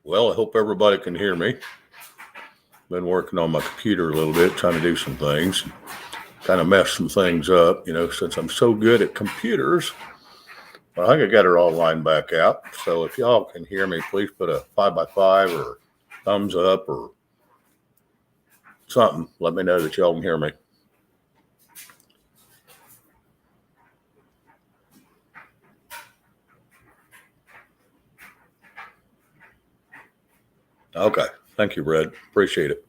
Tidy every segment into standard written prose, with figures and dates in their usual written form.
Well, I hope everybody can hear me. Been working on my computer a little bit, trying to do some things, kind of mess some things up, since I'm so good at computers. Well, I think I got it all lined back out. So if y'all can hear me, please put a 5x5 or thumbs up or something. Let me know that y'all can hear me. Okay. Thank you, Red. Appreciate it.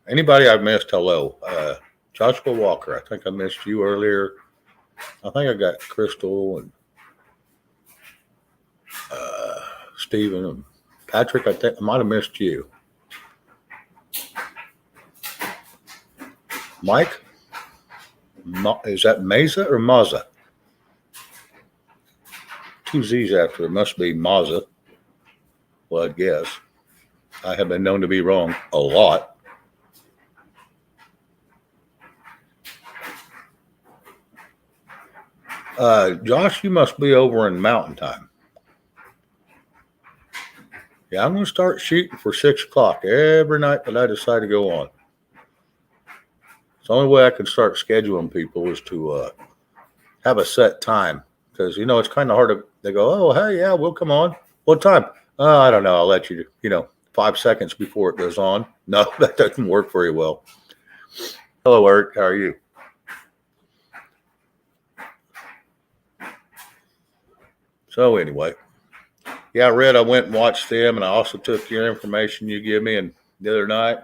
Anybody I've missed, hello. Joshua Walker, I think I missed you earlier. I think I got Crystal and Stephen and Patrick. I think I might have missed you. Mike? Is that Meza or Maza? Two Z's after it. Must be Maza. Well, I guess. I have been known to be wrong a lot. Josh, you must be over in Mountain Time. Yeah, I'm going to start shooting for 6 o'clock every night that I decide to go on. It's the only way I can start scheduling people is to have a set time. Because, it's kind of hard they go, oh, hey, yeah, we'll come on. What time? I don't know. I'll let you, 5 seconds before it goes on. No, that doesn't work very well. Hello, Eric. How are you? So anyway, yeah, Red, I went and watched them, and I also took your information you gave me the other night.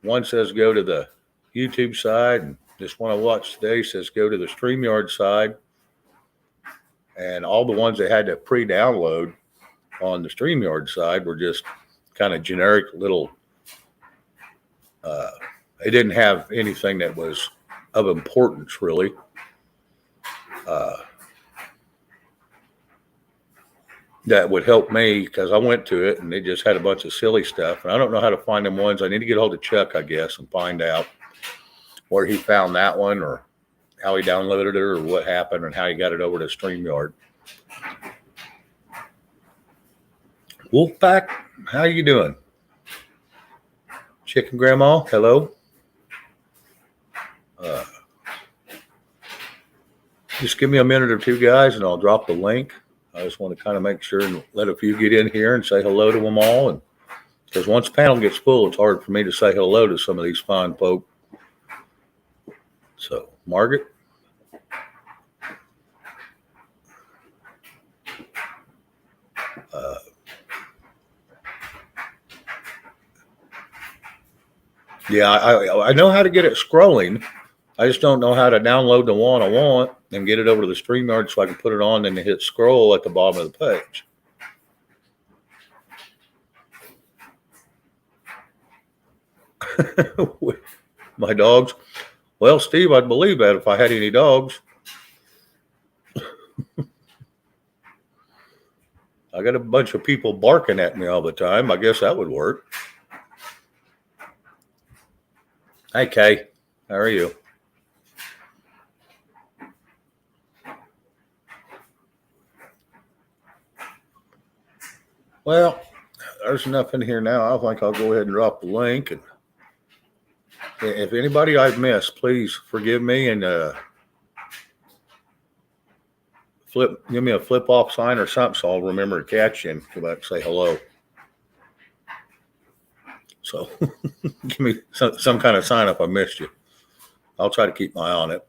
One says go to the YouTube side, and this one I watched today says go to the StreamYard side. And all the ones they had to pre-download on the StreamYard side were just kind of generic little, they didn't have anything that was of importance, really. That would help me because I went to it and they just had a bunch of silly stuff. And I don't know how to find them ones. I need to get a hold of Chuck, I guess, and find out where he found that one or how he downloaded it or what happened and how he got it over to StreamYard. Wolfpack, how you doing? Chicken Grandma, hello. Just give me a minute or two, guys, and I'll drop the link. I just want to kind of make sure and let a few get in here and say hello to them all. And because once the panel gets full, it's hard for me to say hello to some of these fine folk. So, Margaret. Yeah, I know how to get it scrolling. I just don't know how to download the one I want and get it over to the StreamYard so I can put it on and hit scroll at the bottom of the page. My dogs. Well, Steve, I'd believe that if I had any dogs. I got a bunch of people barking at me all the time. I guess that would work. Hi, Kay. How are you? Well, there's enough in here now. I think I'll go ahead and drop the link. And if anybody I've missed, please forgive me and give me a flip off sign or something so I'll remember to catch you and go back and say hello. So give me some kind of sign if I missed you. I'll try to keep my eye on it.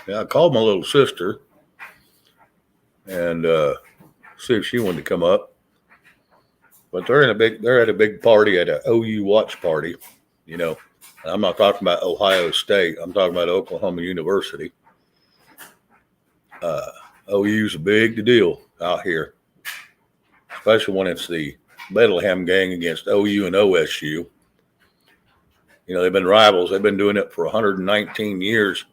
Yeah, I called my little sister and see if she wanted to come up. But they're at a big party at an OU watch party, And I'm not talking about Ohio State. I'm talking about Oklahoma University. OU's a big deal out here, especially when it's the Bethlehem gang against OU and OSU. They've been rivals. They've been doing it for 119 years.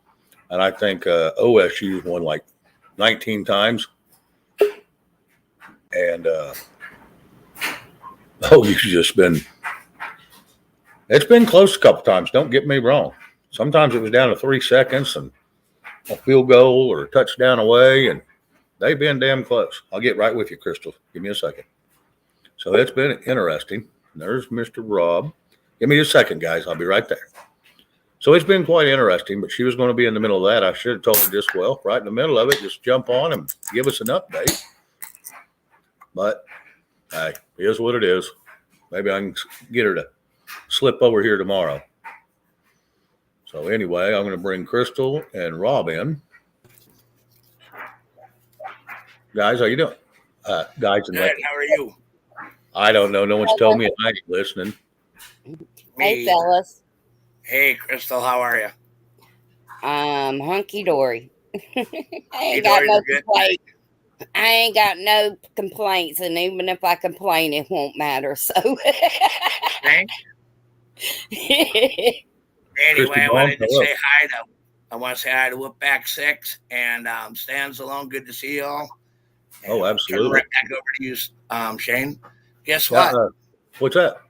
And I think OSU won like 19 times. And it's been close a couple times. Don't get me wrong. Sometimes it was down to 3 seconds and a field goal or a touchdown away, and they've been damn close. I'll get right with you, Crystal. Give me a second. So it's been interesting. There's Mr. Rob. Give me a second, guys. I'll be right there. So it's been quite interesting, but she was going to be in the middle of that. I should have told her just, well, right in the middle of it, just jump on and give us an update. But, hey, here's what it is. Maybe I can get her to slip over here tomorrow. So anyway, I'm going to bring Crystal and Rob in. Guys, how you doing? Guys, and good. How are you? I don't know. No one's told me, and I'm listening. Hey, fellas. Hey, Crystal. How are you? Hunky dory. I ain't got no complaints, and even if I complain, it won't matter. So. Thanks. Anyway, I wanted to say hi to. I want to say hi to Whoopback 6 and Stands Alone. Good to see you all. And oh, absolutely. Turn right back over to you, Shane. Guess what? What's that?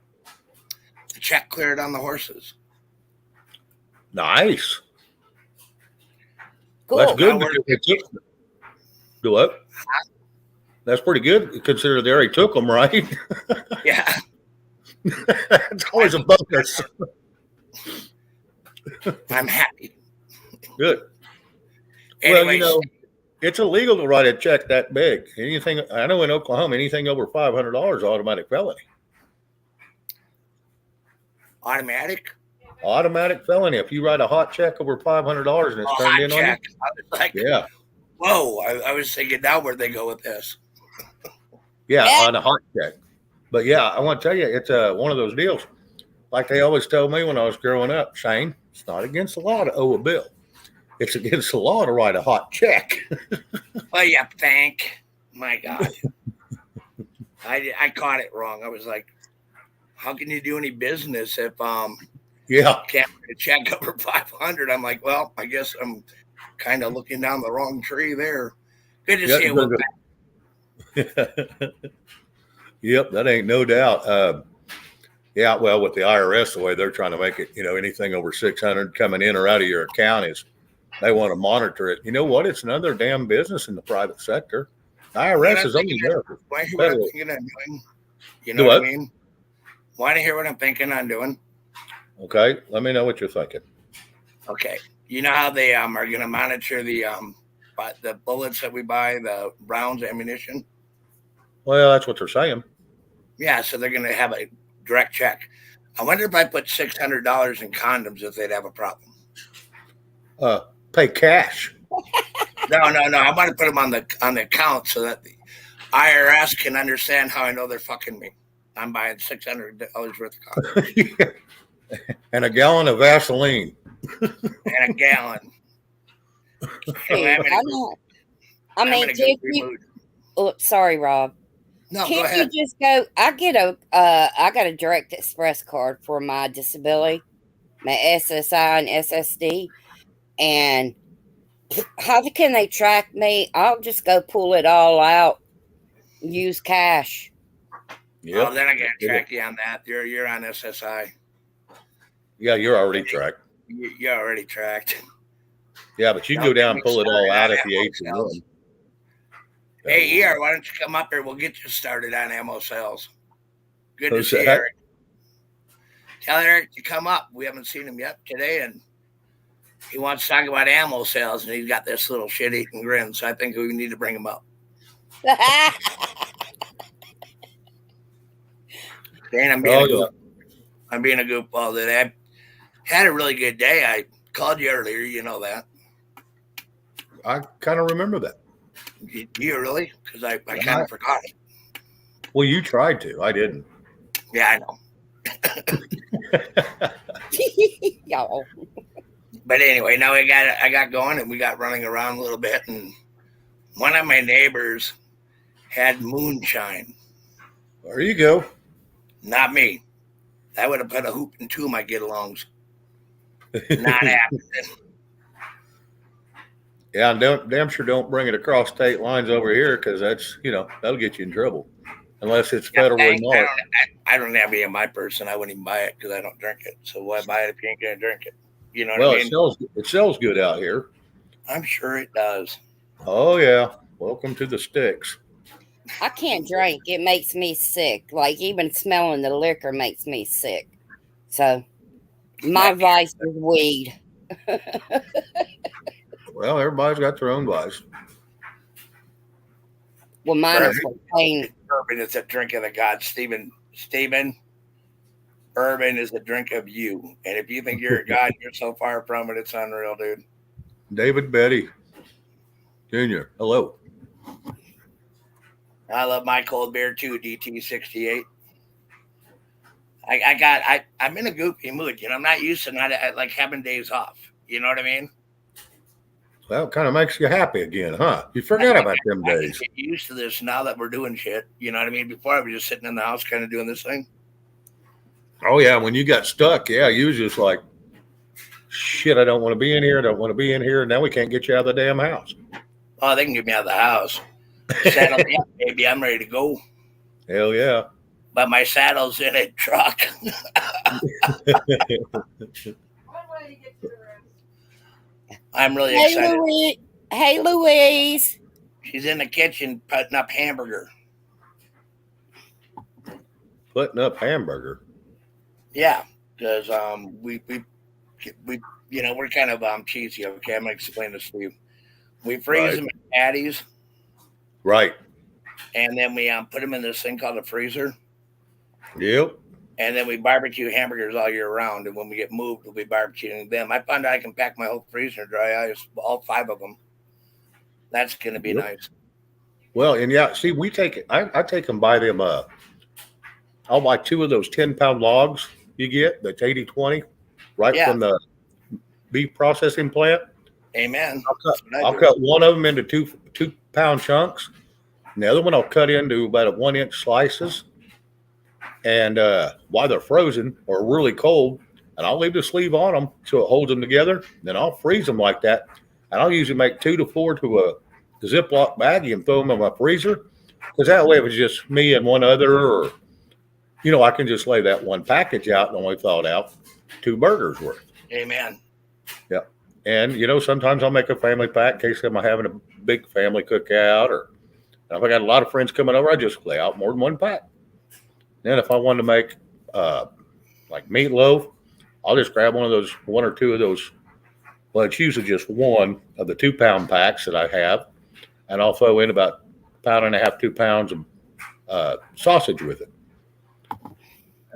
The check cleared on the horses. Nice. Cool. Well, that's good. Do what? That's pretty good, considering they already took them, right? Yeah. It's always a bonus. I'm happy. Good. Anyways, well, it's illegal to write a check that big. Anything, I know in Oklahoma, anything over $500 is automatic felony. Automatic? Automatic felony. If you write a hot check over $500 and it's turned in on you. I was like, yeah. Whoa, I was thinking, now where'd they go with this? Yeah, on a hot check. But yeah, I want to tell you, it's one of those deals. Like they always told me when I was growing up, Shane, it's not against the law to owe a bill. It's against the law to write a hot check. Well, you think. My God. I caught it wrong. I was like, how can you do any business if can't write a check over 500? I'm like, well, I guess I'm kind of looking down the wrong tree there. Good to see you. Yep, that ain't no doubt. Yeah, well, with the IRS, the way they're trying to make it, anything over 600 coming in or out of your account is, they want to monitor it. You know what? It's another damn business in the private sector. The IRS is only there for why hear what I'm thinking I'm doing? You know what I mean? Want to hear what I'm thinking I'm doing? Okay, let me know what you're thinking. Okay, you know how they are going to monitor the bullets that we buy, the rounds, ammunition? Well, that's what they're saying. Yeah, so they're going to have a direct check. I wonder if I put $600 in condoms if they'd have a problem. Pay cash. No. I want to put them on the account so that the IRS can understand how I know they're fucking me. I'm buying $600 worth of condoms. And a gallon of Vaseline. And a gallon. Sorry, Rob. No, Can't go ahead. you just go? I got a Direct Express card for my disability, my SSI and SSD, and how can they track me? I'll just go pull it all out, use cash. Yeah. Oh, then I gotta track you on that. You're on SSI. Yeah, you're already tracked. You're already tracked. Yeah, but you can go down and pull it all out at the ATM. Hey, ER, why don't you come up here? We'll get you started on ammo sales. Good to see Eric. Tell Eric to come up. We haven't seen him yet today, and he wants to talk about ammo sales, and he's got this little shit-eating grin, so I think we need to bring him up. Dan, I'm being a goofball today. I had a really good day. I called you earlier. You know that. I kind of remember that. You really? Because I kind of forgot it. Well, you tried to. I didn't. Yeah, I know. Y'all. But anyway, now I got going and we got running around a little bit, and one of my neighbors had moonshine. There you go. Not me. That would have put a hoop in two of my get-alongs. Not happening. Yeah, and damn sure don't bring it across state lines over here because that's, that'll get you in trouble. Unless it's federally marked. I don't have any in my purse, and I wouldn't even buy it because I don't drink it. So why buy it if you ain't gonna drink it? You know what I mean? It sells good out here. I'm sure it does. Oh yeah. Welcome to the sticks. I can't drink. It makes me sick. Like even smelling the liquor makes me sick. So my vice is weed. Well, everybody's got their own vice. Well, mine is plain. Bourbon is a drink of the gods, Stephen. Bourbon is a drink of you. And if you think you're a god, you're so far from it, it's unreal, dude. David Betty Jr. Hello. I love my cold beer too, DT68. I'm in a goofy mood. I'm not used to like having days off. You know what I mean? Well, it kind of makes you happy again, huh? You forget about them days. I get used to this now that we're doing shit. You know what I mean? Before I was just sitting in the house kind of doing this thing. Oh, yeah. When you got stuck, you was just like, shit, I don't want to be in here. I don't want to be in here. Now we can't get you out of the damn house. Oh, they can get me out of the house. Saddle me up, baby. I'm ready to go. Hell yeah. But my saddle's in a truck. I'm really excited. Hey, Louise. She's in the kitchen putting up hamburger. Putting up hamburger? Yeah, because we're kind of cheesy. Okay, I'm gonna explain this to you. We freeze them in patties. Right. And then we put them in this thing called a freezer. Yep. And then we barbecue hamburgers all year round. And when we get moved, we'll be barbecuing them. I found out I can pack my whole freezer in dry ice, all 5 of them. That's going to be nice. Well, and see, we take it. I take them by them. I'll buy 2 of those 10-pound logs you get. That's 80/20, right from the beef processing plant. Amen. I'll cut one of them into 2-pound chunks. And the other one I'll cut into about 1-inch slices. And while they're frozen or really cold, and I'll leave the sleeve on them so it holds them together. Then I'll freeze them like that. And I'll usually make 2 to 4 to a Ziploc baggie and throw them in my freezer. Because that way, if it's just me and one other, or, I can just lay that one package out and only thaw it out 2 burgers worth. Amen. Yeah. And, sometimes I'll make a family pack in case I'm having a big family cookout, or if I got a lot of friends coming over, I just lay out more than 1 pack. Then if I want to make like meatloaf, I'll just grab one or 2 of those. Well, it's usually just 1 of the 2-pound packs that I have, and I'll throw in about 1.5 pounds, 2 pounds of sausage with it.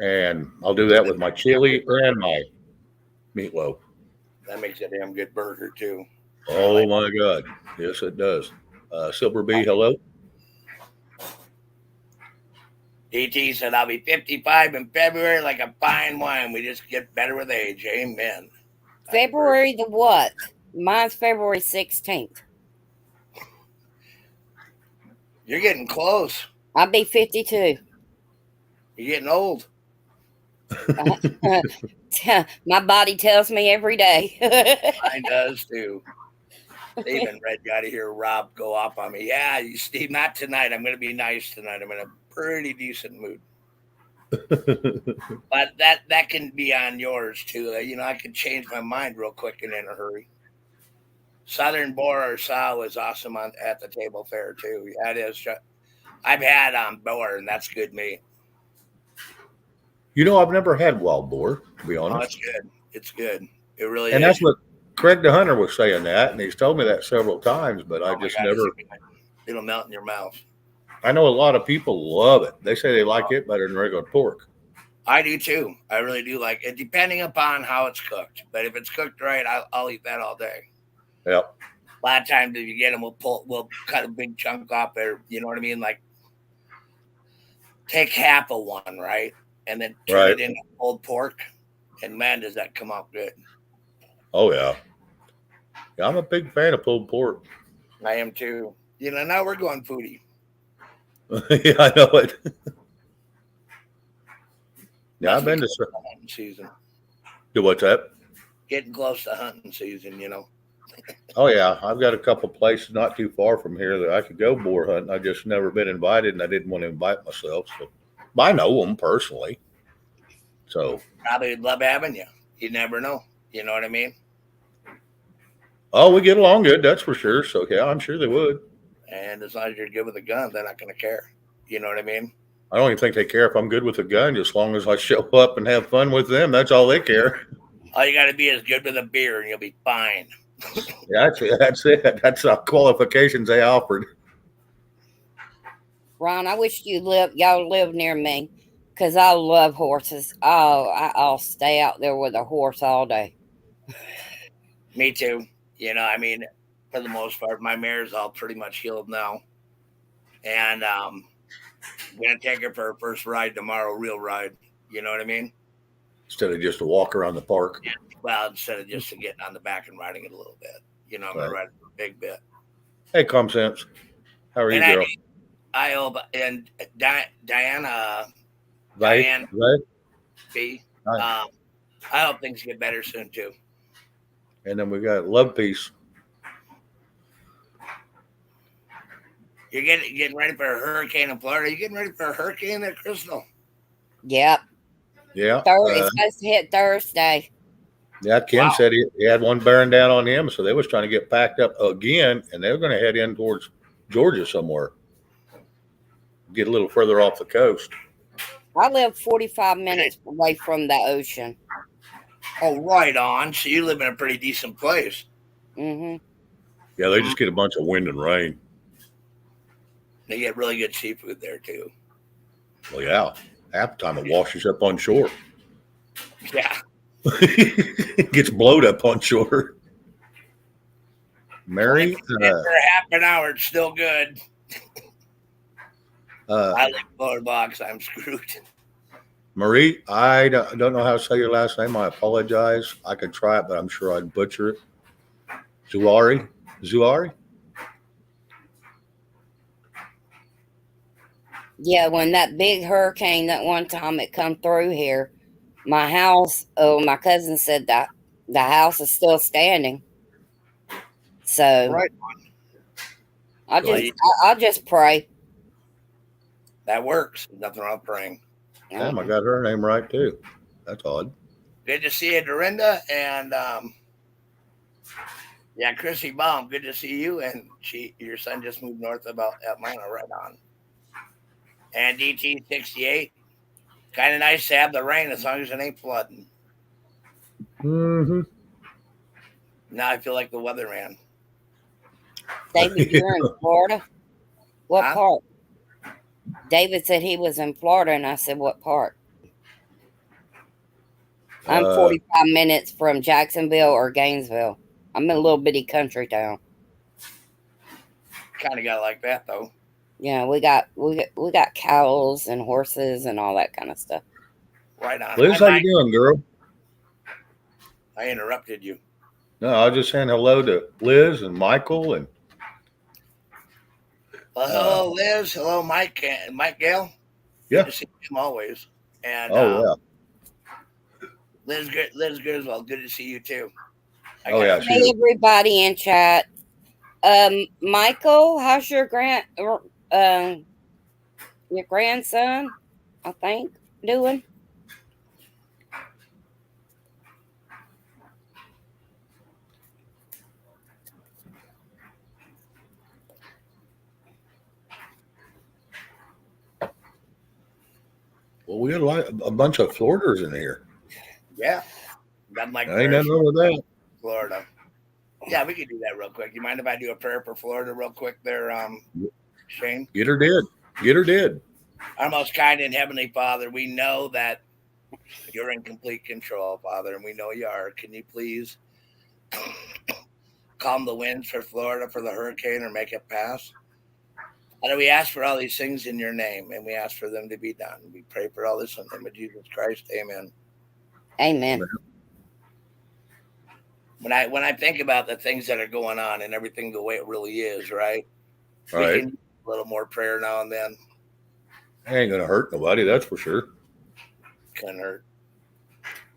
And I'll do that with my chili and my meatloaf. That makes a damn good burger too. Oh my God. Yes, it does. Silver B, hello. DT said, I'll be 55 in February like a fine wine. We just get better with age. Amen. February the what? Mine's February 16th. You're getting close. I'll be 52. You're getting old. My body tells me every day. Mine does too. Even Red got to hear Rob go off on me. Yeah, Steve, not tonight. I'm going to be nice tonight. I'm in a pretty decent mood. But that can be on yours too. I can change my mind real quick and in a hurry. Southern boar or sow is awesome at the table fair too. Yeah, it is. I've had boar, and that's good meat. I've never had wild boar, to be honest. Oh, it's good. It's good. It really and is. That's what Craig the Hunter was saying that, and he's told me that several times, but I just never. It'll melt in your mouth. I know a lot of people love it. They say they like it better than regular pork. I do too. I really do like it, depending upon how it's cooked. But if it's cooked right, I'll eat that all day. Yep. A lot of times, if you get them, we'll cut a big chunk off there. You know what I mean? Like take half of one, right, and then turn it into pulled pork. And man, does that come out good! Oh yeah. Yeah, I'm a big fan of pulled pork. I am too. Now we're going foodie. Yeah, I know it. Yeah, I've been to hunting season. Do what's that? Getting close to hunting season, Oh yeah, I've got a couple places not too far from here that I could go boar hunting. I just never been invited, and I didn't want to invite myself. So, but I know them personally. So probably would love having you. You never know. You know what I mean? oh, we get along good, that's for sure. So yeah, I'm sure they would. And as long as you're good with a gun, they're not going to care. You know what I mean? I don't even think they care if I'm good with a gun, just as long as I show up and have fun with them. That's all they care. All you got to be is good with a beer, and you'll be fine. Yeah, that's it. That's the qualifications they offered. Ron, I wish y'all live near me, because I love horses. Oh, I'll stay out there with a horse all day. Me too. You know, I mean, for the most part, my mare's all pretty much healed now. And I'm going to take her for her first ride tomorrow, real ride. You know what I mean? Instead of just a walk around the park. Yeah. Well, instead of just getting on the back and riding it a little bit. You know, I'm going to ride it a big bit. Hey, Comsense. How are you, girl? I hope, and Diana Right. B. I hope things get better soon too. And then we got Love Peace. You're getting ready for a hurricane in Florida. You getting ready for a hurricane there, Crystal? Yep. Yeah. It's supposed to hit Thursday. Yeah, Kim said he had one bearing down on him, so they was trying to get packed up again, and they were going to head in towards Georgia somewhere. Get a little further off the coast. I live 45 minutes away from the ocean. Oh, right on. So you live in a pretty decent place. Mm-hmm. Yeah, they just get a bunch of wind and rain. They get really good seafood there, too. Well, yeah. Half the time it washes up on shore. Yeah. It gets blowed up on shore. Mary? For half an hour, it's still good. I live in Florida box. I'm screwed. Marie, I don't know how to say your last name. I apologize. I could try it, but I'm sure I'd butcher it. Zuari? Yeah, when that big hurricane that one time it come through here, my house, my cousin said that the house is still standing. So right. I'll just pray. That works. Nothing wrong with praying. Damn, I got her name right too. That's odd. Good to see you, Dorinda, and yeah, Chrissy Baum. Good to see you. And your son just moved north about Atlanta, right on. And DT68. Kind of nice to have the rain as long as it ain't flooding. Mm-hmm. Now I feel like the weatherman. David, you're in Florida? What part? David said he was in Florida, and I said, what part? I'm 45 minutes from Jacksonville or Gainesville. I'm in a little bitty country town. Kind of got like that, though. Yeah, we got cows and horses and all that kind of stuff. Right on. Liz, how you doing, girl? I interrupted you. No, I was just saying hello to Liz and Michael and. Well, hello, Liz. Hello, Mike and Mike Gale. Yeah. Good to see him always. And yeah. Liz good as well. Good to see you too. Yeah. Hey, everybody in chat. Michael, how's your grandson, I think, doing? Well, we got a bunch of Floriders in here. Yeah. Ain't nothing wrong with that. Florida. Yeah, we could do that real quick. You mind if I do a prayer for Florida real quick there, Shane? Get her did. Our most kind and heavenly Father, we know that you're in complete control, Father, and we know you are. Can you please calm the winds for Florida for the hurricane or make it pass? Father, we ask for all these things in your name, and we ask for them to be done. We pray for all this in the name of Jesus Christ. Amen. Amen. When I think about the things that are going on and everything the way it really is, right? Right. We can use a little more prayer now and then. Ain't gonna hurt nobody, that's for sure. Couldn't hurt.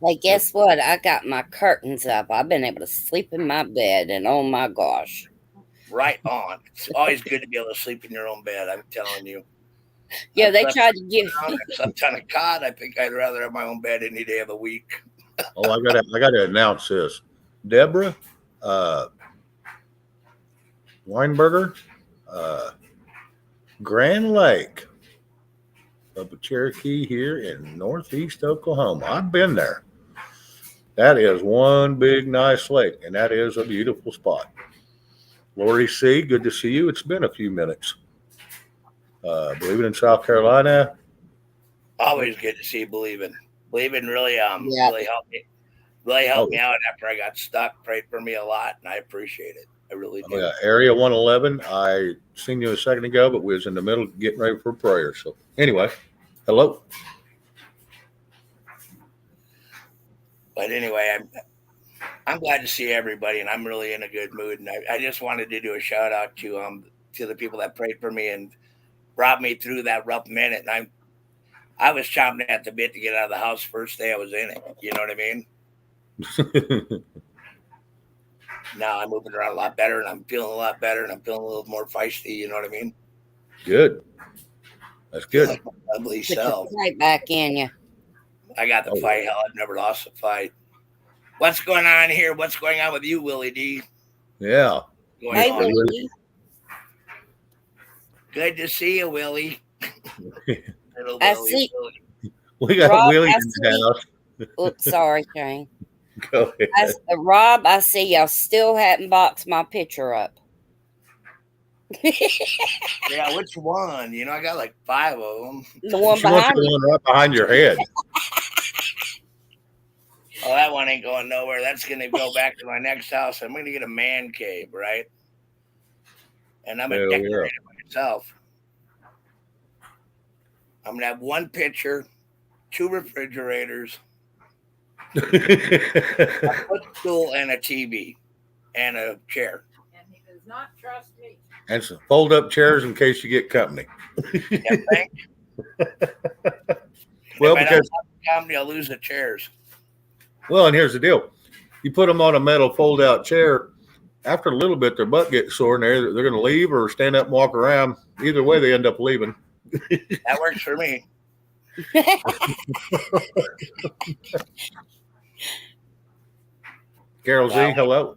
Hey, guess what? I got my curtains up. I've been able to sleep in my bed, and oh my gosh. Right on. It's always good to be able to sleep in your own bed, I'm telling you. Yeah, they tried to give. I slept on a cot. I think I'd rather have my own bed any day of the week. Oh, I gotta announce this. Deborah Weinberger, Grand Lake up at Cherokee here in northeast Oklahoma. I've been there. That is one big nice lake, and that is a beautiful spot. Lori C., good to see you. It's been a few minutes. Believing in South Carolina. Always good to see Believing. Believing really really helped me. Really helped me out after I got stuck. Prayed for me a lot, and I appreciate it. I really do. Yeah, Area 111. I seen you a second ago, but we was in the middle of getting ready for prayer. So anyway, hello. But anyway, I'm glad to see everybody, and I'm really in a good mood. And I just wanted to do a shout out to the people that prayed for me and brought me through that rough minute. And I was chomping at the bit to get out of the house first day I was in it. You know what I mean? Now I'm moving around a lot better, and I'm feeling a lot better, and I'm feeling a little more feisty. You know what I mean? Good. That's good. Like my ugly self. Right back in you. I got the fight. Hell, I've never lost a fight. What's going on here? What's going on with you, Willie D? Yeah. Hey, Willie. Good to see you, Willie. I see. We got Rob, Willie in the house. Oops, sorry, Shane. Go ahead. Rob, I see y'all still hadn't boxed my picture up. Yeah, which one? You know, I got like 5 of them. The one behind you. The one right behind your head. Oh, that one ain't going nowhere. That's going to go back to my next house. I'm going to get a man cave, right? And I'm going to decorate it myself. I'm going to have 1 picture, 2 refrigerators, a footstool, and a TV, and a chair. And he does not trust me. And some fold-up chairs in case you get company. Yeah, thank you. Well, if because company, I'll lose the chairs. Well, and here's the deal: you put them on a metal fold-out chair. After a little bit, their butt gets sore, and they're going to leave or stand up and walk around. Either way, they end up leaving. That works for me. Carol Z, hello.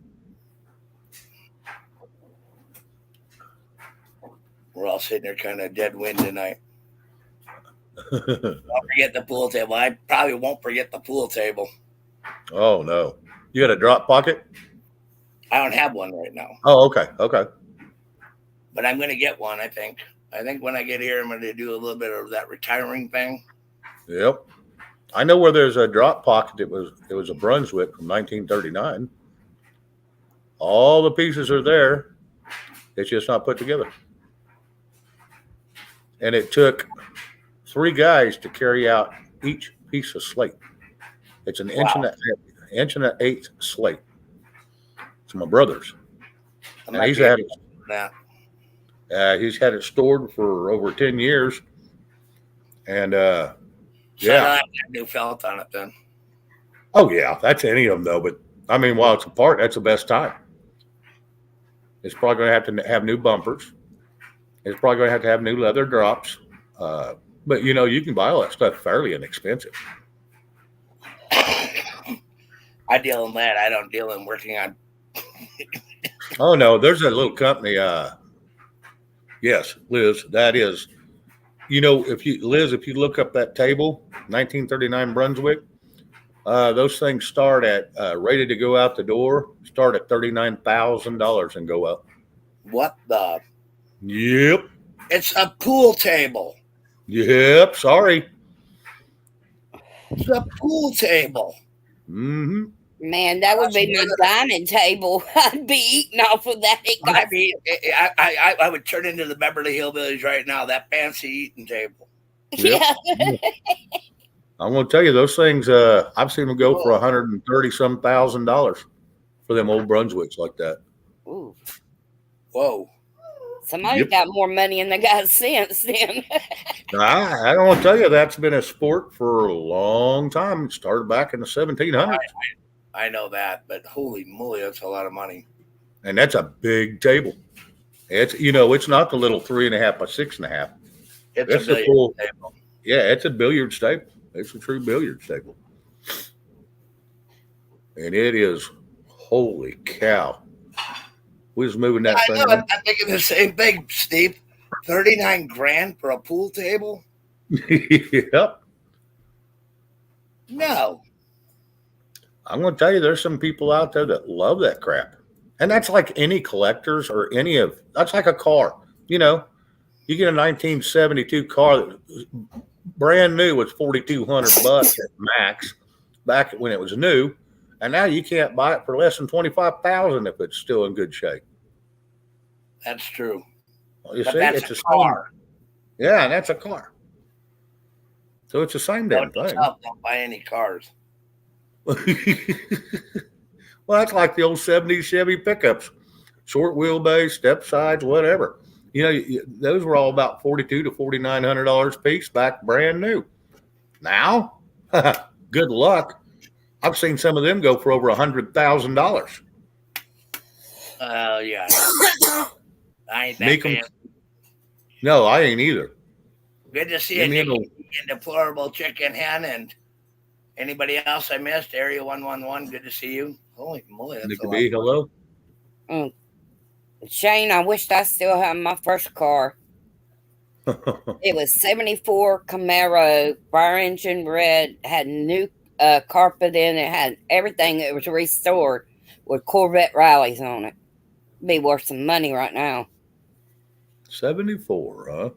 We're all sitting there kind of dead wind tonight. Don't forget the pool table. I probably won't forget the pool table. Oh, no. You got a drop pocket? I don't have one right now. Oh, okay. Okay. But I'm going to get one, I think. I think when I get here, I'm going to do a little bit of that retiring thing. Yep. I know where there's a drop pocket. It was a Brunswick from 1939. All the pieces are there. It's just not put together. And it took 3 guys to carry out each piece of slate. It's an inch and an eighth slate. It's my brother's. And he's had it stored for over 10 years. And So yeah, I have new felt on it then. Oh yeah, that's any of them though. But I mean, while it's apart, that's the best time. It's probably going to have new bumpers. It's probably going to have new leather drops. But you know, you can buy all that stuff fairly inexpensive. I deal in that. I don't deal in working on. Oh no, there's a little company. Yes, Liz, that is. You know, if you look up that table, 1939 Brunswick, those things start at rated to go out the door, start at $39,000 and go up. What the? Yep. It's a pool table. Yep. Sorry. It's a pool table. Mm-hmm. Man, that would be my dining table. I'd be eating off of that. I mean, I would turn into the Beverly Hillbillies right now. That fancy eating table. Yep. Yeah. I'm going to tell you those things. I've seen them go for $130-some thousand for them old Brunswicks like that. Ooh. Whoa. Somebody's got more money and they got sense then. I don't want to tell you, that's been a sport for a long time. It started back in the 1700s. I know that, but holy moly, that's a lot of money. And that's a big table. It's not the little 3.5 by 6.5. It's a full table. Yeah, it's a billiard table. It's a true billiard table. And it is, holy cow. We was moving that thing. I'm thinking the same thing, Steve. 39 grand for a pool table? Yep. No. I'm going to tell you, there's some people out there that love that crap. And that's like any collectors or that's like a car. You get a 1972 car that was brand new was $4,200 at max back when it was new. And now you can't buy it for less than $25,000 if it's still in good shape. That's true. Well, you see, it's a car. Yeah, and that's a car. So it's the same damn thing. Don't buy any cars. Well, that's like the old 70s Chevy pickups, short wheelbase, step sides, whatever. Those were all about $4,200 to $4,900 a piece back brand new. Now, good luck. I've seen some of them go for over $100,000. Yeah. I ain't that fan. No, I ain't either. Good to see you, Nicky, and Deplorable Chicken Hen, and anybody else I missed. Area 111. Good to see you. Holy moly, that's Nicky B, hello. Shane, I wished I still had my first car. It was 74 Camaro, fire engine red, had new carpet in it, had everything. It was restored with Corvette rallies on it. It'd be worth some money right now. 74, huh?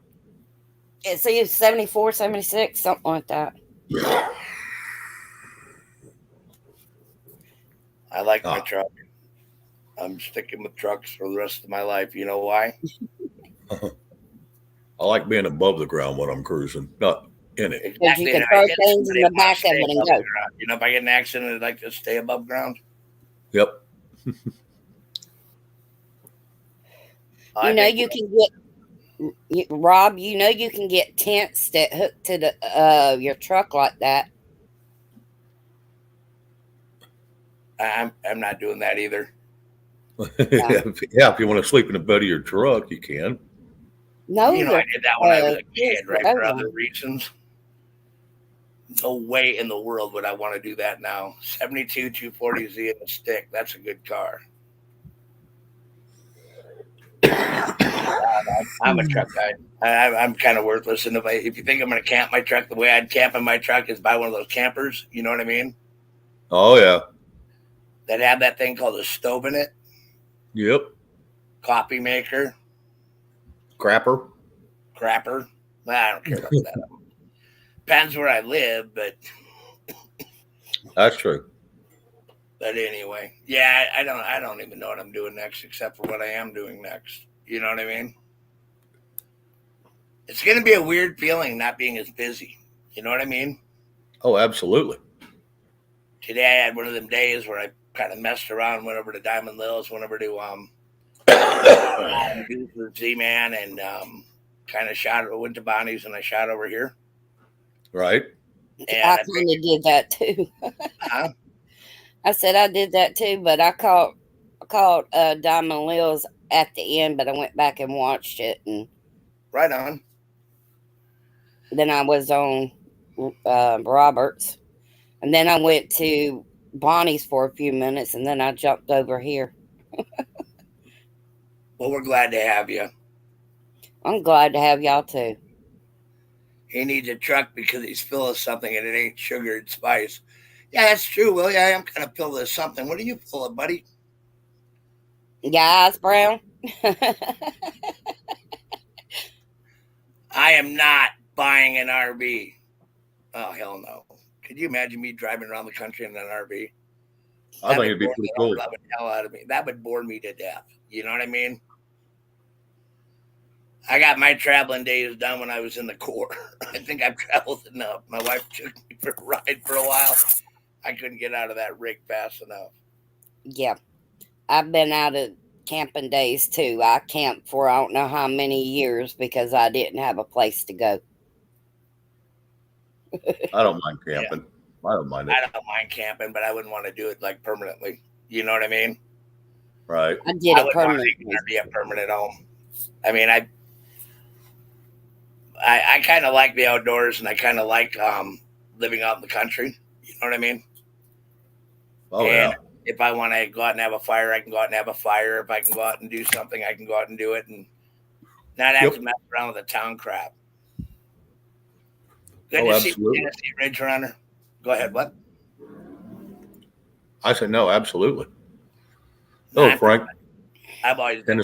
It's either 74, 76, something like that. I like my truck. I'm sticking with trucks for the rest of my life. You know why? I like being above the ground when I'm cruising, not in it. Exactly. You can throw things in the back of it and go. If I get an accident, I'd like to stay above ground. Yep. You can get, Rob, you can get tents that hook to the your truck like that. I'm not doing that either. Yeah, if you want to sleep in the bed of your truck, you can. No, I did that when I was a kid, right? For other reasons. No way in the world would I want to do that now. 72 240Z in the stick. That's a good car. I'm a truck guy. I'm kind of worthless. And if you think I'm going to camp my truck, the way I'd camp in my truck is buy one of those campers. You know what I mean? Oh, yeah. That have that thing called a stove in it. Yep. Coffee maker. Crapper. I don't care about that. Depends where I live, but that's true. But anyway, yeah, I don't even know what I'm doing next, except for what I am doing next. You know what I mean? It's going to be a weird feeling not being as busy. You know what I mean? Oh, absolutely. Today I had one of them days where I kind of messed around, went over to Diamond Lil's, went over to Z-Man, and kind of went to Bonnie's, and I shot over here. Right. And I kind of did that too. Huh? I said I did that too, but I caught Diamond Lil's at the end, but I went back and watched it. And right on. Then I was on Roberts, and then I went to Bonnie's for a few minutes, and then I jumped over here. Well, we're glad to have you. I'm glad to have y'all too. He needs a truck because he's full of something and it ain't sugar and spice. Yeah, that's true, Willie. I am kind of full of something. What are you full of, buddy? Guys, Brown. I am not buying an RV. Oh, hell no. Could you imagine me driving around the country in an RV? I think it'd be pretty cool. That would hell out of me. That would bore me to death. You know what I mean? I got my traveling days done when I was in the Corps. I think I've traveled enough. My wife took me for a ride for a while. I couldn't get out of that rig fast enough. Yeah. I've been out of camping days too. I camped for I don't know how many years because I didn't have a place to go. I don't mind camping. I don't mind it. I don't mind camping, but I wouldn't want to do it like permanently. You know what I mean? Right. I did it permanently. Be a permanent home. I mean, I kind of like the outdoors, and I kind of like living out in the country. You know what I mean? Oh, and yeah. If I want to go out and have a fire, I can go out and have a fire. If I can go out and do something, I can go out and do it, and not have to mess around with the town crap. Good to see Ridge Runner. Go ahead. What? I said no, absolutely. Oh, Frank. I've always been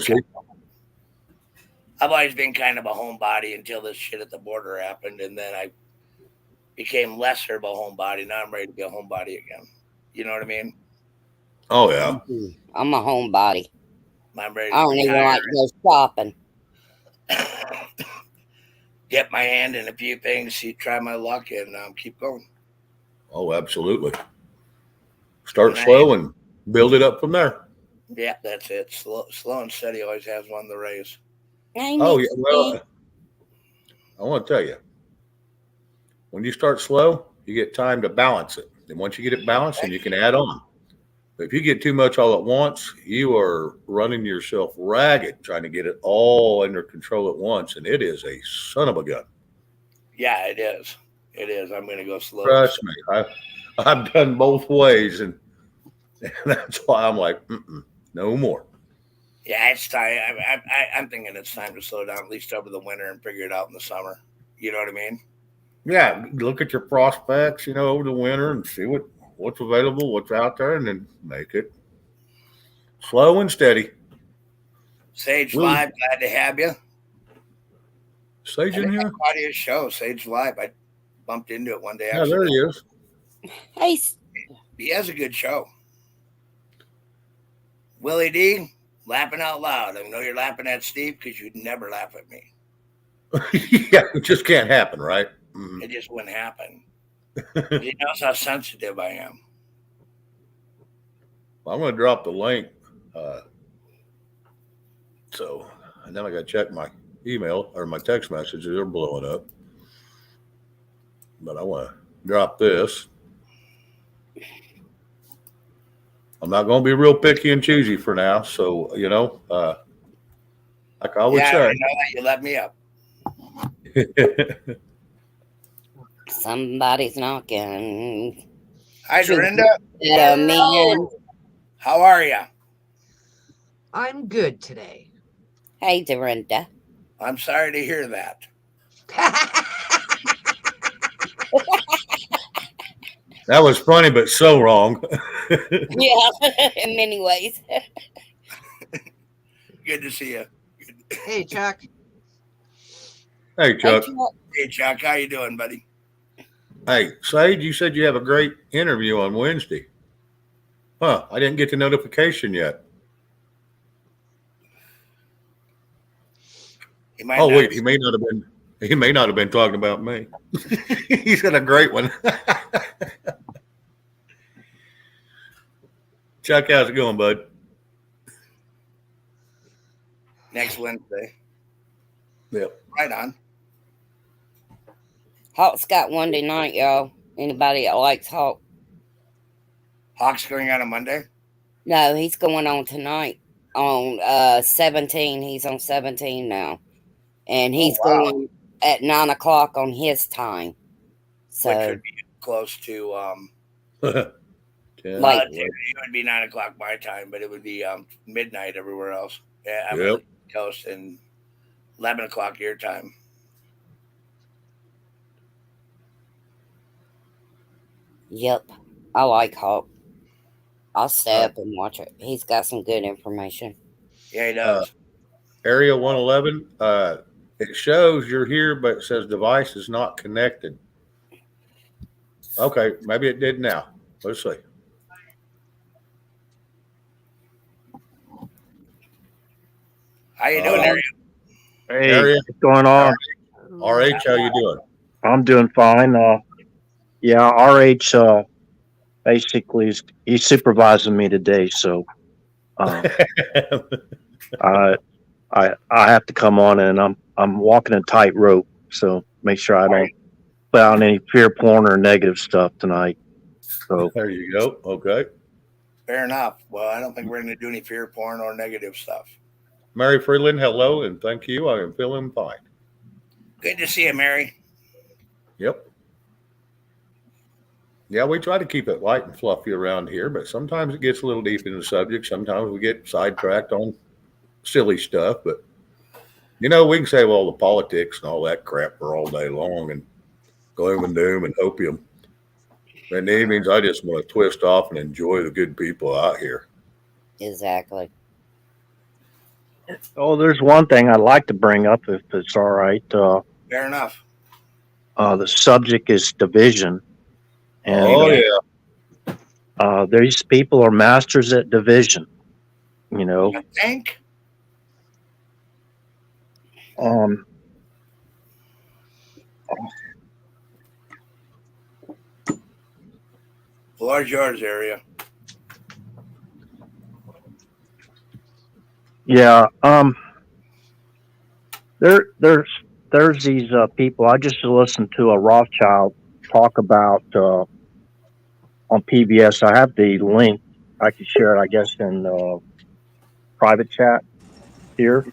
kind of a homebody until this shit at the border happened, and then I became lesser of a homebody. Now I'm ready to be a homebody again. You know what I mean? Oh yeah. I'm a homebody. I'm ready. I don't even like to go shopping. Get my hand in a few things, try my luck, and keep going. Oh, absolutely. Start slow and build it up from there. Yeah, that's it. Slow and steady always has won the race. Oh, yeah. Well, I want to tell you, when you start slow, you get time to balance it. And once you get it balanced, then you can add on. But if you get too much all at once, you are running yourself ragged trying to get it all under control at once. And it is a son of a gun. Yeah, it is. It is. I'm going to go slow. Trust me. I've done both ways. And that's why I'm like, no more. Yeah, it's time. I'm thinking it's time to slow down, at least over the winter, and figure it out in the summer. You know what I mean? Yeah. Look at your prospects, over the winter and see what's available, what's out there, and then make it slow and steady. Sage Live, glad to have you. Sage in here? Claudia's show, Sage Live. I bumped into it one day. Yeah, there he is. Hey. He has a good show. Willie D, laughing out loud. I know you're laughing at Steve because you'd never laugh at me. Yeah, it just can't happen, right? Mm-hmm. It just wouldn't happen. He knows how sensitive I am. Well, I'm going to drop the link. And then I got to check my email or my text messages. They're blowing up. But I want to drop this. I'm not going to be real picky and choosy for now. So, like I always say. I know that you let me up. Somebody's knocking. Hi, Dorinda. Man. How are you? I'm good today. Hey, Dorinda. I'm sorry to hear that. That was funny, but so wrong. Yeah, in many ways. Good to see you. Hey, Chuck. Hey, Chuck. Hey, Chuck. How you doing, buddy? Hey, Sage, you said you have a great interview on Wednesday. Huh, I didn't get the notification yet. He may not have been talking about me. He said a great one. Chuck, how's it going, bud? Next Wednesday. Yep. Right on. Hawk's got one tonight, y'all. Anybody that likes Hawk? Hawk's going on a Monday? No, he's going on tonight on 17. He's on 17 now. And he's going at 9 o'clock on his time. So which would be close to like it would be 9 o'clock my time, but it would be midnight everywhere else. Yeah, I'm on the coast and 11 o'clock your time. Yep. I like Hawk. I'll stay up and watch it. He's got some good information. Yeah, he does. Area 111, it shows you're here, but it says device is not connected. Okay, maybe it did now. Let's see. How you doing, Area? Hey, Area, what's going on? RH, how you doing? I'm doing fine. RH basically he's supervising me today, so Uh, I I have to come on, and I'm walking a tightrope, so make sure I don't put out any fear porn or negative stuff tonight. So There you go. Okay. Fair enough. Well, I don't think we're going to do any fear porn or negative stuff. Mary Freeland, hello, and thank you. I am feeling fine. Good to see you, Mary. Yep. Yeah, we try to keep it light and fluffy around here, but sometimes it gets a little deep in the subject. Sometimes we get sidetracked on silly stuff, but we can say all the politics and all that crap for all day long and gloom and doom and opium. But in the evenings, I just want to twist off and enjoy the good people out here. Exactly. oh, there's one thing I'd like to bring up if it's all right. Fair enough. The subject is division, and Yeah. these people are masters at division. I think. Floor's yours, area. Yeah. There's these people. I just listened to a Rothschild talk about on PBS. I have the link. I can share it, I guess, in private chat here.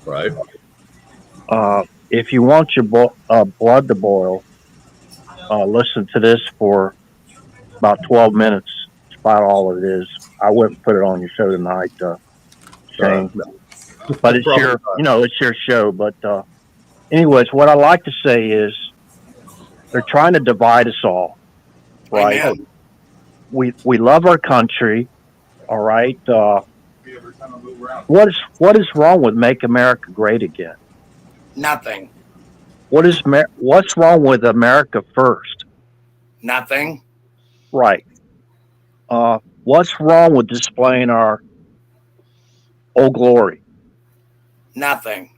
Right. If you want your blood to boil, listen to this for about 12 minutes. It's about all it is. I wouldn't put it on your show tonight, Shane. But it's it's your show. But anyways, what I like to say is they're trying to divide us all, right? Amen. We love our country, all right. What is wrong with Make America Great Again? Nothing. What's wrong with America First? Nothing. Right. What's wrong with displaying our Old Glory? Nothing.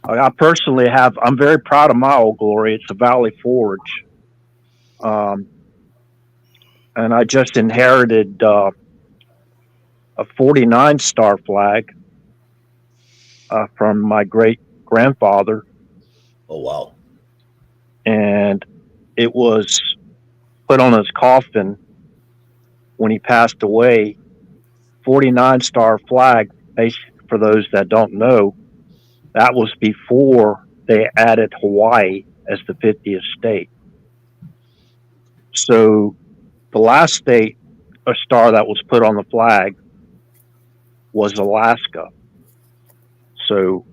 I personally I'm very proud of my Old Glory. It's a Valley Forge. And I just inherited a 49 star flag from my great grandfather. Oh, wow. And it was put on his coffin when he passed away. 49 star flag, for those that don't know, that was before they added Hawaii as the 50th state. So the last state, a star that was put on the flag, was Alaska. So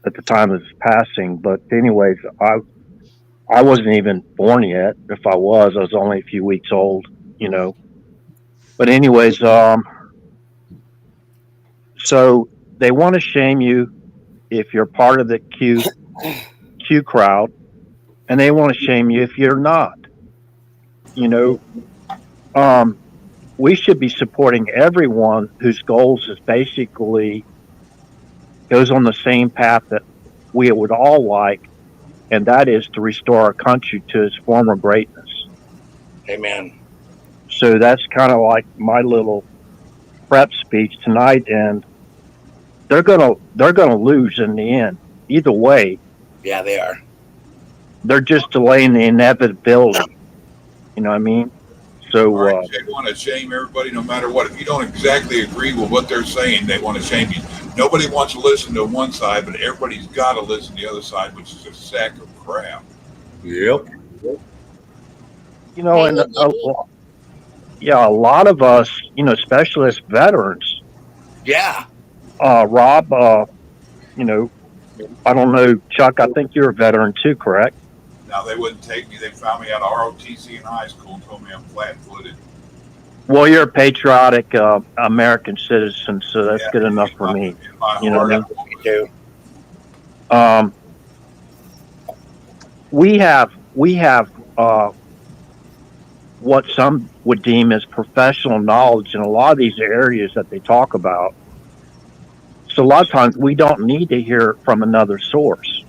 at the time of his passing, but anyways, I wasn't even born yet. If I was only a few weeks old, But anyways, so they want to shame you if you're part of the Q crowd, and they want to shame you if you're not. We should be supporting everyone whose goals is basically goes on the same path that we would all like, and that is to restore our country to its former greatness. Amen. So that's kind of like my little prep speech tonight, and they're gonna lose in the end. Either way, Yeah, they are. they're just delaying the inevitability. You know what I mean? So Right, they want to shame everybody no matter what. If you don't exactly agree with what they're saying, they want to shame you. Nobody wants to listen to one side, but everybody's got to listen to the other side, which is a sack of crap. Yep. and a lot of us, especially as veterans, Yeah. Rob, I don't know, Chuck, I think you're a veteran too, correct? Now, they wouldn't take me. They found me at ROTC in high school and told me I'm flat-footed. Well, you're a patriotic American citizen, so that's good enough for me. You know what I mean? Me too. We have what some would deem as professional knowledge in a lot of these areas that they talk about. So a lot of times we don't need to hear it from another source.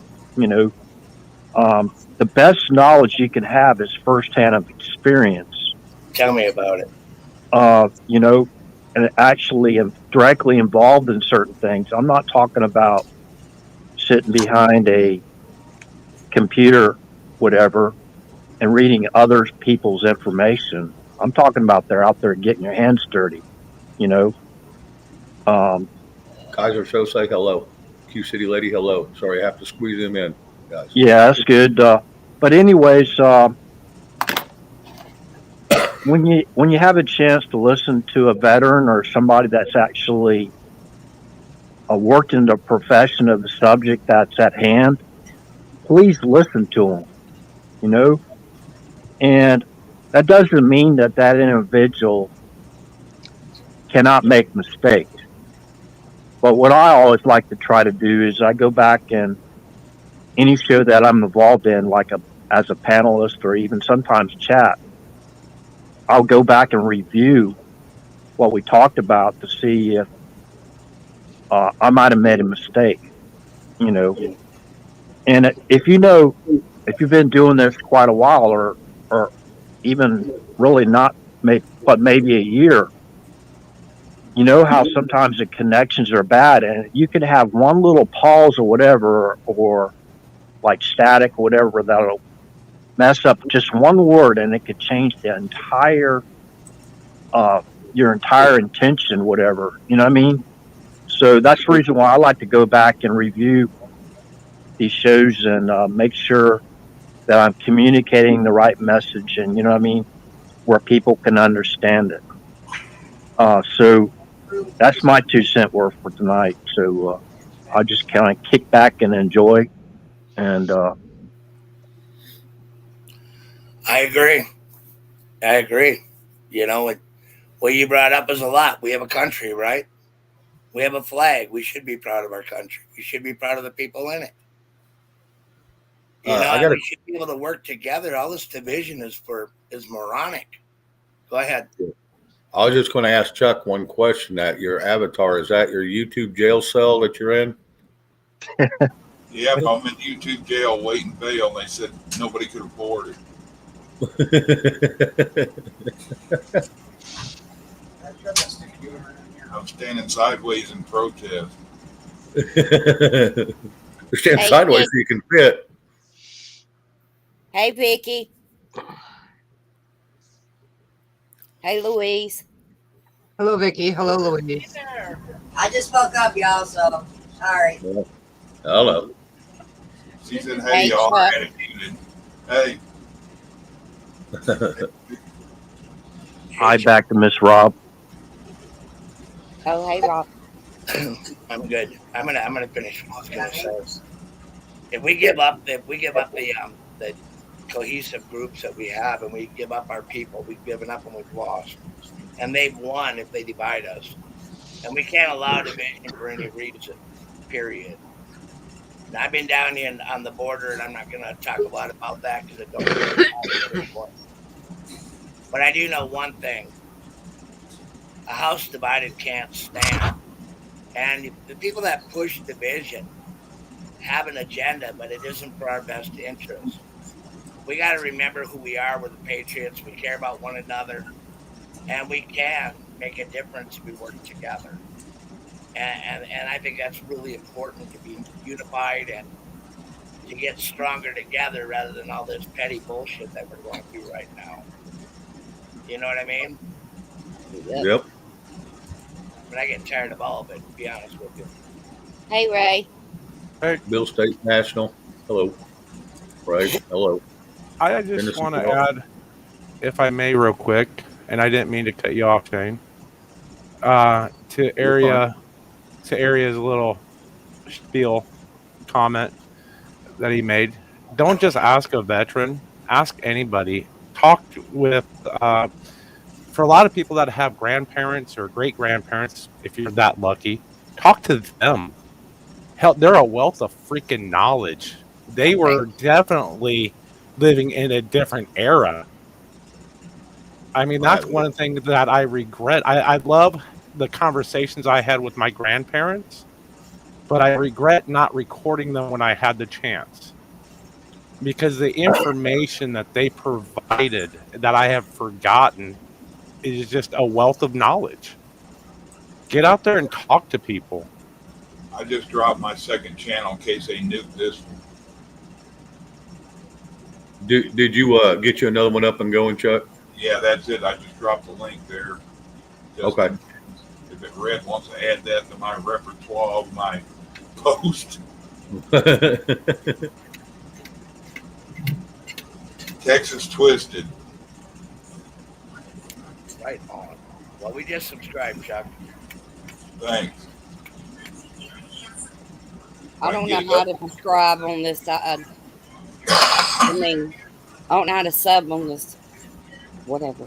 The best knowledge you can have is firsthand of experience. Tell me about it. you know, and actually am directly involved in certain things. I'm not talking about sitting behind a computer, whatever, and reading other people's information. I'm talking about they're out there getting your hands dirty, you know. Kaiser Show, say hello. Q City Lady, hello. Sorry, I have to squeeze him in, guys. Yeah, that's good. But anyways, when you have a chance to listen to a veteran or somebody that's actually worked in the profession of the subject that's at hand, please listen to them. You know, and that doesn't mean that that individual cannot make mistakes. But what I always like to try to do is I go back and any show that I'm involved in, like as a panelist or even sometimes chat, I'll go back and review what we talked about to see if I might have made a mistake, you know. And if you've been doing this quite a while, or even really not, but maybe a year, you know how sometimes the connections are bad, and you can have one little pause or whatever, or like static or whatever, that'll mess up just one word, and it could change the entire your entire intention, whatever. You know what I mean? So that's the reason why I like to go back and review these shows and make sure that I'm communicating the right message, and you know what I mean, where people can understand it. So that's my 2 cent worth for tonight. So I'll just kind of kick back and enjoy. And I agree. You know, what you brought up is a lot. We have a country, right? We have a flag. We should be proud of our country. We should be proud of the people in it. You know, we should be able to work together. All this division is moronic. Go ahead. I was just going to ask Chuck one question. That your avatar, is that your YouTube jail cell that you're in? Yep, I'm in YouTube jail waiting bail. And they said nobody could afford it. I'm standing sideways in protest. You're standing sideways so you can fit. Hey, Vicky. Hey, Louise. Hello, Vicky. Hello, Louise. I just woke up, y'all, so sorry. Hello. She said, hey, y'all are attitude. Hey. Hi, back to Miss Rob. Oh, hey, Rob. I'm good. I'm gonna finish what I was gonna say. If we give up the cohesive groups that we have, and we give up our people, we've given up and we've lost. And they've won if they divide us. And we can't allow division for any reason, period. And I've been down here on the border, and I'm not going to talk a lot about that because it don't really matter. But I do know one thing. A house divided can't stand. And the people that push division have an agenda, but it isn't for our best interest. We got to remember who we are. We're the patriots. We care about one another. And we can make a difference if we work together. And I think that's really important, to be unified and to get stronger together rather than all this petty bullshit that we're going through right now. You know what I mean? Yep. But I get tired of all of it, to be honest with you. Hey, Ray. Hey. Bill State National. Hello. Ray. Hello. I just want to add, if I may, real quick, and I didn't mean to cut you off, Shane. To Area's little spiel comment that he made. Don't just ask a veteran. Ask anybody. Talk with. For a lot of people that have grandparents or great grandparents, if you're that lucky, talk to them. Hell, they're a wealth of freaking knowledge. They were definitely living in a different era. I mean, that's one thing that I regret. I love the conversations I had with my grandparents, but I regret not recording them when I had the chance. Because the information that they provided that I have forgotten is just a wealth of knowledge. Get out there and talk to people. I just dropped my second channel in case they nuke this one. Did you get you another one up and going, Chuck? Yeah, that's it. I just dropped the link there. Okay. If it Red wants to add that to my repertoire of my post. Texas Twisted. Right on. Well, we just subscribed, Chuck. Thanks. I don't know how to subscribe on this side. I mean, I don't know how to sub on this. Whatever.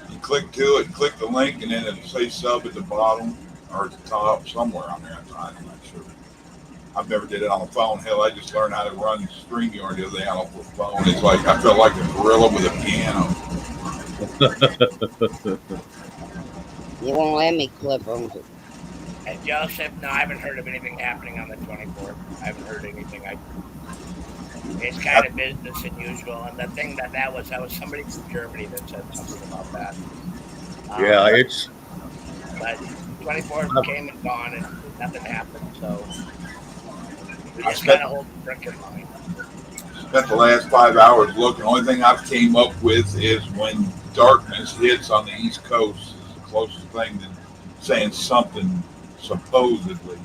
You click to it, click the link, and then it'll say sub at the bottom or at the top, somewhere on there. I'm not sure. I've never did it on the phone. Hell, I just learned how to run StreamYard the other day on the phone. It's like I felt like a gorilla with a piano. You won't let me clip on it. And Joseph, no, I haven't heard of anything happening on the 24th. I haven't heard anything. It's kind of business as usual. And the thing that was somebody from Germany that said something about that. Yeah, it's. But 24th came and gone, and nothing happened. So we just kind of hold the brick in mind. Spent the last 5 hours looking. The only thing I've came up with is when darkness hits on the East Coast is the closest thing to saying something supposedly.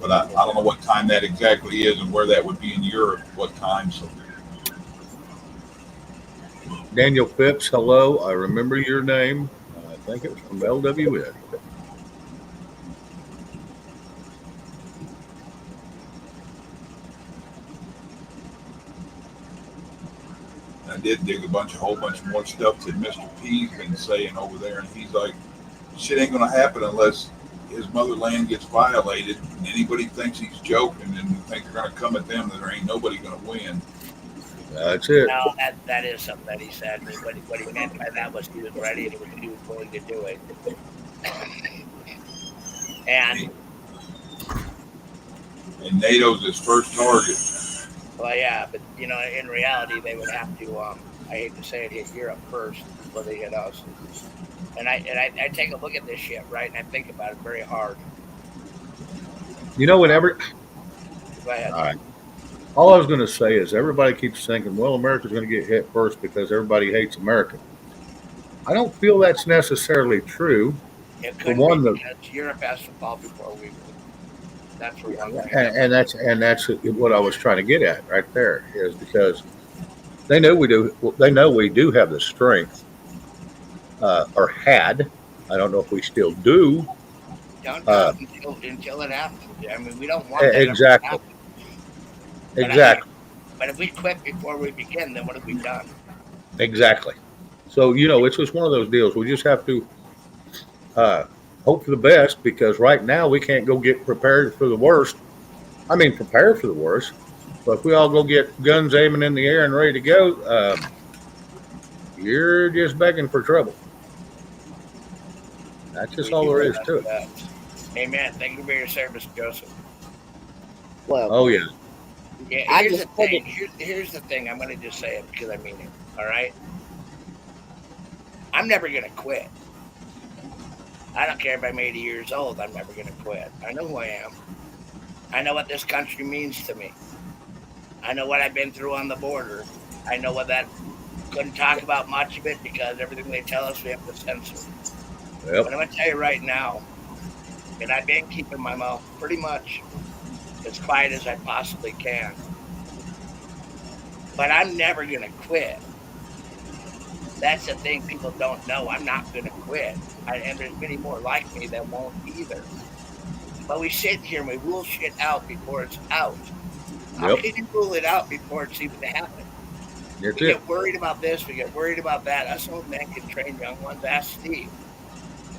But I don't know what time that exactly is and where that would be in Europe, what time. So Daniel Phipps, hello. I remember your name. I think it was from LWN. I did dig a whole bunch more stuff that Mr. P's been saying over there, and he's like, shit ain't gonna happen unless his motherland gets violated, and anybody thinks he's joking and think they're gonna come at them, then there ain't nobody gonna win. That's it. No, that is something that he said. What he meant by that was he was ready and he was willing to do it. And NATO's his first target. Well, yeah, but in reality, they would have to. I hate to say it, hit Europe first before they hit us. And I take a look at this shit, right, and I think about it very hard. Whenever. Go ahead. All right. All I was going to say is everybody keeps thinking, well, America's going to get hit first because everybody hates America. I don't feel that's necessarily true. It could be because Europe has to fall before we. That's for one thing. And that's what I was trying to get at right there is because they know we do. They know we do have the strength, or had. I don't know if we still do. Don't until it happens. I mean, we don't want that exactly. To happen. Exactly. But if we quit before we begin, then what have we done? Exactly. So it's just one of those deals. We just have to hope for the best because right now we can't go get prepared for the worst. I mean, prepare for the worst. But if we all go get guns aiming in the air and ready to go, you're just begging for trouble. That's just all there is to it. Amen. Thank you for your service, Joseph. Well, oh yeah. Yeah, here's the thing. I'm going to just say it because I mean it. All right. I'm never going to quit. I don't care if I'm 80 years old. I'm never going to quit. I know who I am. I know what this country means to me. I know what I've been through on the border. I know what that. Couldn't talk about much of it because everything they tell us we have to censor. Yep. But I'm going to tell you right now, and I've been keeping my mouth pretty much as quiet as I possibly can. But I'm never going to quit. That's the thing people don't know. I'm not going to quit. And there's many more like me that won't either. But we sit here and we rule shit out before it's out. How can you rule it out before it's even happened? We get worried about this. We get worried about that. Us old men can train young ones. Ask Steve.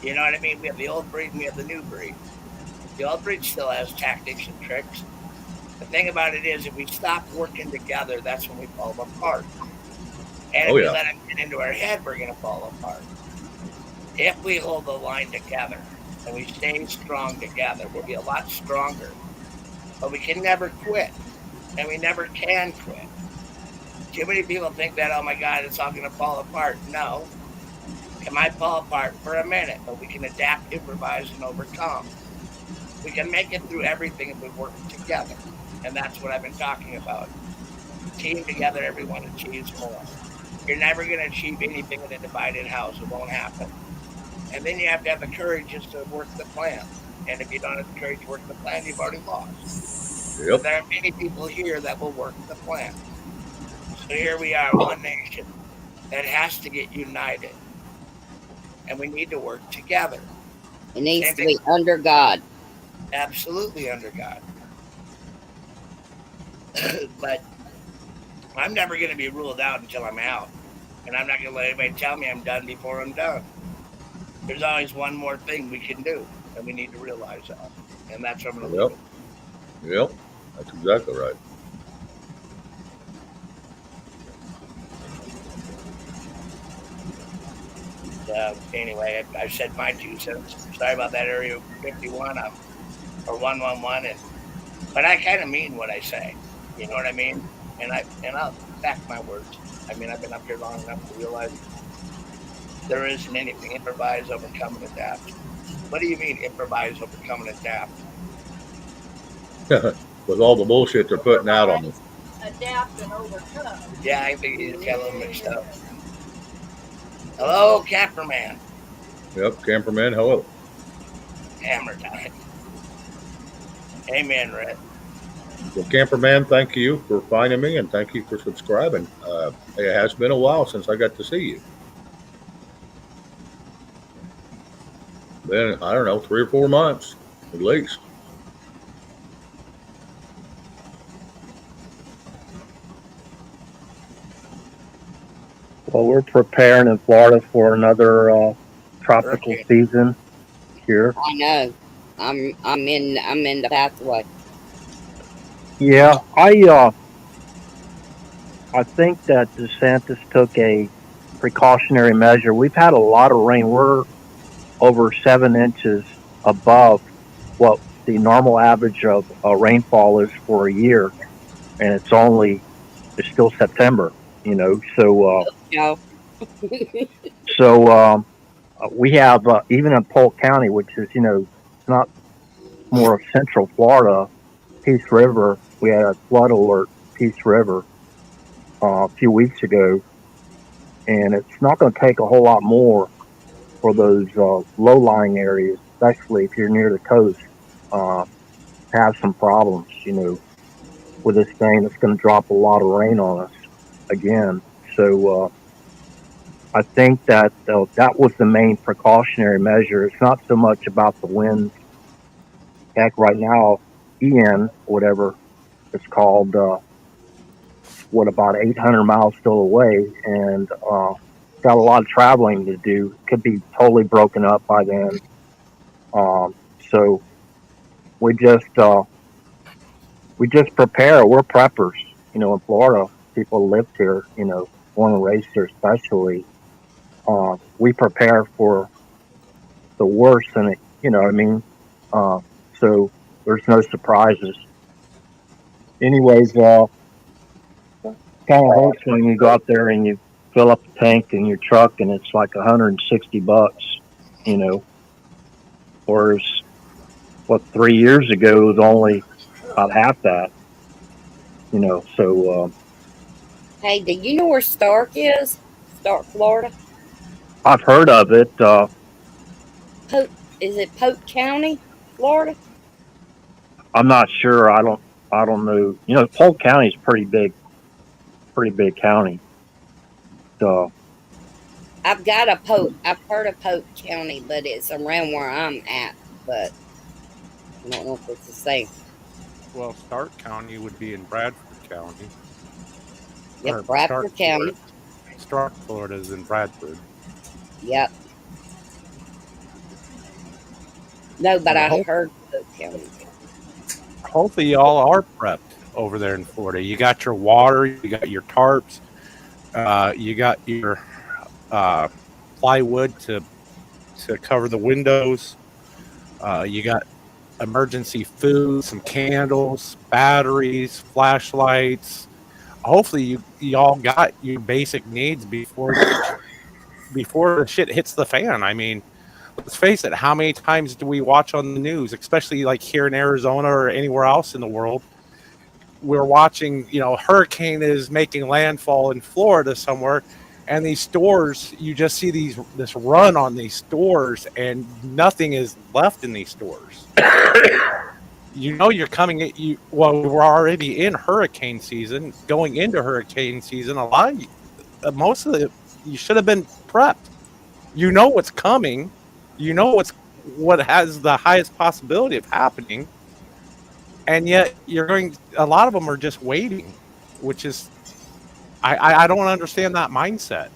You know what I mean? We have the old breed and we have the new breed. The old breed still has tactics and tricks. The thing about it is, if we stop working together, that's when we fall apart. And if we let them get into our head, we're going to fall apart. If we hold the line together and we stay strong together, we'll be a lot stronger. But we can never quit. And we never can quit. Too many people think that, oh my God, it's all going to fall apart. No. It might fall apart for a minute, but we can adapt, improvise, and overcome. We can make it through everything if we work together. And that's what I've been talking about. Team together, everyone achieves more. You're never going to achieve anything in a divided house. It won't happen. And then you have to have the courage just to work the plan. And if you don't have the courage to work the plan, you've already lost. Yep. But there are many people here that will work the plan. So here we are, one nation that has to get united. And we need to work together. It needs to be under God. Absolutely under God. But I'm never going to be ruled out until I'm out. And I'm not going to let anybody tell me I'm done before I'm done. There's always one more thing we can do, and we need to realize that. And that's what I'm going to do. Yep, that's exactly right. Anyway, I've said my 2 cents. Sorry about that, Area 51 or 111, but I kind of mean what I say. You know what I mean? And I'll back my words. I mean, I've been up here long enough to realize there isn't anything. Improvise, overcome, and adapt. What do you mean, improvise, overcome, and adapt? With all the bullshit they're putting out on us. Adapt and overcome. Yeah, I think you just got a little mixed up. Hello, Camperman. Yep, Camperman, hello. Hammer time. Amen, Red. Well, Camperman, thank you for finding me, and thank you for subscribing. It has been a while since I got to see you. Been, I don't know, 3 or 4 months, at least. Well, we're preparing in Florida for another tropical season here. I know. I'm in the pathway. Yeah, I think that DeSantis took a precautionary measure. We've had a lot of rain. We're over 7 inches above what the normal average of rainfall is for a year, and it's still September, you know. So we have even in Polk County, which is, you know, not more of central Florida, Peace River. We had a flood alert, Peace River, a few weeks ago, and it's not going to take a whole lot more for those low-lying areas, especially if you're near the coast, have some problems, you know, with this thing that's going to drop a lot of rain on us again. So I think that that was the main precautionary measure. It's not so much about the winds. Heck, right now, Ian, whatever it's called, about 800 miles still away, and got a lot of traveling to do. Could be totally broken up by then. So we just prepare. We're preppers, you know. In Florida, people lived here, you know, born and raised here, especially. We prepare for the worst, and you know what I mean. So there's no surprises. Anyways, kind of hurts when you go out there and you fill up the tank in your truck and it's like $160, you know. Whereas, 3 years ago it was only about half that, you know. So, Hey, do you know where Stark is? Stark, Florida? I've heard of it. Is it Polk County, Florida? I'm not sure. I don't know. You know, Polk County is pretty big county. So I've heard of Polk County, but it's around where I'm at, but I don't know if it's the same. Well, Stark County would be in Bradford County. Yep, Bradford County. Stark, Florida is in Bradford. Yep. No, but I heard Polk County. Hopefully y'all are prepped over there in Florida. You got your water, you got your tarps, you got your plywood to cover the windows. You got emergency food, some candles, batteries, flashlights, hopefully you all got your basic needs before the shit hits the fan. I mean, let's face it, how many times do we watch on the news, especially like here in Arizona or anywhere else in the world? We're watching, hurricane is making landfall in Florida somewhere, and these stores, you just see this run on these stores, and nothing is left in these stores. You're coming at we're already in hurricane season, going into hurricane season. Most of it, you should have been prepped. You know what's coming. You know what has the highest possibility of happening. And yet a lot of them are just waiting, which is, I don't understand that mindset.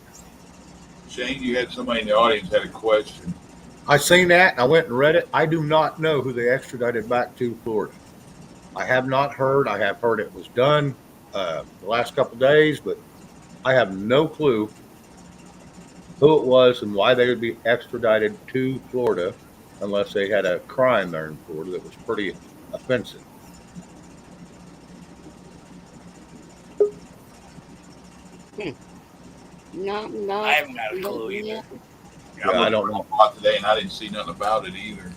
Shane, you had somebody in the audience had a question. I seen that. I went and read it. I do not know who they extradited back to Florida. I have not heard. I have heard it was done the last couple of days, but I have no clue who it was and why they would be extradited to Florida unless they had a crime there in Florida that was pretty offensive. No. I haven't got a clue either. Yeah, I don't know about today, and I didn't see nothing about it either.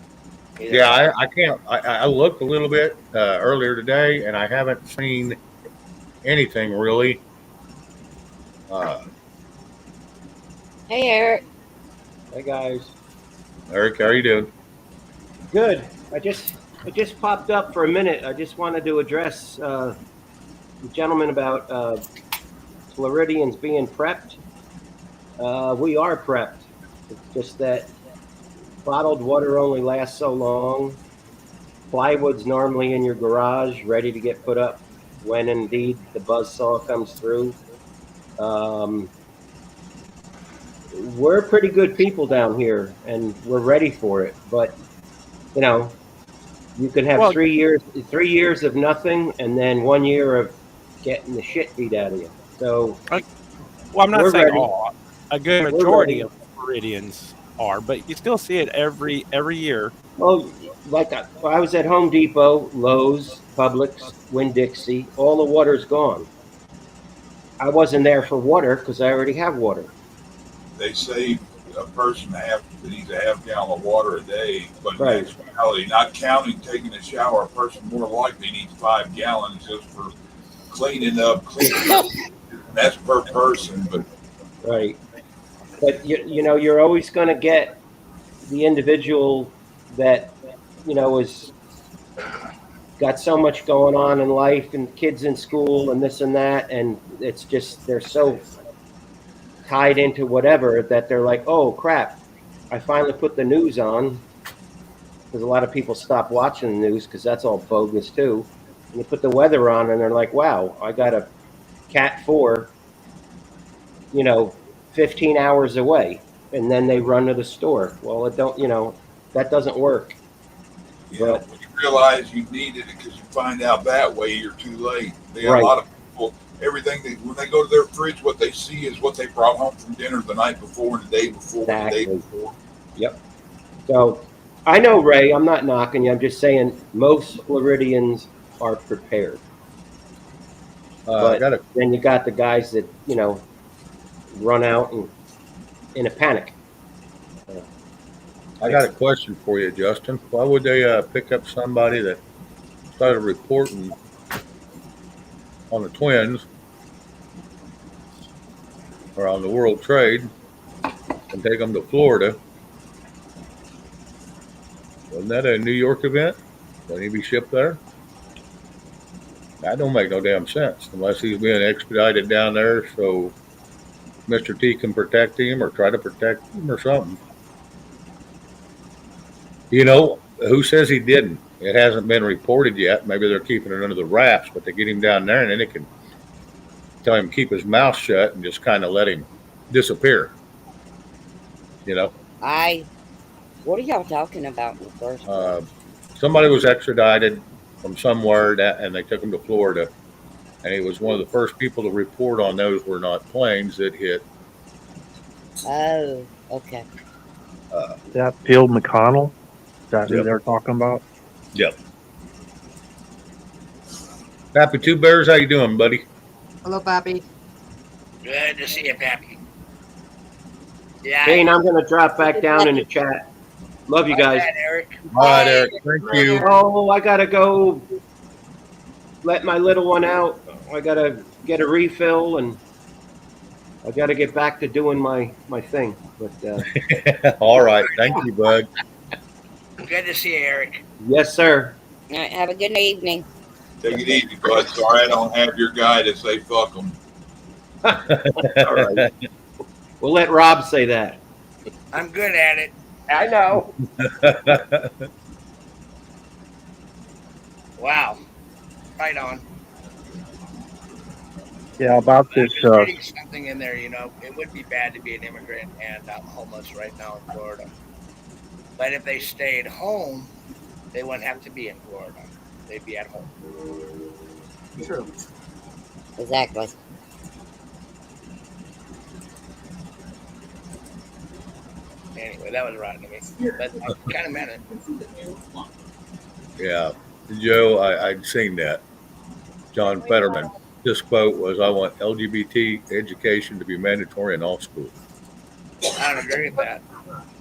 Yeah, I can't. I looked a little bit earlier today, and I haven't seen anything really. Hey, Eric. Hey guys. Eric, how are you doing? Good. I just popped up for a minute. I just wanted to address the gentleman about Floridians being prepped. We are prepped. It's just that bottled water only lasts so long. Plywood's normally in your garage, ready to get put up when indeed the buzzsaw comes through. We're pretty good people down here, and we're ready for it. But you can have 3 years of nothing, and then 1 year of getting the shit beat out of you. So, I'm not saying ready. all. A good majority of Floridians are, but you still see it every year. Well, I was at Home Depot, Lowe's, Publix, Winn-Dixie. All the water's gone. I wasn't there for water because I already have water. They say a person needs a half gallon of water a day, but in actuality, not counting taking a shower, a person more likely needs 5 gallons just for cleaning up. That's per person, but right. But you're always going to get the individual that is got so much going on in life and kids in school and this and that, and it's just they're so tied into whatever that they're like, oh crap, I finally put the news on, because a lot of people stop watching the news because that's all bogus too, and they put the weather on and they're like, wow, I got a Cat 4 15 hours away, and then they run to the store. Well, that doesn't work. But when you realize you needed it, because you find out that way, you're too late. A lot of people, when they go to their fridge, what they see is what they brought home from dinner the night before and the day before. Exactly. The day before. Yep. So I know, Ray, I'm not knocking you. I'm just saying most Floridians are prepared. But then you got the guys that, run out and in a panic. I got a question for you, Justin. Why would they pick up somebody that started reporting on the Twins or on the World Trade and take them to Florida? Wasn't that a New York event? Wouldn't he be shipped there? That don't make no damn sense unless he's being expedited down there so Mr. T can protect him or try to protect him or something. Who says he didn't? It hasn't been reported yet. Maybe they're keeping it under the wraps, but they get him down there and then they can tell him to keep his mouth shut and just kind of let him disappear. What are y'all talking about in the first place? Somebody was extradited from somewhere and they took him to Florida. And he was one of the first people to report on those were not planes that hit. Oh, okay. That Phil McConnell? Is that who they're talking about? Yep. Happy Two Bears, how you doing, buddy? Hello, Pappy. Good to see you, Pappy. Yeah. Dane, I'm going to drop back down in the chat. Love you guys. Eric. All right, Eric. Thank you. Oh, I got to go let my little one out. I got to get a refill, and I got to get back to doing my thing. But all right. Thank you, bud. Good to see you, Eric. Yes, sir. All right, have a good evening. Take it easy, bud. Sorry I don't have your guy to say fuck them. All right. We'll let Rob say that. I'm good at it. I know. Wow. Right on. Yeah, about this. Reading something in there, it would be bad to be an immigrant and homeless right now in Florida. But if they stayed home, they wouldn't have to be in Florida. They'd be at home. True. Exactly. Anyway, that was rotten to me. But I kind of meant it. Yeah. Joe, I'd seen that. John Fetterman. This quote was, I want LGBT education to be mandatory in all schools. I don't agree with that.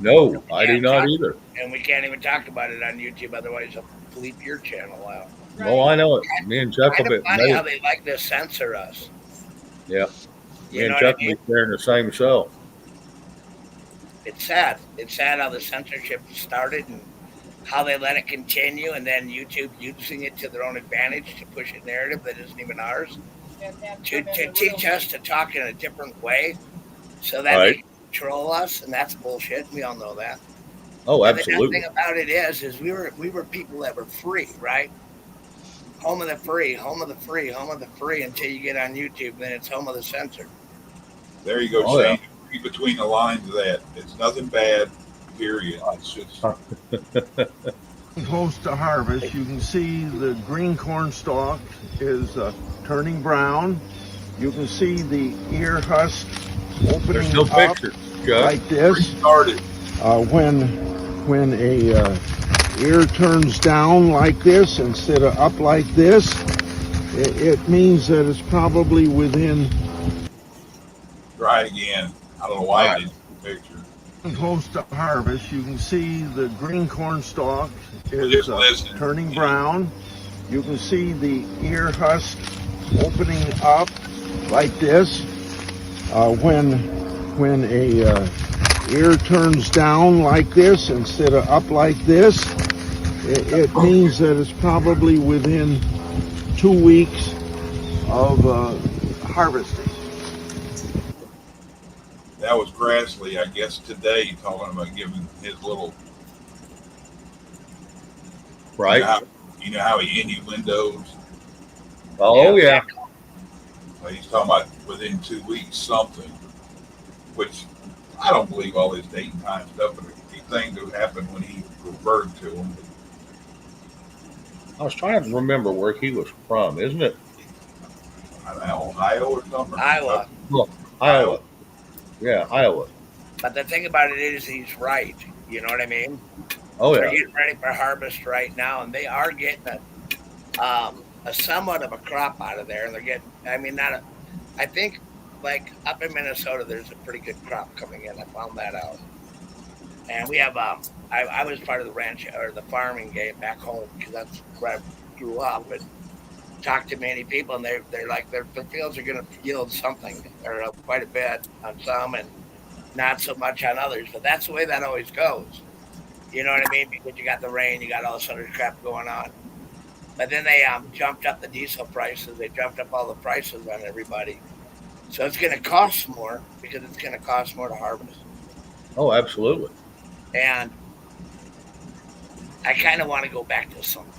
No, I do not either. And we can't even talk about it on YouTube, otherwise they'll bleep your channel out. Oh, I know it. Me and Chuck Kind will of funny how they like to censor us. Yeah. You Me and know Chuck what I will mean? be sharing the same cell. It's sad. It's sad how the censorship started and how they let it continue, and then YouTube using it to their own advantage to push a narrative that isn't even ours. To teach us to talk in a different way so that they can control us, and that's bullshit. We all know that. Oh, and absolutely. The thing about it is we were people that were free, right? Home of the free, home of the free, home of the free, until you get on YouTube, then it's home of the censored. There you go, Shane. Read between the lines of that. It's nothing bad, period. It's just close to harvest. You can see the green corn stalk is turning brown. You can see the ear husk opening up like this. When a ear turns down like this instead of up like this, it means that it's probably within. Try it again. I don't know why I did the picture. Close to harvest, you can see the green corn stalk is turning brown. You can see the ear husk opening up like this. When a ear turns down like this instead of up like this, it means that it's probably within 2 weeks of harvesting. That was Grassley, I guess, today, talking about giving his little. Right. You know how he innuendos? Oh, yeah. Well, he's talking about within 2 weeks something, which I don't believe all this date and time stuff, but the thing that happened when he referred to him. I was trying to remember where he was from, isn't it? Ohio or something? Iowa. Well, Iowa. Yeah, Iowa. But the thing about it is he's right. You know what I mean? Oh, yeah. They're getting ready for harvest right now, and they are getting a somewhat of a crop out of there. And they're getting, I think, like up in Minnesota, there's a pretty good crop coming in. I found that out. And we have, I was part of the ranch or the farming game back home because that's where I grew up. And talked to many people, and they're like their fields are going to yield something or quite a bit on some and not so much on others. But that's the way that always goes. You know what I mean? Because you got the rain, you got all this other crap going on. But then they jumped up the diesel prices. They jumped up all the prices on everybody. So it's going to cost more because it's going to cost more to harvest. Oh, absolutely. And I kind of want to go back to something.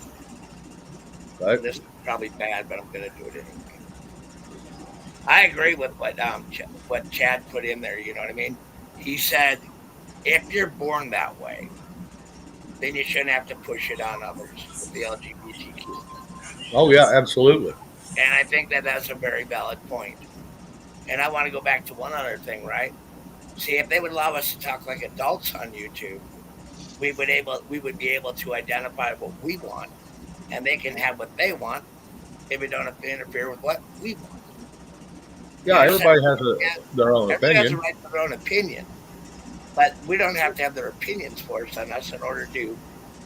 Right. This is probably bad, but I'm going to do it anyway. I agree with what Chad put in there. You know what I mean? He said, if you're born that way, then you shouldn't have to push it on others with the LGBTQ. Oh, yeah, absolutely. And I think that that's a very valid point. And I want to go back to one other thing, right? See, if they would allow us to talk like adults on YouTube, we would be able to identify what we want, and they can have what they want if we don't have to interfere with what we want. Yeah, everybody has their own Everybody has a opinion. right to their own opinion, but we don't have to have their opinions forced on us in order to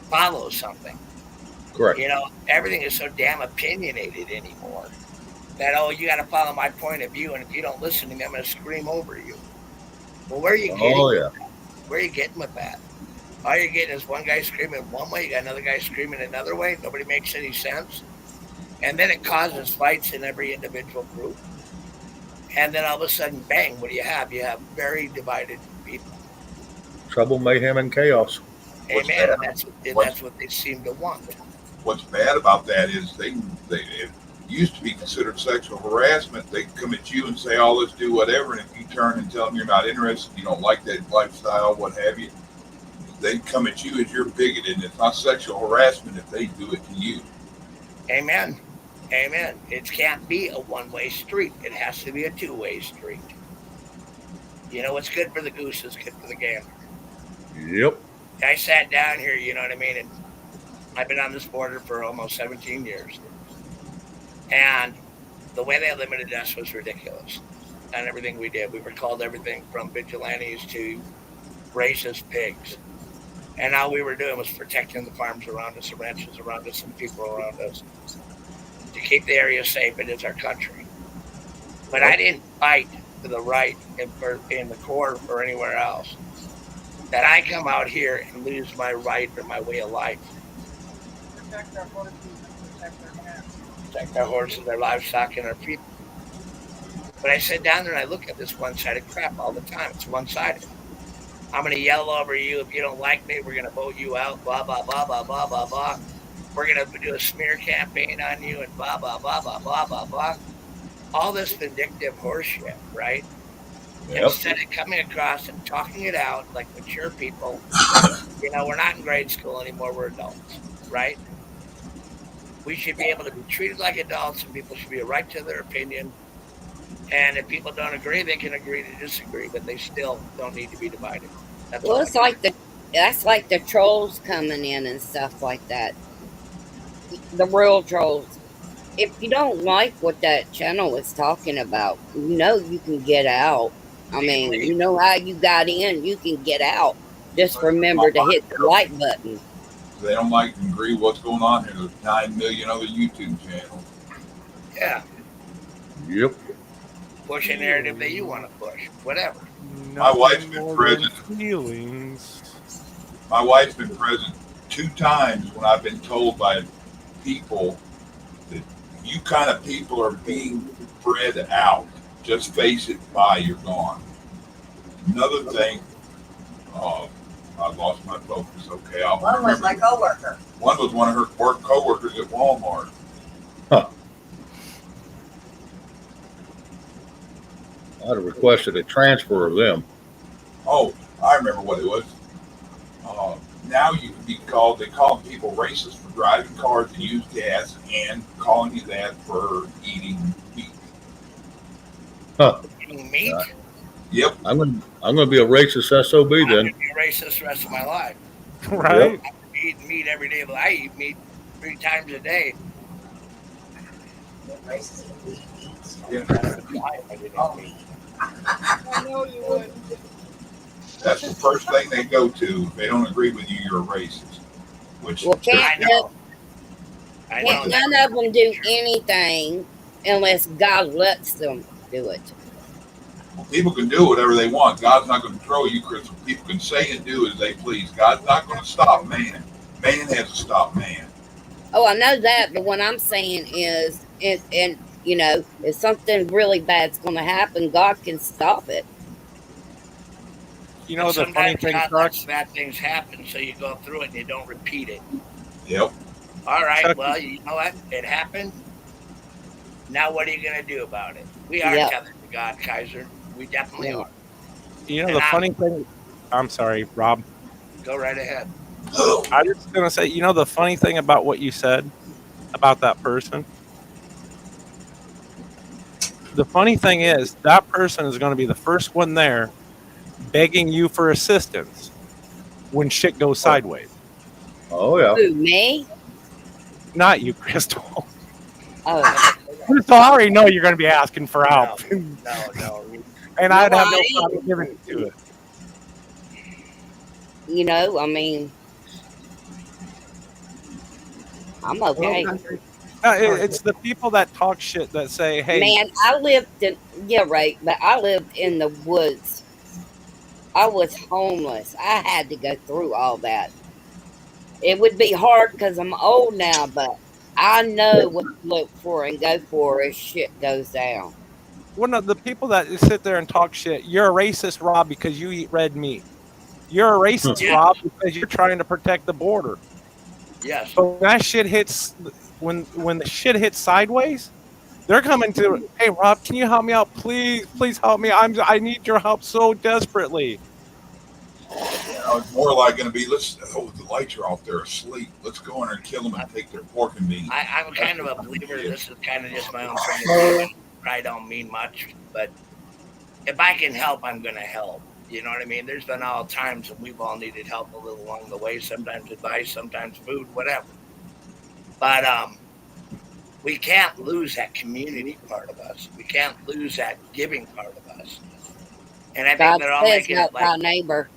follow something. Correct. You know, everything is so damn opinionated anymore that, oh, you got to follow my point of view, and if you don't listen to me, I'm going to scream over you. Well, where are you getting? Oh, yeah. Where are you getting with that? All you're getting is one guy screaming one way, you got another guy screaming another way. Nobody makes any sense. And then it causes fights in every individual group. And then all of a sudden, bang, what do you have? You have very divided people. Trouble, mayhem, and chaos. Amen. That's what they seem to want. What's bad about that is it used to be considered sexual harassment. They come at you and say, oh, let's do whatever. And if you turn and tell them you're not interested, you don't like that lifestyle, what have you, they come at you as you're bigoted. And it's not sexual harassment if they do it to you. Amen. Amen. It can't be a one-way street. It has to be a two-way street. You know, what's good for the goose is good for the gander. Yep. I sat down here, you know what I mean? And I've been on this border for almost 17 years. And the way they limited us was ridiculous. And everything we did, we were called everything from vigilantes to racist pigs. And all we were doing was protecting the farms around us, the ranches around us, and people around us to keep the area safe. It is our country. But I didn't fight for the right in the court or anywhere else. That I come out here and lose my right or my way of life. Protect our horses and protect our cats. Protect our horses, our livestock, and our people. But I sit down there and I look at this one-sided crap all the time. It's one-sided. I'm going to yell over you. If you don't like me, we're going to vote you out, blah, blah, blah, blah, blah, blah, blah. We're going to do a smear campaign on you and blah, blah, blah, blah, blah, blah, blah. All this vindictive horseshit, right? Yep. Instead of coming across and talking it out like mature people, you know, we're not in grade school anymore, we're adults, right? We should be able to be treated like adults, and people should be a right to their opinion. And if people don't agree, they can agree to disagree, but they still don't need to be divided. That's well, it's like that's like the trolls coming in and stuff like that. The real trolls. If you don't like what that channel is talking about, you know you can get out. I mean, you know how you got in, you can get out. Just remember to hit the like button. They don't like and agree with what's going on here. There's 9 million other YouTube channels. Yeah. Yep. Push a narrative that you want to push. Whatever. My wife's been present. Feelings. My wife's been present 2 times when I've been told by people that you kind of people are being bred out. Just face it, bye, you're gone. Another thing, I lost my focus. Okay, one was my coworker. One was one of her coworkers at Walmart. Huh. I'd have requested a transfer of them. Oh, I remember what it was. Now you can be called, they call people racist for driving cars and use gas and calling you that for eating meat. Huh. Eating meat? Yep. I'm gonna be a racist SOB then. I'm gonna be a racist the rest of my life. Right? Yep. I'm eating meat every day, but I eat meat 3 times a day. Yeah. I know you would. That's the first thing they go to. If they don't agree with you, you're a racist. Which well, can't none of them do anything unless God lets them do it. Well, people can do whatever they want. God's not going to control you, Chris. People can say and do as they please. God's not going to stop man. Man has to stop man. Oh, I know that, but what I'm saying is, and you know, if something really bad's going to happen, God can stop it. You know, the funny thing, God lets bad things happen, so you go through it and you don't repeat it. Yep. All right, well, you know what? It happened. Now what are you going to do about it? We are tethered to God, Kaiser. We definitely are. You know, the funny thing... I'm sorry, Rob. Go right ahead. I was just going to say, you know, the funny thing about what you said about that person? The funny thing is, that person is going to be the first one there begging you for assistance when shit goes sideways. Oh, yeah. Who, me? Not you, Crystal. Oh. So I already know you're going to be asking for help. No. And I'd have no problem giving it to it. You know, I mean, I'm okay. No, it's the people that talk shit that say, hey. Man, I lived in, yeah, right, but I lived in the woods. I was homeless. I had to go through all that. It would be hard because I'm old now, but I know what to look for and go for as shit goes down. One of the people that sit there and talk shit, you're a racist, Rob, because you eat red meat. You're a racist, Rob, because you're trying to protect the border. Yes. But when that shit hits, when the shit hits sideways, they're coming to, hey, Rob, can you help me out? Please help me. I need your help so desperately. It's more like going to be, the lights are off, they're asleep. Let's go in there and kill them and take their pork and meat. I'm kind of a believer. This is kind of just my own opinion. I don't mean much, but if I can help, I'm going to help. You know what I mean? There's been all times when we've all needed help a little along the way, sometimes advice, sometimes food, whatever. But we can't lose that community part of us. We can't lose that giving part of us. And I think they're all making it like our neighbor.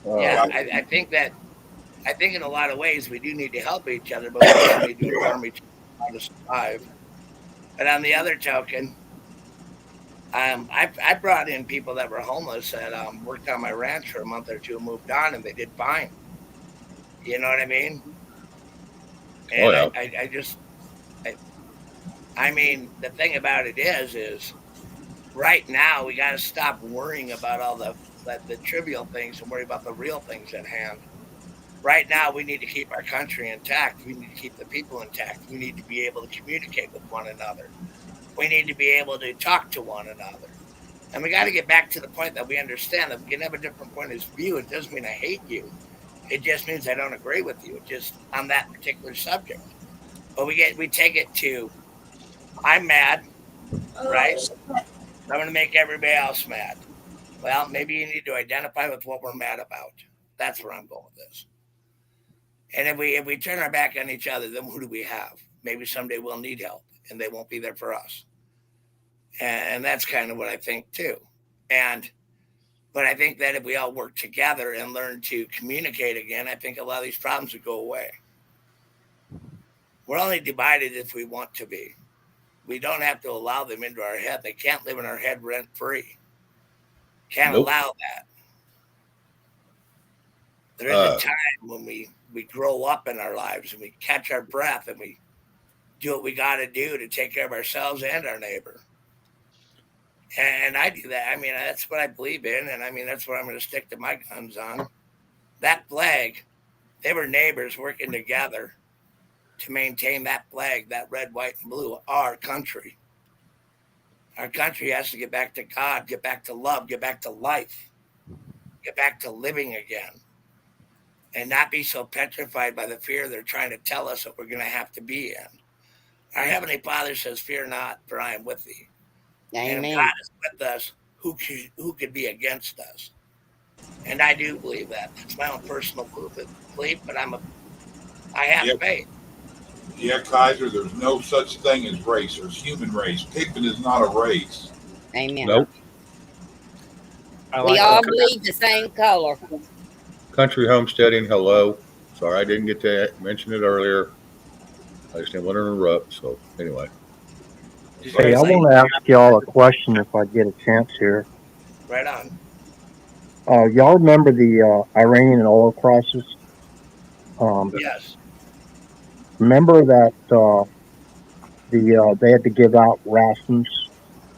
Yeah, I think in a lot of ways we do need to help each other, but we also need to harm each other to survive. But on the other token, I brought in people that were homeless that worked on my ranch for a month or two and moved on, and they did fine. You know what I mean? And I mean, the thing about it is right now we got to stop worrying about all the trivial things and worry about the real things at hand. Right now, we need to keep our country intact. We need to keep the people intact. We need to be able to communicate with one another. We need to be able to talk to one another. And we got to get back to the point that we understand that we can have a different point of view. It doesn't mean I hate you. It just means I don't agree with you, just on that particular subject. But we take it to, I'm mad, right? I'm going to make everybody else mad. Well, maybe you need to identify with what we're mad about. That's where I'm going with this. And if we turn our back on each other, then who do we have? Maybe someday we'll need help, and they won't be there for us. And that's kind of what I think too. But I think that if we all work together and learn to communicate again, I think a lot of these problems would go away. We're only divided if we want to be. We don't have to allow them into our head. They can't live in our head rent-free. Can't allow that. There is a time when we grow up in our lives and we catch our breath and we do what we got to do to take care of ourselves and our neighbor. And I do that. I mean, that's what I believe in. And I mean, that's what I'm going to stick to my guns on. That flag, they were neighbors working together to maintain that flag, that red, white, and blue, our country. Our country has to get back to God, get back to love, get back to life, get back to living again, and not be so petrified by the fear they're trying to tell us that we're going to have to be in. Our Heavenly Father says, fear not, for I am with thee. Amen. And if God is with us, who could be against us? And I do believe that. That's my own personal belief, but I have faith. Yeah, Kaiser, there's no such thing as race. There's human race. Pigment is not a race. Amen. Nope. We all bleed the same color. Country homesteading, hello. Sorry I didn't get to mention it earlier. I just didn't want to interrupt. So anyway. Hey, I want to ask y'all a question if I get a chance here. Right on. Y'all remember the Iranian oil crisis? Yes. Remember that they had to give out rations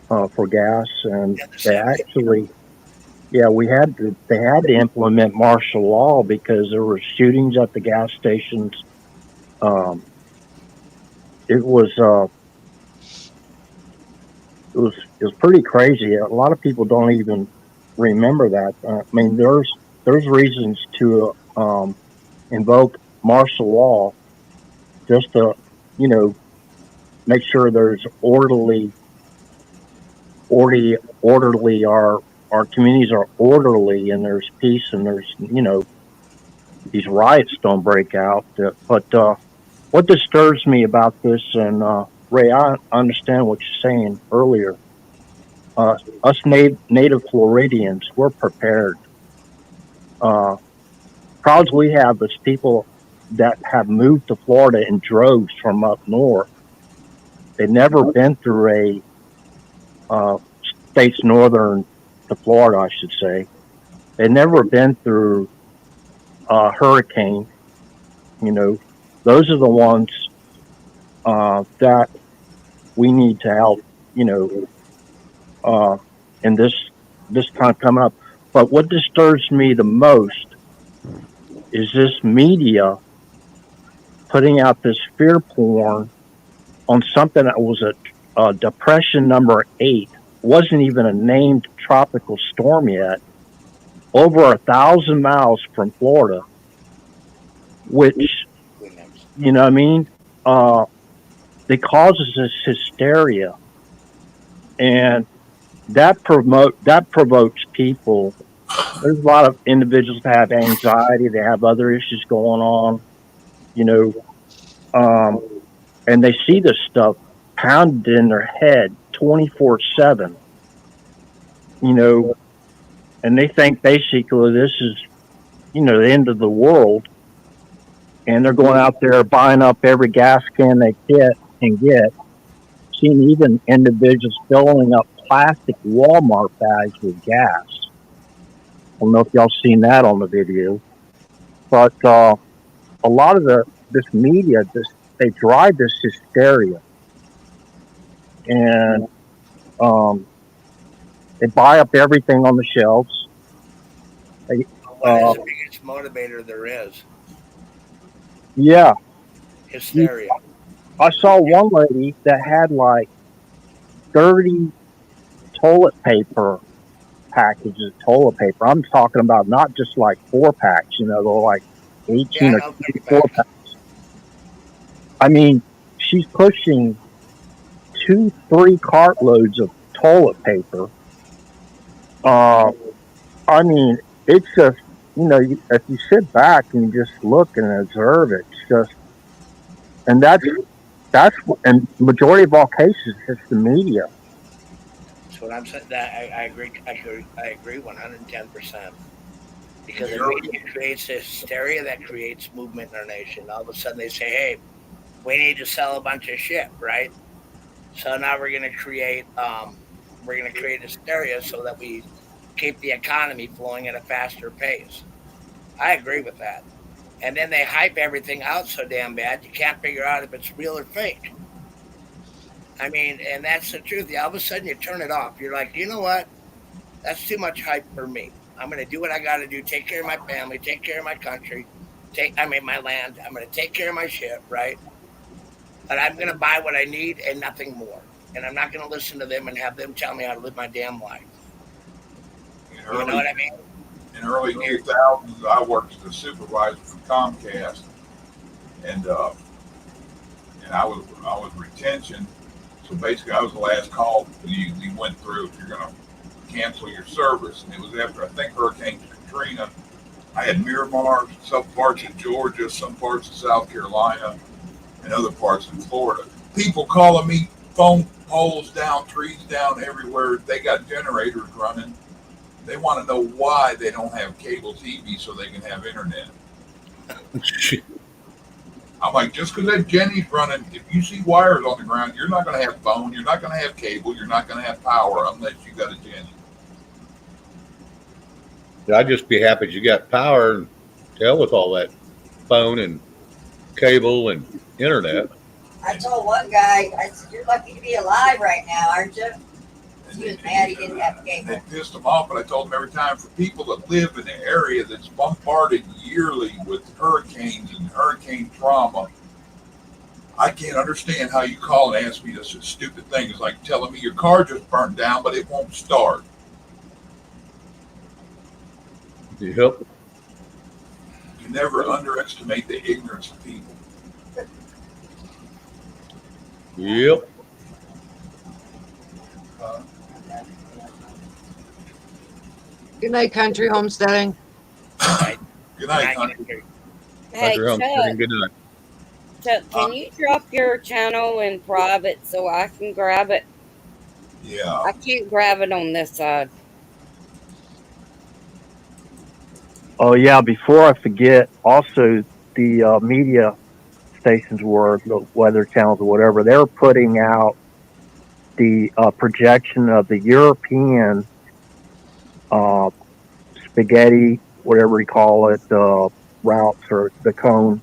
for gas, and they actually, they had to implement martial law because there were shootings at the gas stations. It was pretty crazy. A lot of people don't even remember that. I mean, there's reasons to invoke martial law just to, make sure there's orderly. Our communities are orderly and there's peace and there's these riots don't break out. But what disturbs me about this, and Ray, I understand what you're saying earlier. Us native Floridians, we're prepared. Problems we have is people that have moved to Florida in droves from up north. They've never been through states northern to Florida, I should say. They've never been through a hurricane. You know, those are the ones that we need to help. You know, in this time coming up. But what disturbs me the most is this media putting out this fear porn on something that was a depression number 8. Wasn't even a named tropical storm yet. Over 1,000 miles from Florida, which, you know what I mean? It causes this hysteria, and that provokes people. There's a lot of individuals that have anxiety, they have other issues going on, you know, and they see this stuff pounded in their head 24/7, you know, and they think basically this is, you know, the end of the world, and they're going out there buying up every gas can they can get. Seen even individuals filling up plastic Walmart bags with gas. I don't know if y'all seen that on the video, but a lot of this media, they drive this hysteria, and they buy up everything on the shelves. What is the biggest motivator there is? Yeah, Hysteria. I saw one lady that had like 30 toilet paper packages of toilet paper. I'm talking about not just like 4-packs, you know, they're like 18 or 24 packs. I mean, she's pushing 2-3 cartloads of toilet paper. I mean, it's just, you know, if you sit back and just look and observe it, it's just, and that's and majority of all cases, it's the media. That's what I'm saying. That I agree. I agree 110%. Because the media creates this hysteria that creates movement in our nation. All of a sudden, they say, "Hey, we need to sell a bunch of shit," right? So now we're going to create hysteria so that we keep the economy flowing at a faster pace. I agree with that. And then they hype everything out so damn bad you can't figure out if it's real or fake. I mean, and that's the truth. All of a sudden you turn it off. You're like, you know what? That's too much hype for me. I'm going to do what I got to do. Take care of my family. Take care of my country. My land. I'm going to take care of my shit, right? But I'm going to buy what I need and nothing more. And I'm not going to listen to them and have them tell me how to live my damn life. You know what I mean? In early 2000s, I worked as a supervisor for Comcast, and I was retention. So basically, I was the last call you went through if you're going to cancel your service. And it was after, I think, Hurricane Katrina. I had Miramar, some parts of Georgia, some parts of South Carolina, and other parts of Florida. People calling me, phone poles down, trees down everywhere. They got generators running. They want to know why they don't have cable TV so they can have internet. I'm like, just because that Jenny's running, if you see wires on the ground, you're not going to have phone, you're not going to have cable, you're not going to have power unless you got a Jenny. I'd just be happy you got power and hell with all that phone and cable and internet. I told one guy, I said, "You're lucky to be alive right now, aren't you?" He was mad he didn't have cable. They pissed him off, but I told him every time, for people that live in an area that's bombarded yearly with hurricanes and hurricane trauma, I can't understand how you call and ask me this stupid thing. It's like telling me your car just burned down, but it won't start. Yep. You never underestimate the ignorance of people. Yep. Good night, country homesteading. Good night, country. Hey, Chuck, Chuck, good night. Can you drop your channel in private so I can grab it? Yeah. I can't grab it on this side. Oh yeah, before I forget, also the media stations were the weather channels or whatever. They were putting out the projection of the European uh, spaghetti, whatever you call it, routes or the cone.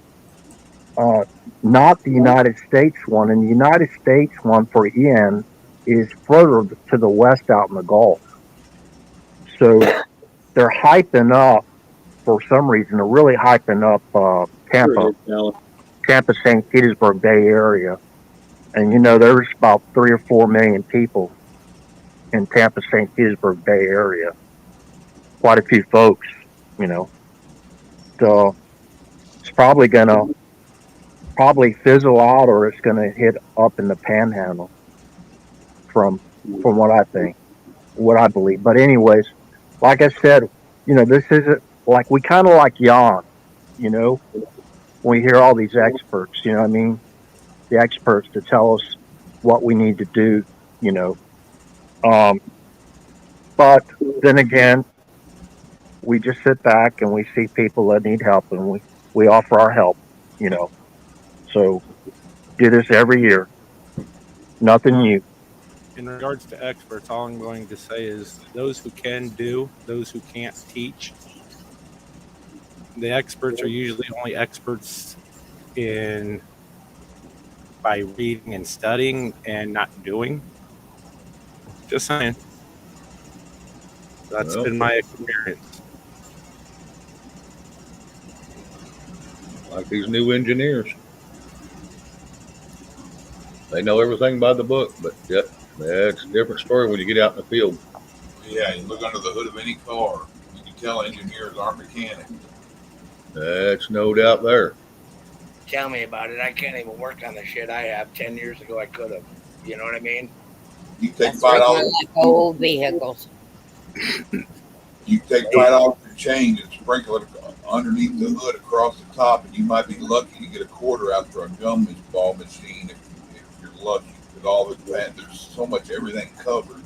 Uh, Not the United States one. And the United States one for Ian is further to the west out in the Gulf. So they're hyping up for some reason. They're really hyping up Tampa, St. Petersburg Bay Area. And there's about 3 or 4 million people in Tampa, St. Petersburg Bay Area. Quite a few folks, you know. So it's probably gonna fizzle out, or it's gonna hit up in the Panhandle. From what I think, what I believe. But anyways, like I said, this isn't like we kind of like yawn, you know, when we hear all these experts. You know what I mean? The experts to tell us what we need to do. You know. But then again, we just sit back and we see people that need help, and we offer our help, you know. So do this every year. Nothing new. In regards to experts, all I'm going to say is those who can do, those who can't teach. The experts are usually only experts by reading and studying and not doing. Just saying. That's been my experience. Like these new engineers. They know everything by the book, but yep, that's a different story when you get out in the field. Yeah, you look under the hood of any car, you can tell engineers aren't mechanics. That's no doubt there. Tell me about it. I can't even work on the shit I have. 10 years ago, I could have. You know what I mean? You take $5 old vehicles. You take $5 for change and sprinkle it underneath the hood across the top, and you might be lucky to get a quarter out for a gumball machine if you're lucky. With all the that, there's so much everything covered.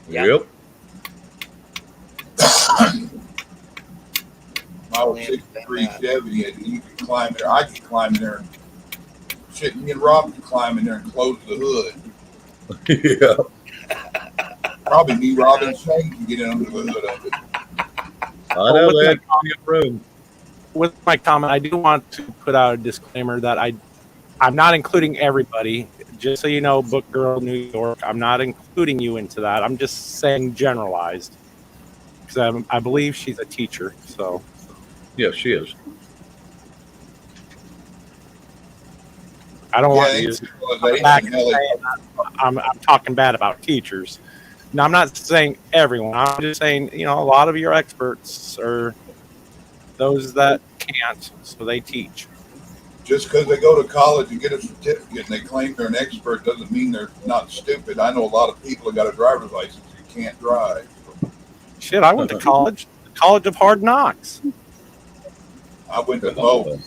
Yep. My 63 Chevy, you can climb there. I can climb in there and shit. Me and Rob can climb in there and close the hood. Yeah. Probably me, Rob, and Shane can get in under the hood of it. I know that. Room. With my comment, I do want to put out a disclaimer that I'm not including everybody. Just so you know, Book Girl New York, I'm not including you into that. I'm just saying generalized. Because I believe she's a teacher, so. Yes, she is. I don't want to use back and say I'm talking bad about teachers. Now, I'm not saying everyone. I'm just saying, a lot of your experts are those that can't, so they teach. Just because they go to college and get a certificate and they claim they're an expert doesn't mean they're not stupid. I know a lot of people that got a driver's license who can't drive. Shit, I went to college, the College of Hard Knocks. I went to both.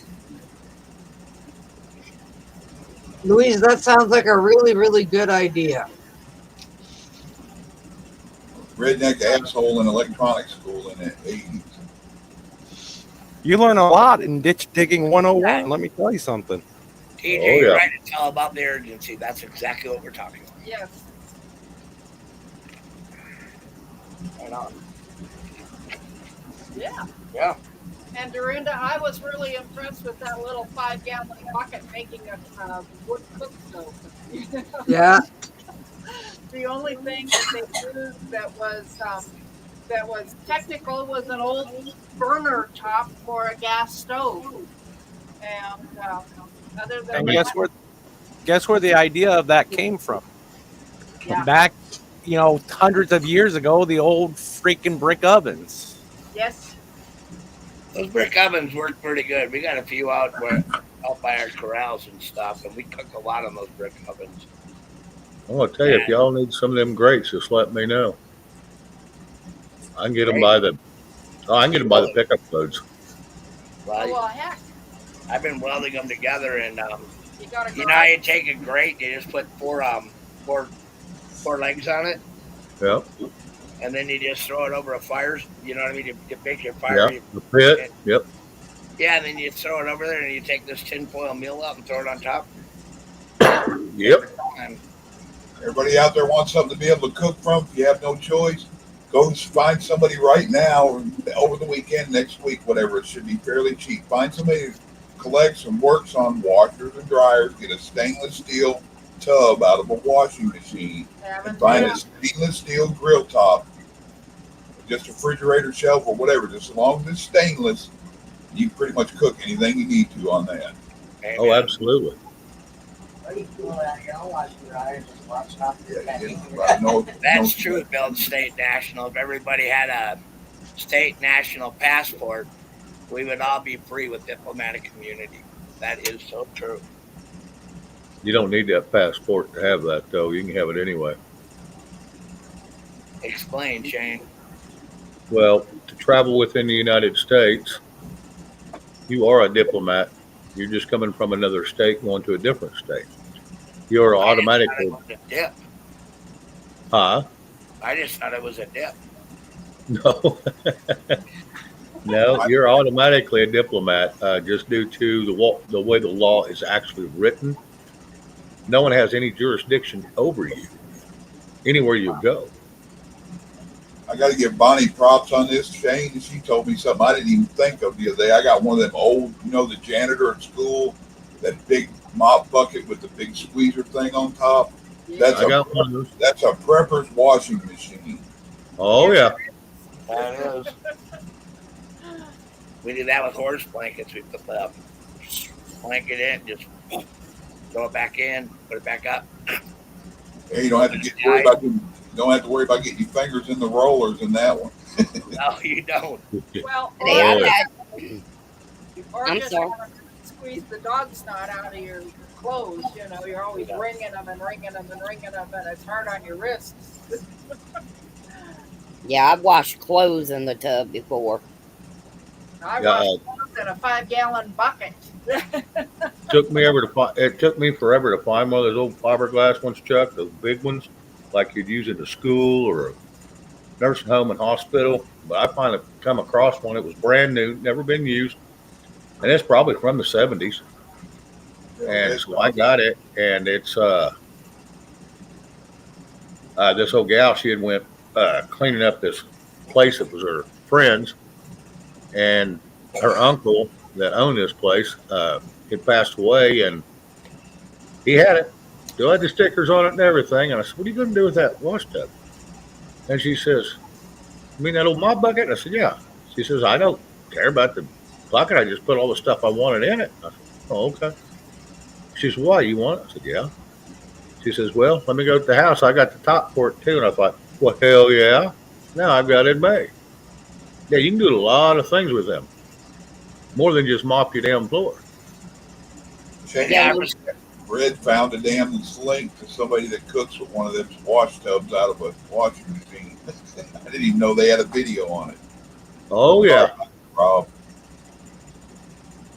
Louise, that sounds like a really, really good idea. Redneck asshole in electronics school in the 80s. You learn a lot in Ditch Digging 101. Let me tell you something. TJ, you're right. It's all about the urgency. That's exactly what we're talking about. Yes. Right on. Yeah. Yeah. And Dorinda, I was really impressed with that little 5-gallon bucket making a wood cook stove. Yeah. The only thing that they used that was technical was an old burner top for a gas stove. And other than And that, guess where the idea of that came from? Yeah. Back, hundreds of years ago, the old freaking brick ovens. Yes. Those brick ovens work pretty good. We got a few out by our corrals and stuff, and we cooked a lot on those brick ovens. I'm gonna tell you, if y'all need some of them grates, just let me know. I can get them by the pickup loads. Well, Well, heck. I've been welding them together, and You know how you take a grate, you just put four legs on it. Yep. And then you just throw it over a fire. You know what I mean? You make your fire. Yeah. The pit. Yep. Yeah, and then you throw it over there, and you take this tinfoil meal out and throw it on top. Yep. Everybody out there wants something to be able to cook from. If you have no choice, go find somebody right now or over the weekend, next week, whatever. It should be fairly cheap. Find somebody who collects and works on washers and dryers. Get a stainless steel tub out of a washing machine and find a stainless steel grill top, just a refrigerator shelf or whatever. Just as long as it's stainless, you can pretty much cook anything you need to on that. Amen. Oh, absolutely. That's true, Bill. State National. If everybody had a state national passport, we would all be free with diplomatic immunity. That is so true. You don't need that passport to have that, though. You can have it anyway. Explain, Shane. Well, to travel within the United States, you are a diplomat. You're just coming from another state going to a different state. You're automatically. I just thought it was a dip. Huh? I just thought it was a dip. No. No, you're automatically a diplomat just due to the way the law is actually written. No one has any jurisdiction over you anywhere you go. I got to give Bonnie props on this, Shane. She told me something I didn't even think of the other day. I got one of them old, the janitor at school, that big mop bucket with the big squeezer thing on top. That's I got one of those. That's a prepper's washing machine. Oh, yeah. That is. We do that with horse blankets. We put the blanket in, just throw it back in, put it back up. Yeah, you don't have to worry about getting your fingers in the rollers in that one. No, you don't. Well, or I'm just sorry. squeeze the dog snot out of your clothes. You're always wringing them and wringing them and wringing them, and it's hard on your wrists. Yeah, I've washed clothes in the tub before. I washed clothes in a 5-gallon bucket. It took me forever to find one of those old fiberglass ones, Chuck, those big ones, like you'd use in a school or a nursing home and hospital. But I finally come across one. It was brand new, never been used, and it's probably from the 70s. And so I got it, and it's this old gal. She had went cleaning up this place that was her friend's, and her uncle that owned this place had passed away, and he had it. Still had the stickers on it and everything. And I said, "What are you going to do with that wash tub?" And she says, "You mean that old mop bucket?" And I said, "Yeah." She says, "I don't care about the bucket. I just put all the stuff I wanted in it." I said, "Oh, okay." She says, "Why, you want it?" I said, "Yeah." She says, "Well, let me go to the house. I got the top for it too." And I thought, "Well, hell yeah. Now I've got it made." Yeah, you can do a lot of things with them. More than just mop your damn floor. Red found a damn link to somebody that cooks with one of them wash tubs out of a washing machine. I didn't even know they had a video on it. Oh, yeah. Rob.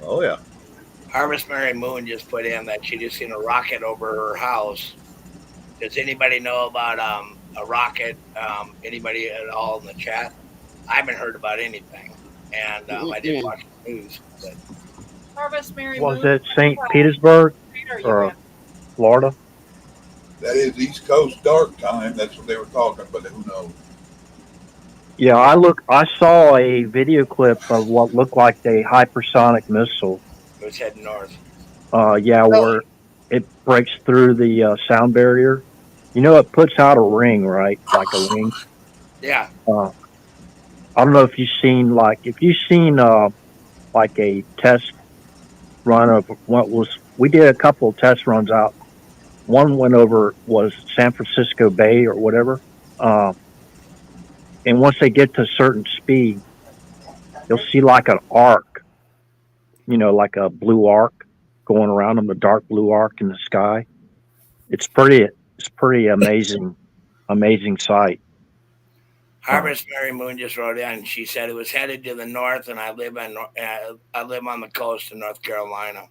Oh, yeah. Harvest Mary Moon just put in that she just seen a rocket over her house. Does anybody know about a rocket? Anybody at all in the chat? I haven't heard about anything. And I did watch the news. But Harvest Mary Was Moon. it St. Petersburg or Florida? That is East Coast dark time. That's what they were talking, but who knows? Yeah, I saw a video clip of what looked like a hypersonic missile. it was heading north. Where it breaks through the sound barrier. It puts out a ring, right? Like a ring. Yeah. I don't know if you've seen like a test run of what was. We did a couple of test runs out. One went over was San Francisco Bay or whatever. And once they get to a certain speed, you'll see like an arc, like a blue arc going around them, a dark blue arc in the sky. It's pretty amazing sight. Harvest Mary Moon just wrote in. She said it was headed to the north, and I live on the coast of North Carolina.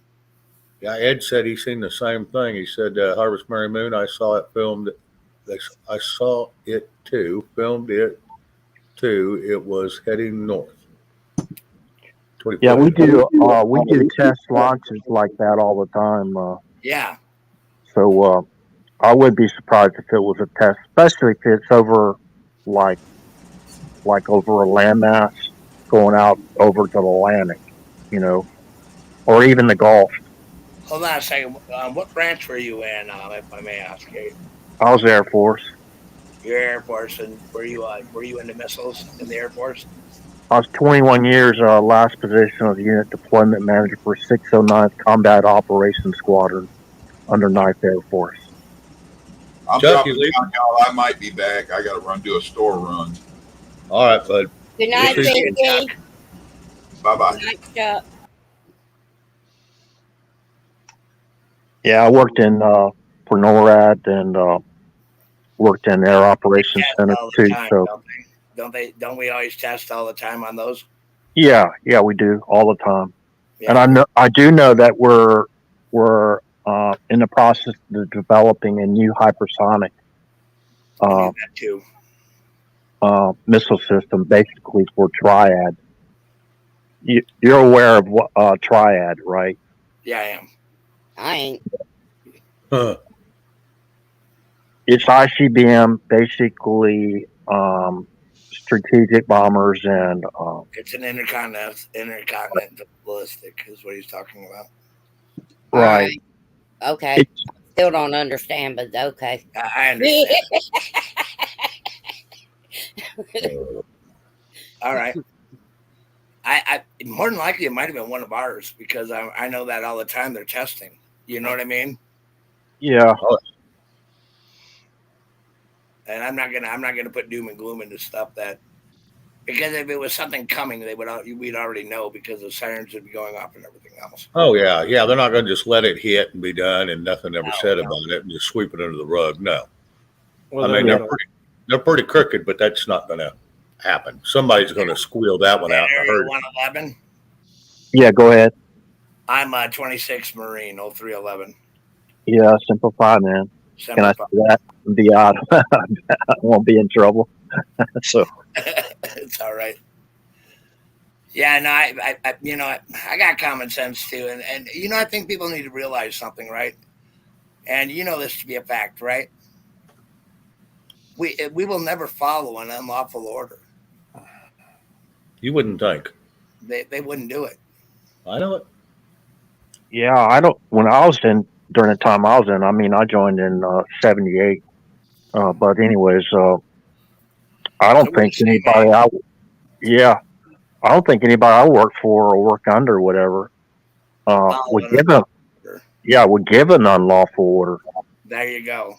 Yeah, Ed said he seen the same thing. He said Harvest Merry Moon. I saw it filmed. I saw it too. Filmed it too. It was heading north. Yeah, we do test launches like that all the time. Yeah. So I would be surprised if it was a test, especially if it's over like over a landmass going out over to the Atlantic, you know, or even the Gulf. Hold on a second. What branch were you in, if I may ask you? I was Air Force. Your Air Force, and were you into missiles in the Air Force? I was 21 years, last position of the unit deployment manager for 609th Combat Operations Squadron under 9th Air Force. I'm dropping down, y'all. I might be back. I got to do a store run. All right, bud. Good night, Chuck. Bye-bye. Good night, Chuck. Yeah, I worked in for NORAD and worked in Air Operations Center too. So don't we always test all the time on those? Yeah, we do all the time. Yeah. And I do know that we're in the process of developing a new hypersonic missile system, basically for Triad. You're aware of what Triad, right? Yeah, I am. I ain't. It's ICBM, basically strategic bombers, and it's an intercontinental ballistic is what he's talking about. Right. Okay. Still don't understand, but okay. I understand. All right. I more than likely it might have been one of ours because I know that all the time they're testing. You know what I mean? Yeah. And I'm not gonna put doom and gloom into stuff that, because if it was something coming, we'd already know because the sirens would be going off and everything else. Oh yeah. They're not going to just let it hit and be done and nothing ever said about it and just sweep it under the rug. No. Well, I mean they're pretty crooked, but that's not going to happen. Somebody's going to squeal that one out. Area 111. Yeah, go ahead. I'm a 26 Marine 0311. Yeah, simplify, man. Can I say that? Be odd. I won't be in trouble. So it's all right. Yeah, no, I got common sense too, and I think people need to realize something, right? And this to be a fact, right? We will never follow an unlawful order. You wouldn't think. They wouldn't do it. I know it. Yeah, I don't. When I was during the time I was in, I mean, I joined in '78. But anyways, I don't think anybody I don't think anybody I work for or work under, whatever, would give an unlawful order. There you go.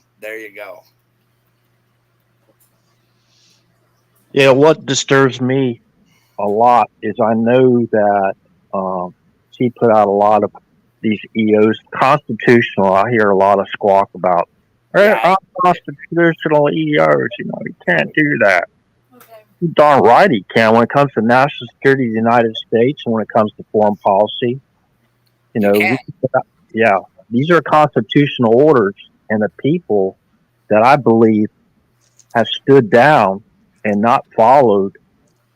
Yeah, what disturbs me a lot is I know that he put out a lot of these EOs, constitutional. I hear a lot of squawk about unconstitutional EOs. You can't do that. Okay. Darn right he can. When it comes to national security of the United States and when it comes to foreign policy, these are constitutional orders, and the people that I believe have stood down and not followed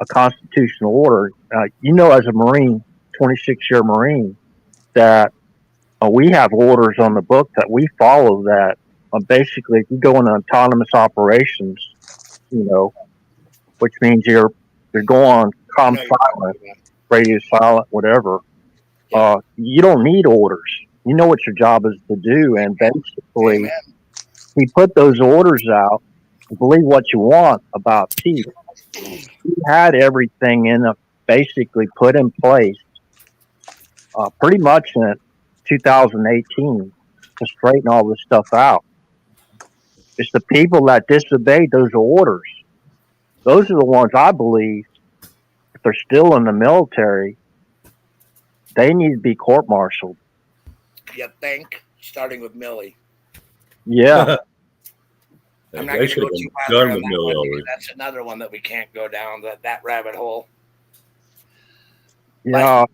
a constitutional order. As a Marine, 26-year Marine, that we have orders on the book that we follow that basically if you go into autonomous operations, which means you're going comm silent, radio silent, whatever, you don't need orders. You know what your job is to do, and basically we put those orders out. Believe what you want about peace. We had everything basically put in place pretty much in 2018 to straighten all this stuff out. It's the people that disobeyed those orders. Those are the ones I believe, if they're still in the military, they need to be court-martialed. You think? Starting with Millie. Yeah. I'm not going to go too far on that one. That's another one that we can't go down that rabbit hole. Yeah.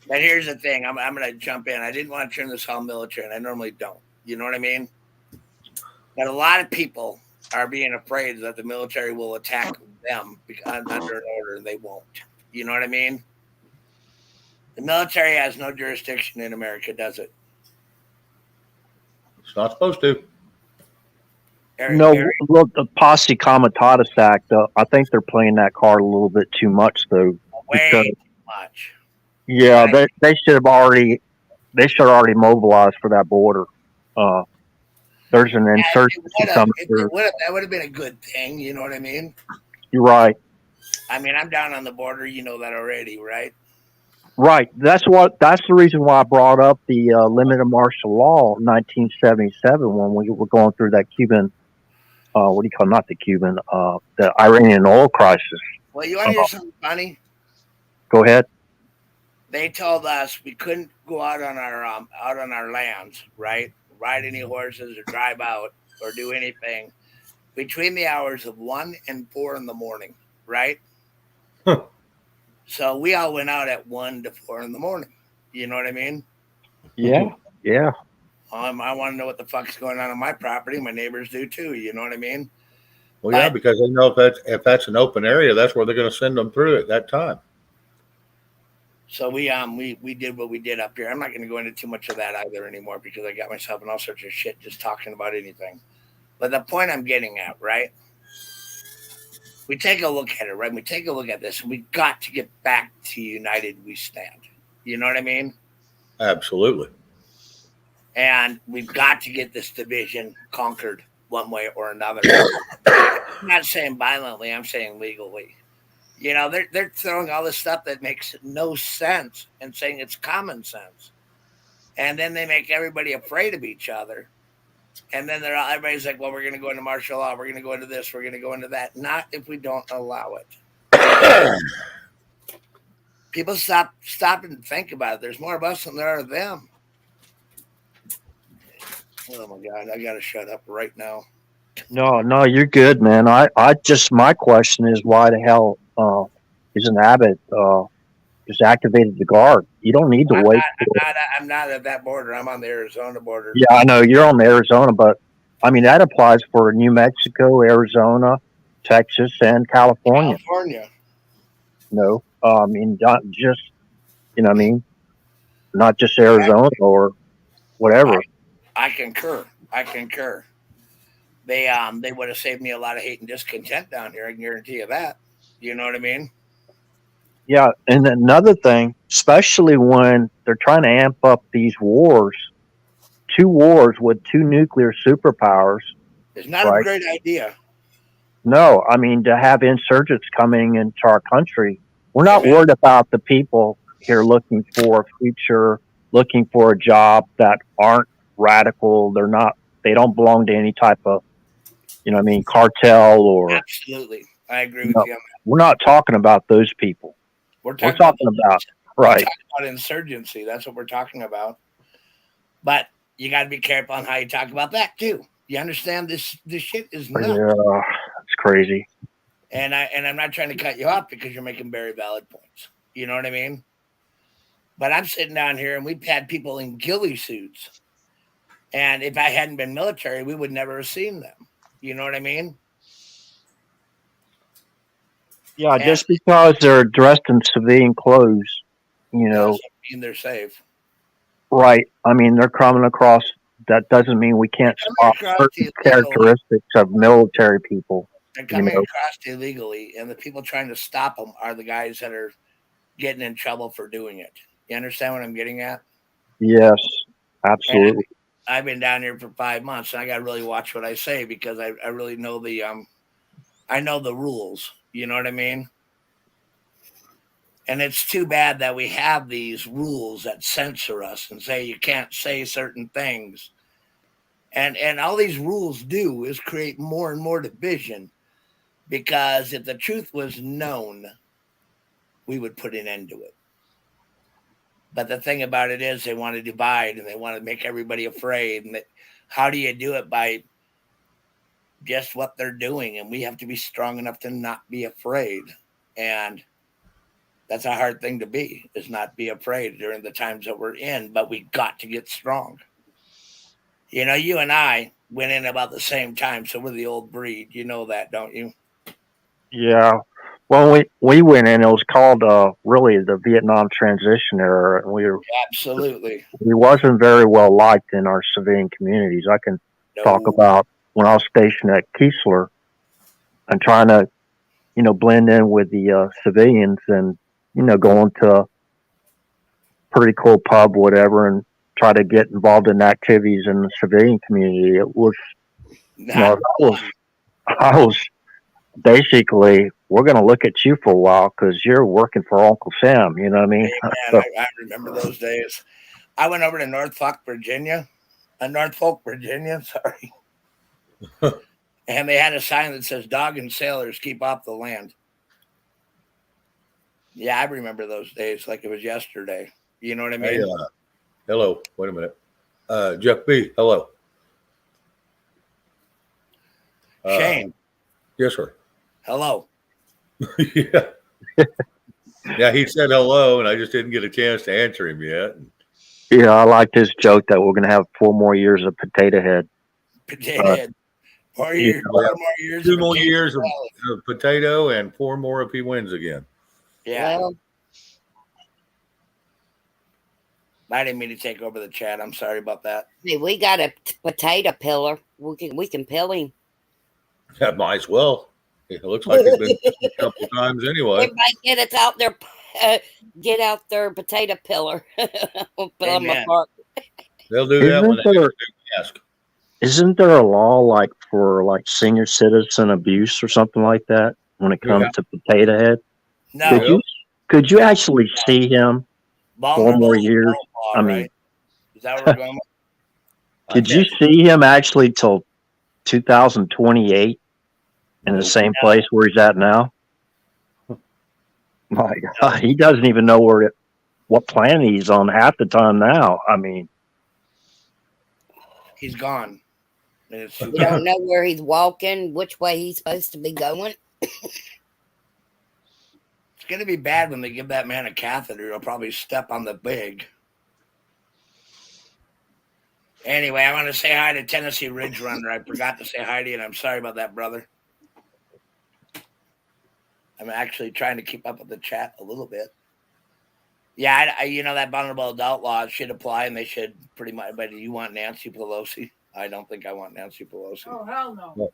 But here's the thing. I'm going to jump in. I didn't want to turn this all military, and I normally don't. You know what I mean? But a lot of people are being afraid that the military will attack them under an order, and they won't. You know what I mean? The military has no jurisdiction in America, does it? It's not supposed to. No, look, the Posse Comitatus Act, I think they're playing that card a little bit too much, though. Way too much. Yeah, they should have already mobilized for that border. There's an insurgency coming through. That would have been a good thing. You know what I mean? You're right. I mean, I'm down on the border. You know that already, right? Right. That's the reason why I brought up the limited martial law in 1977 when we were going through that Cuban, the Iranian oil crisis. Well, you want to hear something funny? Go ahead. They told us we couldn't go out on our lands, right? Ride any horses or drive out or do anything between the hours of 1 and 4 in the morning, right? Huh. So we all went out at 1 to 4 in the morning. You know what I mean? Yeah. Yeah. I want to know what the fuck's going on my property. My neighbors do too. You know what I mean? Well, yeah, because they know if that's an open area, that's where they're going to send them through at that time. So we did what we did up here. I'm not going to go into too much of that either anymore because I got myself in all sorts of shit just talking about anything. But the point I'm getting at, right? We take a look at it, right? We take a look at this, and we got to get back to united we stand. You know what I mean? Absolutely. And we've got to get this division conquered one way or another. I'm not saying violently, I'm saying legally. You know, they're throwing all this stuff that makes no sense and saying it's common sense. And then they make everybody afraid of each other. And then everybody's like, well, we're going to go into martial law. We're going to go into this. We're going to go into that. Not if we don't allow it. People stop and think about it. There's more of us than there are of them. Oh, my God. I got to shut up right now. No, you're good, man. My question is why the hell isn't Abbott just activated the guard? You don't need to wait. I'm not at that border. I'm on the Arizona border. Yeah, I know you're on the Arizona, but I mean that applies for New Mexico, Arizona, Texas, and California. No, I mean not just not just Arizona or whatever. I concur. They would have saved me a lot of hate and discontent down here. I can guarantee you that. You know what I mean? Yeah, and another thing, especially when they're trying to amp up these wars, 2 wars with 2 nuclear superpowers. It's not a great idea. No, I mean, to have insurgents coming into our country, we're not worried about the people here looking for a future, looking for a job that aren't radical. They don't belong to any type of, cartel or. Absolutely. I agree with you. We're not talking about those people. We're talking about insurgency. That's what we're talking about. But you got to be careful on how you talk about that too. You understand this shit is nuts. Yeah, it's crazy. And I'm not trying to cut you off because you're making very valid points. You know what I mean? But I'm sitting down here and we've had people in ghillie suits. And if I hadn't been military, we would never have seen them. You know what I mean? Yeah, just because they're dressed in civilian clothes, doesn't mean they're safe. Right. I mean, they're coming across. That doesn't mean we can't spot certain characteristics of military people. They're coming across illegally, and the people trying to stop them are the guys that are getting in trouble for doing it. You understand what I'm getting at? Yes, absolutely. And I've been down here for 5 months, and I got to really watch what I say because I really know I know the rules. You know what I mean? And it's too bad that we have these rules that censor us and say you can't say certain things. And all these rules do is create more and more division because if the truth was known, we would put an end to it. But the thing about it is they want to divide and they want to make everybody afraid. And how do you do it? By just what they're doing, and we have to be strong enough to not be afraid. And That's a hard thing to be, is not be afraid during the times that we're in, but we got to get strong. You know, you and I went in about the same time, so we're the old breed. You know that, don't you? Yeah. Well, we went in. It was called really the Vietnam transition era, and Absolutely. we wasn't very well liked in our civilian communities. I can talk about when I was stationed at Keesler and trying to, blend in with the civilians, and going to a pretty cool pub, whatever, and try to get involved in activities in the civilian community. It was, I was basically, we're going to look at you for a while because you're working for Uncle Sam. You know what I mean? Man, I remember those days. I went over to Norfolk, Virginia. Sorry. And they had a sign that says, "Dog and sailors keep off the land." Yeah, I remember those days like it was yesterday. You know what I mean? Hey, hello. Wait a minute. Jeff B., hello. Shane. Yes, sir. Hello. Yeah. Yeah, he said hello, and I just didn't get a chance to answer him yet. Yeah, I like this joke that we're going to have 4 more years of Potato Head. Potato Head. 4 more years. 2 more years of potato, and 4 more if he wins again. Yeah. Well, I didn't mean to take over the chat. I'm sorry about that. Hey, we got a potato pillar. We can pill him. Yeah, might as well. It looks like it's been a couple times anyway. Everybody get out their potato pillar. We'll pill them apart. They'll do that when they ask. Isn't there a law like for senior citizen abuse or something like that when it comes to Potato Head? No. Could you actually see him 4 more years? I mean, right? Is that where we're going? Could you see him actually till 2028 in the same place where he's at now? My God, he doesn't even know what planet he's on half the time now. I mean, he's gone. You don't know where he's walking, which way he's supposed to be going. It's going to be bad when they give that man a catheter. He'll probably step on the big. Anyway, I want to say hi to Tennessee Ridge Runner. I forgot to say hi to you, and I'm sorry about that, brother. I'm actually trying to keep up with the chat a little bit. Yeah, that vulnerable adult law should apply, and they should pretty much. But do you want Nancy Pelosi? I don't think I want Nancy Pelosi. Oh, hell no.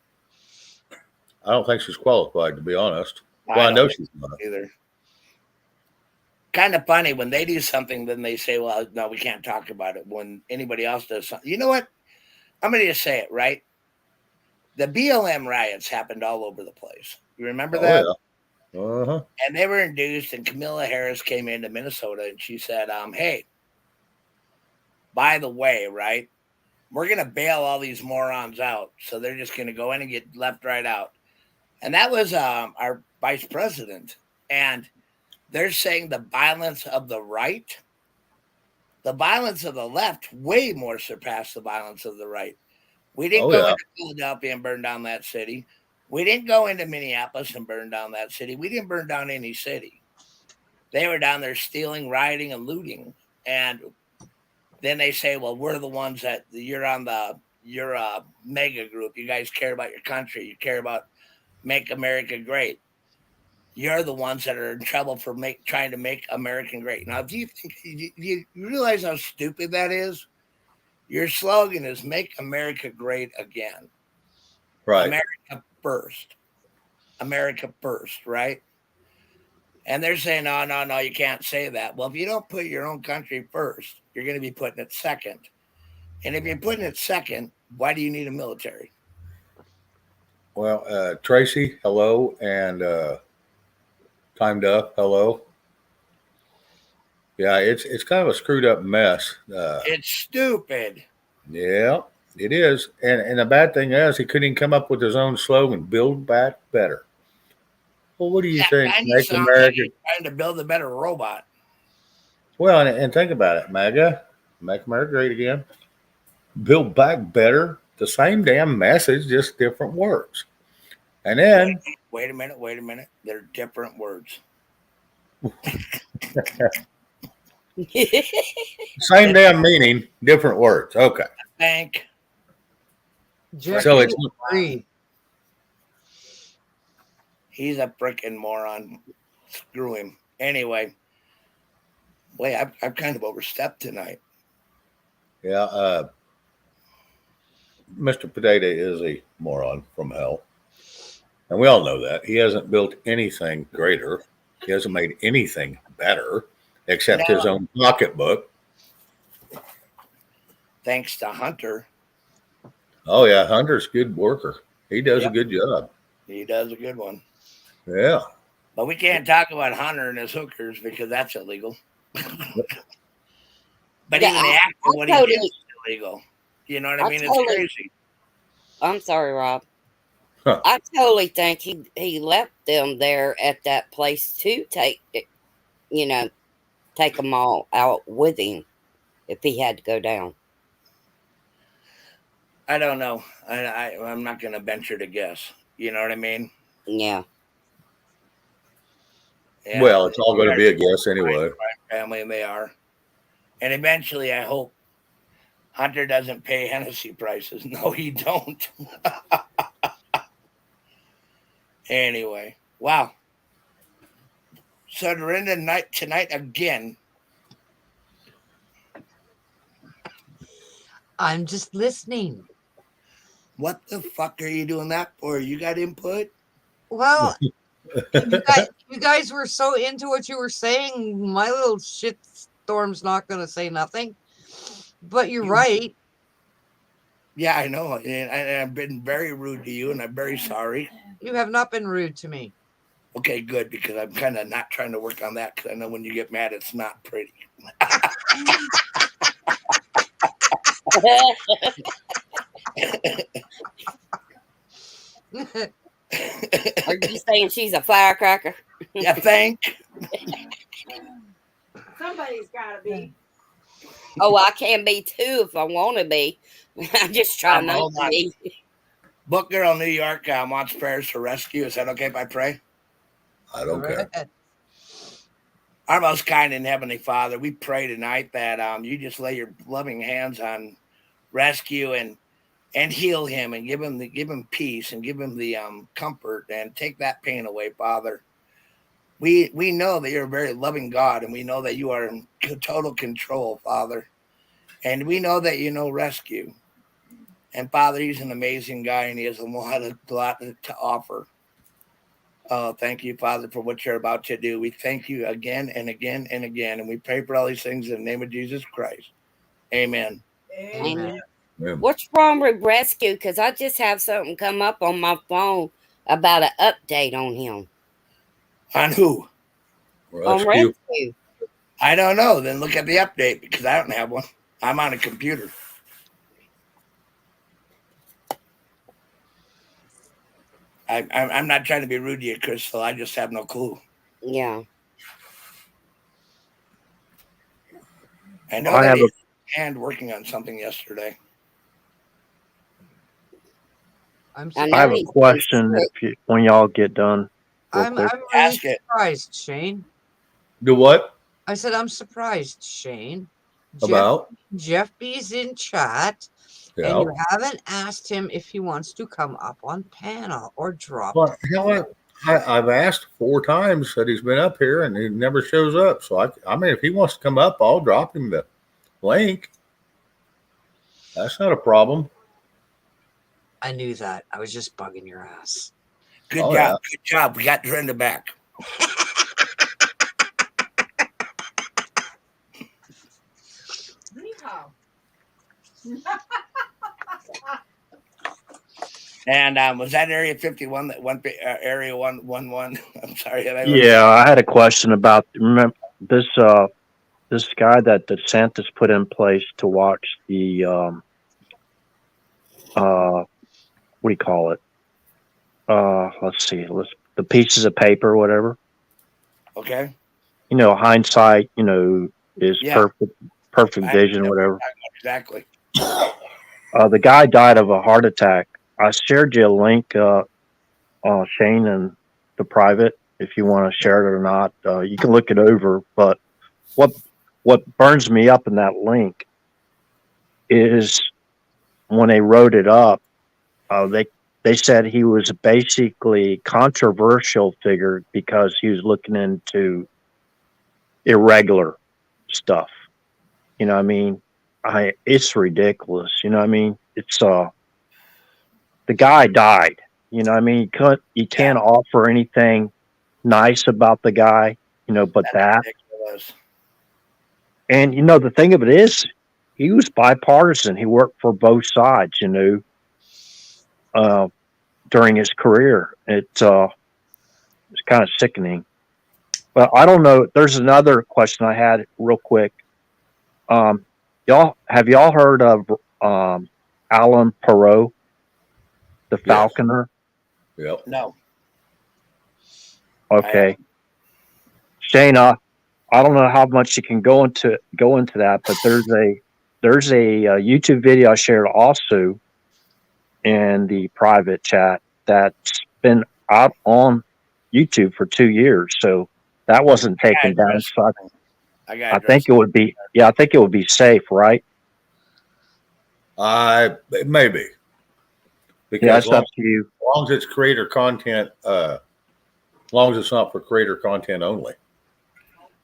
I don't think she's qualified, to be honest. Well, I know she's not either. Kind of funny when they do something, then they say, "Well, no, we can't talk about it." When anybody else does something, you know what? I'm going to just say it, right? The BLM riots happened all over the place. You remember that? Yeah. Uh-huh. And they were induced, and Kamala Harris came into Minnesota, and she said, "Hey, by the way, right? We're going to bail all these morons out, so they're just going to go in and get left right out." And that was our vice president, and they're saying the violence of the right, the violence of the left, way more surpassed the violence of the right. We didn't go into Philadelphia and burn down that city. We didn't go into Minneapolis and burn down that city. We didn't burn down any city. They were down there stealing, rioting, and looting. And then they say, "Well, we're the ones that you're a mega group. You guys care about your country. You care about make America great. You're the ones that are in trouble for trying to make America great." Now, do you realize how stupid that is? Your slogan is "Make America Great Again." Right. America first. America first, right? And they're saying, no, you can't say that. Well, if you don't put your own country first, you're going to be putting it second. And if you're putting it second, why do you need a military? Well, Tracy, hello, and Timed Up, hello. Yeah, it's kind of a screwed up mess. It's stupid. Yeah, it is. And the bad thing is he couldn't even come up with his own slogan, "Build Back Better." Well, what do you think? Make America trying to build a better robot. Well, and think about it, MAGA, make America great again. Build back better. The same damn message, just different words. And then wait a minute. They're different words. Same damn meaning, different words. Okay. Thank. So it's free. He's a frickin' moron. Screw him. Anyway. Wait, I've kind of overstepped tonight. Yeah, Mr. Potato is a moron from hell. And we all know that. He hasn't built anything greater. He hasn't made anything better except his own pocketbook. Thanks to Hunter. Oh, yeah. Hunter's a good worker. He does a good job. He does a good one. Yeah. But we can't talk about Hunter and his hookers because that's illegal. But Yeah, even the act of what he did is illegal. You know what I mean? It's crazy. I'm sorry, Rob. Huh. I totally think he left them there at that place to take them all out with him if he had to go down. I don't know. I'm not going to venture to guess. You know what I mean? Yeah. Well, it's all going to be a guess anyway. Family, and they are. And eventually, I hope Hunter doesn't pay Hennessy prices. No, he don't. Anyway, wow. So we're in the night tonight again. I'm just listening. What the fuck are you doing that for? You got input? Well, you guys were so into what you were saying. My little shitstorm's not going to say nothing. But you're right. Yeah, I know. And I've been very rude to you, and I'm very sorry. You have not been rude to me. Okay, good, because I'm kind of not trying to work on that because I know when you get mad, it's not pretty. Are you saying she's a firecracker? Yeah, thank. Somebody's got to be. Oh, I can be too if I want to be. I'm just trying not to be. Book Girl New York wants prayers for rescue. Is that okay if I pray? I don't care. Our most kind and heavenly Father, we pray tonight that you just lay your loving hands on rescue and heal him and give him peace and give him the comfort and take that pain away, Father. We know that you're a very loving God, and we know that you are in total control, Father. And we know that you know rescue. And Father, he's an amazing guy, and he has a lot to offer. Oh, thank you, Father, for what you're about to do. We thank you again and again and again, and we pray for all these things in the name of Jesus Christ. Amen. Amen. What's wrong with rescue? Because I just have something come up on my phone about an update on him. On who? On rescue. I don't know. Then look at the update because I don't have one. I'm on a computer. I'm not trying to be rude to you, Crystal. I just have no clue. Yeah. I know I have a hand working on something yesterday. I have a question when y'all get done. I'm really surprised, Shane. Do what? I said I'm surprised, Shane. About? Jeff B's in chat, and you haven't asked him if he wants to come up on panel or drop. Well, I've asked 4 times that he's been up here, and he never shows up. So, I mean, if he wants to come up, I'll drop him the link. That's not a problem. I knew that. I was just bugging your ass. Good job. Yeah. Good job. We got Brenda back. And was that Area 51 that went Area 111? I'm sorry. Yeah, I had a question about remember this guy that DeSantis put in place to watch the what do you call it? Let's see, the pieces of paper, or whatever. Okay. You know, hindsight, is perfect vision, whatever. Exactly. The guy died of a heart attack. I shared you a link, Shane, and the private. if you want to share it or not. You can look it over. But what burns me up in that link is when they wrote it up, they said he was basically controversial figure because he was looking into irregular stuff. You know what I mean? It's ridiculous. You know what I mean? It's the guy died. You know what I mean? You can't offer anything nice about the guy, you know, but that. Ridiculous. And you know, the thing of it is, he was bipartisan. He worked for both sides, you know, during his career. It's kind of sickening. But I don't know. There's another question I had real quick. Have y'all heard of Alan Perot, the falconer? Yep. No. Okay. Shane, I don't know how much you can go into that, but there's a YouTube video I shared also in the private chat that's been out on YouTube for 2 years. So that wasn't taken down. So I think it would be, I think it would be safe, right? Maybe. Because that's up to you. As long as it's creator content, as long as it's not for creator content only.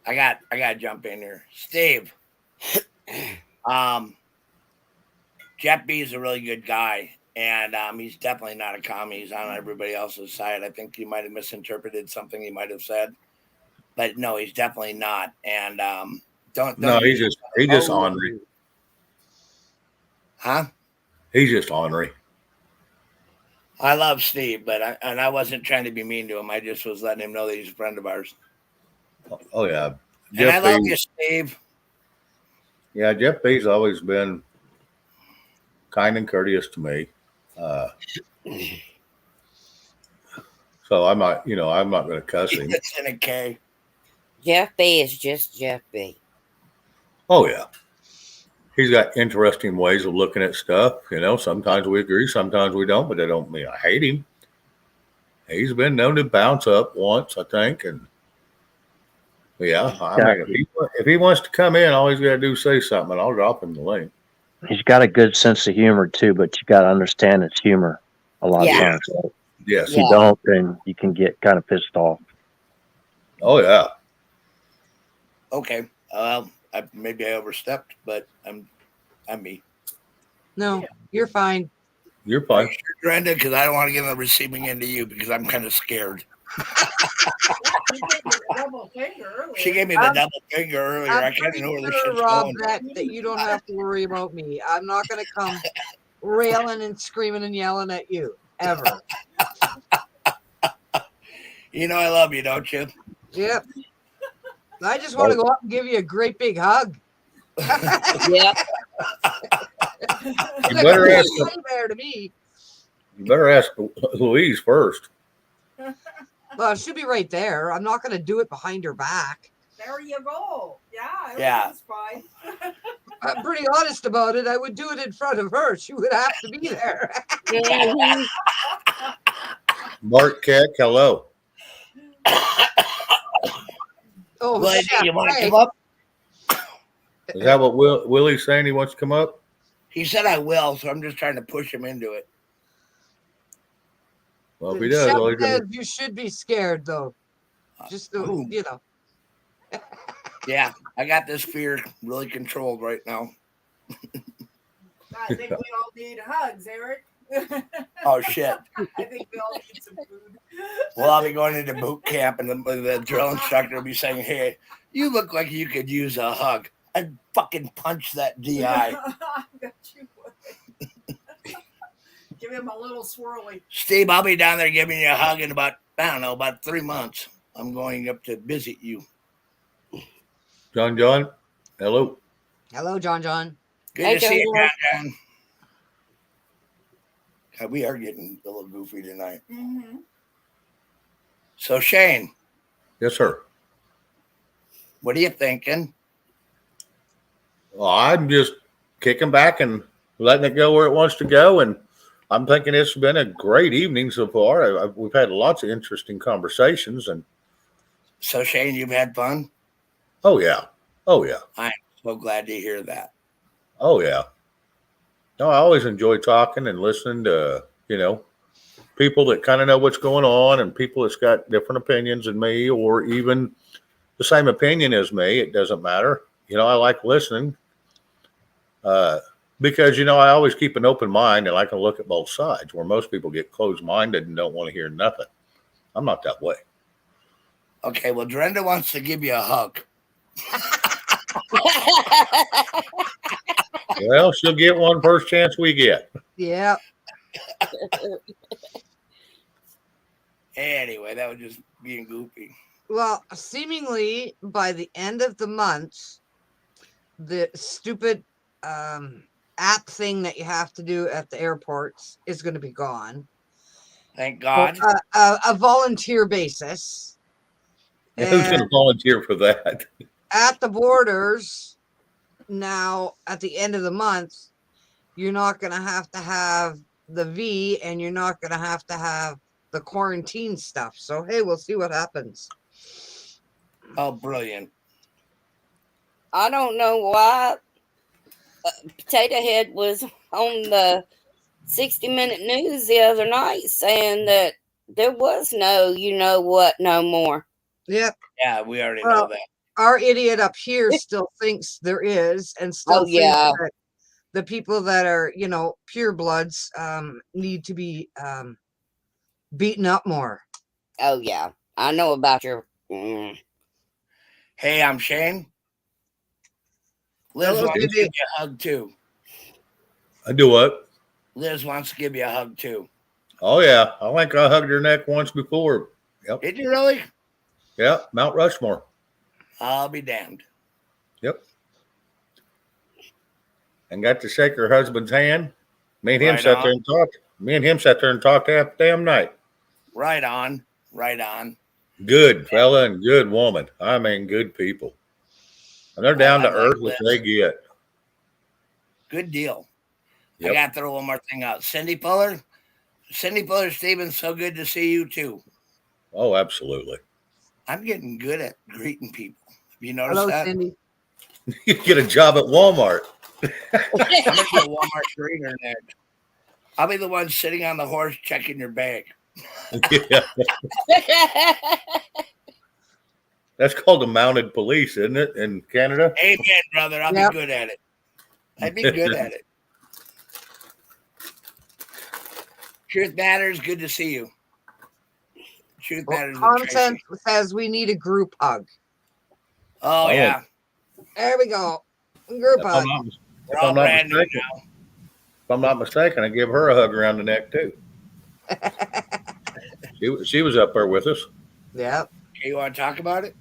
I got to jump in here. Steve. Jeff B is a really good guy, and he's definitely not a commie. He's on everybody else's side. I think you might have misinterpreted something he might have said. But no, he's definitely not. And don't he's just ornery. Huh? He's just ornery. I love Steve, but I wasn't trying to be mean to him. I just was letting him know that he's a friend of ours. Oh yeah. And I love you, Steve. Yeah, Jeff B's always been kind and courteous to me. So I'm not going to cuss him. It's in a K. Jeff B is just Jeff B. Oh yeah. He's got interesting ways of looking at stuff. You know, sometimes we agree, sometimes we don't, but that don't mean I hate him. He's been known to bounce up once, I think, and yeah, if he wants to come in, all he's got to do is say something, and I'll drop him the link. He's got a good sense of humor too, but you got to understand it's humor a lot of times. Right? Yes. If you don't, then you can get kind of pissed off. Oh yeah. Okay. Maybe I overstepped, but I'm me. No, you're fine. You're fine, Brenda, because I don't want to give a receiving end to you because I'm kind of scared. She gave me the double finger earlier. I kind of know where this shit's Rob, going. that you don't have to worry about me. I'm not going to come railing and screaming and yelling at you ever. You know I love you, don't you? Yep. I just want to go up and give you a great big hug. Yeah. You better ask there to me. You better ask Louise first. Well, it should be right there. I'm not going to do it behind her back. There you go. Yeah. That's fine. I'm pretty honest about it. I would do it in front of her. She would have to be there. Mark Keck, hello. Oh, well, you want to come up? Is that what Willie's saying? He wants to come up? He said I will, so I'm just trying to push him into it. Well, if he does, you should be scared, though. Just to, you know. Yeah, I got this fear really controlled right now. I think we all need hugs, Eric. Oh, shit. I think we all need some food. Well, I'll be going into boot camp, and the drill instructor will be saying, hey, you look like you could use a hug. I'd fucking punch that DI. I bet you would. Give him a little swirly. Steve, I'll be down there giving you a hug in about 3 months. I'm going up to visit you. John, hello. Hello, John. Good to see you, John. God, we are getting a little goofy tonight. Mm-hmm. So, Shane. Yes, sir. What are you thinking? Well, I'm just kicking back and letting it go where it wants to go. And I'm thinking it's been a great evening so far. We've had lots of interesting conversations. And So Shane, you've had fun? Oh yeah. Oh yeah. I'm so glad to hear that. Oh yeah. No, I always enjoy talking and listening to, people that kind of know what's going on and people that's got different opinions than me or even the same opinion as me. It doesn't matter. I like listening because, I always keep an open mind and I can look at both sides where most people get closed minded and don't want to hear nothing. I'm not that way. Okay, well, Brenda wants to give you a hug. Well, she'll get one first chance we get. Yeah. Anyway, that was just being goofy. Well, seemingly by the end of the month, the stupid app thing that you have to do at the airports is going to be gone. Thank God. A volunteer basis. Who's going to volunteer for that? At the borders, now at the end of the month, you're not going to have the V and you're not going to have the quarantine stuff. So, hey, we'll see what happens. Oh, brilliant. I don't know why Potato Head was on the 60-minute news the other night saying that there was no no more. Yep. Yeah, we already know that. Our idiot up here still thinks there is and still thinks that the people that are, purebloods need to be beaten up more. Oh, yeah. I know about your... Hey, I'm Shane. Liz wants to give you a hug, too. I do what? Liz wants to give you a hug, too. Oh, yeah. I think I hugged her neck once before. Yep. Did you really? Yeah, Mount Rushmore. I'll be damned. Yep. And got to shake her husband's hand. Me and him sat there and talked. Me and him sat there and talked half the damn night. Right on. Right on. Good fella and good woman. I mean, good people. And they're down to earth, which they get. Good deal. Yep. I got to throw one more thing out. Cindy Fuller Stevens, so good to see you, too. Oh, absolutely. I'm getting good at greeting people. Have you noticed that? Cindy. You get a job at Walmart. I'm going to be a Walmart greeter next. I'll be the one sitting on the horse checking your bag. Yeah. That's called the mounted police, isn't it, in Canada? Amen, brother. I'll be good at it. I'd be good at it. Truth Matters. Good to see you. Truth Matters. Content says we need a group hug. Oh, yeah. There we go. Group hug. We're all brand new now. If I'm not mistaken, I give her a hug around the neck, too. She was up there with us. Yeah. Okay, you want to talk about it?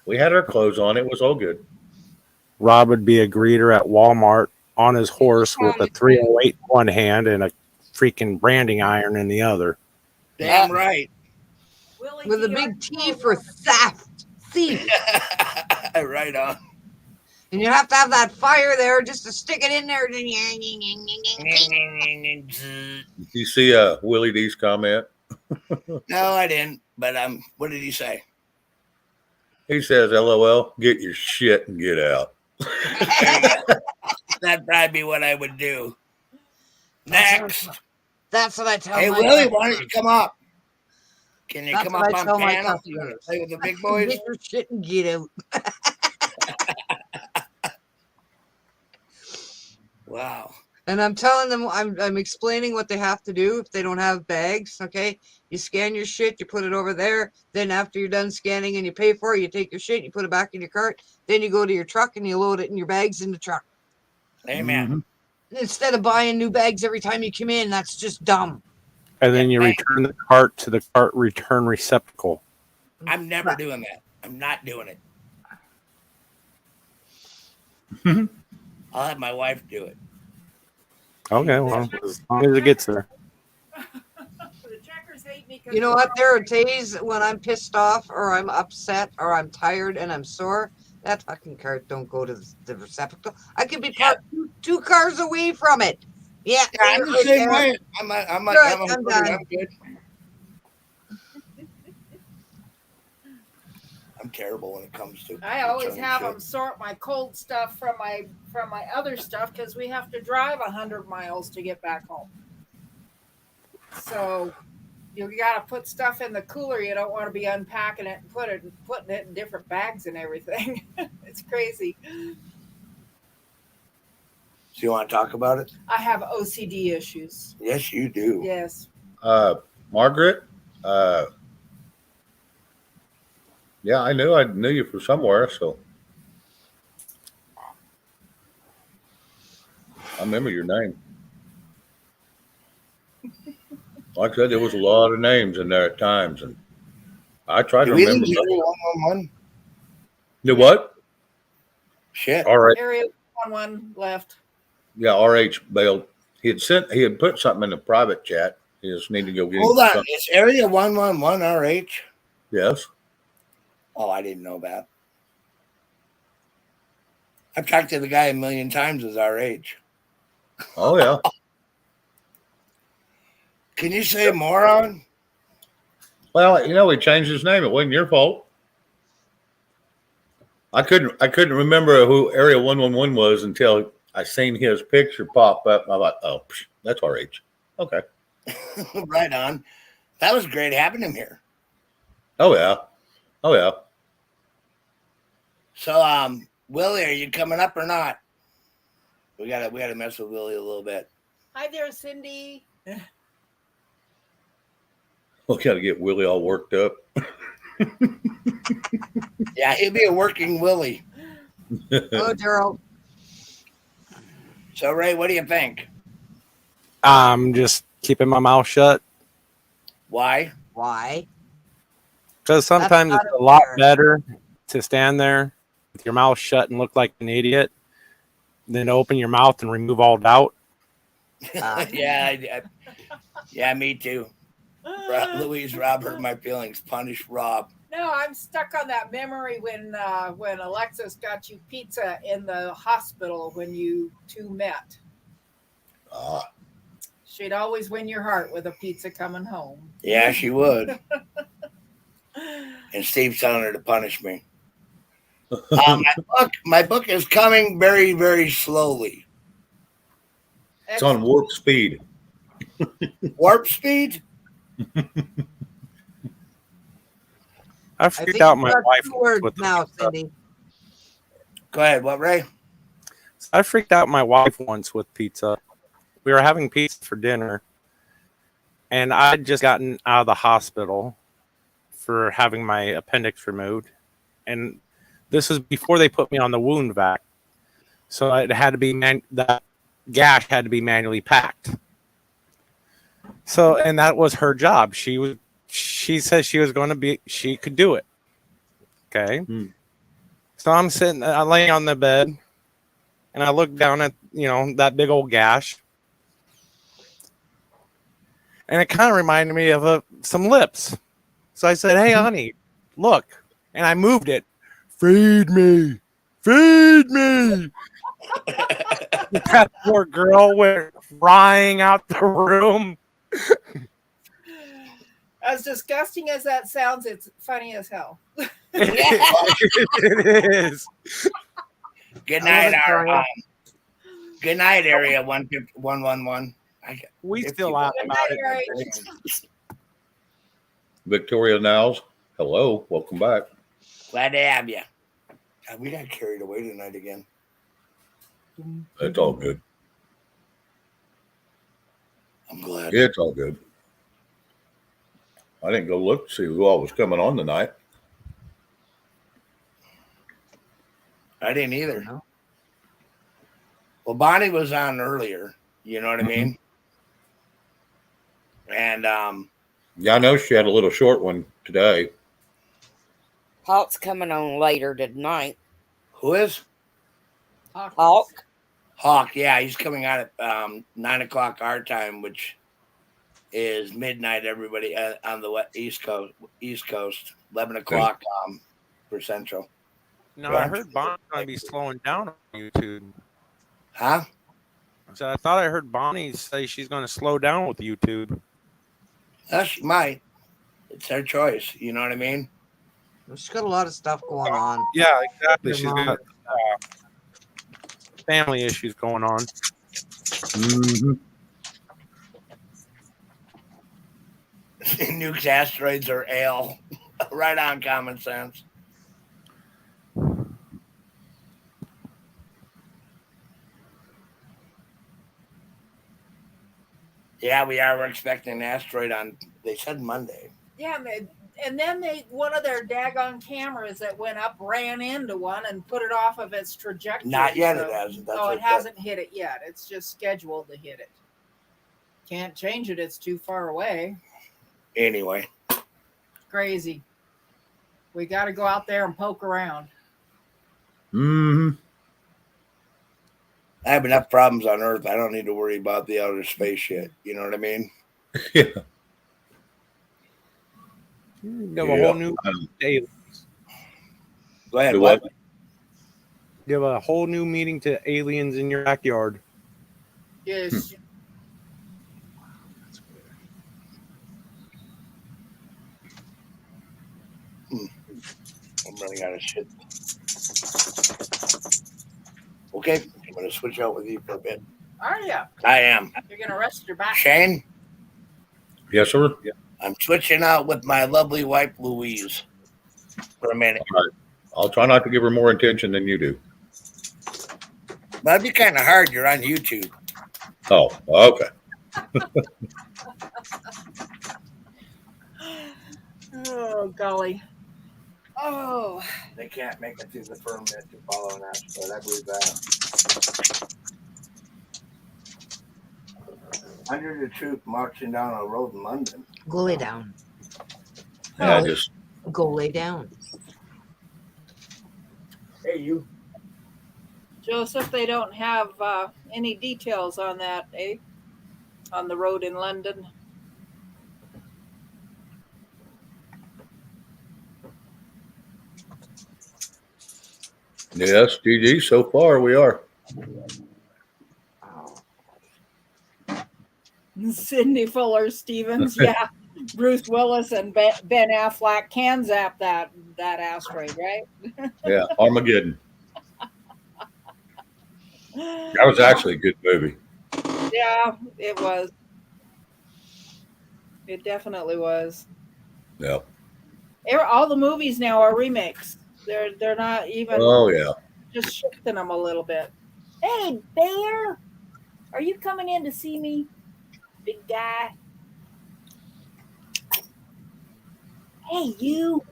We had our clothes on. It was all good. Rob would be a greeter at Walmart on his horse with a 308 in one hand and a freaking branding iron in the other. Damn right. With a big T for theft. Thief. Right on. And you have to have that fire there just to stick it in there. Did you see Willie D's comment? No, I didn't. But what did he say? He says, LOL, get your shit and get out. That'd probably be what I would do. Next. That's what I tell Hey, my Willie, customers. why don't you come up? Can you come up on panel? Play with the big boys? Get your shit and get out. Wow. And I'm telling them, I'm explaining what they have to do if they don't have bags, okay? You scan your shit, you put it over there. Then after you're done scanning and you pay for it, you take your shit, you put it back in your cart. Then you go to your truck and you load it in your bags in the truck. Amen. Mm-hmm. Instead of buying new bags every time you come in, that's just dumb. And then you return the cart to the cart return receptacle. I'm never doing that. I'm not doing it. I'll have my wife do it. Okay, well, as long as it gets there. You know what? There are days when I'm pissed off or I'm upset or I'm tired and I'm sore. That fucking cart don't go to the receptacle. I could be parked 2 cars away from it. Yeah, I'm the same way. I'm good. I'm terrible when it comes to. I always returning have shit. them sort my cold stuff from my other stuff because we have to drive 100 miles to get back home. So you got to put stuff in the cooler. You don't want to be unpacking it and putting it in different bags and everything. It's crazy. So you want to talk about it? I have OCD issues. Yes, you do. Yes. Margaret. Yeah, I knew you from somewhere, so I remember your name. Like I said, there was a lot of names in there at times, and I tried to remember. 111. The what? Shit. All right. Area 11 left. Yeah, RH bailed. He had put something in the private chat. He just need to go get. Hold on, it's Area 111 RH. Yes. Oh, I didn't know that. I've talked to the guy a million times as our age. Oh, yeah. Can you say moron? Well, he changed his name. It wasn't your fault. I couldn't remember who Area 111 was until I seen his picture pop up. And I thought, oh, that's RH. Okay. Right on. That was great having him here. Oh, yeah. Oh, yeah. So, Willie, are you coming up or not? We gotta mess with Willie a little bit. Hi there, Cindy. We got to get Willie all worked up. Yeah, he'll be a working Willie. Oh, Gerald. So, Ray, what do you think? I'm just keeping my mouth shut. Why? Why? Because sometimes it's a lot better to stand there with your mouth shut and look like an idiot than to open your mouth and remove all doubt. Yeah, me too. Louise, Rob hurt my feelings. Punish Rob. No, I'm stuck on that memory when Alexis got you pizza in the hospital when you two met. She'd always win your heart with a pizza coming home. Yeah, she would. And Steve's telling her to punish me. My book is coming very, very slowly. It's on warp speed. Warp speed? I freaked out my wife with now, Cindy. Go ahead. What, Ray? I freaked out my wife once with pizza. We were having pizza for dinner, and I'd just gotten out of the hospital for having my appendix removed, and this was before they put me on the wound vac, so it had to be that gash had to be manually packed. So, and that was her job. She said she could do it. Okay. So I'm laying on the bed, and I look down at that big old gash, and it kind of reminded me of some lips. So I said, "Hey, honey, look," and I moved it. Feed me, feed me. That poor girl went crying out the room. As disgusting as that sounds, it's funny as hell. It is. Good night, good night, Area 111. We still laugh about it. Victoria Niles, hello, welcome back. Glad to have you. God, we got carried away tonight again. It's all good. I'm glad. It's all good. I didn't go look to see who all was coming on tonight. I didn't either. No. Well, Bonnie was on earlier. You know what I mean? And yeah, I know she had a little short one today. Hawk's coming on later tonight. Who is? Hawk. Hawk, yeah, he's coming out at 9:00 our time, which is midnight. Everybody on the East Coast, 11:00 for Central. No, I heard Bonnie's going to be slowing down on YouTube. Huh? I thought I heard Bonnie say she's going to slow down with YouTube. She might. It's her choice. You know what I mean? She's got a lot of stuff going on. Yeah, exactly. Your She's mom. got family issues going on. Mm-hmm. Nukes, asteroids, or ale. Right on, common sense. Yeah, we are. We're expecting an asteroid on, they said Monday. Yeah, and then one of their daggone cameras that went up ran into one and put it off of its trajectory. Not yet, it hasn't. That's it hasn't hit it yet. It's just scheduled to hit it. Can't change it. It's too far away. Anyway. Crazy. We got to go out there and poke around. Mm-hmm. I have enough problems on Earth. I don't need to worry about the outer space shit. You know what I mean? Yeah. You have a whole new aliens. Go ahead. Do what? You have a whole new meeting to aliens in your backyard. Yes. I'm running out of shit. Okay, I'm going to switch out with you for a bit. Are you? I am. You're going to rest your back. Shane? Yes, sir. Yeah. I'm switching out with my lovely wife, Louise, for a minute. All right. I'll try not to give her more attention than you do. That'd be kind of hard. You're on YouTube. Oh, okay. Oh, golly. Oh. They can't make it through the firmament to follow an asteroid. I believe that. Hundreds of troops marching down a road in London. Go lay down. Yeah, just go lay down. Hey, you. Joseph, they don't have any details on that, eh? On the road in London. yes, GG. So far, we are. Sidney Fuller Stevens, yeah. Bruce Willis and Ben Affleck can zap that asteroid, right? Yeah, Armageddon. That was actually a good movie. Yeah, it was. It definitely was. Yeah. All the movies now are remakes. They're not even. Oh yeah. Just shifting them a little bit. Hey, Bear, are you coming in to see me, big guy? Hey, you.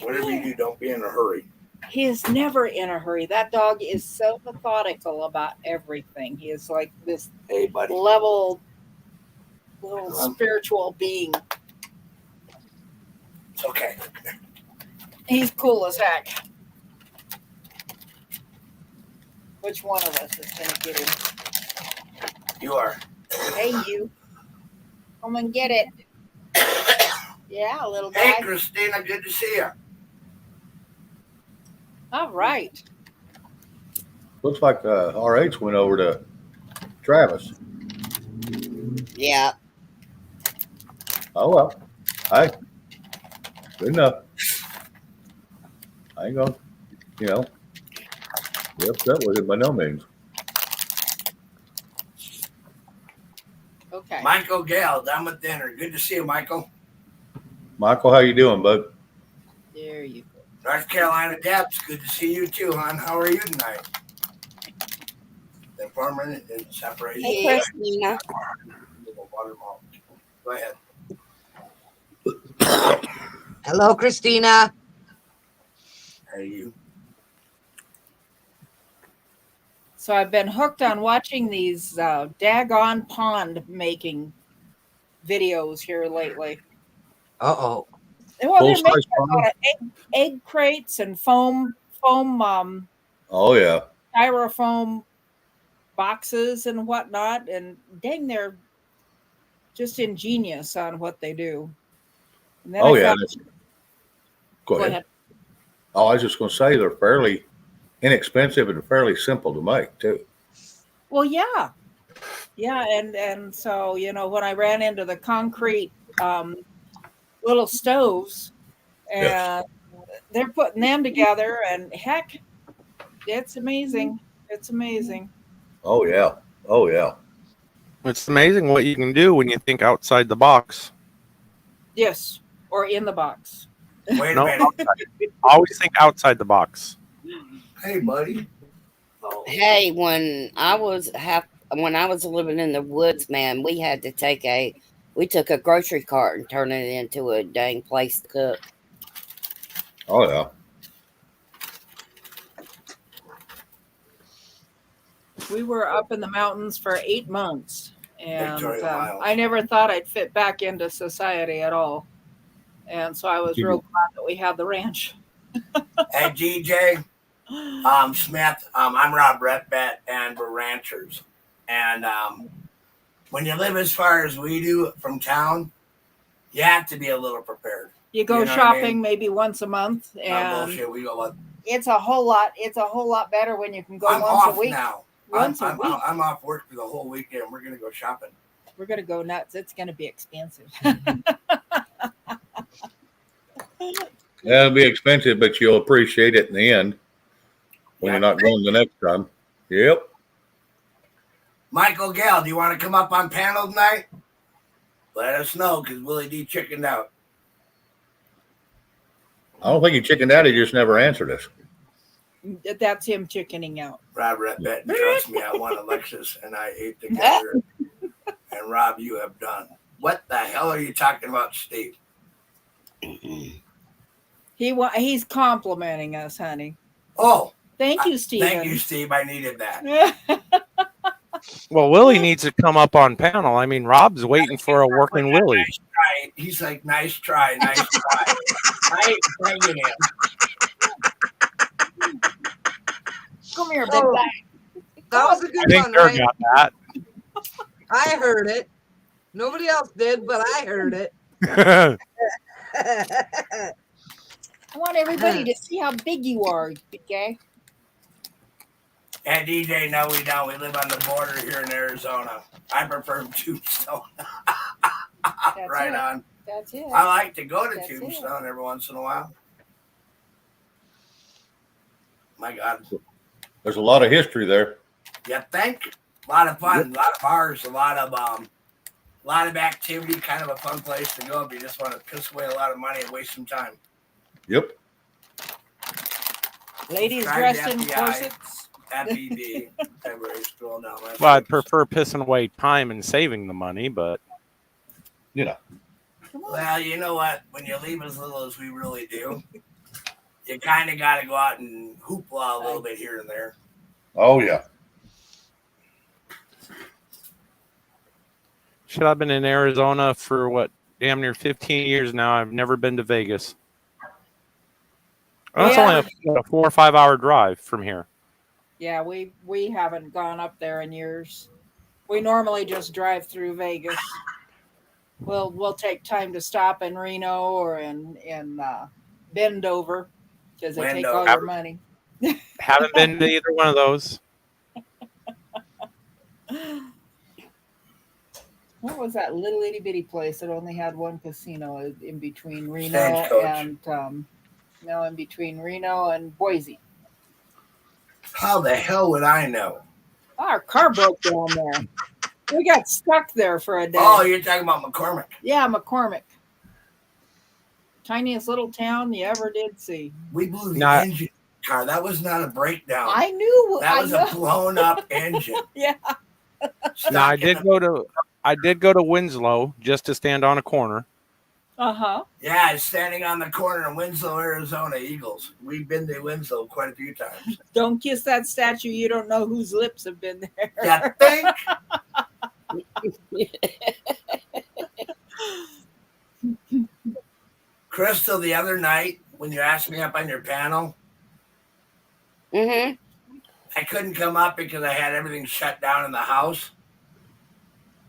Whatever you do, don't be in a hurry. He is never in a hurry. That dog is so methodical about everything. He is like this level, little spiritual being. It's okay. He's cool as heck. Which one of us is going to get him? You are. Hey, you. Come and get it. Yeah, little guy. Hey, Christina, good to see you. All right. Looks like RH went over to Travis. Yeah. Oh well. Hey, good enough. I ain't gonna, be upset with it by no means. Okay. Michael Gale, down with dinner. Good to see you, Michael. Michael, how you doing, bud? There you go. North Carolina Debs, good to see you too, hon. How are you tonight? The permanent and separation. Hey, Christina. Go ahead. Hello, Christina. Hey, you. So I've been hooked on watching these daggone pond making videos here lately. Uh-oh. Well, they're making a lot of egg crates and foam. Oh yeah. Styrofoam boxes and whatnot, and dang, they're just ingenious on what they do. And then Oh yeah. Go Go ahead. ahead. Oh, I was just going to say they're fairly inexpensive and fairly simple to make too. Well, yeah, and so when I ran into the concrete little stoves, and they're putting them together, and heck, it's amazing. It's amazing. Oh yeah. Oh yeah. It's amazing what you can do when you think outside the box. Yes, or in the box. Wait a No, minute. always think outside the box. Hey, buddy. Hey, when I was living in the woods, man, we took a grocery cart and turned it into a dang place to cook. Oh yeah. We were up in the mountains for 8 months, and Victoria Miles. I never thought I'd fit back into society at all. And so I was real glad that we had the ranch. Hey, DJ, Smith, I'm Rob Redbett, and we're ranchers. And when you live as far as we do from town, you have to be a little prepared. You go shopping maybe once a month, and bullshit. We go. It's a whole lot better when you can go I'm once off a week. now. Once a week. I'm off work for the whole weekend. We're gonna go shopping. We're gonna go nuts. It's gonna be expensive. Yeah, it'll be expensive, but you'll appreciate it in the end when you're not going the next time. Yep. Michael Gale, do you want to come up on panel tonight? Let us know, because Willie D chickened out. I don't think he chickened out. He just never answered us. That's him chickening out. Rob Redbett, trust me, I won Alexis, and I ate together. And Rob, you have done. What the hell are you talking about, Steve? He's complimenting us, honey. Oh, thank you, Steve. Thank you, Steve. I needed that. Well, Willie needs to come up on panel. I mean, Rob's waiting for a working Willie. Nice try. He's like, nice try, nice try. I ain't begging him. Come here, big guy. That was a good I think one, Dirk right? got that. I heard it. Nobody else did, but I heard it. I want everybody to see how big you are, big guy. And DJ, no, we don't. We live on the border here in Arizona. I prefer Tombstone. Right on. That's it. I like to go to Tombstone every once in a while. My God. There's a lot of history there. You think? A lot of fun, a lot of bars, a lot of activity, kind of a fun place to go if you just want to piss away a lot of money and waste some time. Yep. Ladies dressed in corsets. FPB, February scroll down. Well, I'd prefer pissing away time and saving the money, but you know. Well, you know what? When you leave as little as we really do, you kind of got to go out and hoopla a little bit here and there. Oh yeah. shit, I've been in Arizona for what, damn near 15 years now. I've never been to Vegas. That's only a 4 or 5 hour drive from here. Yeah, we haven't gone up there in years. We normally just drive through Vegas. We'll take time to stop in Reno or in Bendover because they take all your money. Haven't been to either one of those. What was that little itty bitty place that only had one casino in between Reno and in between Reno and Boise? How the hell would I know? Our car broke down there. We got stuck there for a day. Oh, you're talking about McCormick. Yeah, McCormick. Tiniest little town you ever did see. We blew the engine car. That was not a breakdown. I knew. That was a blown up engine. Yeah. Now I did go to Winslow just to stand on a corner. Uh-huh. Yeah, standing on the corner in Winslow, Arizona, Eagles. We've been to Winslow quite a few times. Don't kiss that statue. You don't know whose lips have been there. Yeah, think. Crystal, the other night when you asked me up on your panel, I couldn't come up because I had everything shut down in the house.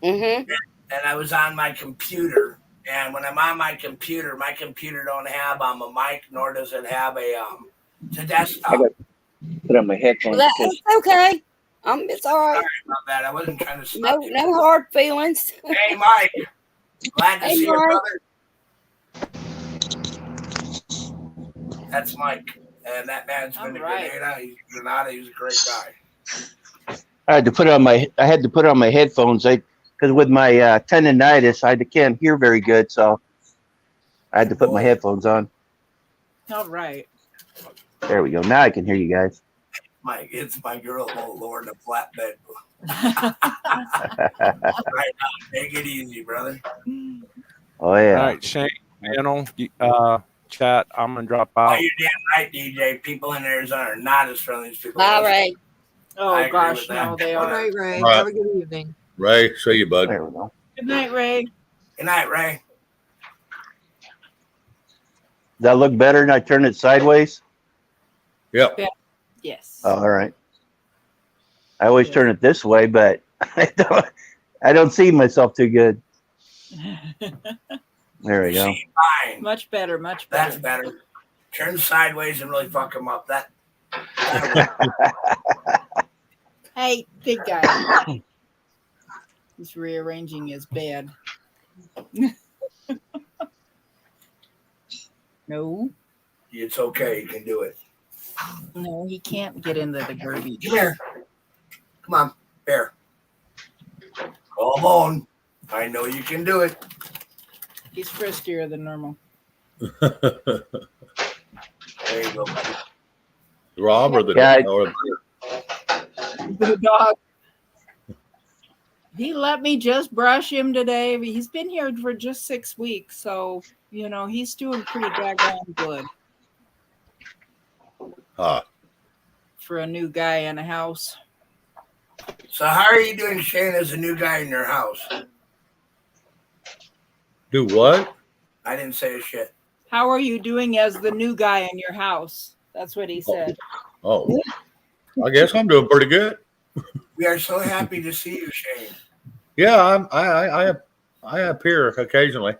Mm-hmm. And I was on my computer. And when I'm on my computer don't have a mic, nor does it have it's a desktop. I got put on my headphones. Well, that's okay. It's all right. Sorry about that. I wasn't trying to stop you. No hard feelings. Hey, Mike. Glad to see you, brother. That's Mike. And that man's been a Grenada. He's a great guy. I had to put on my headphones. Because with my tendonitis, I can't hear very good, so I had to put my headphones on. All right. There we go. Now I can hear you guys. Mike, it's my girl, oh Lord, the flatbed. Right now, take it easy, brother. Oh yeah. All right, Shane, panel, chat. I'm gonna drop out. Oh, you're damn right, DJ. People in Arizona are not as friendly as people. All right. Oh gosh, no, they are. All right, Ray. All right. Have a good evening. Ray, see you, bud. There we go. Good night, Ray. Good night, Ray. Does that look better? And I turn it sideways. Yep. Yeah. Yes. Oh, all right. I always turn it this way, but I don't see myself too good. There we go. See, fine. Much better. Much better. That's better. Turn sideways and really fuck him up. That. Hey, big guy. He's rearranging his bed. No. It's okay. You can do it. No, he can't get into the garbage. Come here. Come on, Bear. Come on. I know you can do it. He's friskier than normal. There you go, buddy. Rob or the The dog. He let me just brush him today. He's been here for just 6 weeks, so he's doing pretty daggone good. For a new guy in a house. So how are you doing, Shane, as a new guy in your house? Do what? I didn't say a shit. How are you doing as the new guy in your house? That's what he said. Oh, I guess I'm doing pretty good. We are so happy to see you, Shane. Yeah, I appear occasionally.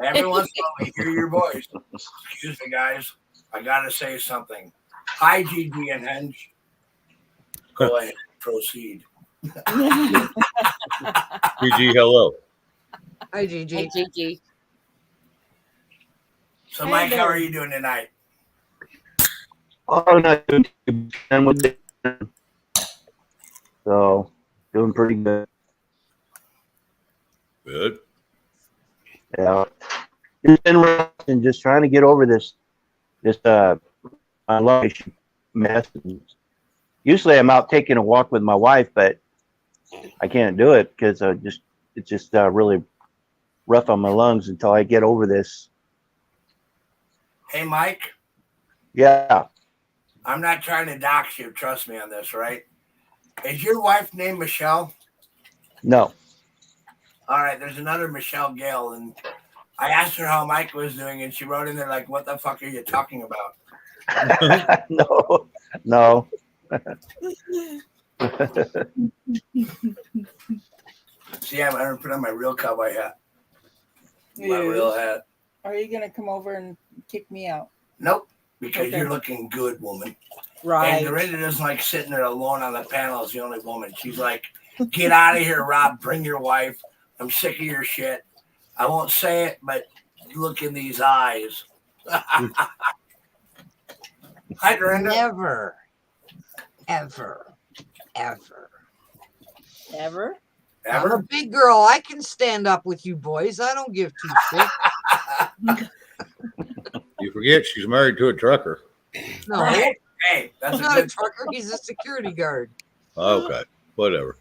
Every once in a while we hear your voice. Excuse me, guys. I gotta say something. Hi, GG and Henge. Go ahead, proceed. GG, hello. Hi, GG. Hey, Gigi. So, Mike, how are you doing tonight? Oh, not doing too bad with it. So, doing pretty good. Good. Yeah. Just been and just trying to get over this life mess. Usually I'm out taking a walk with my wife, but I can't do it because it's just really rough on my lungs until I get over this. Hey, Mike. Yeah. I'm not trying to dox you. Trust me on this, right? Is your wife named Michelle? No. All right. There's another Michelle Gale, and I asked her how Mike was doing, and she wrote in there like, "What the fuck are you talking about?" No. See, I'm going to put on my real cowboy hat. My Yes. real hat. Are you going to come over and kick me out? Nope, because Okay. you're looking good, woman. Right. And Dorinda doesn't like sitting there alone on the panel as the only woman. She's like, "Get out of here, Rob. Bring your wife. I'm sick of your shit. I won't say it, but look in these eyes." Hi, Dorinda. Never, ever, ever. Ever? I'm a big girl. I can stand up with you boys. I don't give two shits. You forget she's married to a trucker. No, Hey, that's he's not a trucker. He's a security guard. Okay, whatever.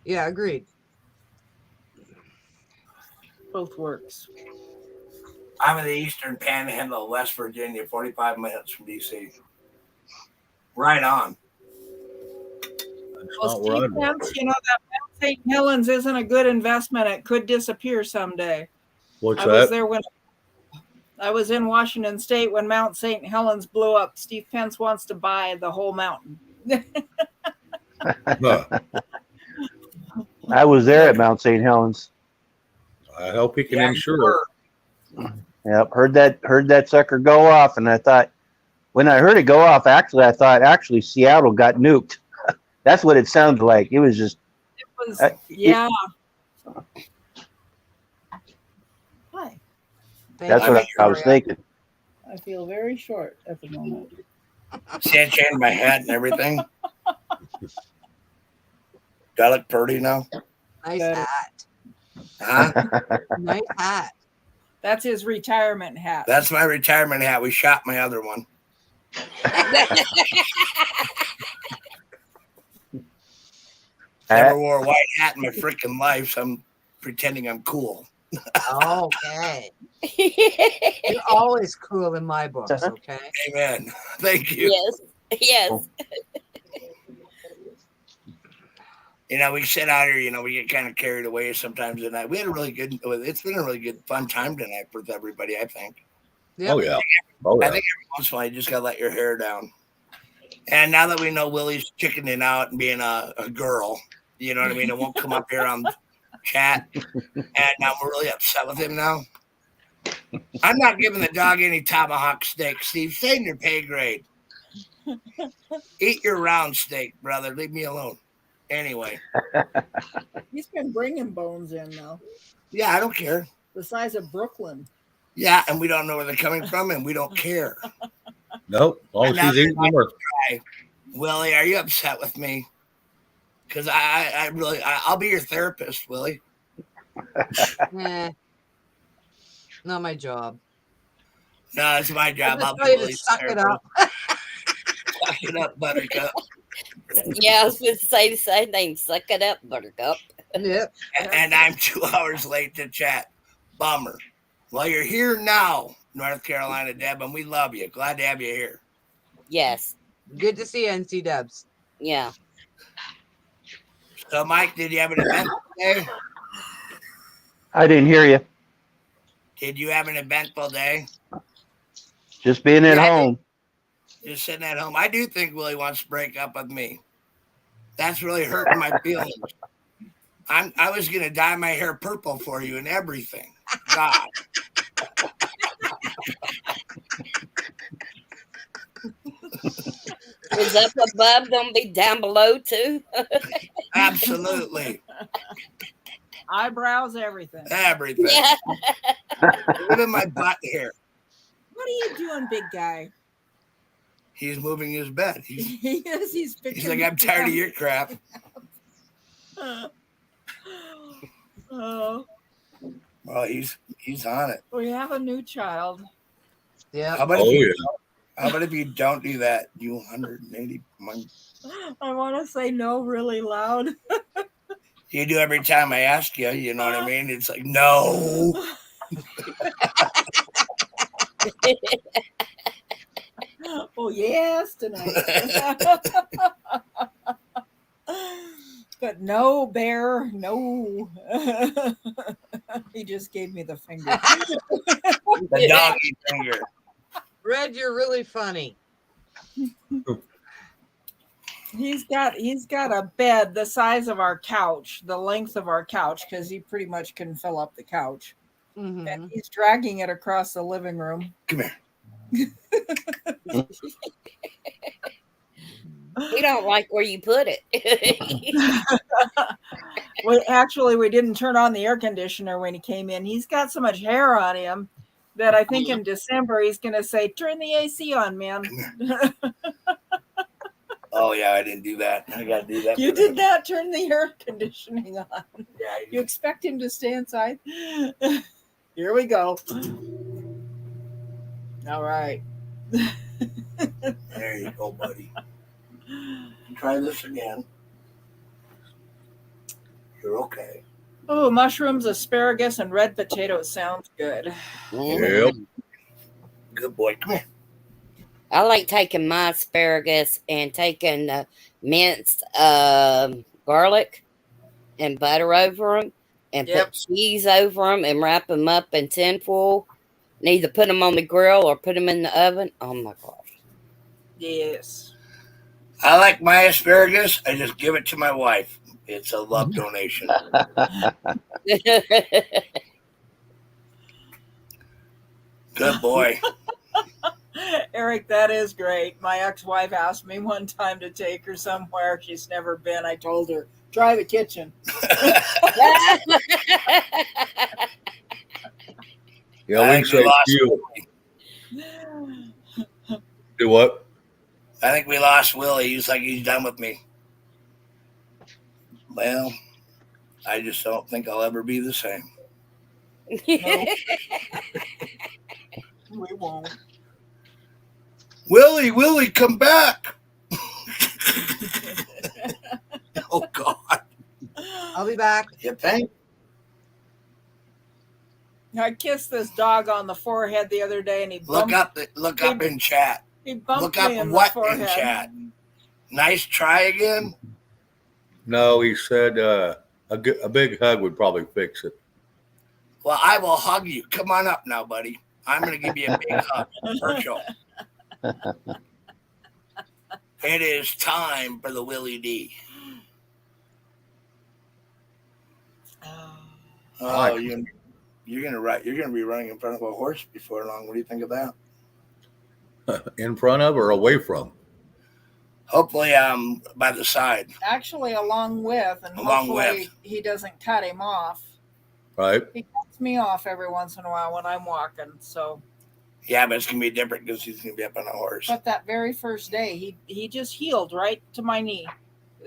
Yeah, agreed. Both works. I'm in the Eastern Panhandle of West Virginia, 45 minutes from D.C. Right on. That's Well, not where Steve I'd want Pence, to be. that Mount St. Helens isn't a good investment. It could disappear someday. What's I was that? there when I was in Washington State when Mount St. Helens blew up. Steve Pence wants to buy the whole mountain. Huh. I was there at Mount St. Helens. I hope he can insure it. Yep, heard that sucker go off, and I thought, when I heard it go off, I thought Seattle got nuked. That's what it sounded like. It was just. It was, yeah. Hi. That's what I was thinking. I feel very short at the moment. See, I changed my hat and everything. Do I look pretty now? Nice hat. Huh? Nice hat. That's his retirement hat. That's my retirement hat. We shot my other one. Never wore a white hat in my freaking life, so I'm pretending I'm cool. Okay. You're always cool in my books, okay? Amen. Thank you. Yes. Yes. You know, we sit out here, we get kind of carried away sometimes tonight. We had it's been a really good, fun time tonight with everybody, I think. Yep. Oh, yeah. I think every once in a while you just got to let your hair down. And now that we know Willie's chickening out and being a girl, you know what I mean? It won't come up here on chat. And now we're really upset with him now. I'm not giving the dog any tomahawk steak, Steve. Stay in your pay grade. Eat your round steak, brother. Leave me alone. Anyway. He's been bringing bones in now. Yeah, I don't care. The size of Brooklyn. Yeah, and we don't know where they're coming from, and we don't care. Nope. As long as he's eating them. Willie, are you upset with me? Because I'll be your therapist, Willie. Not my job. No, it's my job. I'll be Willie's suck it up. Suck it up, buttercup. Yeah, I was going to say the same thing. Suck it up, buttercup. Yep. And I'm 2 hours late to chat. Bummer. Well, you're here now, North Carolina, Deb, and we love you. Glad to have you here. Yes. Good to see you, NC Debs. Yeah. So, Mike, did you have an event today? I didn't hear you. Did you have an eventful day? Just being at home. Just sitting at home. I do think Willie wants to break up with me. That's really hurting my feelings. I was going to dye my hair purple for you and everything. God. Is up above going to be down below, too? Absolutely. Eyebrows, everything. Everything. Yeah. Even my butt hair. What are you doing, big guy? He's moving his bed. He's like, I'm tired of your crap. Oh. Well, he's on it. We have a new child. Yeah. How about if you don't do that? You 180 months. I want to say no really loud. You do every time I ask you. You know what I mean? It's like no. Oh yes, tonight. But no, Bear, no. He just gave me the finger. The doggy finger. Red, you're really funny. He's got a bed the size of our couch, the length of our couch, because he pretty much can fill up the couch. Mm-hmm. And he's dragging it across the living room. Come here. We don't like where you put it. We didn't turn on the air conditioner when he came in. He's got so much hair on him that I think in December he's going to say, turn the AC on, man. Oh, yeah, I didn't do that. I got to do that. You did not turn the air conditioning on. Yeah, you expect him to stay inside? Here we go. All right. There you go, buddy. Try this again. You're okay. Oh, mushrooms, asparagus, and red potatoes sounds good. Yep. Good boy. Come here. I like taking my asparagus and taking minced garlic and butter over them and put cheese over them and wrap them up in tinfoil and either put them on the grill or put them in the oven. Oh, my gosh. Yes. I like my asparagus. I just give it to my wife. It's a love donation. Good boy. Eric, that is great. My ex-wife asked me one time to take her somewhere she's never been. I told her, try the kitchen. Yeah, we say you. Do what? I think we lost Willie. He's like, he's done with me. Well, I just don't think I'll ever be the same. No. We won't. Willie, come back. Oh, God. I'll be back. You think? I kissed this dog on the forehead the other day, and he Look up in chat. He bumped Look up me in what the forehead. in chat. Nice try again. No, he said a big hug would probably fix it. Well, I will hug you. Come on up now, buddy. I'm going to give you a big hug. Virtual. It is time for the Willie D. Oh, you're gonna be running in front of a horse before long. What do you think of that? In front of or away from? Hopefully, by the side. Actually, along with, and hopefully he doesn't cut him off. Right. He cuts me off every once in a while when I'm walking. So. Yeah, but it's gonna be different because he's gonna be up on a horse. But that very first day, he just heeled right to my knee.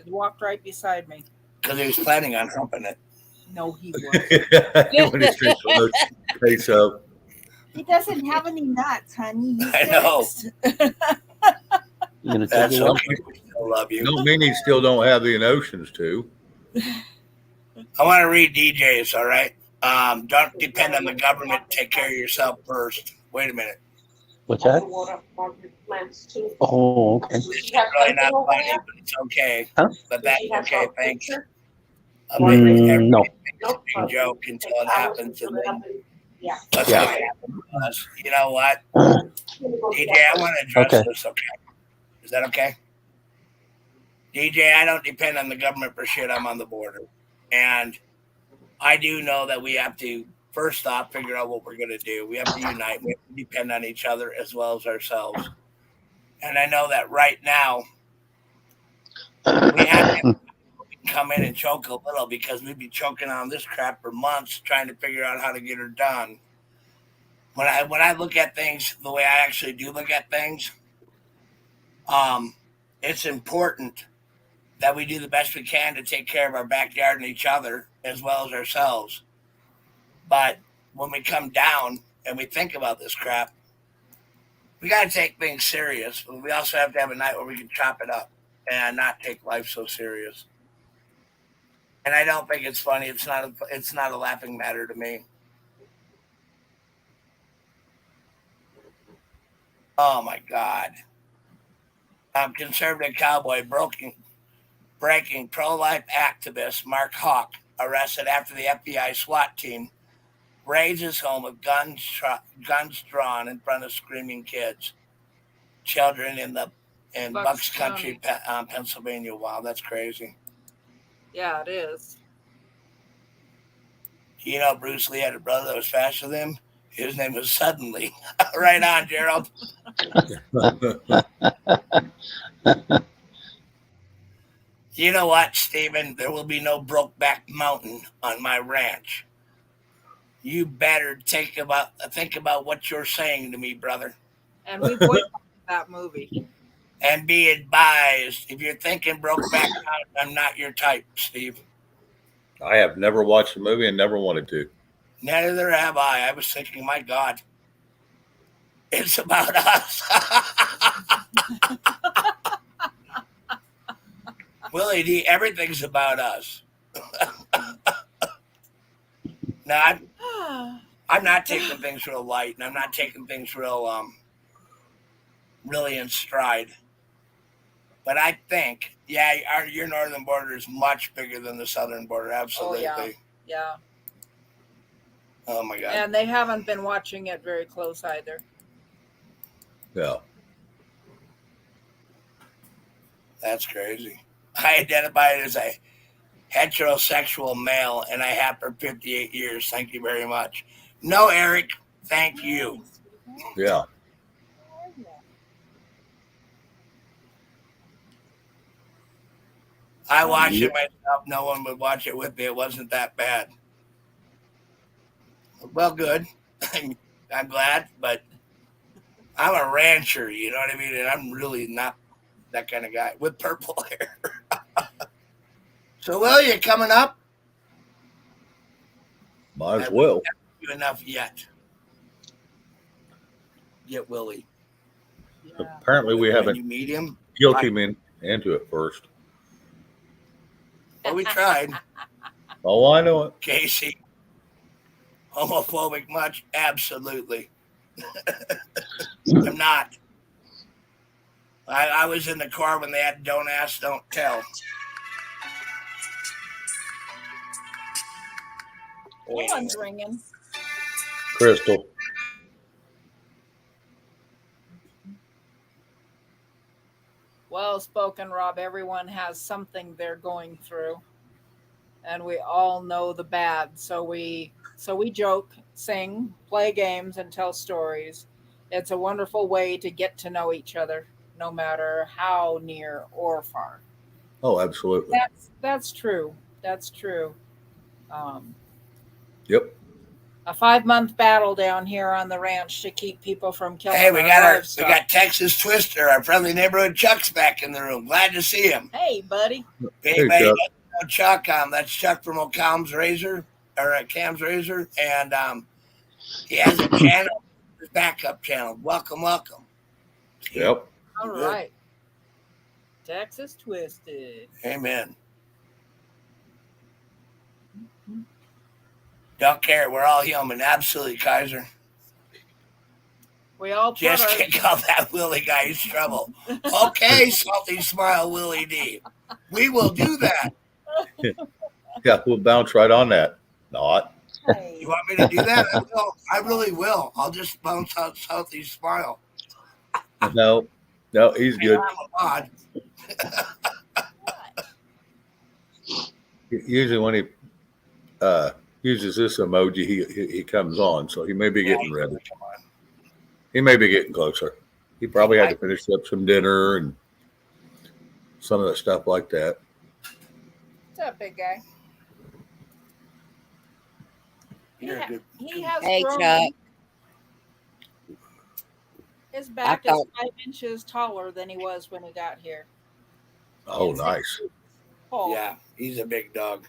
He walked right beside me. Because he was planning on humping it. No, he wasn't. He doesn't have any nuts, honey. I know. You gonna take it? Okay. We still love you. Don't mean he still don't have the emotions to. I want to read DJs. All right. Don't depend on the government. Take care of yourself first. Wait a minute. What's that? Oh, okay. It's really not funny, but it's okay. Huh? But that's okay. Thanks. No. Big joke until it happens, and then let's see what happens to us. You know what, DJ? I want to address this. Okay, is that okay? DJ, I don't depend on the government for shit. I'm on the border, and I do know that we have to first off figure out what we're going to do. We have to unite. We have to depend on each other as well as ourselves. And I know that right now we have to come in and choke a little because we'd be choking on this crap for months trying to figure out how to get her done. When I look at things the way I actually do look at things, it's important that we do the best we can to take care of our backyard and each other as well as ourselves. But when we come down and we think about this crap, we got to take things serious. But we also have to have a night where we can chop it up and not take life so serious. And I don't think it's funny. It's not a laughing matter to me. Oh my God. Conservative cowboy breaking pro-life activist Mark Hawk arrested after the FBI SWAT team raids his home with guns drawn in front of screaming children in Bucks Country, Pennsylvania. Wow, that's crazy. Yeah, it is. You know, Bruce Lee had a brother that was faster than him. His name was Suddenly. Right on, Gerald. You know what, Stephen? There will be no Brokeback Mountain on my ranch. You better think about what you're saying to me, brother. And we boycotted that movie. And be advised, if you're thinking Brokeback Mountain, I'm not your type, Steve. I have never watched the movie and never wanted to. Neither have I. I was thinking, my God, it's about us. Willie D, everything's about us. Now, I'm not taking things real light, and I'm not taking things really in stride. But I think, your northern border is much bigger than the southern border. Absolutely. Oh, yeah. Oh my God. And they haven't been watching it very close either. Yeah. That's crazy. I identify as a heterosexual male, and I have for 58 years. Thank you very much. No, Eric, thank you. Yeah. I watched it myself. No one would watch it with me. It wasn't that bad. Well, good. I'm glad, but I'm a rancher, you know what I mean? And I'm really not that kind of guy with purple hair. So, Will, you coming up? Might as well. You enough yet? Get Willie. Yeah. Apparently, we When haven't you meet him, guilty him into it first. Well, we tried. Oh, I know it. Casey, homophobic much? Absolutely. I'm not. I was in the car when they had "Don't Ask, Don't Tell." Someone's ringing. Crystal. Well spoken, Rob. Everyone has something they're going through, and we all know the bad. So we joke, sing, play games, and tell stories. It's a wonderful way to get to know each other, no matter how near or far. Oh, absolutely. That's true. That's true. Yep. A 5-month battle down here on the ranch to keep people from killing. Hey, we our got livestock. we got Texas Twister, our friendly neighborhood Chuck's back in the room. Glad to see him. Hey, buddy. Hey, Chuck. Chuck. That's Chuck from Cam's Razor, Cam's Razor, and he has a channel, his backup channel. Welcome. Yep. All right. Texas Twisted. Amen. Don't care. We're all human. Absolutely, Kaiser. We all Just can't call that Willie guy. He's trouble. Okay, salty smile, Willie D. We will do that. Yeah, we'll bounce right on that. Not. You want me to do that? I will. I really will. I'll just bounce out salty smile. No, he's good. Odd. Usually when he uses this emoji, he comes on, so he may be getting ready. He may be getting closer. He probably had to finish up some dinner and some of the stuff like that. What's up, big guy? He has Hey, grown. Chuck. His back is 5 inches taller than he was when he got here. Oh, nice. Oh. Yeah, he's a big dog.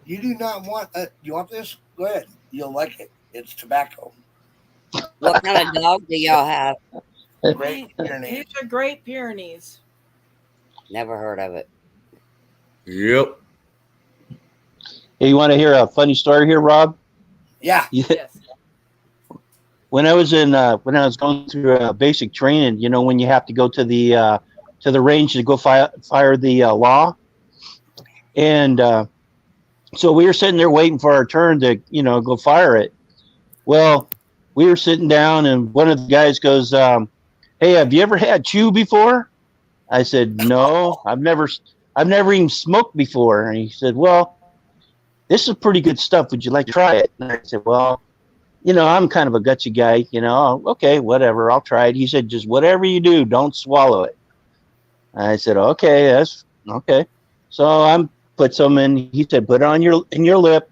You do not want you want this? Go ahead. You'll like it. It's tobacco. What kind of dog do y'all have? Great Pyrenees. These are Great Pyrenees. Never heard of it. Yep. Hey, you want to hear a funny story here, Rob? Yeah. Yes. When I was going through basic training, you know, when you have to go to the range to go fire the law, and so we were sitting there waiting for our turn to, you know, go fire it. Well, we were sitting down, and one of the guys goes, "Hey, have you ever had chew before?" I said, "No, I've never even smoked before." And he said, "Well, this is pretty good stuff. Would you like to try it?" And I said, "Well, you know, I'm kind of a gutsy guy, you know. Okay, whatever, I'll try it." He said, "Just whatever you do, don't swallow it." I said, "Okay, that's okay." So I'm put some in. He said, "Put it in your lip,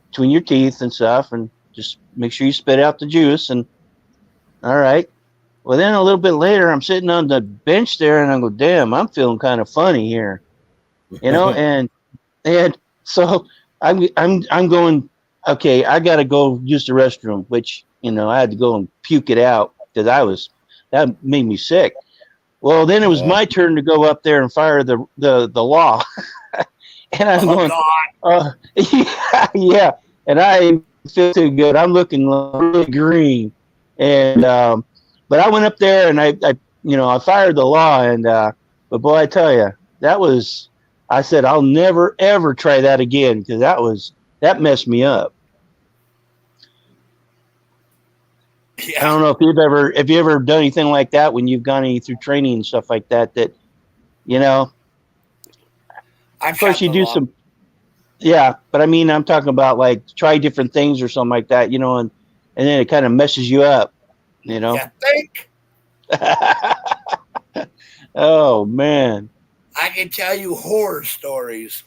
between your teeth and stuff, and just make sure you spit out the juice." And all right. Well, then a little bit later, I'm sitting on the bench there, and I go, "Damn, I'm feeling kind of funny here," you know. and so I'm going. Okay, I got to go use the restroom, which, you know, I had to go and puke it out because that made me sick. Well, then it was my turn to go up there and fire the law. And I'm going, yeah, and I feel too good. I'm looking really green. And, but I went up there and I fired the law. And, but boy, I tell you, I said, I'll never, ever try that again, because that messed me up. Yeah. I don't know if you ever done anything like that when you've gone through training and stuff like that, you know, of course you do some, yeah, but I mean, I'm talking about like try different things or something like that, you know, and then it kind of messes you up, you know? Yeah, think. Oh man. I can tell you horror stories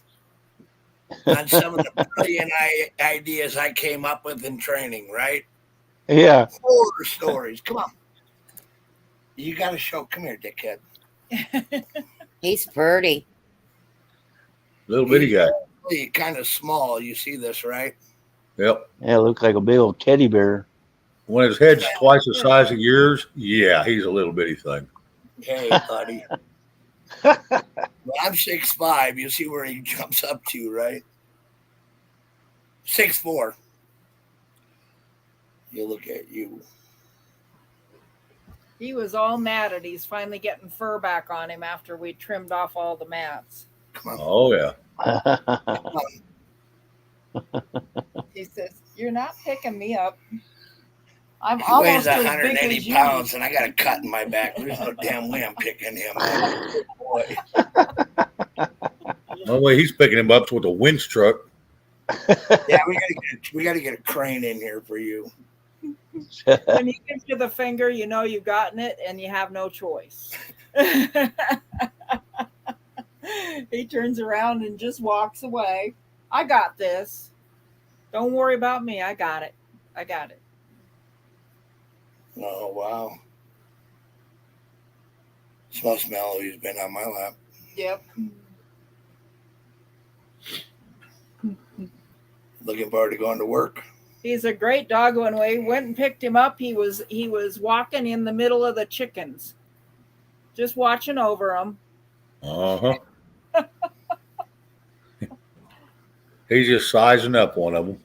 on some of the brilliant ideas I came up with in training, right? Yeah. Horror stories. Come on. You got to show. Come here, dickhead. He's pretty. Little bitty guy. Kind of small. You see this, right? Yep. Yeah, look like a big old teddy bear. When his head's twice the size of yours, yeah, he's a little bitty thing. Hey, buddy. Well, I'm 6'5". You see where he jumps up to, right? 6'4". You look at you. He was all mad at he's finally getting fur back on him after we trimmed off all the mats. Come on. Oh, yeah. He says, "You're not picking me up. I'm He almost weighs as big 180 as you." pounds, and I got a cut in my back. There's no damn way I'm picking him up. Boy. No way he's picking him up with a winch truck. Yeah, we gotta get a crane in here for you. When he gives you the finger, you know you've gotten it, and you have no choice. He turns around and just walks away. I got this. Don't worry about me. I got it. I got it. Oh, wow. Smells mellow. He's been on my lap. Yep. Looking forward to going to work. He's a great dog. When we went and picked him up, he was walking in the middle of the chickens, just watching over them. Uh-huh. He's just sizing up one of them.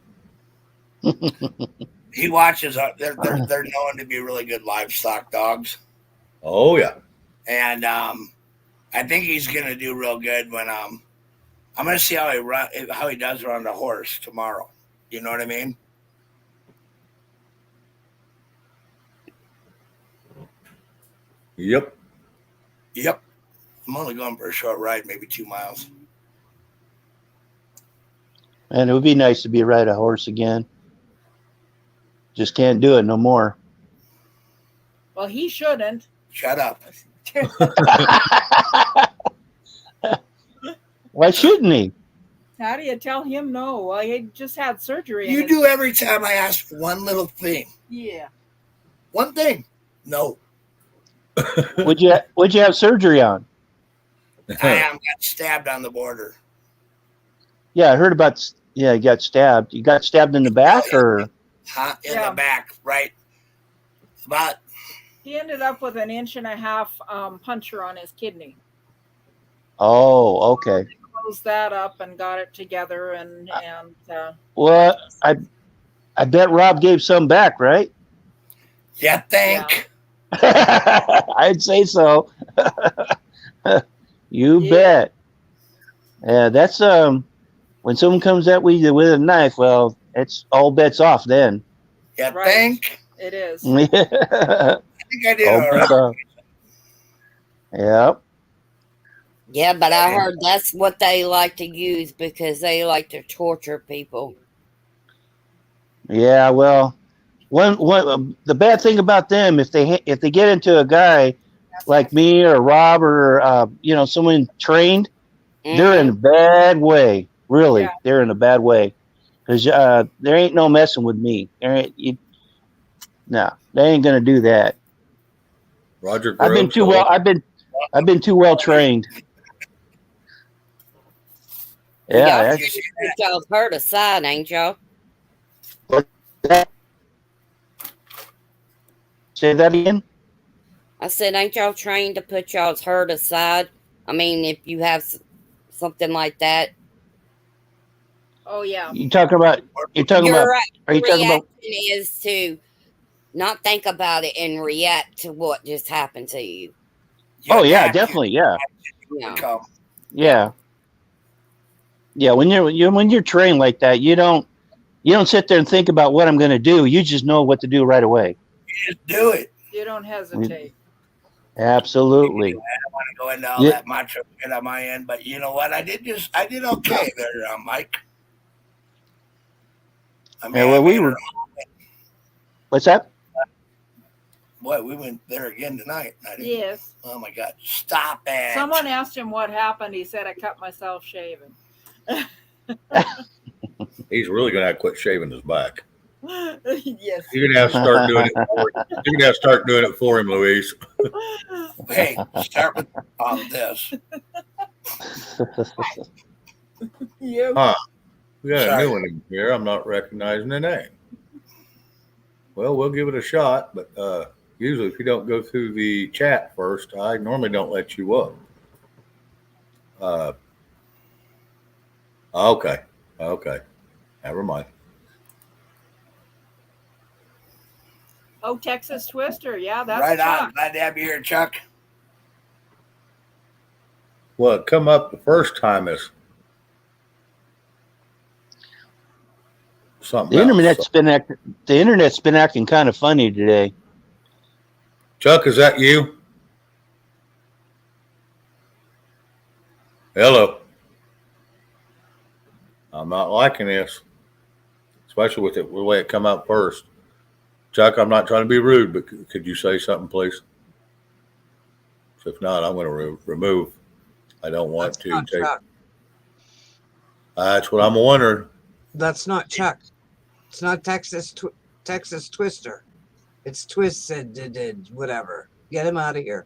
He watches. They're known to be really good livestock dogs. Oh, yeah. And I think he's going to do real good when I'm going to see how he does around the horse tomorrow. You know what I mean? Yep. Yep. I'm only going for a short ride, maybe 2 miles. And it would be nice to be ride a horse again. Just can't do it no more. Well, he shouldn't. Shut up. Why shouldn't he? How do you tell him no? Well, he just had surgery. You do every time I ask for one little thing. Yeah. One thing. No. What'd you have surgery on? I got stabbed on the border. Yeah, I heard about. Yeah, you got stabbed. You got stabbed in the back, or In the back, right? About. He ended up with an 1.5 inch puncture on his kidney. Oh, okay. He closed that up and got it together, and well, I bet Rob gave some back, right? Yeah, think. Yeah. I'd say so. You bet. Yeah, that's when someone comes at you with a knife, well, it's all bets off then. Yeah, right. Think. It is. I think I did all right. Yep. Yeah, but I heard that's what they like to use because they like to torture people. Yeah, well, one the bad thing about them, if they get into a guy like me or Rob or someone trained, they're in a bad way. Really, they're in a bad way because there ain't no messing with me. No, they ain't gonna do that. Roger, I've been too well. I've been too well trained. Yeah, y'all's heard a sign, ain't y'all? Say that again. I said, ain't y'all trained to put y'all's hurt aside? I mean, if you have something like that. Oh yeah. You're talking about. Are you talking about? Is to not think about it and react to what just happened to you. Oh yeah, definitely. Yeah. Yeah. Yeah. When you're trained like that, you don't sit there and think about what I'm going to do. You just know what to do right away. You just do it. You don't hesitate. Absolutely. I don't want to go into all that macho shit on my end, but you know what? I did okay there, Mike. I mean, What's that? Boy, we went there again tonight. Yes. Oh my God! Stop it. Someone asked him what happened. He said, "I cut myself shaving." He's really gonna have to quit shaving his back. Yes. You're gonna have to start doing it. You're gonna have to start doing it for him, Louise. Hey, start with this. Yep. Huh? We got Sorry. a new one in here. I'm not recognizing the name. Well, we'll give it a shot, but usually if you don't go through the chat first, I normally don't let you up. Okay. Never mind. Oh, Texas Twister. Yeah, that's Right Chuck. on. Glad to have you here, Chuck. Well, it come up the first time as something The else. internet's been acting kind of funny today. Chuck, is that you? Hello. I'm not liking this, especially with the way it come out first. Chuck, I'm not trying to be rude, but could you say something, please? If not, I'm going to remove. I don't want That's to not take. Chuck. That's what I'm wondering. That's not Chuck. It's not Texas Twister. It's Twisted, whatever. Get him out of here.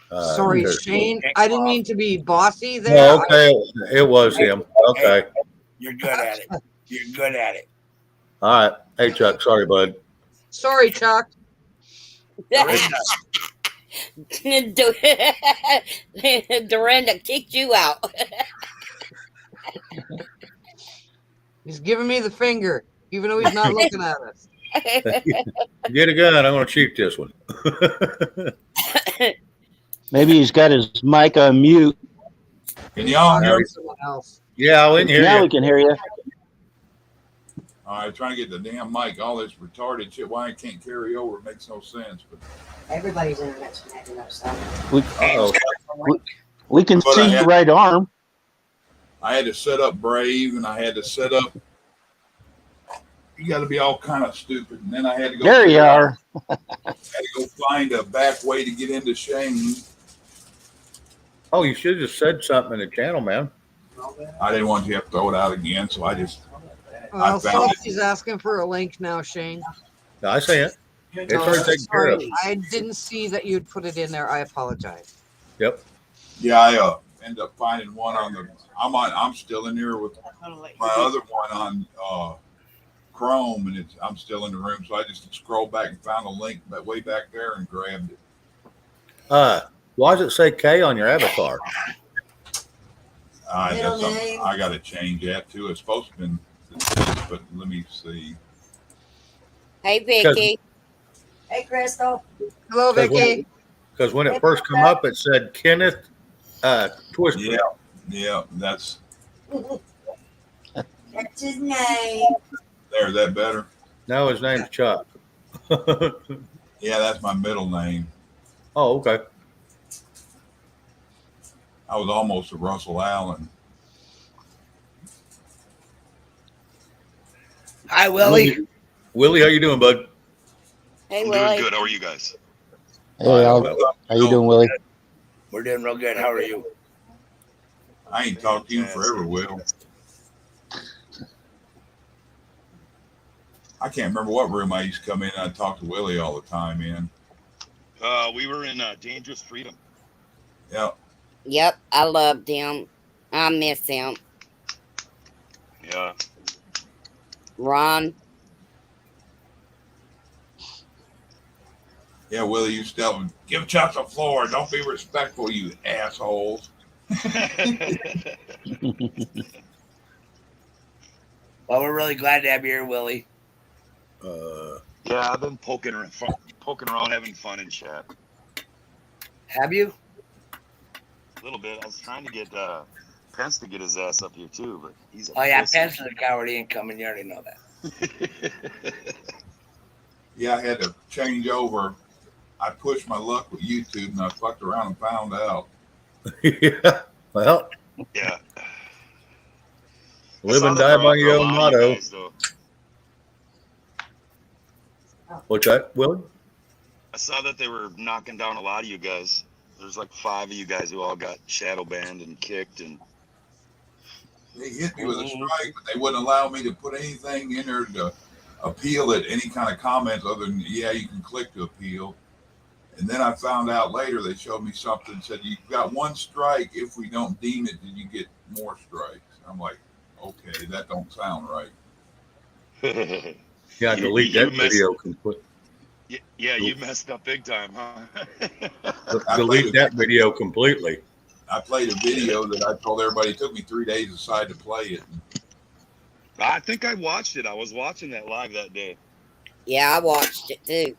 Sorry, Okay. Shane. I didn't mean to be bossy there. No, okay, it was him. Okay. Hey, you're good at it. You're good at it. All right. Hey, Chuck. Sorry, bud. Sorry, Chuck. Dorinda kicked you out. He's giving me the finger, even though he's not looking at us. Get a gun. I'm going to cheat this one. Maybe he's got his mic on mute. Can y'all hear me? Someone else. Yeah, we can hear Now you. we can hear you. All right, trying to get the damn mic. All this retarded shit. Why it can't carry over? It makes no sense. But Everybody's internet's connected up, so. We can But see your right arm. I had to set up Brave, and I had to set up. You got to be all kind of stupid, and then I had to go. There you are. I had to go find a back way to get into Shane. Oh, you should have just said something in the channel, man. I didn't want you to have to throw it out again, so I just. Well, I found it. Sophy's asking for a link now, Shane. No, I see it. It's already taken care of. Sorry, I didn't see that you'd put it in there. I apologize. Yep. Yeah, I ended up finding one on the. I'm still in there with my other one on Chrome, and I'm still in the room, so I just scrolled back and found a link way back there and grabbed it. Why does it say K on your avatar? That's something I got to change that too. It's supposed to be, but let me see. Hey, Vicky. Hey, Crystal. Hello, Vicky. Because when it first come up, it said Kenneth Twister. Yeah, that's his name. There, that better? No, his name's Chuck. Yeah, that's my middle name. Oh, okay. I was almost a Russell Allen. Hi, Willie. Willie, how you doing, bud? Hey, I'm Willie. doing good. How are you guys? Hey, how you doing, Willie? We're doing real good. How are you? I ain't talked to you forever, Will. I can't remember what room I used to come in and I'd talk to Willie all the time in. We were in Dangerous Freedom. Yeah. Yep, I loved him. I miss him. Yeah. Ron. Yeah, Willie used to tell him, give Chuck the floor. Don't be respectful, you assholes. Well, we're really glad to have you here, Willie. Yeah, I've been poking around, having fun in chat. Have you? A little bit. I was trying to get Pence to get his ass up here too, but he's. Oh yeah, Pence is a coward. He ain't coming. You already know that. Yeah, I had to change over. I pushed my luck with YouTube, and I fucked around and found out. Yeah. Well. Yeah. Live and die by your own motto. Guys, What's that, Willie? I saw that they were knocking down a lot of you guys. There's like 5 of you guys who all got shadow banned and kicked, and They hit me with a strike, but they wouldn't allow me to put anything in there to appeal it, any kind of comments other than, yeah, you can click to appeal. And then I found out later, they showed me something, said, you've got one strike. If we don't deem it, then you get more strikes. I'm like, okay, that don't sound right. Yeah, delete that video completely. Yeah, you messed up big time, huh? Delete that video completely. I played a video that I told everybody, it took me 3 days aside to play it. I think I watched it. I was watching that live that day. Yeah, I watched it too.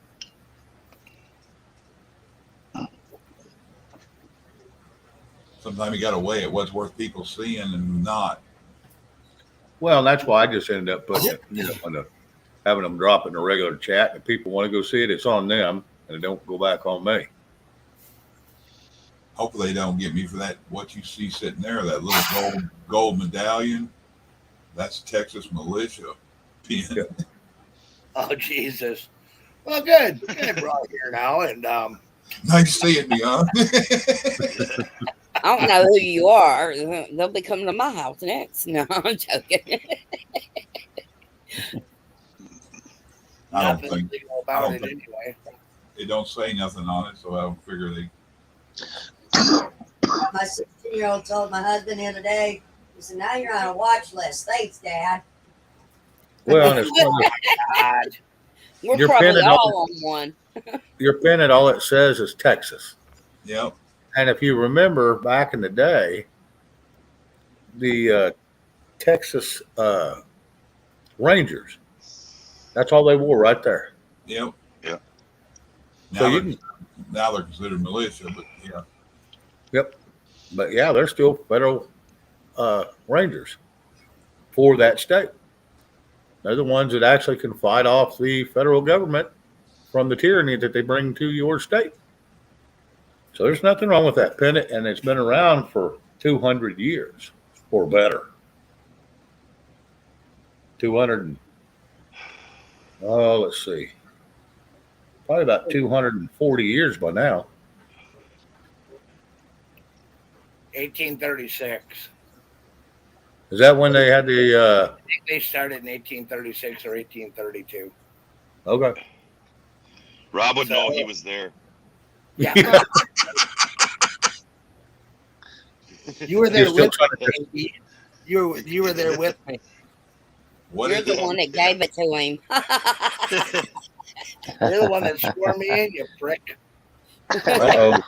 Sometimes you got to weigh it, what's worth people seeing and not. Well, that's why I just ended up putting it, having them drop it in a regular chat. If people want to go see it, it's on them, and it don't go back on me. Hopefully they don't get me for that. What you see sitting there, that little gold medallion, that's Texas militia pin. Yeah. Oh, Jesus. Well, good. Good, we're all here now, and nice seeing you, huh? I don't know who you are. They'll be coming to my house next. No, I'm joking. I don't think about it anyway. They don't say nothing on it, so I don't figure they. My 16-year-old told my husband the other day, he said, now you're on a watch list. Thanks, Dad. Well, and it's We're probably all on one. Your pin, and all it says is Texas. Yep. And if you remember back in the day, the Texas Rangers, that's all they wore right there. Yep. Yeah. Now they're considered militia, but yeah. Yep. But yeah, they're still federal Rangers for that state. They're the ones that actually can fight off the federal government from the tyranny that they bring to your state. So there's nothing wrong with that pennant, and it's been around for 200 years or better. 200, let's see, probably about 240 years by now. 1836. Is that when they had the? I think they started in 1836 or 1832. Okay. Rob would know he was there. Yeah. You were there with me. You were there with me. You're the one that gave it to him. You're the one that swore me in, you prick. Uh-oh.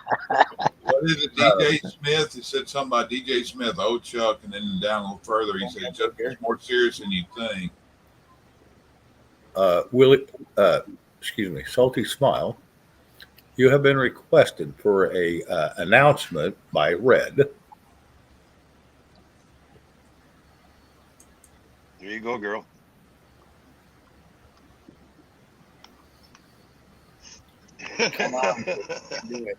What is it, DJ Smith? He said something about DJ Smith, oh Chuck, and then down a little further, he said it's more serious than you think. Willie, excuse me, Salty Smile. You have been requested for a announcement by Red. There you go, girl. Come on, do it.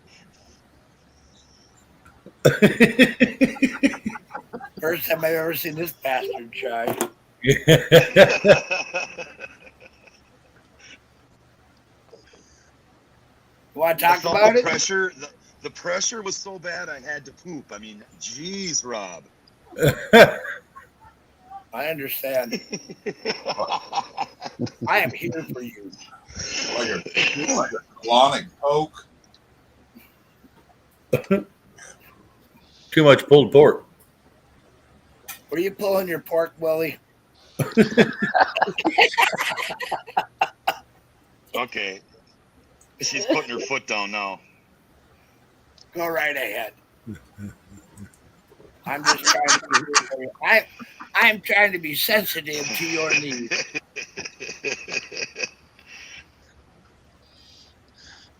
First time I've ever seen this bastard shy. Want to talk about it? Pressure, the pressure was so bad I had to poop. I mean, geez, Rob. I understand. I am here for you. Like a colonic poke. Too much pulled pork. What are you pulling your pork, Willie? Okay. She's putting her foot down now. Go right ahead. I'm just trying to be I'm trying to be sensitive to your needs.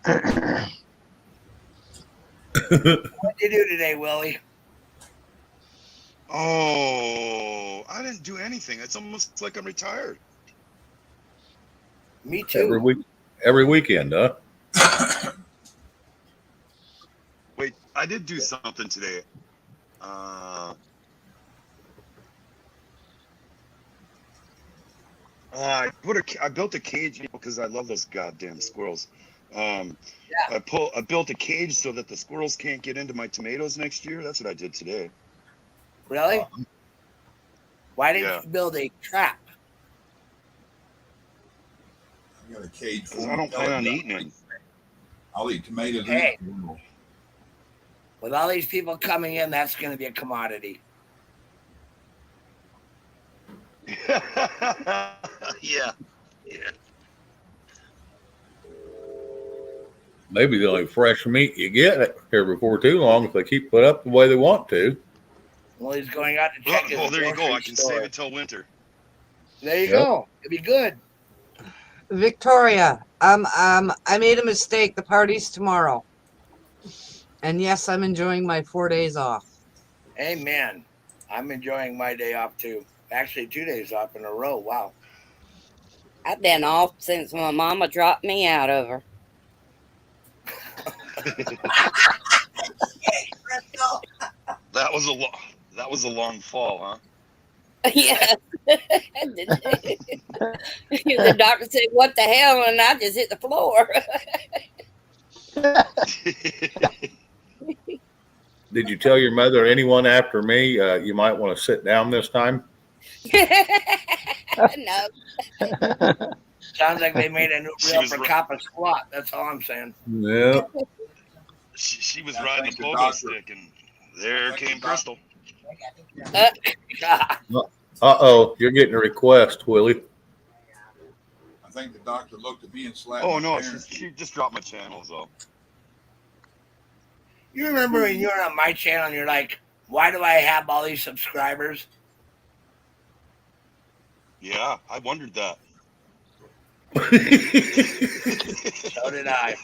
What did you do today, Willie? Oh, I didn't do anything. It's almost like I'm retired. Me too. Every weekend, huh? Wait, I did do something today. I built a cage because I love those goddamn squirrels. I built a cage so that the squirrels can't get into my tomatoes next year. That's what I did today. Really? Why didn't you build a trap? I got a cage full. I don't plan on eating them. I'll eat tomatoes. Hey, with all these people coming in, that's going to be a commodity. Yeah. Maybe the only fresh meat you get here before too long if they keep it up the way they want to. Well, he's going out to check his there you go. I can store. save it till winter. There you go. It'd be good. Victoria, I made a mistake. The party's tomorrow. And yes, I'm enjoying my 4 days off. Amen. I'm enjoying my day off too. Actually, 2 days off in a row. Wow. I've been off since my mama dropped me out of her. That was a long fall, huh? Yeah. The doctor said, "What the hell?" And I just hit the floor. Did you tell your mother or anyone after me you might want to sit down this time? No. Sounds like they made a new reel for Kappa Squat. That's all I'm saying. Yeah. She was riding a pogo stick, and there came Crystal. Uh-oh, you're getting a request, Willie. I think the doctor looked at me and slapped. Oh no, she just dropped my channels though. You remember when you were on my channel and you're like, why do I have all these subscribers? Yeah, I wondered that. So did I.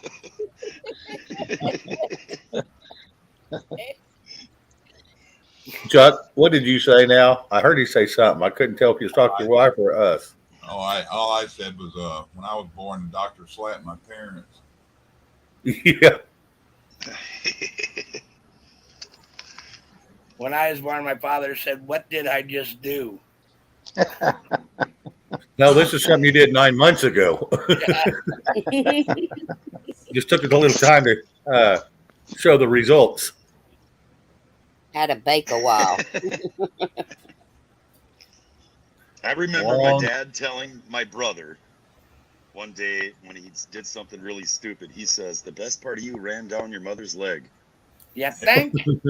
Chuck, what did you say now? I heard you say something. I couldn't tell if you was talking to your wife or us. Oh, all I said was when I was born, the doctor slapped my parents. Yeah. When I was born, my father said, "What did I just do?" No, this is something you did 9 months ago. Just took it a little time to show the results. Had to bake a while. I remember my dad telling my brother one day when he did something really stupid, he says, "The best part of you ran down your mother's leg." Yeah, thank you.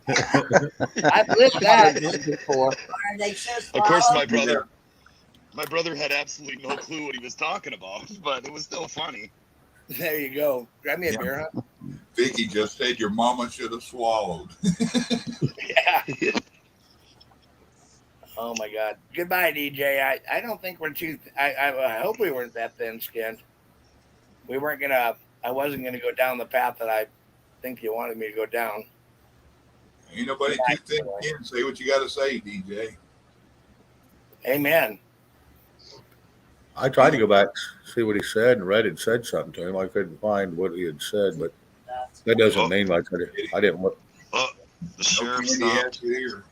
I've lived that before. Of course, my brother had absolutely no clue what he was talking about, but it was still funny. There you go. Grab me a beer, huh? Vicky just said your mama should have swallowed. Yeah. Oh my God. Goodbye, DJ. I don't think we're too. I hope we weren't that thin-skinned. I wasn't gonna go down the path that I think you wanted me to go down. Ain't nobody too thin-skinned. Say what you got to say, DJ. Amen. I tried to go back see what he said, and Red had said something to him. I couldn't find what he had said, but that doesn't mean much. I didn't want. The sheriff stopped here.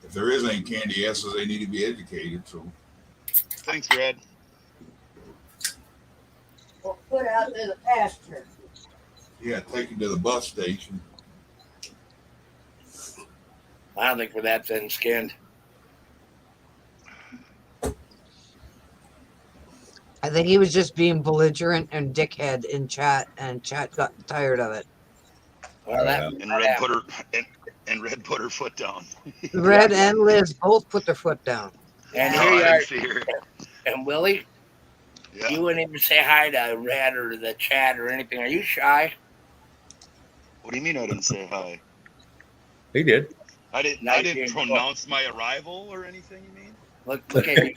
If there is any candy asses, they need to be educated. So, thanks, Red. Well, put out to the pasture. Yeah, take him to the bus station. I don't think we're that thin-skinned. I think he was just being belligerent and dickhead in chat, and chat got tired of it. Well, Red put her foot down. Red and Liz both put their foot down. And here you are. And Willie, you wouldn't even say hi to Red or the chat or anything. Are you shy? What do you mean I didn't say hi? He did. I didn't pronounce my arrival or anything, you mean? Look at you.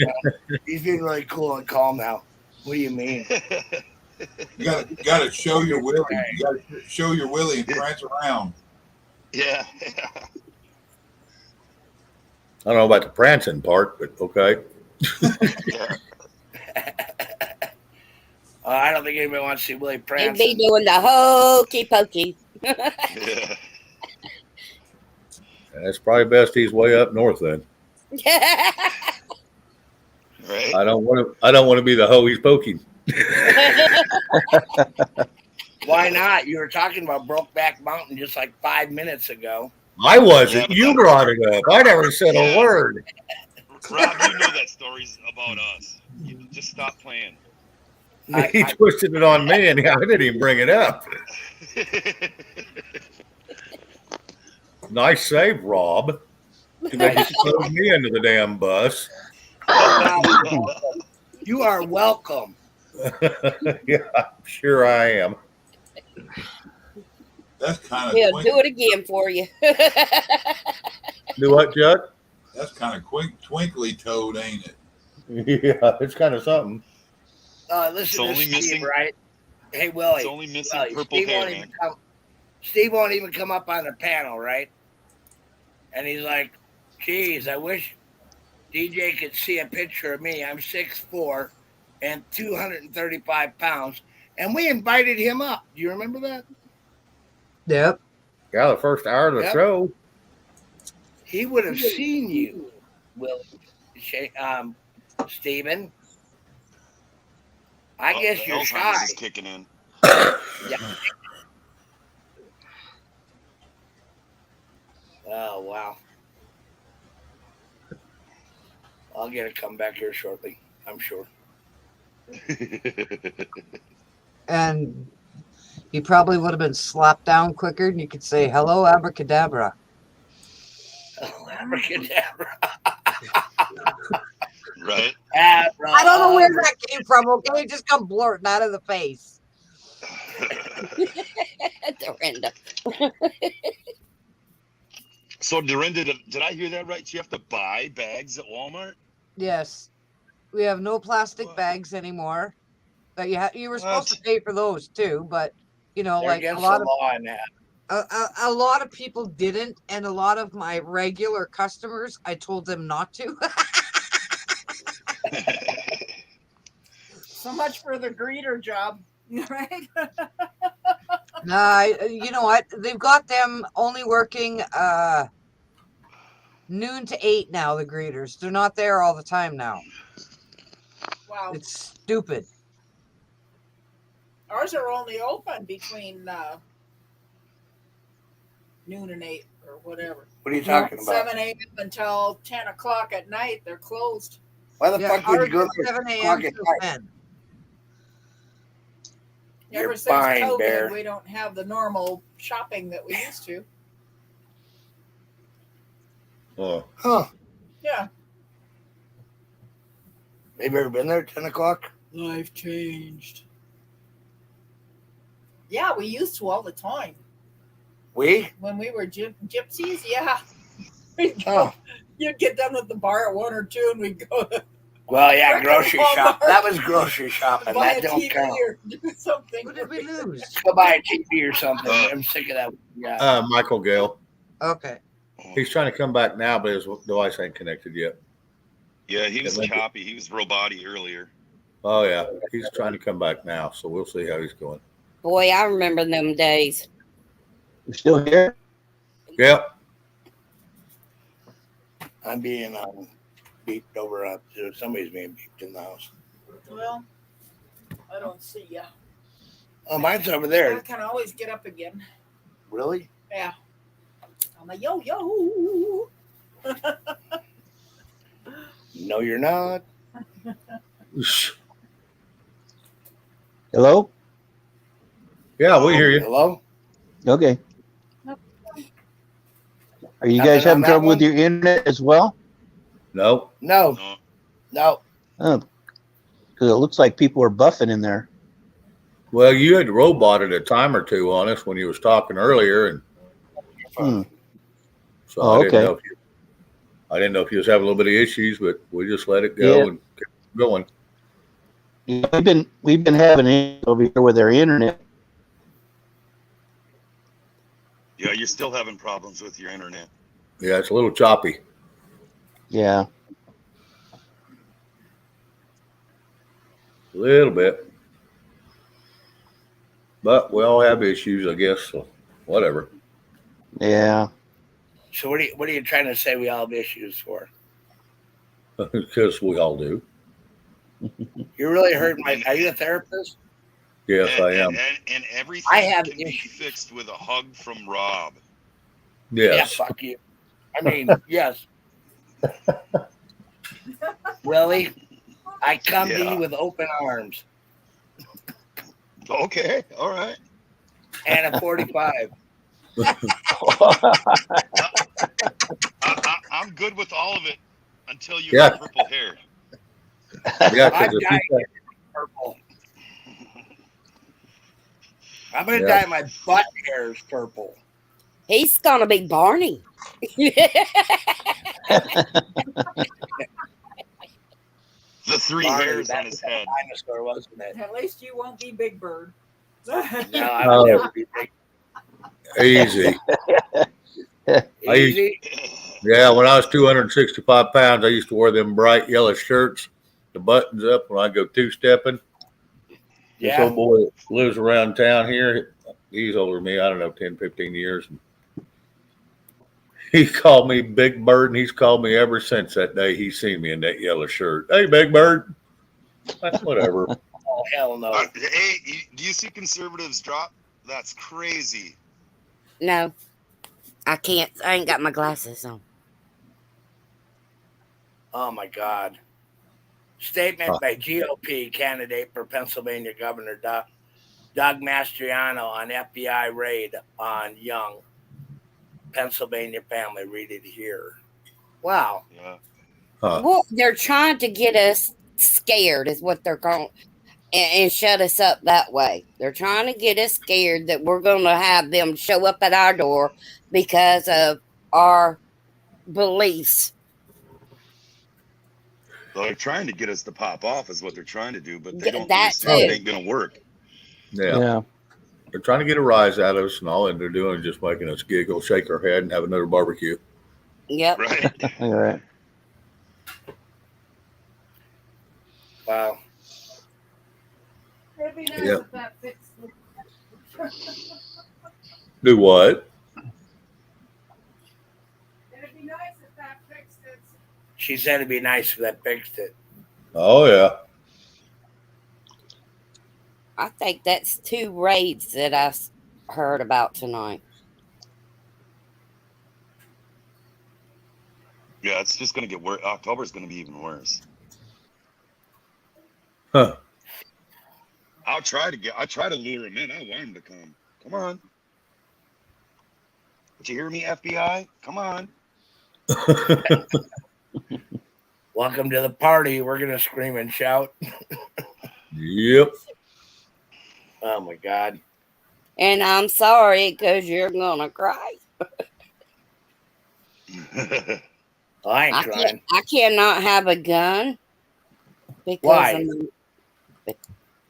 He's being really cool and calm now. What do you mean? You got to show your Willie. You got to show your Willie and prance around. Yeah. I don't know about the prancing part, but okay. I don't think anybody wants to see Willie prancing. He'd be doing the hokey pokey. Yeah. That's probably best he's way up north then. Right. I don't want to be the hoe he's poking. Why not? You were talking about Brokeback Mountain just like 5 minutes ago. I wasn't. You brought it up. I never said a word. Rob, you know that story's about us. You just stop playing. He twisted it on me, and I didn't even bring it up. Nice save, Rob. You throw me into the damn bus. You are welcome. Yeah, I'm sure I am. That's kind of. We'll do it again for you. Do what, Chuck? That's kind of twinkly toed, ain't it? Yeah, it's kind of something. Listen to Steve, right? Hey, Willie. It's only missing purple hair, man. Steve won't even come up on the panel, right? And he's like, geez, I wish DJ could see a picture of me. I'm 6'4" and 235 pounds. And we invited him up. Do you remember that? Yep. Yeah, the first hour of the show. He would have seen you, Willie. Stephen. I guess you're shy. Is kicking in. Yeah. Oh, wow. I'll get to come back here shortly, I'm sure. And you probably would have been slapped down quicker, and you could say, hello, abracadabra. Oh, abracadabra. Right? I don't know where that came from, okay? It just come blurting out of the face. Dorinda. So, Dorinda, did I hear that right? You have to buy bags at Walmart? Yes. We have no plastic bags anymore. But you were supposed to pay for those too, but you know, They're like against a lot the of law in that. a lot of people didn't, and a lot of my regular customers, I told them not to. So much for the greeter job, right? Nah, you know what? They've got them only working noon to 8 now, the greeters. They're not there all the time now. Wow. It's stupid. Ours are only open between noon and 8 or whatever. What are you talking about? 7 a.m. until 10 o'clock at night. They're closed. Why the fuck would you go ours there? is 7 a.m. to 10. You're Ever since fine, COVID, Bear. we don't have the normal shopping that we used to. Oh. Huh. Yeah. Have you ever been there at 10 o'clock? Life changed. Yeah, we used to all the time. We? When we were gypsies, yeah. We'd go, You'd get done with the bar at 1 or 2 and we'd go to Well, yeah, grocery shop. That was grocery shopping. buy That a don't TV count. or do something. What did we lose? Go buy a TV or something. I'm sick of that. Yeah. Michael Gale. Okay. He's trying to come back now, but his device ain't connected yet. Yeah, he was choppy. He was robot-y earlier. Oh, yeah. He's trying to come back now, so we'll see how he's going. Boy, I remember them days. You're still here? Yep. I'm being beeped over. Somebody's being beeped in the house. Well, I don't see ya. Oh, mine's over there. I can always get up again. Really? Yeah. I'm a yo-yo. No, you're not. Hello? Yeah, we hear you. Hello? Okay. Are you Nothing guys having on that trouble with one? your internet as well? No. No. No. Oh, because it looks like people are buffing in there. Well, you had roboted a time or two on us when you was talking earlier, and so Oh, I didn't okay. know if you was having a little bit of issues, but we just let it go and kept going. Yeah, we've been having it over here with our internet. Yeah, you're still having problems with your internet. Yeah, it's a little choppy. Yeah. A little bit. But we all have issues, I guess, so whatever. Yeah. So what are you trying to say we all have issues for? Because we all do. You're really hurting my... Are you a therapist? Yes, I am. And everything I have can be fixed with a hug from Rob. Yes. Yeah, fuck you. I mean, yes. Willie, I come to you with open arms. Okay, all right. And a 45. I'm good with all of it until you Yeah. have purple hair. Yeah, I'm because dying purple. I'm going to dye my butt hairs purple. He's gonna be Barney. The three Barney, hairs that on his head. Dinosaur, wasn't it? At least you won't be Big Bird. No, I would never be big. easy. Easy. Yeah, when I was 265 pounds, I used to wear them bright yellow shirts, the buttons up when I go two-stepping. This Yeah. old boy lives around town here. He's older than me, I don't know, 10, 15 years. He called me Big Bird, and he's called me ever since that day he seen me in that yellow shirt. Hey, Big Bird. Whatever. Oh, hell no. Hey, do you see conservatives drop? That's crazy. No, I can't. I ain't got my glasses on. Oh, my God. Statement by GOP candidate for Pennsylvania Governor Doug Mastriano on FBI raid on young Pennsylvania family. Read it here. Wow. Yeah. Well, they're trying to get us scared is what they're going and shut us up that way. They're trying to get us scared that we're going to have them show up at our door because of our beliefs. They're trying to get us to pop off is what they're trying to do, but they don't That understand it too. ain't going to work. Yeah. They're trying to get a rise out of us, and all they're doing is just making us giggle, shake our head, and have another barbecue. Yep. Right. All right. Wow. It'd be nice Yep. if that fixed it. Do what? It'd be nice if that fixed it. She said it'd be nice if that fixed it. Oh, yeah. I think that's 2 raids that I heard about tonight. Yeah, it's just going to get worse. October's going to be even worse. Huh. I try to lure him in. I want him to come. Come on. Did you hear me, FBI? Come on. Welcome to the party. We're going to scream and shout. Yep. Oh, my God. And I'm sorry because you're going to cry. I ain't crying. I cannot have a gun because Why?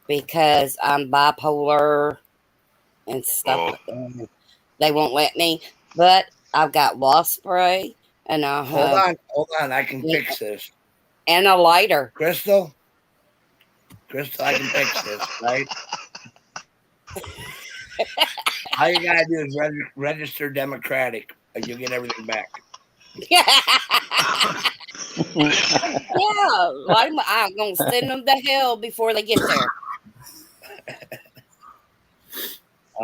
because I'm bipolar and stuff. Oh. They won't let me. But I've got wasp spray and I have Hold on. I can fix this. and a lighter. Crystal, I can fix this, right? All you gotta do is register Democratic, and you'll get everything back. Yeah, I'm gonna send them to hell before they get there.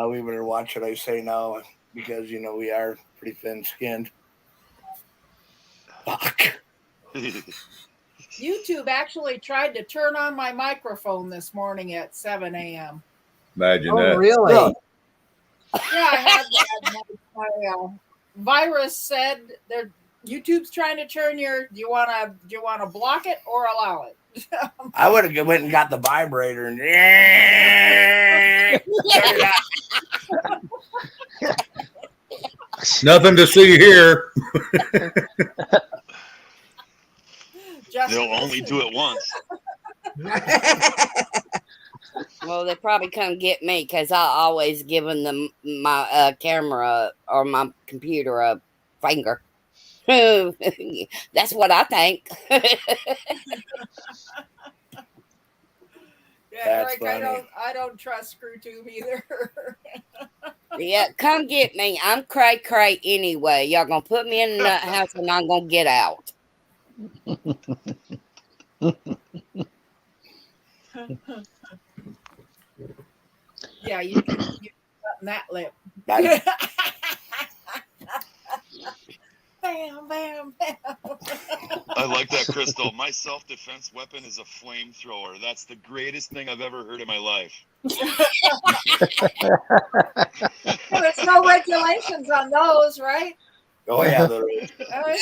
We better watch what I say now because we are pretty thin-skinned. Fuck. YouTube actually tried to turn on my microphone this morning at 7 a.m. Imagine that. Really? Really? Yeah, I had my virus said YouTube's trying to turn your. Do you want to block it or allow it? I would have went and got the vibrator and turn it on. Nothing to see here. They'll only do it once. Well, they probably come get me because I always giving them my camera or my computer a finger. That's what I think. Yeah, That's like funny. I don't trust ScrewTube either. Yeah, come get me. I'm cray cray anyway. Y'all gonna put me in the house and I'm gonna get out. Yeah, you button that lip. bam, bam, bam. I like that, Crystal. My self-defense weapon is a flamethrower. That's the greatest thing I've ever heard in my life. Well, there's no regulations on those, right? Oh yeah, there is.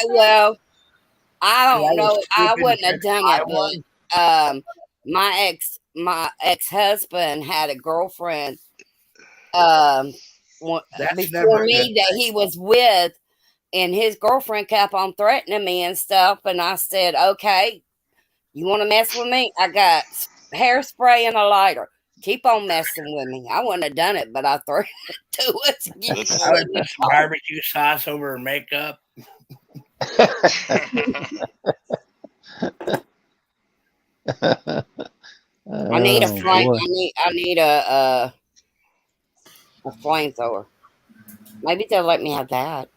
Well, I don't Yeah, know. I stupid wouldn't have done it, Iowa. but my ex-husband had a girlfriend That's before never a me good that he was with, and his girlfriend kept on threatening me and stuff, and I said, okay, you want to mess with me? I got hairspray and a lighter. Keep on messing with me. I wouldn't have done it, but I threatened to it. I would put some barbecue sauce over her makeup. I need a flame. I need a flamethrower. Maybe they'll let me have that.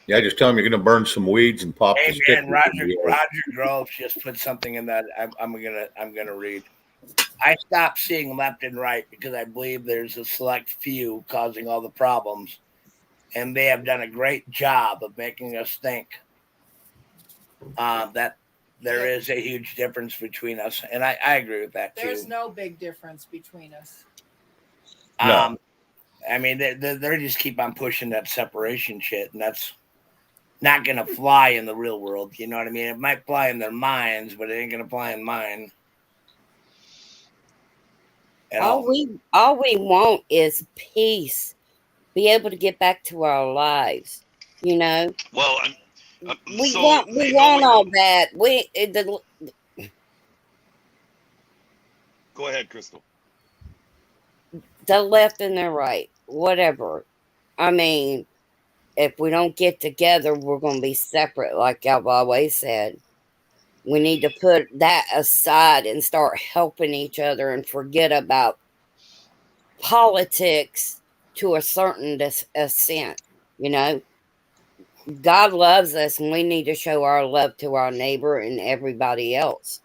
Yeah, just tell them you're going to burn some weeds and pop the Hey stick. man, Roger Groves just put something in that I'm gonna read. I stopped seeing left and right because I believe there's a select few causing all the problems, and they have done a great job of making us think that there is a huge difference between us, and I agree with that too. There's no big difference between us. No. I mean, they just keep on pushing that separation shit, and that's not going to fly in the real world. You know what I mean? It might fly in their minds, but it ain't going to fly in mine. All we want is peace. Be able to get back to our lives. You know. Well, we want all that. Go ahead, Crystal. The left and the right, whatever. I mean, if we don't get together, we're going to be separate, like I've always said. We need to put that aside and start helping each other and forget about politics to a certain extent. You know, God loves us, and we need to show our love to our neighbor and everybody else.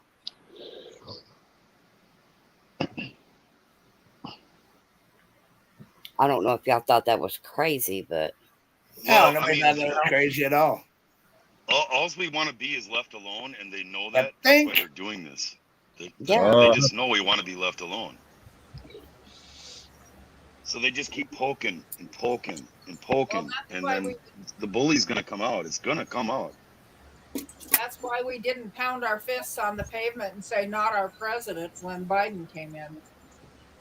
I don't know if y'all thought that was crazy, but no, nobody thought that was crazy at all. All we want to be is left alone, and they know that. That's why they're doing this. They just know we want to be left alone. So they just keep poking and poking and poking, and then the bully's going to come out. It's going to come out. That's why we didn't pound our fists on the pavement and say "not our president" when Biden came in.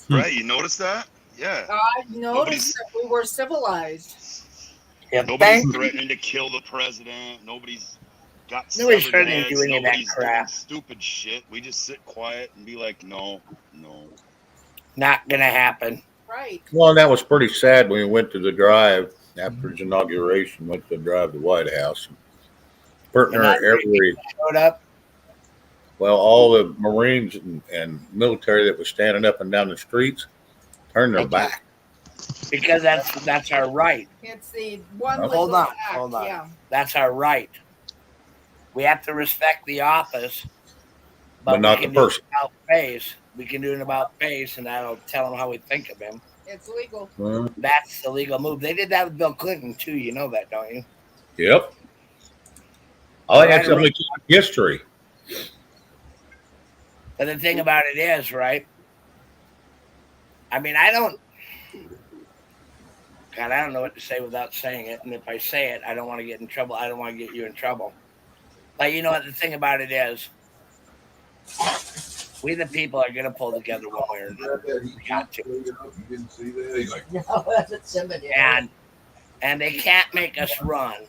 Right? You noticed that? Yeah. I noticed that we were civilized. Yeah, nobody's threatening to kill the president. Nobody's threatening to do any of that crap. Doing stupid shit. We just sit quiet and be like, no. Not going to happen. Right. Well, that was pretty sad when we went to the drive after his inauguration, went to the drive to the White House. Showed up. Well, all the Marines and military that was standing up and down the streets turned their back. Because that's our right. It's the one. Hold on. Yeah. That's our right. We have to respect the office, but not the person. About face. We can do it about face, and that'll tell them how we think of him. It's legal. That's the legal move. They did that with Bill Clinton too. You know that, don't you? Yep. I actually history. But the thing about it is, right? I mean, I don't know what to say without saying it. And if I say it, I don't want to get in trouble. I don't want to get you in trouble. But you know what? The thing about it is, we the people are going to pull together one way or another. We got to. You didn't see that? He's like, no, that's what somebody. And they can't make us run.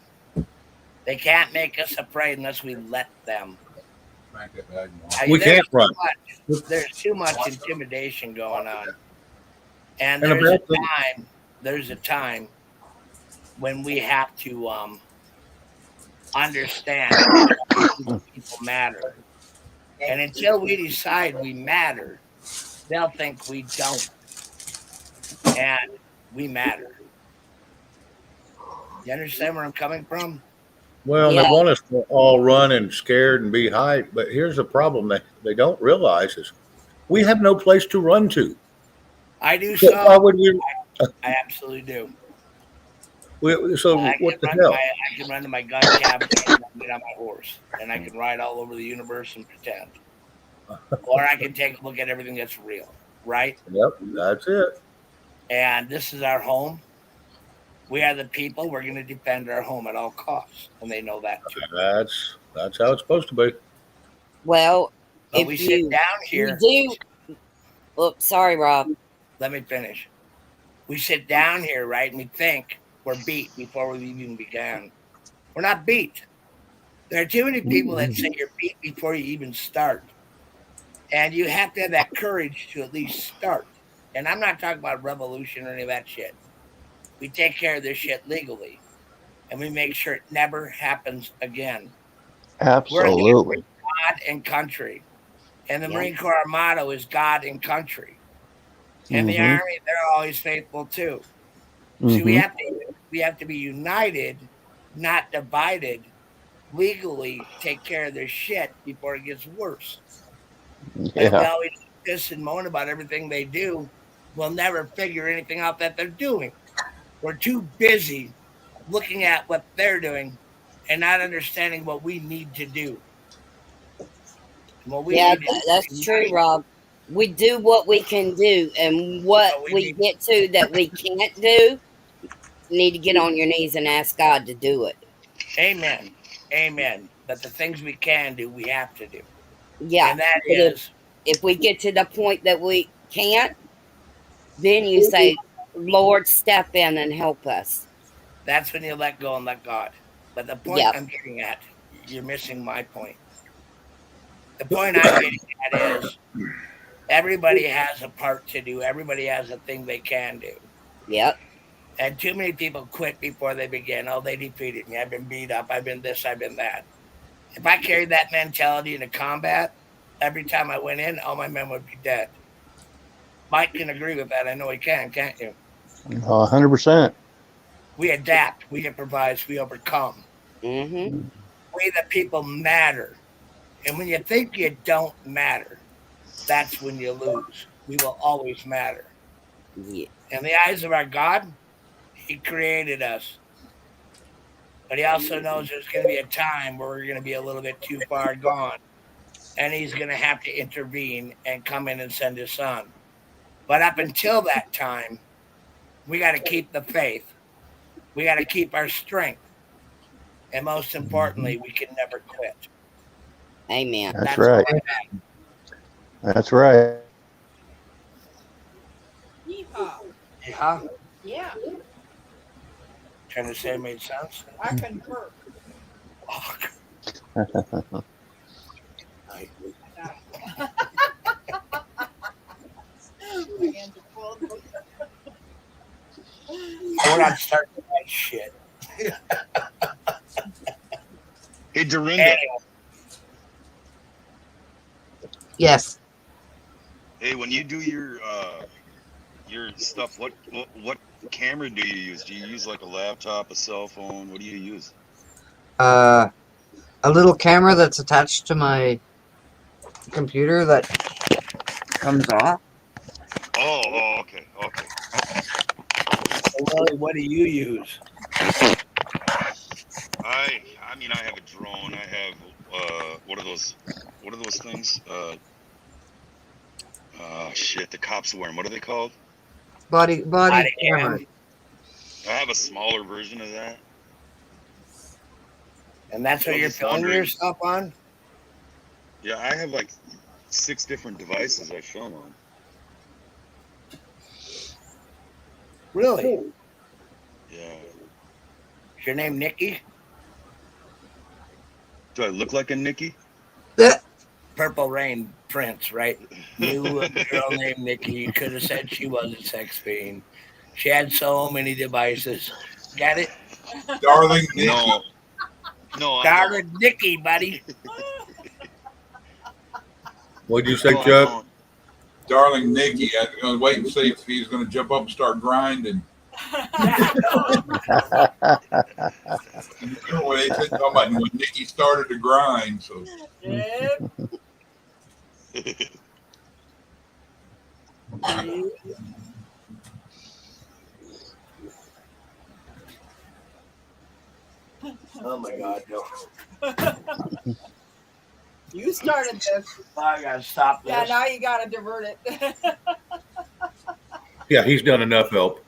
They can't make us afraid unless we let them. We can't run. There's too much intimidation going on. And there's a time when we have to understand that people matter. And until we decide we matter, they'll think we don't. And we matter. You understand where I'm coming from? Well, they want us to all run and scared and be hyped, but here's the problem that they don't realize is we have no place to run to. I do so. Why would we? I absolutely do. So what the hell? I can run to my gun cabinet and get on my horse, and I can ride all over the universe and pretend. Or I can take a look at everything that's real, right? Yep, that's it. And this is our home. We are the people. We're going to defend our home at all costs, and they know that too. That's how it's supposed to be. Well, but if we sit down here. You do. Oops, sorry, Rob. Let me finish. We sit down here, right, and we think we're beat before we even began. We're not beat. There are too many people that say you're beat before you even start. And you have to have that courage to at least start. And I'm not talking about revolution or any of that shit. We take care of this shit legally. And we make sure it never happens again. Absolutely. We're God and country. And the Marine Corps motto is God and country. And the Army, they're always faithful too. See, we have to be united, not divided. Legally, take care of their shit before it gets worse. Yeah. And we always piss and moan about everything they do. We'll never figure anything out that they're doing. We're too busy looking at what they're doing and not understanding what we need to do. That's true, Rob. We do what we can do, and what we get to that we can't do, need to get on your knees and ask God to do it. Amen. Amen. But the things we can do, we have to do. Yeah. And that is, if we get to the point that we can't, then you say, Lord, step in and help us. That's when you let go and let God. But the point I'm getting at, you're missing my point. The point I'm getting at is everybody has a part to do. Everybody has a thing they can do. Yep. And too many people quit before they begin. Oh, they defeated me. I've been beat up. I've been this. I've been that. If I carried that mentality into combat, every time I went in, all my men would be dead. Mike can agree with that. I know he can, can't you? 100%. We adapt. We improvise. We overcome. Mm-hmm. We, the people, matter. And when you think you don't matter, that's when you lose. We will always matter. Yeah. In the eyes of our God, He created us. But He also knows there's going to be a time where we're going to be a little bit too far gone. And He's going to have to intervene and come in and send His Son. But up until that time, we got to keep the faith. We got to keep our strength. And most importantly, we can never quit. Amen. That's right. That's right. Yeehaw. Yeah, Trying to say it made sense? I concur. We're not starting that shit. Hey, Dorinda. Yes. Hey, when you do your stuff, what camera do you use? Do you use like a laptop, a cell phone? What do you use? A little camera that's attached to my computer that comes off. Oh, okay. Well, what do you use? I mean, I have a drone. I have what are those things? Shit, the cops wear them. What are they called? Body camera. I have a smaller version of that. And that's what you're filming yourself on? Yeah, I have like 6 different devices I film on. Really? Yeah. Is your name Nikki? Do I look like a Nikki? Purple Rain Prince, right? New girl named Nikki. You could have said she was a sex fiend. She had so many devices. Got it? Darling Nikki. No, Darling Nikki, buddy. What'd you say, Chuck? Darling Nikki. I was going to wait and see if he's going to jump up and start grinding. When they said talking about when Nikki started to grind, so. Oh my God, no. You started this. I gotta stop this. Yeah, now you gotta divert it. Yeah, he's done enough help.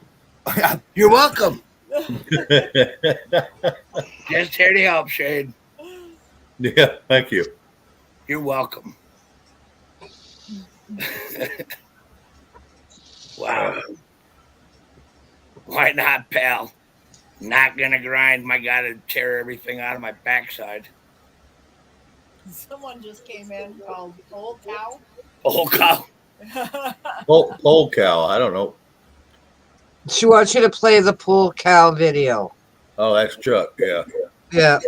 You're welcome. Just here to help, Shane. Yeah, thank you. You're welcome. Wow. Why not, pal? Not gonna grind. My God, to tear everything out of my backside. Someone just came in called Old Cow. Old Cow. Pole cow. I don't know. She wants you to play the pool cow video. Oh, that's Chuck. Yeah. Yeah.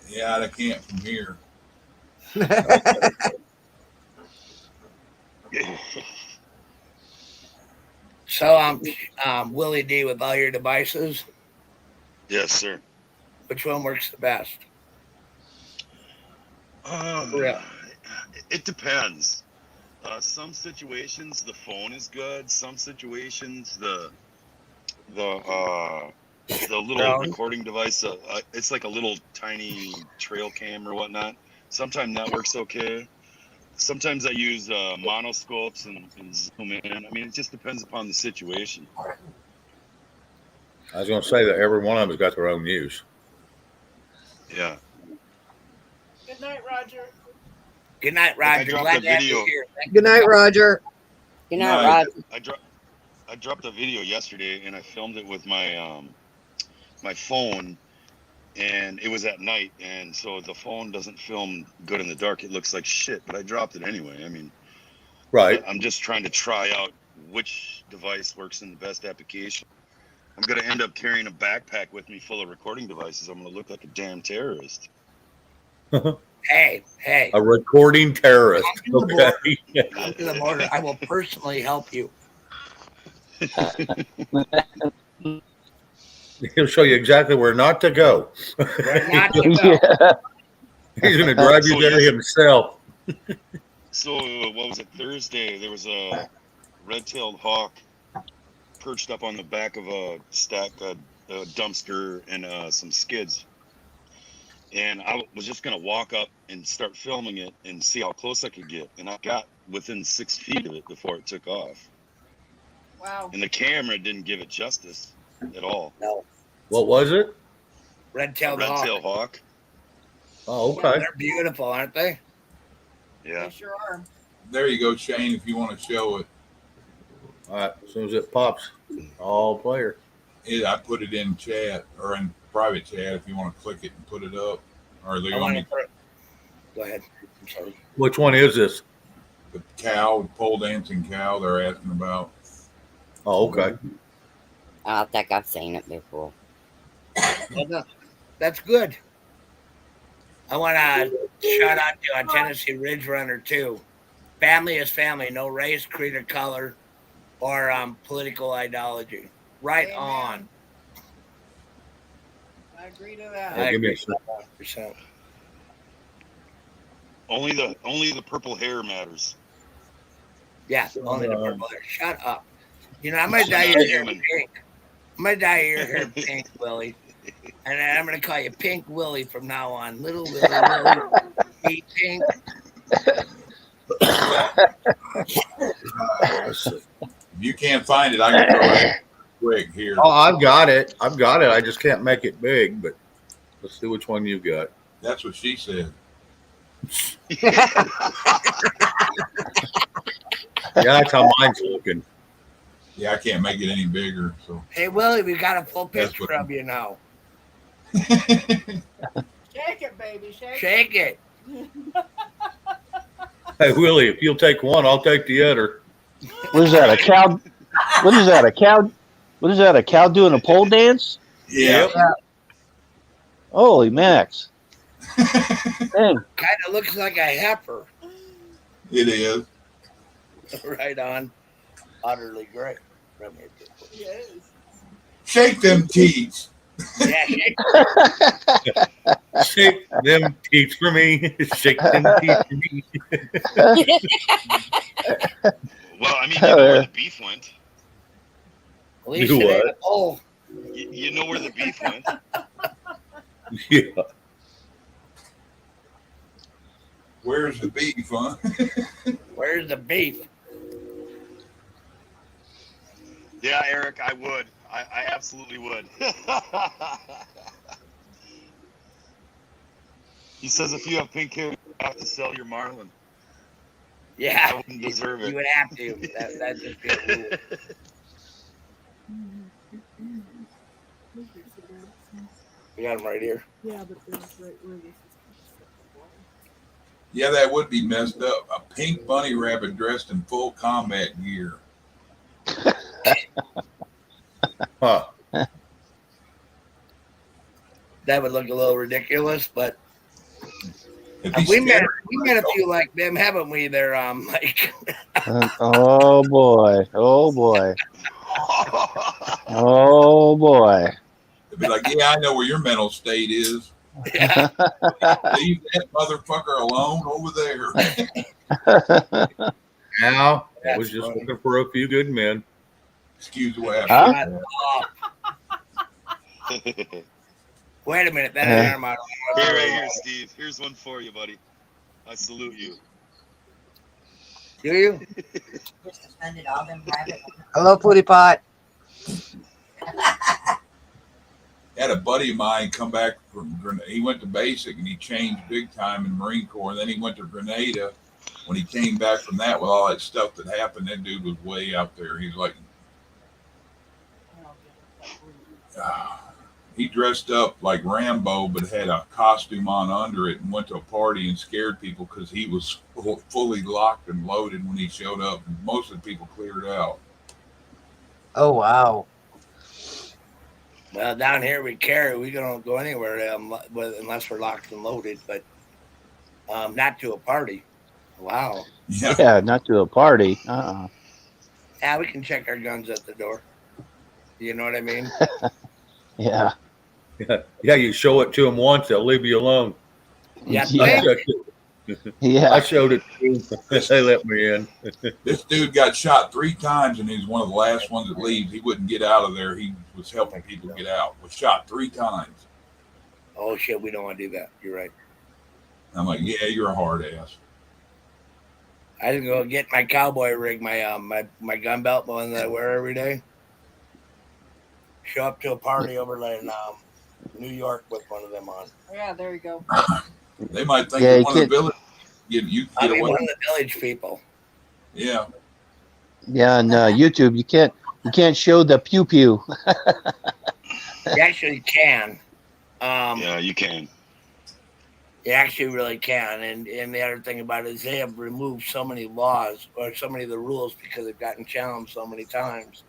Yeah, I can't from here. So Willie D with all your devices. Yes, sir. Which one works the best? Yeah. It depends. Some situations the phone is good. Some situations the little recording device. It's like a little tiny trail cam or whatnot. Sometimes that works okay. Sometimes I use monoscopes and zoom in. I mean, it just depends upon the situation. I was going to say that every one of them has got their own use. Yeah. Good night, Roger. Good night, Roger. Glad to have you here. Good night, Roger. Good night, Roger. I dropped a video yesterday, and I filmed it with my my phone, and it was at night, and so the phone doesn't film good in the dark. It looks like shit, but I dropped it anyway. I mean, right. I'm just trying to try out which device works in the best application. I'm going to end up carrying a backpack with me full of recording devices. I'm going to look like a damn terrorist. Hey. A recording terrorist. Okay. Come to the border. I will personally help you. He'll show you exactly where not to go. Where not to go. He's going to drive you there himself. So, what was it? Thursday, there was a red-tailed hawk perched up on the back of a dumpster and some skids. And I was just going to walk up and start filming it and see how close I could get. And I got within 6 feet of it before it took off. Wow. And the camera didn't give it justice at all. No. What was it? Red-tailed hawk. Oh, okay. They're beautiful, aren't they? Yeah. They sure are. There you go, Shane, if you want to show it. All right. As soon as it pops, all player. I put it in chat or in private chat if you want to click it and put it up. Or they Go ahead. I'm sorry. Which one is this? The cow, the pole dancing cow they're asking about. Oh, okay. I think I've seen it before. That's good. I want to shout out to a Tennessee Ridge Runner too. Family is family, no race, creed, or color, or political ideology. Right Amen. on. I agree to that. I Give me agree a 100%. Only the purple hair matters. Yeah, only the purple hair. Shut up. You know, I'm gonna dye your hair pink. I'm gonna dye your hair pink, Willie. And I'm gonna call you Pink Willie from now on. Little Willie, be pink. If you can't find it, I can go ahead quick here. Oh, I've got it. I just can't make it big, but let's see which one you got. That's what she said. Yeah, that's how mine's looking. Yeah, I can't make it any bigger. So Hey, Willie, we got a full picture of you now. Shake it, baby. Shake it. Hey, Willie, if you'll take one, I'll take the other. What is that? A cow? What is that? A cow? What is that? A cow doing a pole dance? yeah. Holy Max! Dang. Kind of looks like a heifer. It is. Right on. Utterly great. Yes. Shake them teeth. Yeah, shake Shake them teeth for me. Shake them teeth for me. Well, I mean, you know where the beef went. At least You it ain't what? a pole. You know where the beef went. Yeah. Where's the beef, huh? Where's the beef? Yeah, Eric, I would. I absolutely would. He says if you have pink hair, you have to sell your marlin. Yeah, I wouldn't deserve it. You would have to. That'd just be a rule. We got them right here. Yeah, but there's right where this is. Yeah, that would be messed up. A pink bunny rabbit dressed in full combat gear. Huh. That would look a little ridiculous, but we met a few like them, haven't we? There, Mike. Oh boy! Oh boy! Oh boy! They'd be like, "Yeah, I know where your mental state is. Yeah. Leave that motherfucker alone over there." Now, I was just looking for a few good men. Excuse the way Wait a minute, that ain't our motto. Here, right here, Steve. Here's one for you, buddy. I salute you. Do you? Hello, Pootie Pot. Had a buddy of mine come back from Grenada. He went to basic and he changed big time in Marine Corps. And then he went to Grenada. When he came back from that with all that stuff that happened, that dude was way out there. He's like, he dressed up like Rambo, but had a costume on under it and went to a party and scared people because he was fully locked and loaded when he showed up. And most of the people cleared out. Oh, wow. Well, down here we carry. We don't go anywhere unless we're locked and loaded, but not to a party. Wow. Yeah, not to a party. Yeah, we can check our guns at the door. You know what I mean? Yeah. Yeah, you show it to them once, they'll leave you alone. Yeah. Yeah. I showed it to them. They let me in. This dude got shot 3 times and he's one of the last ones that leaves. He wouldn't get out of there. He was helping people get out. Was shot 3 times. Oh, shit, we don't want to do that. You're right. I'm like, yeah, you're a hard ass. I didn't go get my cowboy rig, my gun belt, the one that I wear every day. Show up to a party over in New York with one of them on. Yeah, there you go. They might think you're one of the village. You I get mean, away. one of the village people. Yeah. Yeah, on YouTube, you can't show the pew pew. You actually can. Yeah, you can. You actually really can. And the other thing about it is they have removed so many laws or so many of the rules because they've gotten challenged so many times.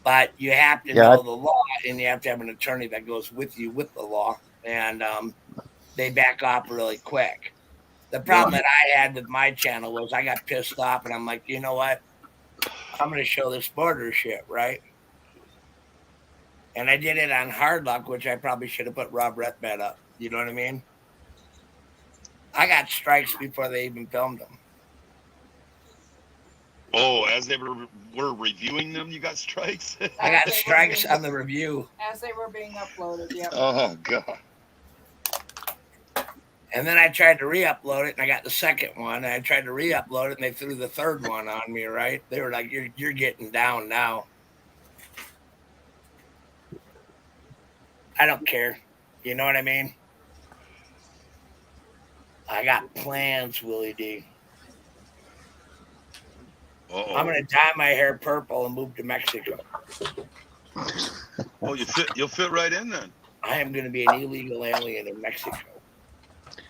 But you have to know the law, and you have to have an attorney that goes with you with the law. And they back off really quick. The problem that I had with my channel was I got pissed off, and I'm like, you know what? I'm going to show this border shit, right? And I did it on Hard Luck, which I probably should have put Rob Retbed up. You know what I mean? I got strikes before they even filmed them. Oh, as they were reviewing them, you got strikes? I got strikes on the review. As they were being uploaded, yeah. Oh, God. And then I tried to re-upload it, and I got the second one. And I tried to re-upload it, and they threw the third one on me, right? They were like, you're getting down now. I don't care. You know what I mean? I got plans, Willie D. Uh-oh. I'm going to dye my hair purple and move to Mexico. Oh, you'll fit right in then. I am going to be an illegal alien in Mexico.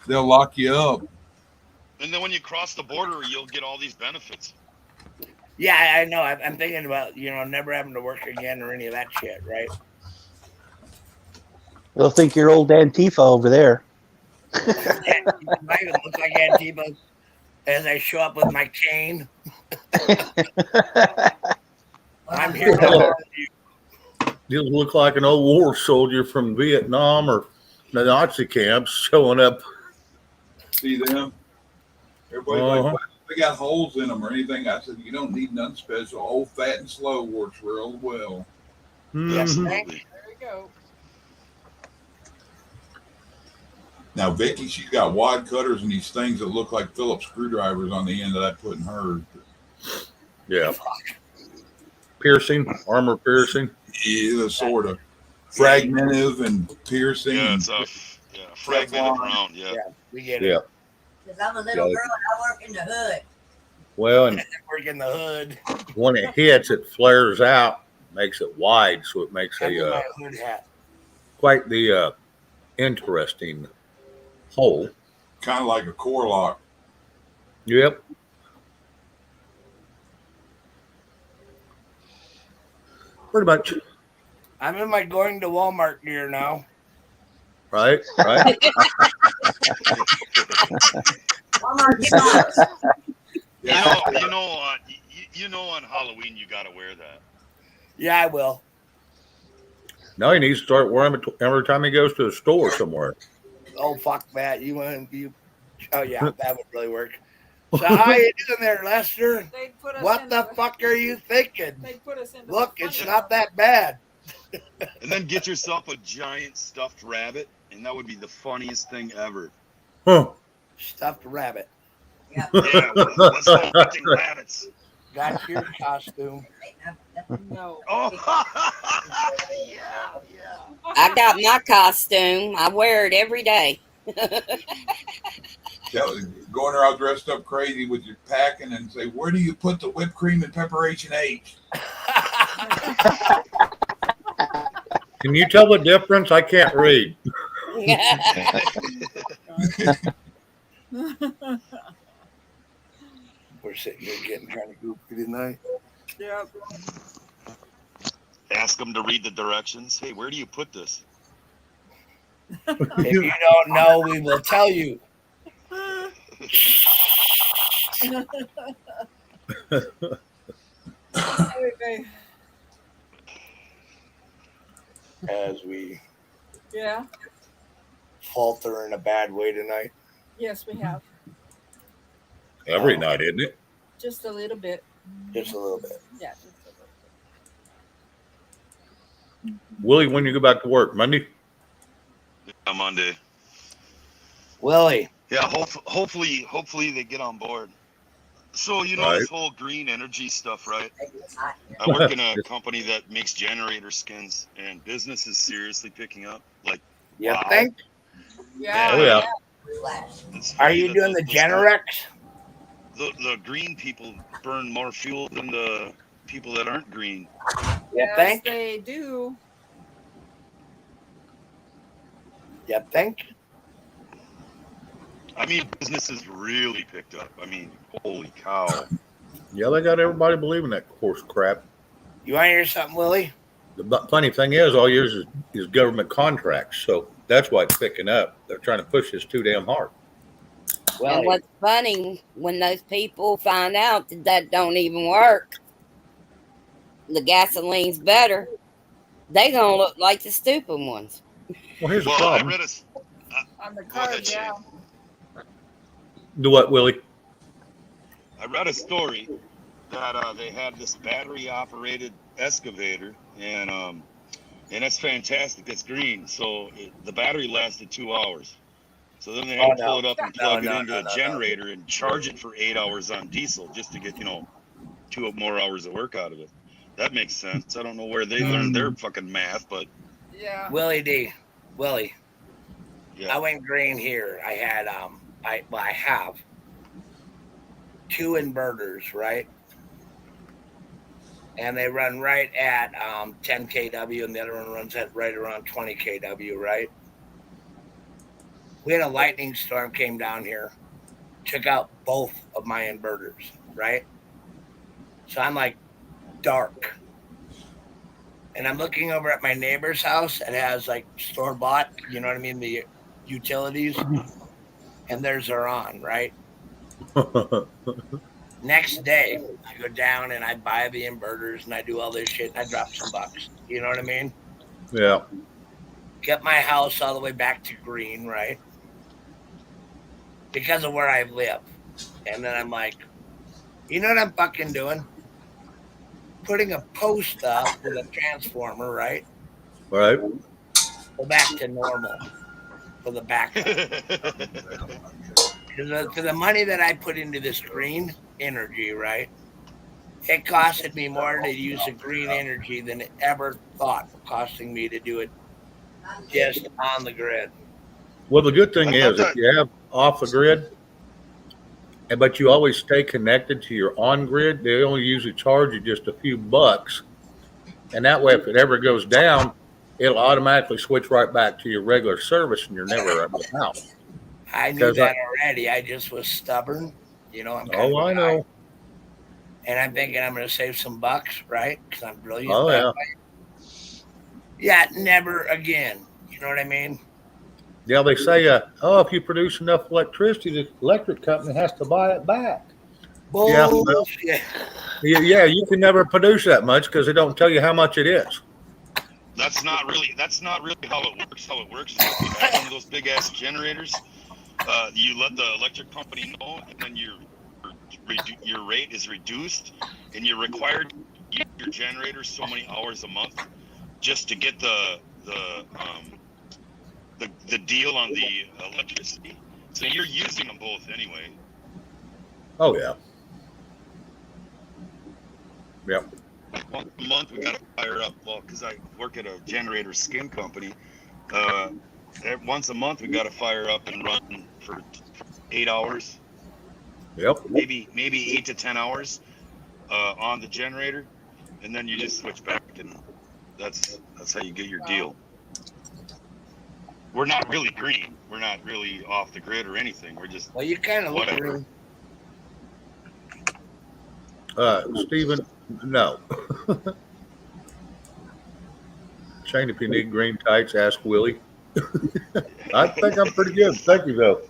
They'll lock you up. And then when you cross the border, you'll get all these benefits. Yeah, I know. I'm thinking about, never having to work again or any of that shit, right? They'll think you're old Antifa over there. I even look like Antifa as I show up with my cane. I'm here to harm you. You look like an old war soldier from Vietnam or the Nazi camps showing up. See them? Everybody's like, they got holes in them or anything. I said, you don't need nothing special. Old, fat, and slow works real well. Absolutely. There you go. Now, Vicky, she's got wad cutters and these things that look like Phillips screwdrivers on the end that I put in hers. Yeah. Piercing, armor piercing. Yeah, sort of. Fragmentive and piercing. Yeah, and it's a fragmented round. Yeah. We get Yeah. it. Because I'm a little girl and I work in the hood. Well, and Work in the hood. when it hits, it flares out, makes it wide, so it makes I do a my hood hat. quite the interesting hole. Kind of like a core lock. Yep. Pretty much. I'm in my going to Walmart gear now. Right. Walmart You know, on Halloween you got to wear that. Yeah, I will. Now he needs to start wearing it every time he goes to a store somewhere. Oh fuck that! Oh yeah, that would really work. So how you doing there, Lester? What the fuck are you thinking? Look, it's not that bad. And then get yourself a giant stuffed rabbit, and that would be the funniest thing ever. Huh. Stuffed rabbit. Yeah. Yeah, let's go hunting rabbits. Got your costume. No. Oh, I got my costume. I wear it every day. Going around dressed up crazy with your packing and say, where do you put the whipped cream and pepper H&H? Can you tell the difference? I can't read. We're sitting here getting kind of goofy tonight. Yep. ask them to read the directions. Hey, where do you put this? If you don't know, we will tell you. As we falter in a bad way tonight. Yes, we have. Every night, isn't it? Just a little bit. Just a little bit. Yeah, just a little bit. Willie, when you go back to work? Monday? Yeah, Monday. Willie. Yeah, hopefully they get on board. So, you know, this whole green energy stuff, right? I work in a company that makes generator skins, and business is seriously picking up. Like, you wow. think? Yeah. Oh, yeah. Are you doing the Generex? The green people burn more fuel than the people that aren't green. You Yes, think? they do. You think? I mean, business has really picked up. I mean, holy cow. Yeah, they got everybody believing that coarse crap. You want to hear something, Willie? The funny thing is, all yours is government contracts, so that's why it's picking up. They're trying to push this too damn hard. Well, and what's funny, when those people find out that don't even work, the gasoline's better, they gonna look like the stupid ones. Well, here's the problem. I read On the card, yeah. Do what, Willie? I read a story that they had this battery-operated excavator, and it's fantastic. It's green, so the battery lasted 2 hours. So then they had to pull it up and plug it into a generator and charge it for 8 hours on diesel just to get 2 more hours of work out of it. That makes sense. I don't know where they learned their fucking math, but yeah. Willie. Yeah. I went green here. I had I have 2 inverters, right? And they run right at 10 kW, and the other one runs at right around 20 kW, right? We had a lightning storm came down here, took out both of my inverters, right? So I'm like dark. And I'm looking over at my neighbor's house. It has like store-bought, you know what I mean, the utilities. And theirs are on, right? Next day, I go down and I buy the inverters and I do all this shit and I drop some bucks. You know what I mean? Yeah. Get my house all the way back to green, right? Because of where I live. And then I'm like, you know what I'm fucking doing? Putting a post up with a transformer, right? Right. Go back to normal. for the backup. For the money that I put into this green energy, right? It costed me more to use the green energy than it ever thought costing me to do it just on the grid. Well, the good thing is if you have off the grid, but you always stay connected to your on grid, they only usually charge you just a few bucks. And that way, if it ever goes down, it'll automatically switch right back to your regular service and you're never without. I knew that already. I just was stubborn. You know, I'm kind of I know. And I'm thinking I'm going to save some bucks, right? Because I'm brilliant. Oh, yeah. Yeah, never again. You know what I mean? Yeah, they say, if you produce enough electricity, the electric company has to buy it back. Bullshit. Yeah, you can never produce that much because they don't tell you how much it is. That's not really how it works. How it works is if you have one of those big ass generators, you let the electric company know, and then your rate is reduced, and you're required to use your generator so many hours a month just to get the deal on the electricity. So you're using them both anyway. Oh yeah. Yep. Once a month we got to fire up. Well, because I work at a generator skin company. Once a month we got to fire up and run for 8 hours. Yep. Maybe 8 to 10 hours on the generator, and then you just switch back, and that's how you get your deal. We're not really green. We're not really off the grid or anything. We're just you kind of look green. Stephen, no. Shane, if you need green tights, ask Willie. I think I'm pretty good. Thank you, though.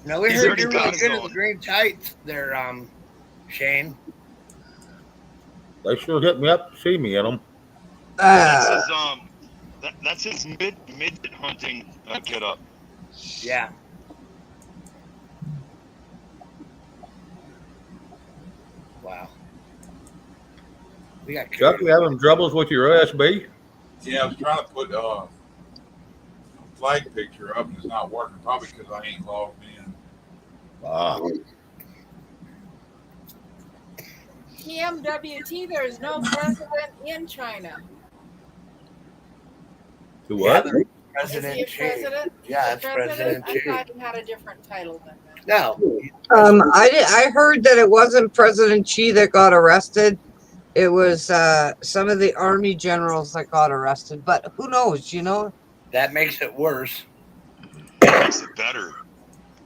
No, we heard you're really good at the green tights there, Shane. They sure hit me up to see me in them. That's his midget hunting get up. Yeah. Wow. We got Chuck, you having troubles with your USB? Yeah, I was trying to put a flag picture up and it's not working, probably because I ain't logged in. PMWT, there's no president in China. Who what? Yeah, Is he a president? Yeah, it's President I Xi. thought he had a different title than that. No. I heard that it wasn't President Xi that got arrested. It was some of the army generals that got arrested. But who knows, you know? That makes it worse. It makes it better.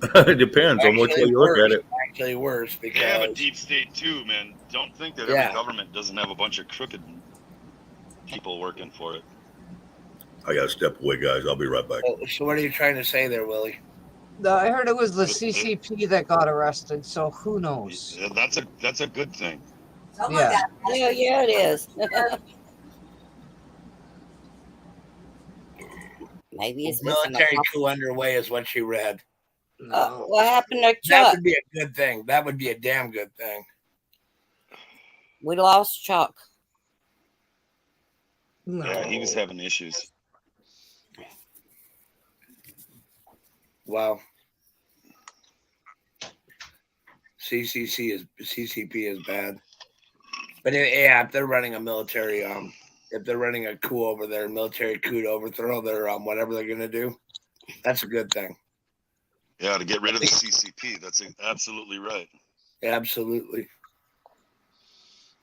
It depends on which way you look at it. Actually worse because they have a deep state too, man. Don't think that every government doesn't have a bunch of crooked people working for it. I gotta step away, guys. I'll be right back. So what are you trying to say there, Willie? I heard it was the CCP that got arrested, so who knows? Yeah, that's a good thing. Yeah. Yeah, it is. Maybe it's military coup underway is what she read. What happened to Chuck? That would be a good thing. That would be a damn good thing. We lost Chuck. No. Yeah, he was having issues. Wow. CCP is bad. But if they're running a military, if they're running a coup over there, military coup to overthrow their whatever they're gonna do, that's a good thing. Yeah, to get rid of the CCP. That's absolutely right. Absolutely.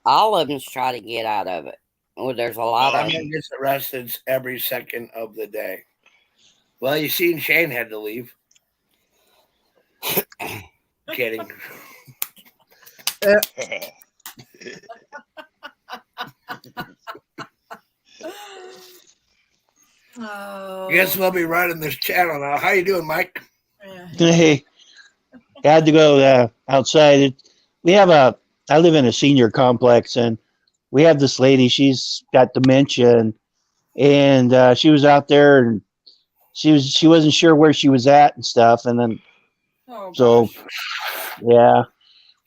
All of them's trying to get out of it. Oh, there's a lot of them. Gets arrested every second of the day. Well, you seen Shane had to leave. Kidding. Oh. Guess we'll be running this channel now. How you doing, Mike? Hey, I had to go outside. I live in a senior complex, and we have this lady. She's got dementia, and she was out there, and she wasn't sure where she was at and stuff. And then, yeah,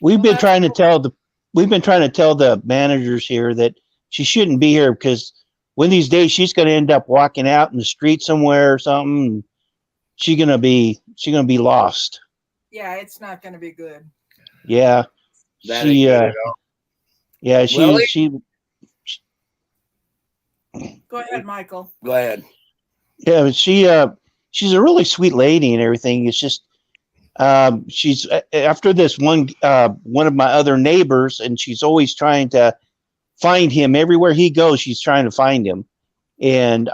we've been trying to tell the managers here that she shouldn't be here because one of these days she's going to end up walking out in the street somewhere or something. she's gonna be lost. Yeah, it's not going to be good. Yeah, That ain't good at all. yeah, Willie? she. Go ahead, Michael. Go ahead. Yeah, but she's a really sweet lady and everything. It's just she's after this one of my other neighbors, and she's always trying to find him everywhere he goes. She's trying to find him, and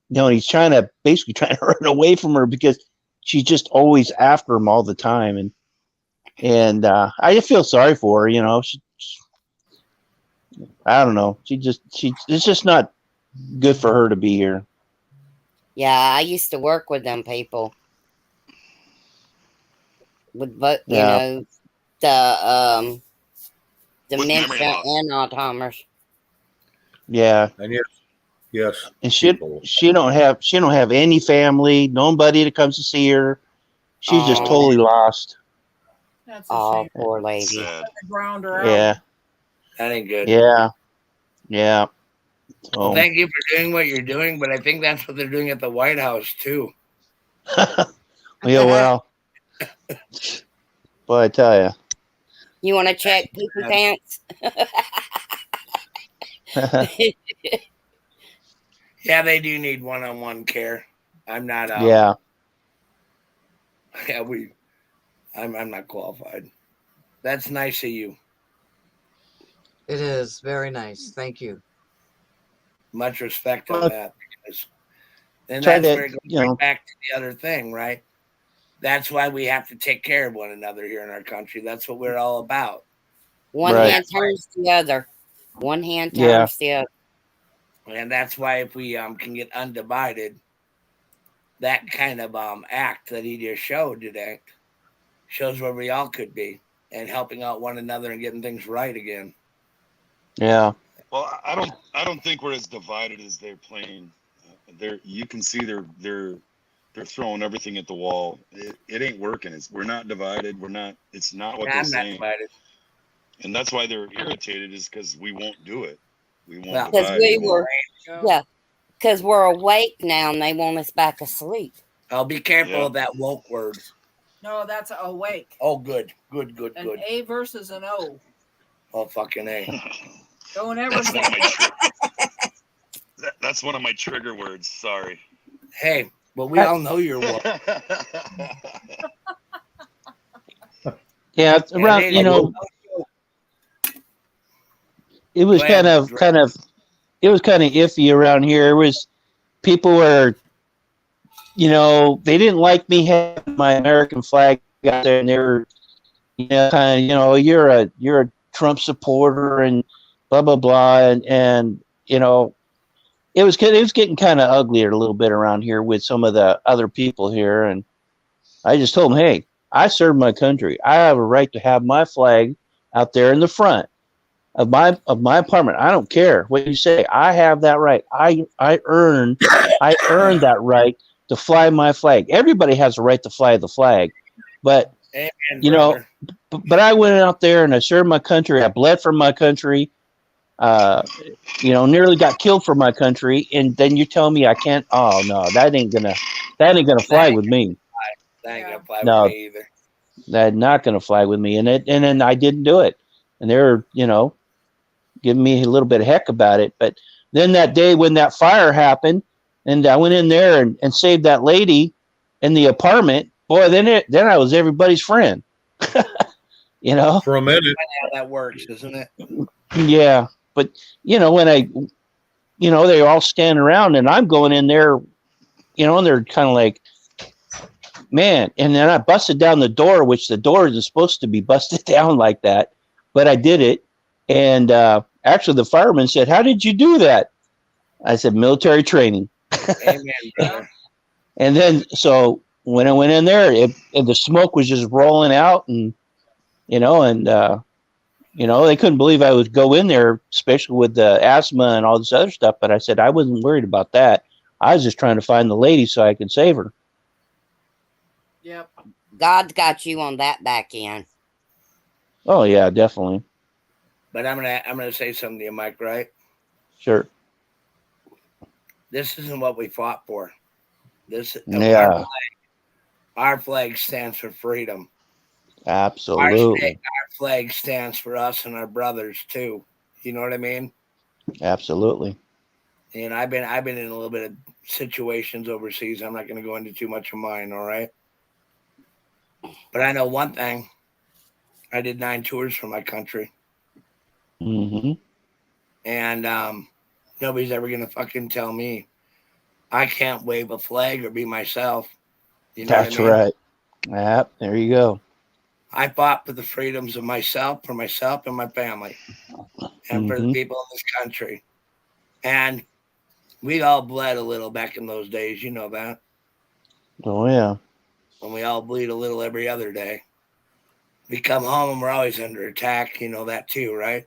he's basically trying to run away from her because she's just always after him all the time, and I just feel sorry for her. I don't know. It's just not good for her to be here. Yeah, I used to work with them people. With the dementia and Alzheimer's. Yeah. And yes. And she don't have any family, nobody that comes to see her. She's just totally lost. That's a shame. Poor lady. Ground her out. Yeah. That ain't good. Yeah. Yeah. Well, thank you for doing what you're doing, but I think that's what they're doing at the White House too. Yeah, well. But I tell you. You want to check poopy pants? Yeah, they do need one-on-one care. I'm not. Yeah. Yeah, I'm not qualified. That's nice of you. It is very nice. Thank you. Much respect on that, because then that's where it goes right back to the other thing, right? That's why we have to take care of one another here in our country. That's what we're all about. One hand turns the other. One hand turns the other. And that's why if we can get undivided, that kind of act that he just showed today shows where we all could be and helping out one another and getting things right again. Yeah. Well, I don't think we're as divided as they're playing. You can see they're throwing everything at the wall. It ain't working. We're not divided. It's not what they're saying. Divided. And that's why they're irritated, is because we won't do it. We won't divide. Because we're awake now and they want us back asleep. I'll be careful of that woke word. No, that's awake. Oh, good. An A versus an O. Oh, fucking A. Don't ever say that's one of my trigger words. Sorry. Hey, but we all know you're woke. Yeah, around it was kind of iffy around here. It was people were, they didn't like me having my American flag out there, and they were, you're a Trump supporter and blah blah blah, and it was getting kind of uglier a little bit around here with some of the other people here, and I just told them, hey, I serve my country. I have a right to have my flag out there in the front of my apartment. I don't care what you say. I have that right. I earned that right to fly my flag. Everybody has a right to fly the flag, but but I went out there and I served my country. I bled for my country. Nearly got killed for my country, and then you tell me I can't. Oh no, that ain't gonna fly with me. That ain't gonna fly with me either. That's not gonna fly with me, and then I didn't do it, and they're giving me a little bit of heck about it. But then that day when that fire happened, and I went in there and saved that lady in the apartment, boy, then I was everybody's friend. For a minute. How that works, isn't it? Yeah, but when they're all standing around and I'm going in there, and they're kind of like, man, and then I busted down the door, which the door isn't supposed to be busted down like that, but I did it. And actually the fireman said, how did you do that? I said, military training. Amen, brother. And then, so when I went in there, the smoke was just rolling out, and they couldn't believe I would go in there, especially with the asthma and all this other stuff. But I said I wasn't worried about that. I was just trying to find the lady so I could save her. Yep. God's got you on that back end. Oh yeah, definitely. But I'm gonna say something to you, Mike. Right? Sure. This isn't what we fought for. Our flag Our flag stands for freedom. Absolutely. Our flag stands for us and our brothers too. You know what I mean? Absolutely. And I've been in a little bit of situations overseas. I'm not going to go into too much of mine, all right? But I know one thing. I did 9 tours for my country. Mm-hmm. And nobody's ever going to fucking tell me I can't wave a flag or be myself. You know That's what I mean? right. Yep, there you go. I fought for the freedoms of myself and my family, and for the people in this country. And we all bled a little back in those days. You know that. Oh, yeah. When we all bleed a little every other day. We come home and we're always under attack. You know that too, right?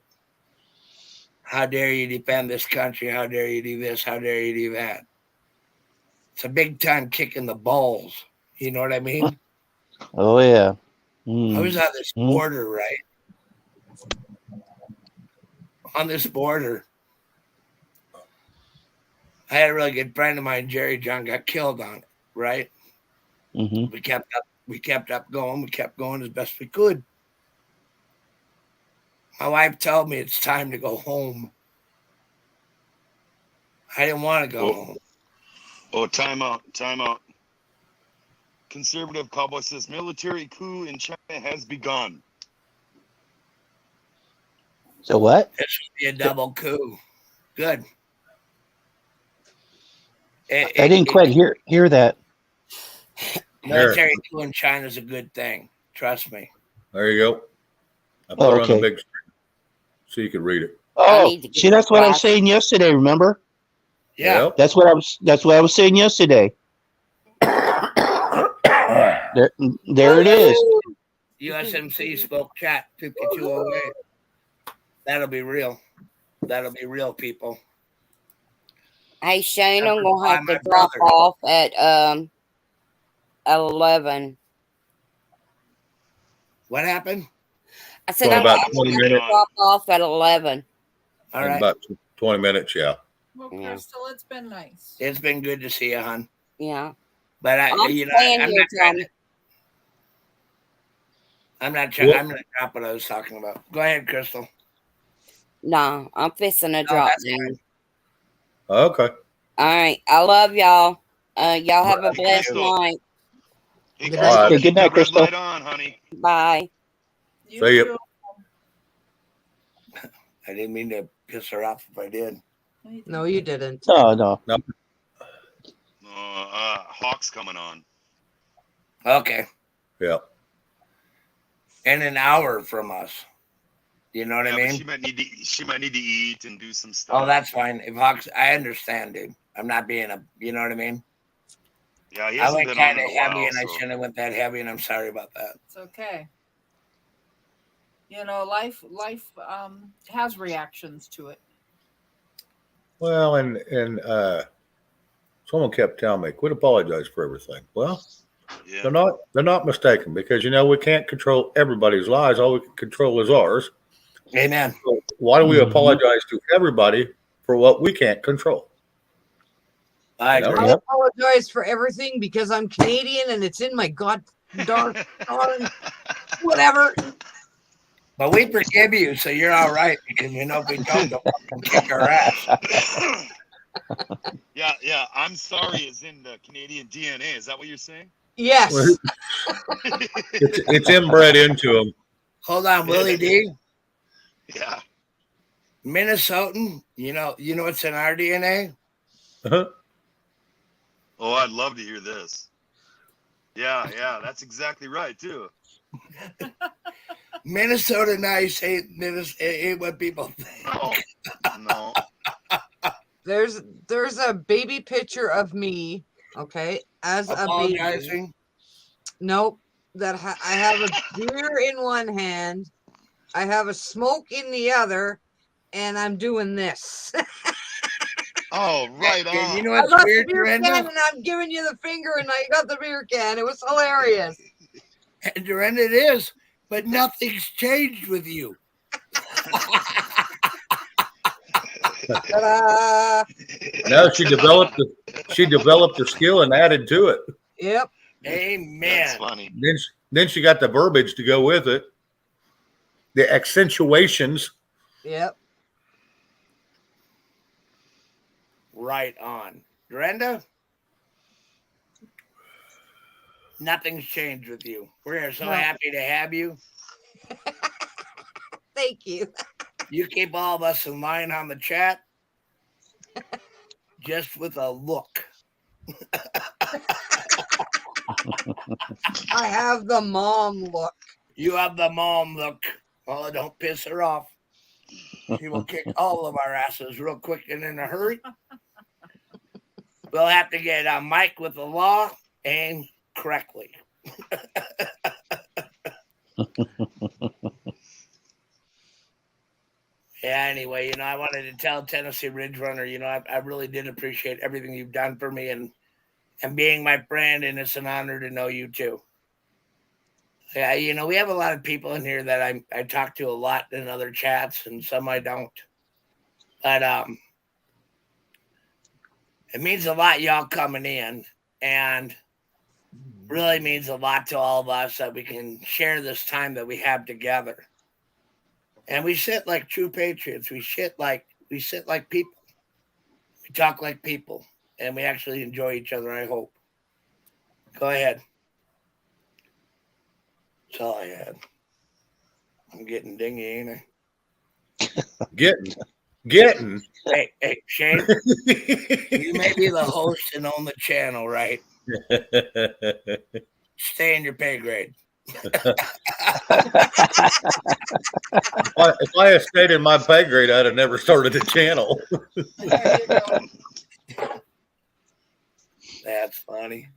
How dare you defend this country? How dare you do this? How dare you do that? It's a big time kick in the balls. You know what I mean? Oh, yeah. I was on this border, right? On this border. I had a really good friend of mine, Jerry John, got killed on it, right? Mm-hmm. We kept up going. We kept going as best we could. My wife told me it's time to go home. I didn't want to go home. Oh, time out. Conservative cowboy says military coup in China has begun. So what? It should be a double coup. Good. I didn't quite hear that. Military coup in China is a good thing. Trust me. There you go. I put it on the big screen so you could read it. Oh, see, that's what I was saying yesterday. Remember? Yeah. Yep. That's what I was saying yesterday. There it is. USMC spoke chat 5208. That'll be real. That'll be real, people. Hey Shane, I'm gonna have to drop off at 11. What happened? I said I'm about gonna 20 have to minutes. drop off at 11. All right. About 20 minutes, yeah. Well, Crystal, it's been nice. It's been good to see you, hon. Yeah. But I'm not going to drop what I was talking about. Go ahead, Crystal. No, I'm fixing to drop down. Okay. All right. I love y'all. Y'all have a blessed night. Hey, good night, Crystal. Red light on, honey. Bye. See you. I didn't mean to piss her off if I did. No, you didn't. No. Hawk's coming on. Okay. Yeah. In an hour from us. You know what I mean? She might need to eat and do some stuff. Oh, that's fine. If Hawks, I understand, dude. I'm not being you know what I mean? Yeah, he I hasn't went been kind on of in a heavy, while, and I shouldn't have went that heavy, and I'm sorry about that. It's okay. You know, life has reactions to it. Well, and someone kept telling me, quit apologizing for everything. Well, they're not mistaken, because we can't control everybody's lives. All we can control is ours. Amen. So why do we apologize to everybody for what we can't control? I agree. I apologize for everything because I'm Canadian and it's in my darn whatever. But we forgive you, so you're all right, because if we don't, they'll fucking kick our ass. Yeah. I'm sorry is in the Canadian DNA. Is that what you're saying? Yes. It's inbred into them. Hold on, Willie D. Yeah. Minnesotan, you know what's in our DNA? Uh-huh. Oh, I'd love to hear this. Yeah, that's exactly right too. Minnesota nice ain't what people think. No. There's a baby picture of me, okay, as apologizing. A baby. Nope. I have a beer in one hand, I have a smoke in the other, and I'm doing this. Oh, right on. And you know I what's got weird, the beer Dorinda? can, and I'm giving you the finger, and I got the beer can. It was hilarious. And Dorinda, it is, but nothing's changed with you. Ta-da! Now she developed the skill and added to it. Yep. Amen. That's funny. Then she got the verbiage to go with it. The accentuations. Yep. Right on. Brenda? Nothing's changed with you. We're so happy to have you. Thank you. You keep all of us in line on the chat just with a look. I have the mom look. You have the mom look. Oh, don't piss her off. She will kick all of our asses real quick and in a hurry. We'll have to get a mic with the law and correctly. Yeah, anyway, I wanted to tell Tennessee Ridge Runner, I really did appreciate everything you've done for me and being my friend, and it's an honor to know you too. Yeah, we have a lot of people in here that I talk to a lot in other chats, and some I don't. But it means a lot y'all coming in, and really means a lot to all of us that we can share this time that we have together. And we sit like true patriots. We sit like people. We talk like people, and we actually enjoy each other, I hope. Go ahead. That's all I had. I'm getting dingy, ain't I? Getting. Hey, Shane, you may be the host and own the channel, right? Stay in your pay grade. If I had stayed in my pay grade, I'd have never started the channel. That's funny.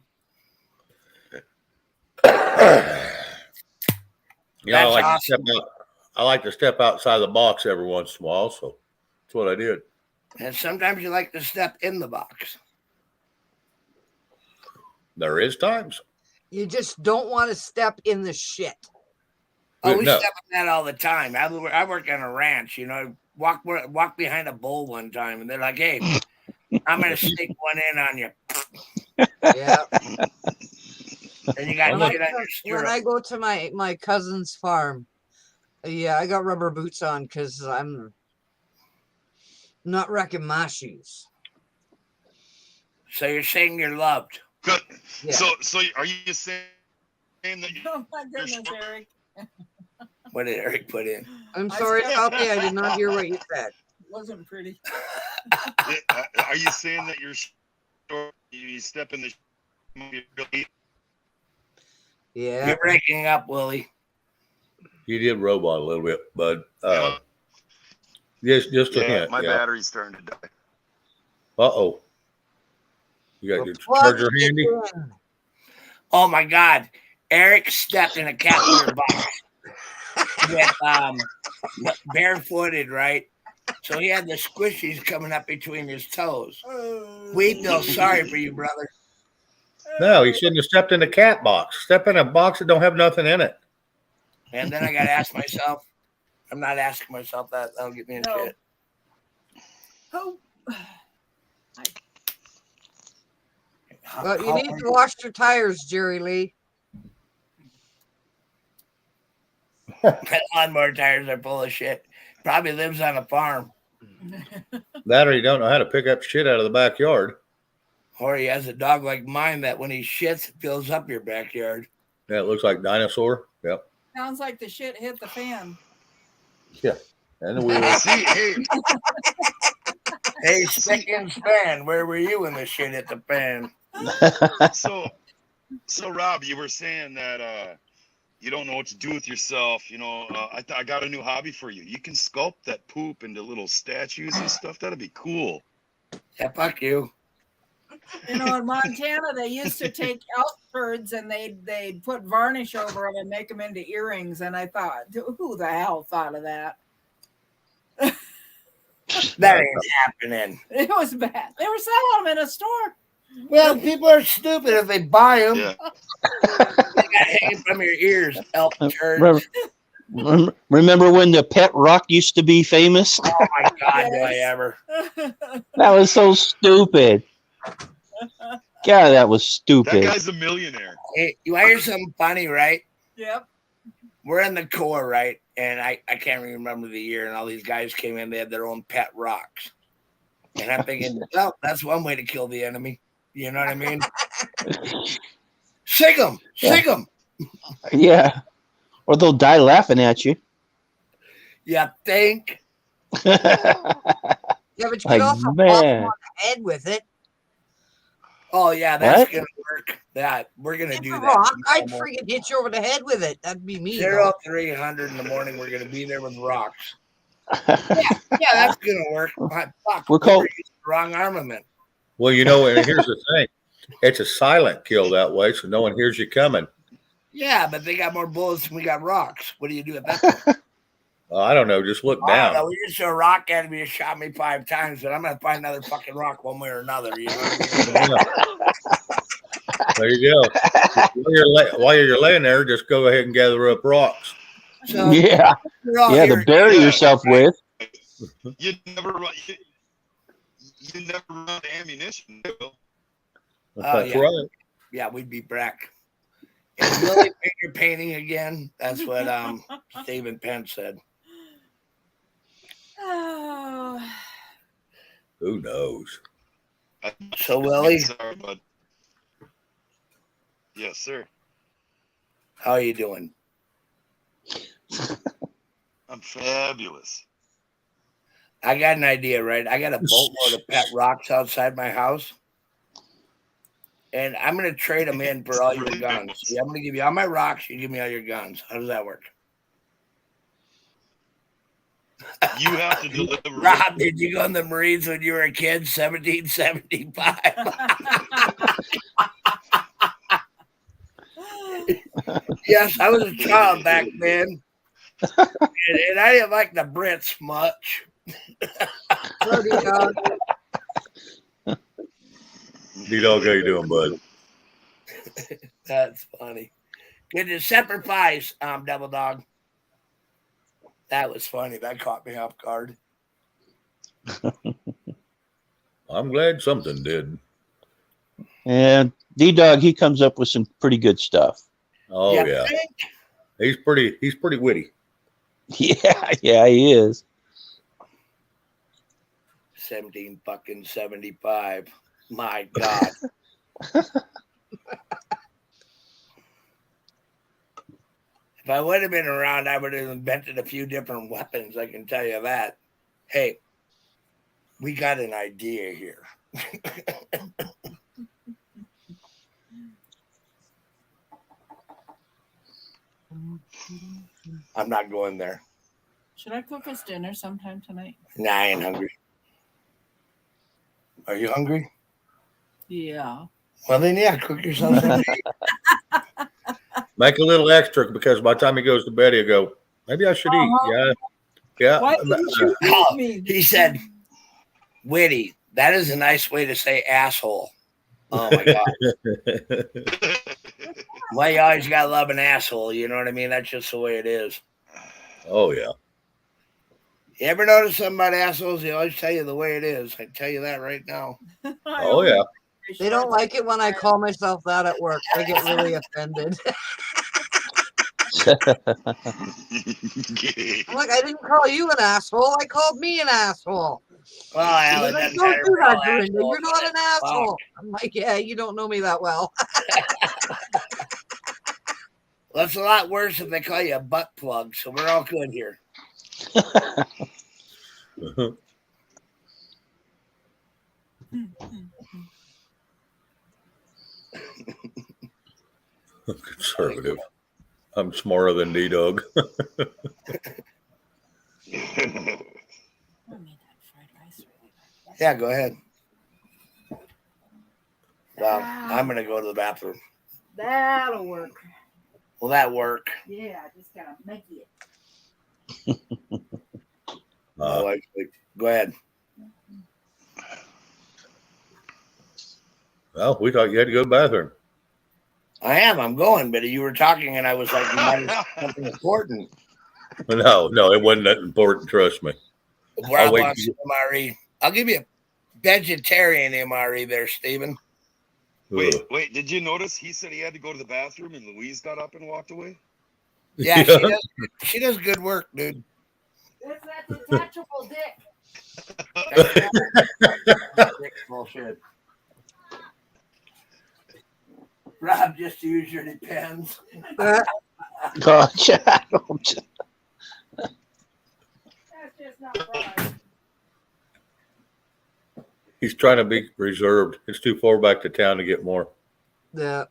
Awesome. I like to step outside the box every once in a while, so that's what I did. And sometimes you like to step in the box. There is times. You just don't want to step in the shit. Oh, we step in that all the time. I work on a ranch, walk behind a bull one time, and they're like, hey, I'm going to sneak one in on you. Yeah. And you got shit on your stirrup. When I go to my cousin's farm, yeah, I got rubber boots on because I'm not wrecking my shoes. So you're saying you're loved. Good. Yeah. So are you saying that you Oh my goodness, Eric. What did Eric put in? I'm sorry, Alfie, I did not hear what you said. Wasn't pretty. Are you saying that you step in the Yeah. You're breaking up, Willie. You did robot a little bit, but just a hint. My battery's starting to die. Uh-oh. You got your charger handy? Oh my God. Eric stepped in a cat litter box with barefooted, right? So he had the squishies coming up between his toes. We feel sorry for you, brother. No, he shouldn't have stepped in a cat box. Step in a box that don't have nothing in it. And then I got to ask myself, I'm not asking myself that. That'll get me in shit. Oh. Well, you need to wash your tires, Jerry Lee. Lawnmower tires are full of shit. Probably lives on a farm. That or you don't know how to pick up shit out of the backyard. Or he has a dog like mine that when he shits, it fills up your backyard. Yeah, it looks like dinosaur. Yep. Sounds like the shit hit the fan. Yeah. And we see, hey, stick and span, where were you when the shit hit the fan? So Rob, you were saying that you don't know what to do with yourself. I got a new hobby for you. You can sculpt that poop into little statues and stuff. That'd be cool. Yeah, fuck you. In Montana, they used to take elk turds and they'd put varnish over them and make them into earrings. And I thought, who the hell thought of that? That ain't happening. It was bad. They were selling them in a store. Well, people are stupid if they buy them. Yeah. They got hanging from your ears, elk turds. Remember when the pet rock used to be famous? Oh my God, do I ever? That was so stupid. God, that was stupid. That guy's a millionaire. Hey, you want to hear something funny, right? Yep. We're in the Corps, right? And I can't remember the year, and all these guys came in, they had their own pet rocks. And I'm thinking, well, that's one way to kill the enemy. You know what I mean? Sig them. Yeah. Or they'll die laughing at you. You think? Yeah, but you Like, can also pop man. them on the head with it. Oh, yeah, that's What? going to work. We're going to It's do a that. rock. I'd freaking hit you over the head with it. That'd be me. though. 0300 in the morning, we're going to be there with rocks. Yeah, that's going to work. Fuck, We're called- using the wrong armament. Well, you know, and here's the thing. It's a silent kill that way, so no one hears you coming. Yeah, but they got more bullets than we got rocks. What do you do at that point? I don't know. Just look I down. don't know. We just threw a rock at me and shot me 5 times, but I'm going to find another fucking rock one way or another. You know what I mean? There you go. While you're laying there, just go ahead and gather up rocks. So, Yeah. Yeah, to bury yourself with. You never run. You never run ammunition. That's yeah. right. Yeah, we'd be Breck. And Willie finger painting again. That's what Stephen Penn said. Oh. Who knows? So, Willie, Sorry, bud. Yes, sir. how are you doing? I'm fabulous. I got an idea, right? I got a boatload of pet rocks outside my house. And I'm going to trade them in for all your guns. See, I'm going to give you all my rocks. You give me all your guns. How does that work? You have to deliver. Rob, did you go in the Marines when you were a kid? 1775. Yes, I was a child back then. And I didn't like the Brits much. D-Dog, how you doing, bud? That's funny. Good to separate pies, Double Dog. That was funny. That caught me off guard. I'm glad something did. And D-Dog, he comes up with some pretty good stuff. Oh yeah. He's pretty witty. Yeah, he is. 1775. My God. If I would have been around, I would have invented a few different weapons. I can tell you that. Hey, we got an idea here. I'm not going there. Should I cook us dinner sometime tonight? Nah, I ain't hungry. Are you hungry? Yeah. Well, then, yeah, cook yourself something. Make a little extra because by the time he goes to bed, he'll go, maybe I should eat. Yeah. Why didn't you eat me? He said, witty. That is a nice way to say asshole. Oh, my God. Why you always got to love an asshole? You know what I mean? That's just the way it is. Oh, yeah. You ever notice something about assholes? They always tell you the way it is. I tell you that right now. Oh, yeah. They don't like it when I call myself that at work. They get really offended. I'm like, I didn't call you an asshole. I called me an asshole. Well, Alan, Like, don't do that, Dorinda. You're not an asshole. I'm like, yeah, you don't know me that well. Well, it's a lot worse if they call you a butt plug, so we're all good here. Conservative. I'm smarter than D-Dog. Yeah, go ahead. Well, I'm going to go to the bathroom. That'll work. Will that work? Yeah, just gotta make it. Go ahead. Well, we thought you had to go to the bathroom. I am. I'm going, but you were talking, and I was like, you might have something important. No, it wasn't that important. Trust me. I'll wants MRE. I'll give you a vegetarian MRE there, Stephen. Wait, did you notice he said he had to go to the bathroom and Louise got up and walked away? Yeah, she does good work, dude. It's that detachable dick. Bullshit. Rob, just use your depends. Gotcha. That's just not right. He's trying to be reserved. It's too far back to town to get more. Yeah.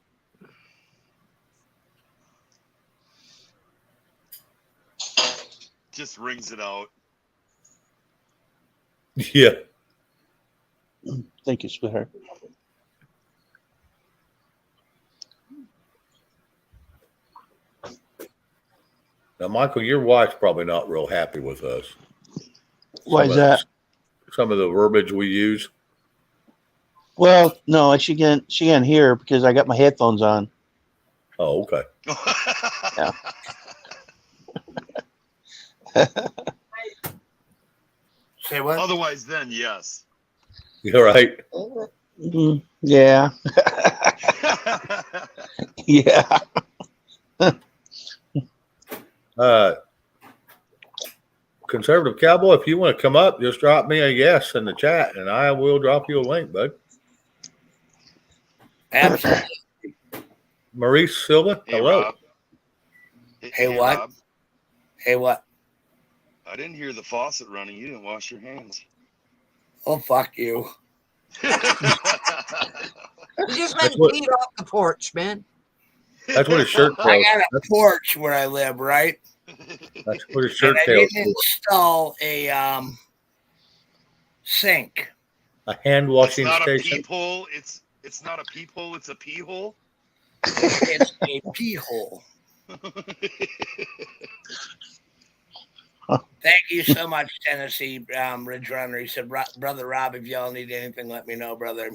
Just rings it out. Yeah. Thank you, sweetheart. Now, Michael, your wife's probably not real happy with us. Why is that? Some of the verbiage we use. Well, no, she can't hear because I got my headphones on. Oh, okay. Yeah. Say what? Otherwise, then yes. You're right. Yeah. Yeah. Conservative Cowboy, if you want to come up, just drop me a yes in the chat, and I will drop you a link, bud. Absolutely. Maurice Silva, Hey, hello. Rob. Hey, what? Rob. Hey, what? I didn't hear the faucet running. You didn't wash your hands. Oh, fuck you. You just went and peed off the porch, man. That's what his shirt tells. I got a porch where I live, right? That's what his shirt and I tells. didn't install a sink. A hand washing It's not station. a peephole. It's not a peephole. It's a pee hole. It's a pee hole. Thank you so much, Tennessee Ridge Runner. He said, Brother Rob, if y'all need anything, let me know, brother.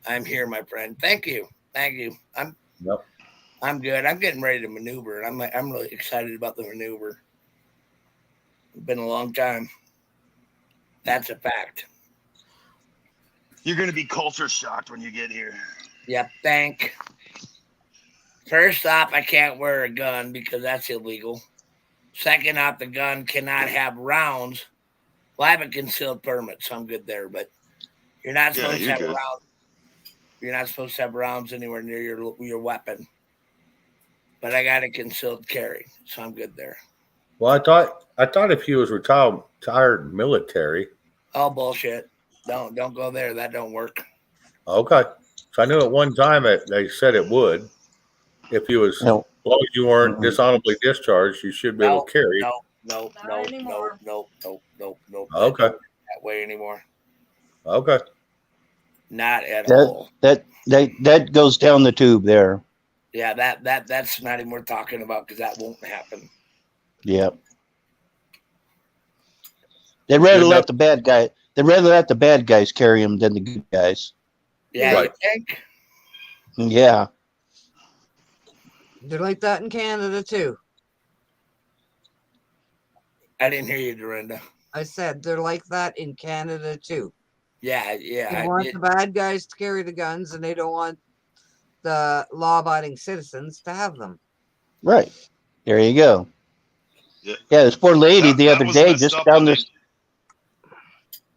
I'm here, my friend. Thank you. I'm good. I'm getting ready to maneuver. I'm really excited about the maneuver. It's been a long time. That's a fact. You're going to be culture shocked when you get here. Yep, First off, I can't wear a gun because that's illegal. Second off, the gun cannot have rounds. Well, I have a concealed permit, so I'm good there. But you're not supposed to have rounds. You're not supposed to have rounds anywhere near your weapon. But I got a concealed carry, so I'm good there. Well, I thought if he was retired military. Oh, bullshit! Don't go there. That don't work. Okay, so I knew at one time they said it would. If you was, as long as you weren't dishonorably discharged, you should be able to carry. No. Okay. That way anymore. Okay. Not at all. That goes down the tube there. Yeah, that's not even worth talking about because that won't happen. Yep. They'd rather let the bad guy. They'd rather let the bad guys carry them than the good guys. Yeah, right. You think? Yeah. They're like that in Canada too. I didn't hear you, Dorinda. I said they're like that in Canada too. Yeah. They want the bad guys to carry the guns, and they don't want the law-abiding citizens to have them. Right. There you go. Yeah, this poor lady the other day just down this.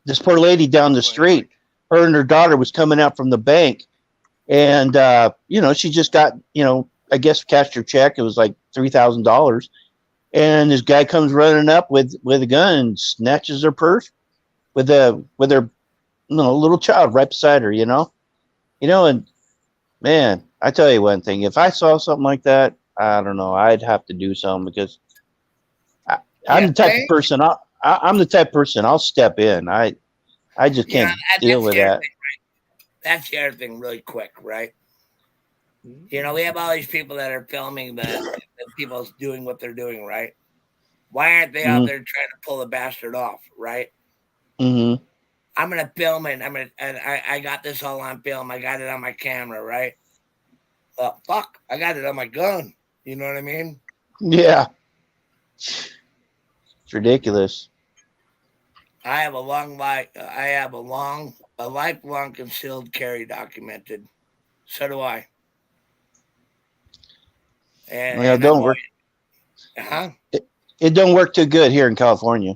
This poor lady down the street, her and her daughter was coming out from the bank, and she just got I guess cashed her check. It was like $3,000, and this guy comes running up with a gun and snatches her purse with their little child right beside her. And man, I tell you one thing: if I saw something like that, I don't know, I'd have to do something because I'm the type of person. I'm the type of person I'll step in. I just can't deal with that. Thing, right? That's the other thing, really quick, right? We have all these people that are filming the people doing what they're doing, right? Why aren't they out there trying to pull the bastard off, right? Mm-hmm. I'm gonna film it. I got this all on film. I got it on my camera, right? Fuck, I got it on my gun. You know what I mean? Yeah. It's ridiculous. I have a lifelong concealed carry documented. So do I. And, Well, it don't work. Huh? It don't work too good here in California.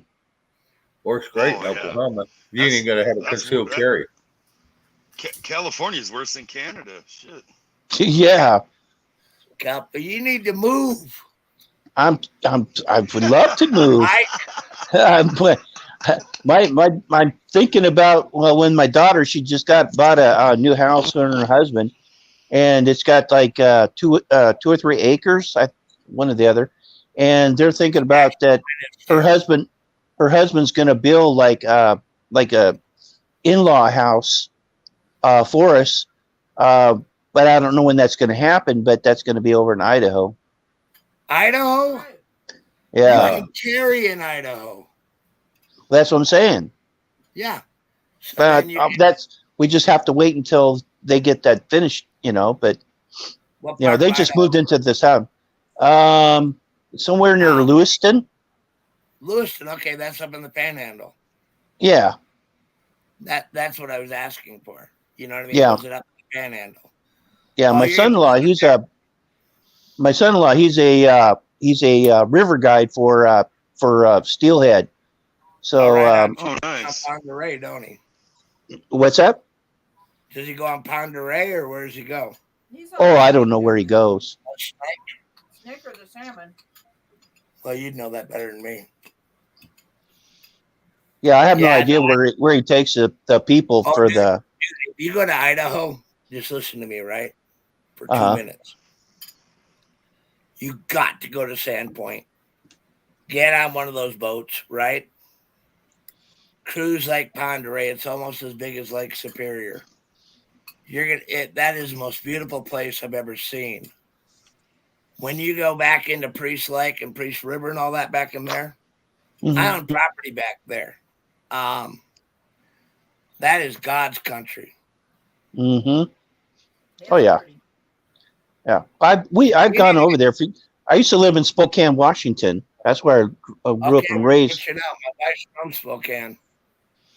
Works great in Oklahoma. You ain't gonna have a concealed carry. California is worse than Canada. Shit. Yeah. You need to move. I would love to move. I'm thinking about, well, when my daughter, she just bought a new house for her husband, and it's got like 2 or 3 acres, one or the other, and they're thinking about that. Her husband's going to build like a in-law house for us, but I don't know when that's going to happen. But that's going to be over in Idaho. Idaho? Yeah. You can carry in Idaho. That's what I'm saying. Yeah. So But we just have to wait until they get that finished, But they just moved into this house, somewhere near Lewiston. Lewiston, okay, that's up in the Panhandle. Yeah. That's what I was asking for. You know what I mean? Yeah. Was it up in the Panhandle? Yeah, my son-in-law, he's a river guide for Steelhead. So, nice. On Ponderay, don't he? What's that? Does he go on Ponderay or where does he go? I don't know where he goes. Snake or the salmon? Well, you'd know that better than me. Yeah, I have no idea where he takes the people for the. If you go to Idaho, just listen to me, right? For 2 minutes. You got to go to Sandpoint. Get on one of those boats, right? Cruise Lake Ponderay. It's almost as big as Lake Superior. That is the most beautiful place I've ever seen. When you go back into Priest Lake and Priest River and all that back in there, I own property back there. That is God's country. Mm-hmm. Oh yeah. Yeah. I've gone over there. I used to live in Spokane, Washington. That's where I grew up and raised. My wife's from Spokane.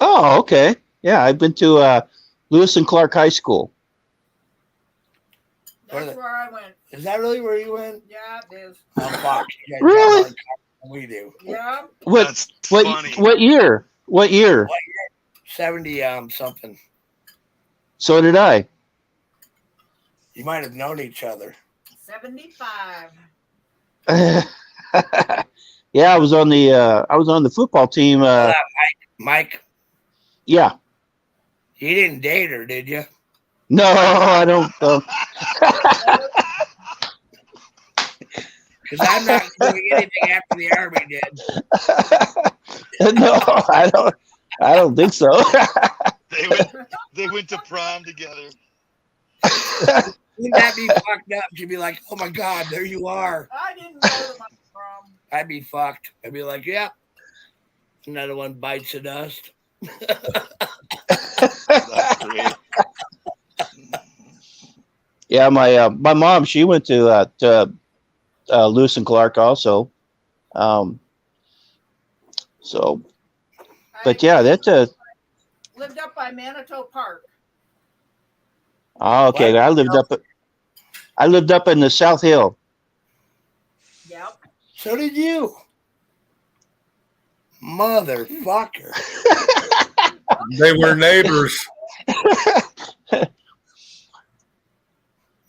Oh, okay. Yeah, I've been to Lewis and Clark High School. That's where I went. Is that really where you went? Yeah, it is. Oh, fuck. Really? We do. Yeah. What year? 70 something. So did I. You might have known each other. 75. Yeah, I was on the football team. Mike. Yeah. You didn't date her, did you? No, I don't. Because I'm not doing anything after the Army did. No, I don't think so. They went to prom together. Wouldn't that be fucked up? She'd be like, "Oh my God, there you are." I didn't go to my prom. I'd be fucked. I'd be like, "Yeah, another one bites the dust." That's great. Yeah, my mom, she went to Lewis and Clark also. So, but yeah, that's lived up by Manitou Park. Oh, okay. What? I lived up in the South Hill. Yep. So did you, motherfucker. They were neighbors.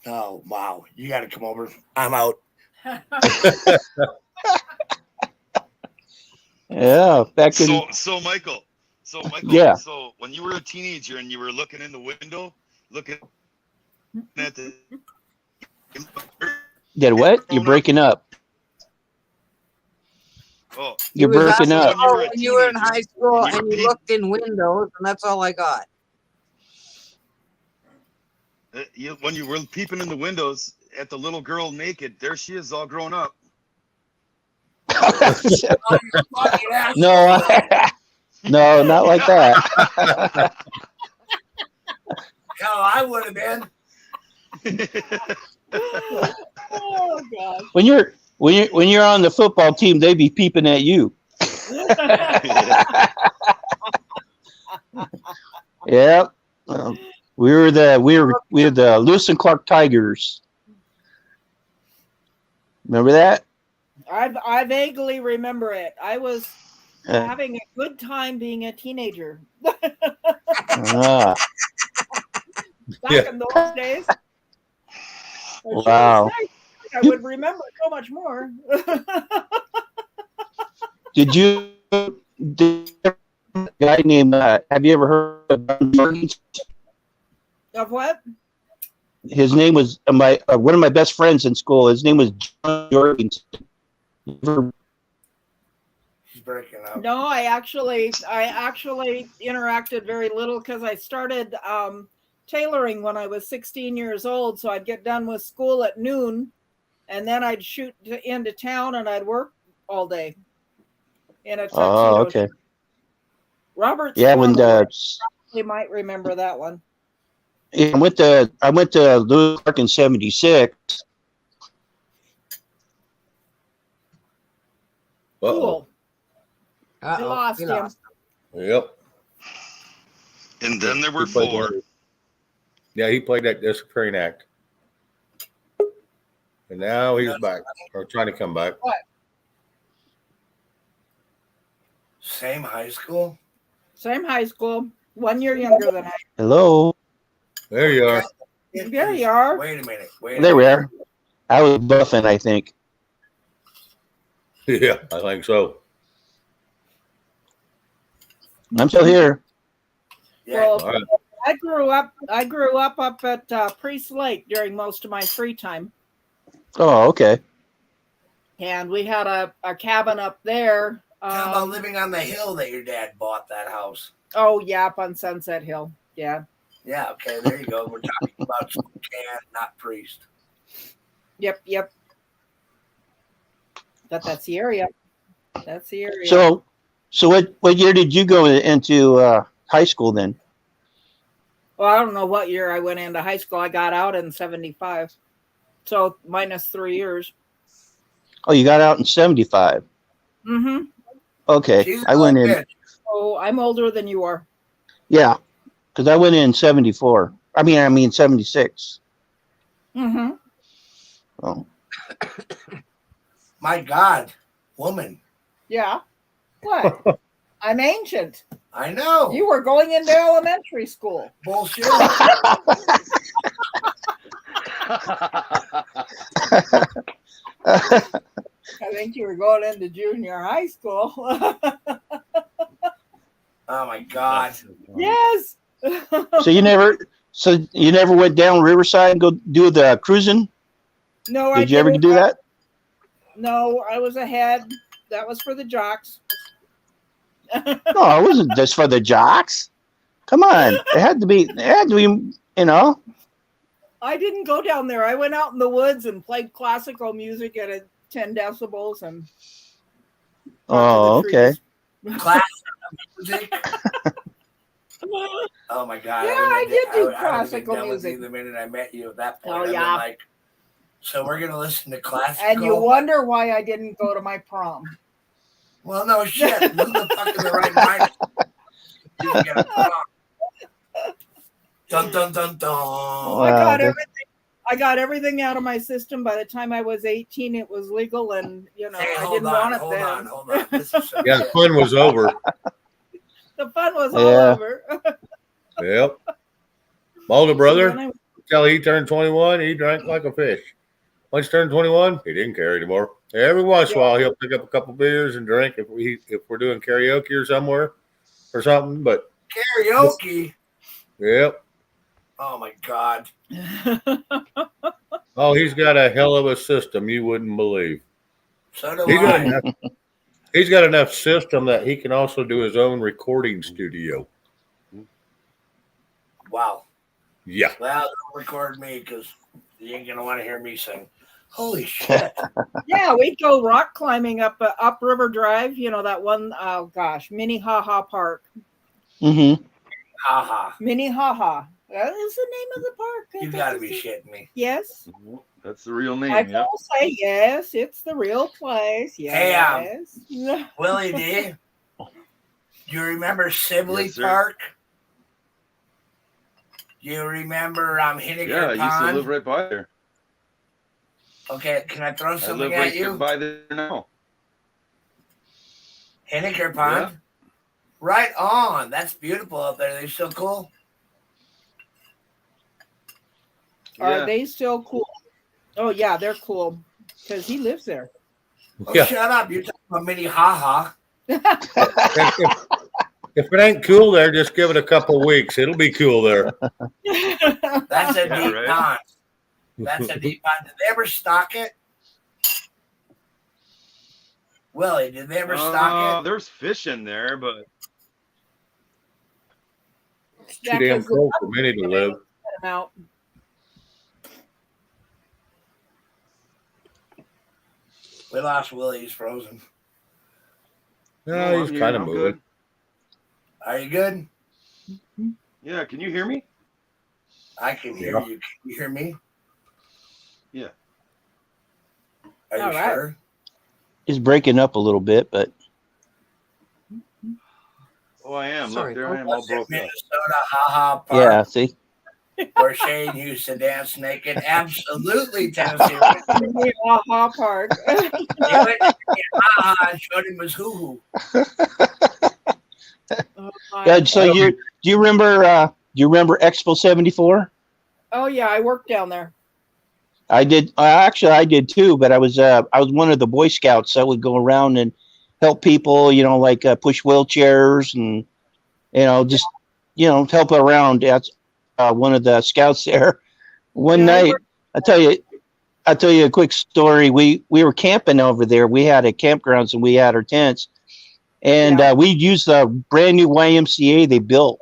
Oh wow! You got to come over. I'm out. Yeah, back in. So Michael. Yeah. So when you were a teenager and you were looking in the window, looking at the. Did what? You're breaking up. Oh, you're breaking up. When you were in high school and you looked in windows, and that's all I got. When you were peeping in the windows at the little girl naked, there she is, all grown up. No, no, not like that. Hell, I would have been. Oh God! When you're on the football team, they be peeping at you. Yeah. We were the Lewis and Clark Tigers. Remember that? I vaguely remember it. I was having a good time being a teenager. Back in those days. Wow. I would remember so much more. Did a guy named, have you ever heard of Jorgens? Of what? His name was one of my best friends in school. His name was John Jorgens. She's breaking up. No, I actually interacted very little because I started tailoring when I was 16 years old. So I'd get done with school at noon, and then I'd shoot into town and I'd work all day in a tuxedo. Oh, okay. Robert. Yeah, when you might remember that one. Yeah, I went to Lewis Clark in '76. Cool. Uh-oh. We lost him. Yep. And then there were four. Yeah, he played that disappearing act. And now he's back, or trying to come back. What? Same high school? Same high school. 1 year younger than I. Hello. There you are. There you are. Wait a minute. There we are. I was buffing, I think. Yeah, I think so. I'm still here. Well, All right. I grew up at Priest Lake during most of my free time. Oh, okay. And we had a cabin up there. How about living on the hill that your dad bought that house? Oh, yeah, up on Sunset Hill. Yeah. Yeah, okay, there you go. We're talking about Spokane, not Priest. Yep. But that's the area. That's the area. So what year did you go into high school then? Well, I don't know what year I went into high school. I got out in 75. So minus 3 years. Oh, you got out in 75. Mm-hmm. Okay. I went in. Oh, I'm older than you are. Yeah. Because I went in 74. I mean 76. Mm-hmm. Oh. My God, woman. Yeah. What? I'm ancient. I know. You were going into elementary school. Bullshit. I think you were going into junior high school. Oh my God. Yes. So you never went down Riverside and go do the cruising? No, Did you ever do that? No, I was ahead. That was for the jocks. No, it wasn't just for the jocks. Come on. It had to be, you know. I didn't go down there. I went out in the woods and played classical music at 10 decibels and oh, okay. Classical music. Oh my God. Yeah, I did do classical I would have been music. the minute I met you at that point. Oh, I'd yeah. been like, so we're gonna listen to classical. And you wonder why I didn't go to my prom. Well, no shit. Who the fuck in the right mind? You can get a prom. Dun dun dun dun. Wow, I got everything out of my system. By the time I was 18, it was legal, and Hey, I didn't want it then. Hold on. This is so Yeah, the fun was over. The fun was all over. Yep. My older brother, until he turned 21, he drank like a fish. Once he turned 21, he didn't care anymore. Every once in a while, he'll pick up a couple beers and drink if we're doing karaoke or somewhere or something. But karaoke. Yep. Oh my God. Oh, he's got a hell of a system you wouldn't believe. So do I. He's got enough system that he can also do his own recording studio. Wow. Yeah. Well, don't record me because you ain't gonna want to hear me sing. Holy shit. Yeah, we'd go rock climbing up River Drive. You know that one? Oh gosh, Minnehaha Park. Mm-hmm. Haha. Minnehaha. That is the name of the park. You gotta be shitting me. Yes. That's the real name. I will say yes. It's the real place. Yes. Hey, Willie D. Do you remember Sibley Park? Do you remember Hinniker Yeah, I Pond? used to live right by there. Okay, can I throw I something live at right you? there by there now. Hinniker Pond? Yeah. Right on. That's beautiful up there. They're so cool. Are they still cool? Oh, yeah, they're cool because he lives there. Oh, shut up. You're talking about Mini Ha If it ain't cool there, just give it a couple weeks. It'll be cool there. That's a deep pond. That's a deep pond. Did they ever stock it? Willie, did they ever stock it? There's fish in there, but It's too damn cold for Minnie to live. Out. We lost Willie. He's frozen. No, he's kind of moving. Good. Are you good? Yeah, can you hear me? I can hear you. Can you hear me? Yeah. Are you sure? It's breaking up a little bit, but. Oh, I am. Sorry, Look, there I am all broke up. Minnesota Ha Park. Yeah, see? Where Shane used to dance naked. Absolutely, Tennessee. Ha Park. He went to Ha and showed him his hoo-hoo. Yeah, so do you remember Expo 74? Oh yeah, I worked down there. I did. Actually, I did too. But I was one of the Boy Scouts that would go around and help people. Like push wheelchairs and just help around. That's one of the scouts there. One night, I tell you a quick story. We were camping over there. We had a campgrounds and we had our tents, and we used the brand new YMCA they built.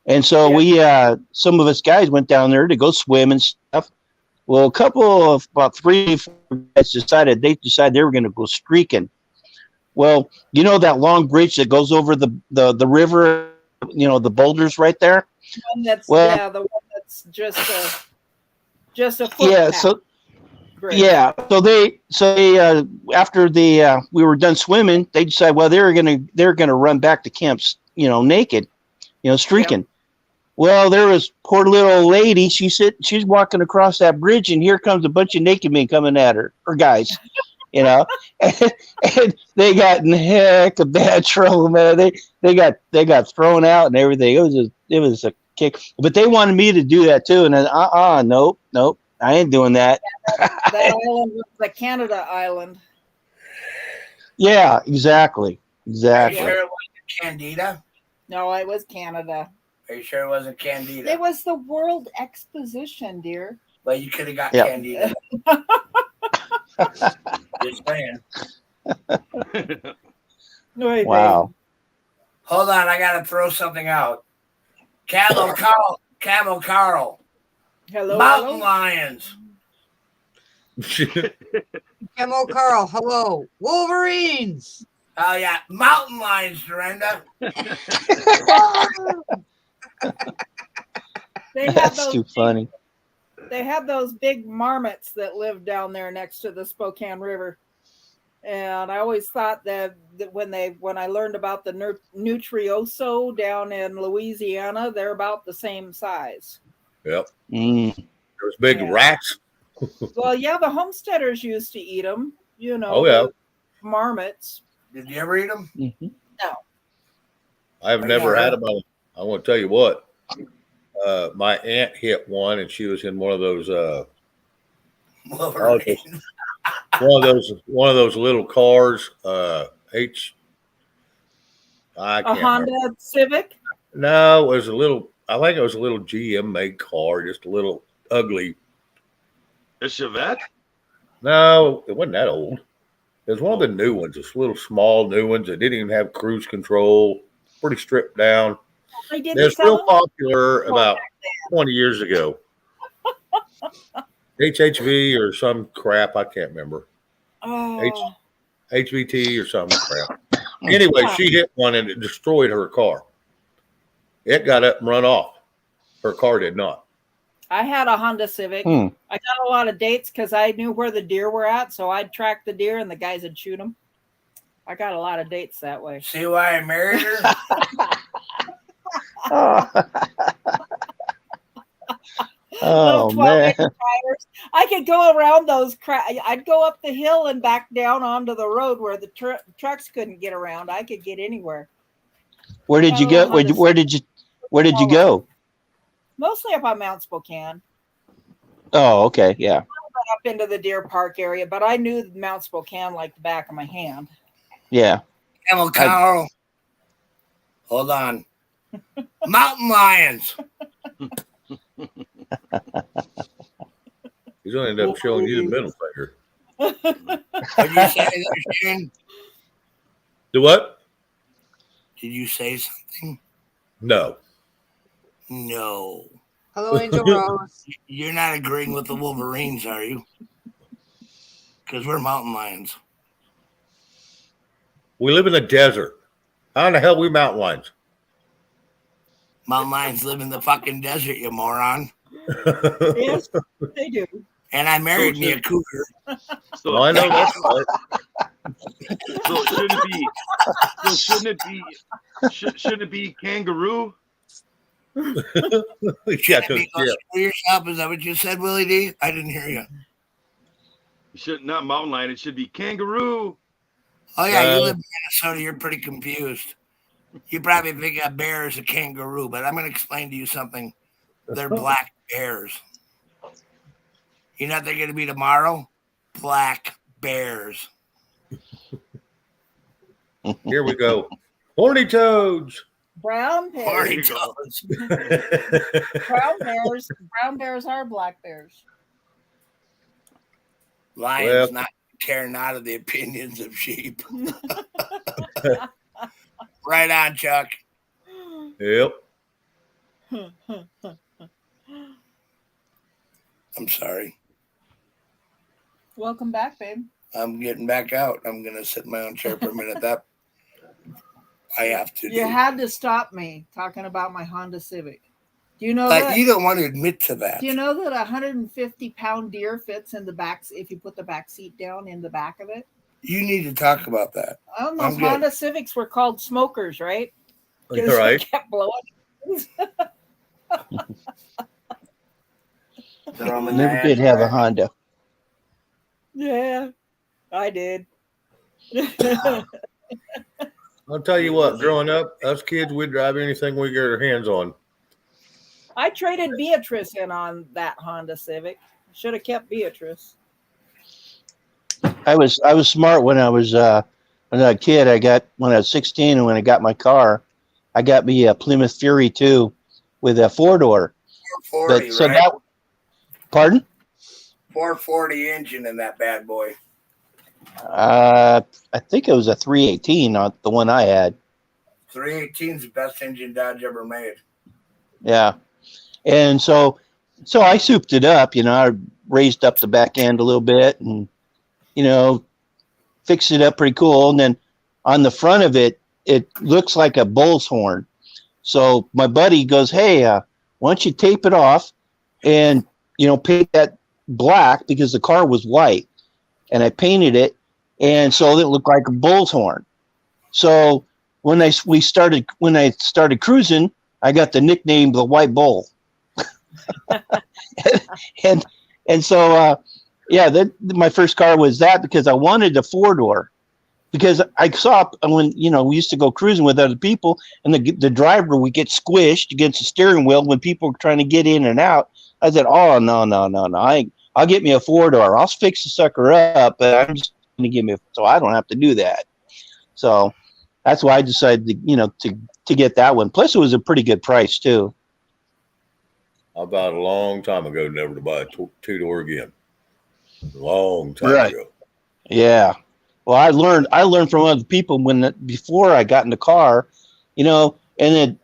And so we, some of us guys went down there to go swim and stuff. Well, about 3 guys decided they were going to go streaking. Well, that long bridge that goes over the river, the boulders right there. The one that's just a foot. Yeah. path. So. Bridge. Yeah. So they after we were done swimming, they decided, well, they're gonna run back to camps, naked, streaking. Yep. Well, there was poor little old lady. She's walking across that bridge, and here comes a bunch of naked men coming at her, or guys, and they got in heck of bad trouble, man. They got thrown out and everything. It was a kick, but they wanted me to do that too, and then nope, I ain't doing that. That island was the Canada island. Yeah, exactly. Are you sure it wasn't Candida? No, it was Canada. Are you sure it wasn't Candida? It was the World Exposition, dear. Well, you could have got Candida. Just saying. Wow. Hold on, I gotta throw something out. Camel Carl. Hello. Mountain lions. Camo Carl, hello. Wolverines. Oh yeah, mountain lions, Dorinda. That's too funny. They had those big marmots that lived down there next to the Spokane River, and I always thought that when I learned about the Nutrioso down in Louisiana, they're about the same size. Yep. Those big rats. Well, yeah, the homesteaders used to eat them. Oh yeah. Marmots. Did you ever eat them? Mm-hmm. No. I've never had them. I want to tell you what. My aunt hit one, and she was in one of those. One of those little cars. I can't Honda remember. Civic. No, it was a little. I think it was a little GM made car, just a little ugly. A Chevette? No, it wasn't that old. It was one of the new ones, just little small new ones that didn't even have cruise control. Pretty stripped down. They're still popular about 20 years ago. HHV or some crap, I can't remember. Oh. HVT or some crap. Anyway, she hit one and it destroyed her car. It got up and run off. Her car did not. I had a Honda Civic. I got a lot of dates because I knew where the deer were at, so I'd track the deer and the guys would shoot them. I got a lot of dates that way. See why I married her? Oh, 12-inch man. tires. I could go around those. I'd go up the hill and back down onto the road where the trucks couldn't get around. I could get anywhere. Where did you go? Where did you go? Mostly up on Mount Spokane. Oh, okay, yeah. Up into the Deer Park area, but I knew Mount Spokane like the back of my hand. Yeah. Camel cow. Hold on. Mountain lions. He's going to end up showing you the middle finger. What did you say there, Shane? Do what? Did you say something? No. No. Hello, Angel Rose. You're not agreeing with the Wolverines, are you? Because we're mountain lions. We live in the desert. How in the hell we mountain lions? Mountain lions live in the fucking desert, you moron. Yes, they do. And I married me a cougar. So well, I know that's right. So shouldn't it be kangaroo? Yeah, Screw yourself. Is that what you said, Willie D? I didn't hear you. It should not mountain lion. It should be kangaroo. Oh yeah, you live in Minnesota. You're pretty confused. You probably think a bear is a kangaroo, but I'm going to explain to you something. They're black bears. You know what they're going to be tomorrow? Black bears. Here we go. Horny toads. Brown bears. Horny toads. Brown bears are black bears. Lions not care not of the opinions of sheep. Right on, Chuck. Yep. I'm sorry. Welcome back, babe. I'm getting back out. I'm going to sit in my own chair for a minute. That I have to do. You had to stop me talking about my Honda Civic. Do you know that? You don't want to admit to that. Do you know that a 150-pound deer fits in the back if you put the back seat down in the back of it? You need to talk about that. Oh, those Honda Civics were called smokers, right? Right. Kept blowing. Never did have a Honda. Yeah, I did. I'll tell you what, growing up, us kids, we'd drive anything we get our hands on. I traded Beatrice in on that Honda Civic. Should have kept Beatrice. I was smart when I was a kid. When I was 16 and when I got my car, I got me a Plymouth Fury 2 with a 4-door. 440, right? Pardon? 440 engine in that bad boy. I think it was a 318, not the one I had. 318 is the best engine Dodge ever made. Yeah. And so I souped it up, I raised up the back end a little bit and, fixed it up pretty cool. And then on the front of it, it looks like a bull's horn. So my buddy goes, hey, why don't you tape it off and, paint that black because the car was white. And I painted it. And so it looked like a bull's horn. So when I started cruising, I got the nickname the White Bull. and so my first car was that because I wanted a 4-door because I saw when we used to go cruising with other people and the driver would get squished against the steering wheel when people were trying to get in and out. I said, oh no, I'll get me a 4-door. I'll fix the sucker up, but I'm just going to give me so I don't have to do that. So that's why I decided to get that one. Plus it was a pretty good price too. I bought a long time ago, never to buy a 2-door again. Long time ago. Yeah. Well, I learned from other people before I got in the car, and then,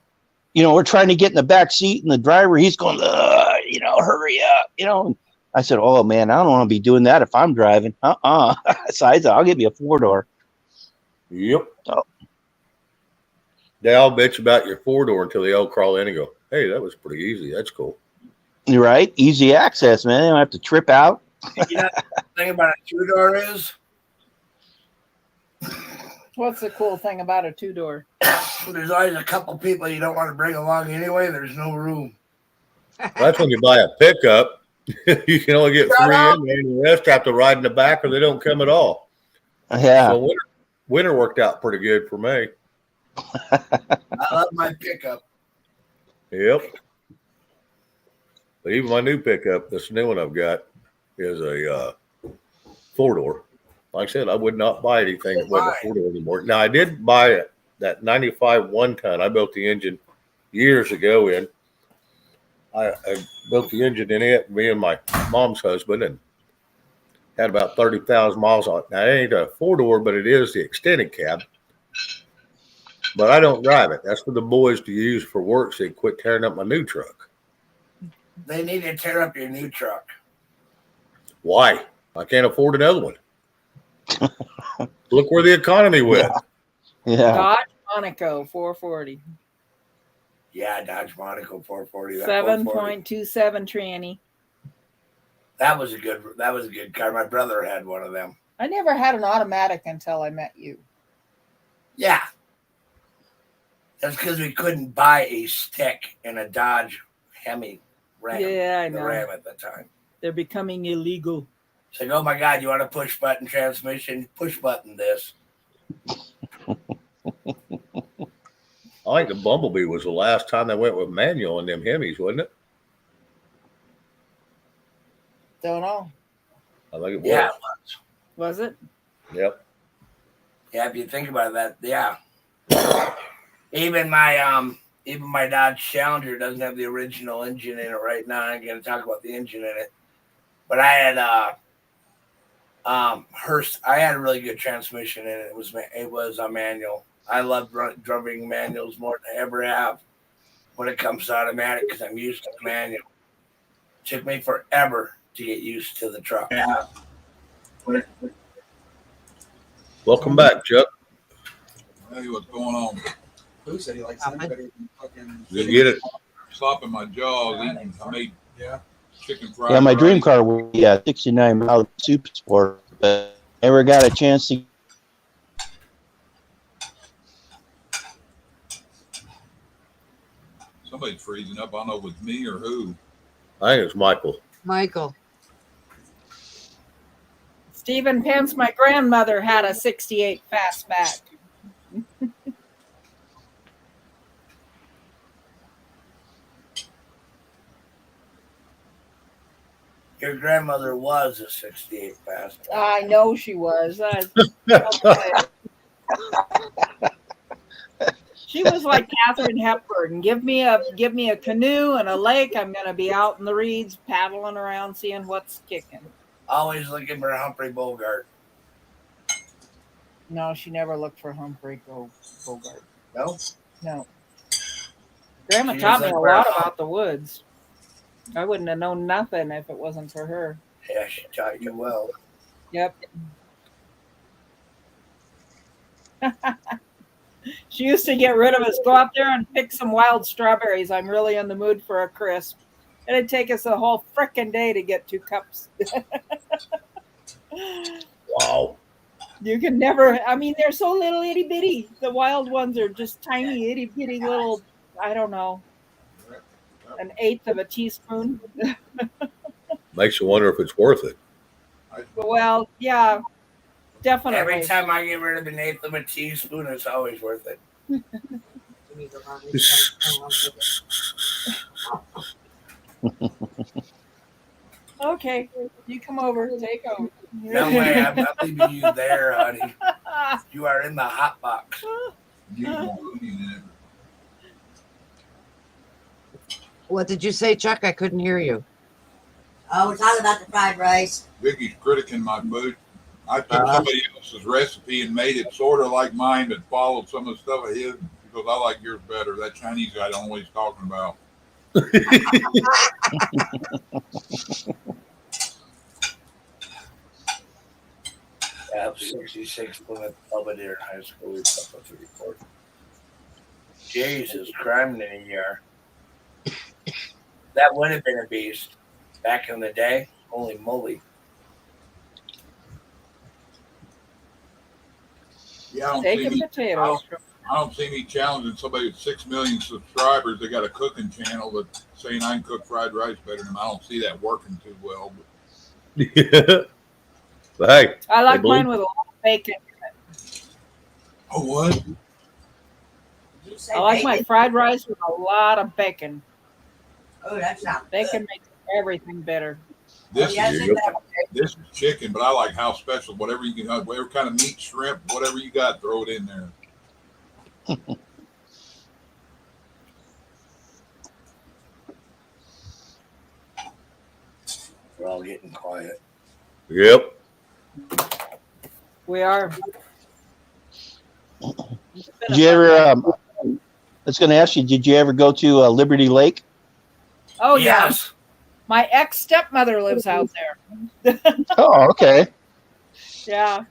we're trying to get in the back seat and the driver, he's going, hurry up, I said, oh man, I don't want to be doing that if I'm driving. So I said, I'll get me a 4-door. Yep. So. They all bitch about your 4-door until they all crawl in and go, hey, that was pretty easy. That's cool. You're right. Easy access, man. They don't have to trip out. The thing about a 2-door is? What's the cool thing about a 2-door? There's always a couple people you don't want to bring along anyway. There's no room. That's when you buy a pickup You can only get 3 in there, and the rest have to ride in the back, or they don't come at all. Yeah. So winter worked out pretty good for me. I love my pickup. Yep. But even my new pickup, this new one I've got, is a 4-door. Like I said, I would not buy anything that wasn't a 4-door anymore. Now, I did buy that 95 1-ton. I built the engine years ago in. I built the engine in it, me and my mom's husband, and had about 30,000 miles on it. Now, it ain't a 4-door, but it is the extended cab. But I don't drive it. That's for the boys to use for work so they quit tearing up my new truck. They need to tear up your new truck. Why? I can't afford another one. Look where the economy went. Yeah. Dodge Monaco 440. Yeah, Dodge Monaco 440. 7.27 tranny. That was a good car. My brother had one of them. I never had an automatic until I met you. Yeah. That's because we couldn't buy a stick in a Dodge Hemi Ram. Yeah, I know. The Ram at the time. They're becoming illegal. It's like, oh my God, you want a push button transmission? Push button this. I think the Bumblebee was the last time they went with manual in them Hemis, wasn't it? Don't know. I think it was. Yeah, it was it? Yep. Yeah, if you think about that, yeah. Even my Dodge Challenger doesn't have the original engine in it right now. I'm going to talk about the engine in it. But I had Hurst. I had a really good transmission in it. It was a manual. I love driving manuals more than I ever have when it comes to automatic because I'm used to the manual. It took me forever to get used to the truck. Yeah. Welcome back, Chuck. Hey, what's going on? Who said he likes better than fucking? You get it? Slopping my jaws. Eating. I made chicken fried. Yeah, my dream rice. car was 69 Malibu Super Sport, but never got a chance to. Somebody's freezing up. I don't know if it's me or who. I think it's Michael. Michael. Stephen Pence, my grandmother had a 68 fastback. Your grandmother was a 68 fastback. I know she was. She was like Katharine Hepburn. Give me a canoe and a lake. I'm going to be out in the reeds, paddling around, seeing what's kicking. Always looking for Humphrey Bogart. No, she never looked for Humphrey Bogart. No? No. Grandma She taught was me a like lot Grandma. about the woods. I wouldn't have known nothing if it wasn't for her. Yeah, she taught you well. Yep. She used to get rid of us, go out there and pick some wild strawberries. I'm really in the mood for a crisp. It'd take us a whole frickin' day to get 2 cups. Wow. You can never, I mean, they're so little itty bitty. The wild ones are just tiny itty bitty little, I don't know, 1/8 of a teaspoon. Makes you wonder if it's worth it. Well, yeah, definitely. Every time I get rid of 1/8 of a teaspoon, it's always worth it. Okay, you come over, take over. No way, I'm not leaving you there, honey. You are in the hot box. What did you say, Chuck? I couldn't hear you. Oh, we're talking about the fried rice. Vicky's critiquing my food. I took somebody else's recipe and made it sort of like mine, but followed some of the stuff of his because I like yours better. That Chinese guy don't know what he's talking about. Yeah, 66 Plymouth Belvedere High School. We put up a report. Jesus, crime in a year. That would have been a beast back in the day. Holy moly. Yeah, I don't Taking see potatoes from I don't see me challenging somebody with 6 million subscribers. They got a cooking channel that's saying I can cook fried rice better than them. I don't see that working too well. But yeah. Hey, I like mine with a lot of bacon. Oh, what? I like my fried rice with a lot of bacon. Oh, that's not bacon makes everything better. This is chicken, but I like house special. Whatever you can, whatever kind of meat, shrimp, whatever you got, throw it in there. We're all getting quiet. Yep. We are. Did you ever? I was going to ask you. Did you ever go to Liberty Lake? Oh yes. My ex stepmother lives out there. Oh, okay. Yeah.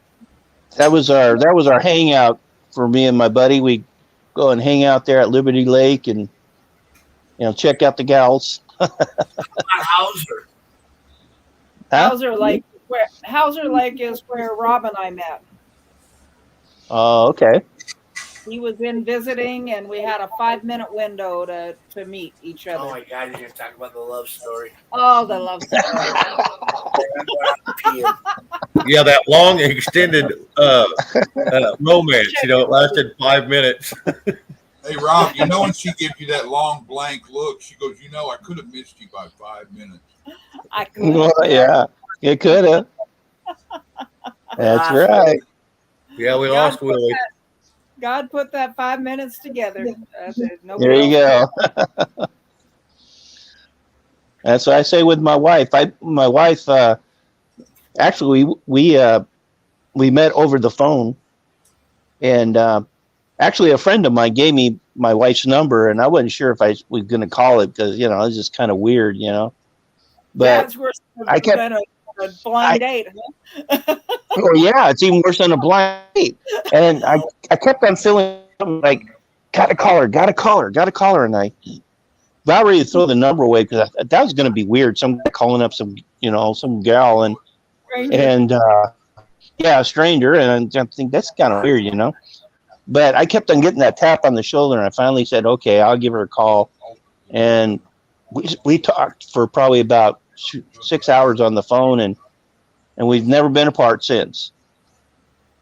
That was our hangout for me and my buddy. We go and hang out there at Liberty Lake and check out the gals. Hauser. Huh? Hauser Lake is where Rob and I met. Oh, okay. He was in visiting, and we had a 5-minute window to meet each other. Oh my God! You're gonna talk about the love story. Oh, the love story. Yeah, that long extended romance. It lasted 5 minutes. Hey, Rob, when she gives you that long blank look, she goes, I could have missed you by 5 minutes. I could. Well, yeah, you could have. That's right. Yeah, we lost Willie. God put that 5 minutes together. There you go. That's what I say with my wife. My wife, actually, we met over the phone, and actually, a friend of mine gave me my wife's number, and I wasn't sure if I was going to call it because it was just kind of weird, But I kept a blind date. Huh? Oh yeah, it's even worse than a blind date. And I kept on feeling like, gotta call her, and I about ready to throw the number away because that was going to be weird. Some guy calling up some gal and a stranger, and I think that's kind of weird, But I kept on getting that tap on the shoulder, and I finally said, okay, I'll give her a call. And we talked for probably about 6 hours on the phone, and we've never been apart since.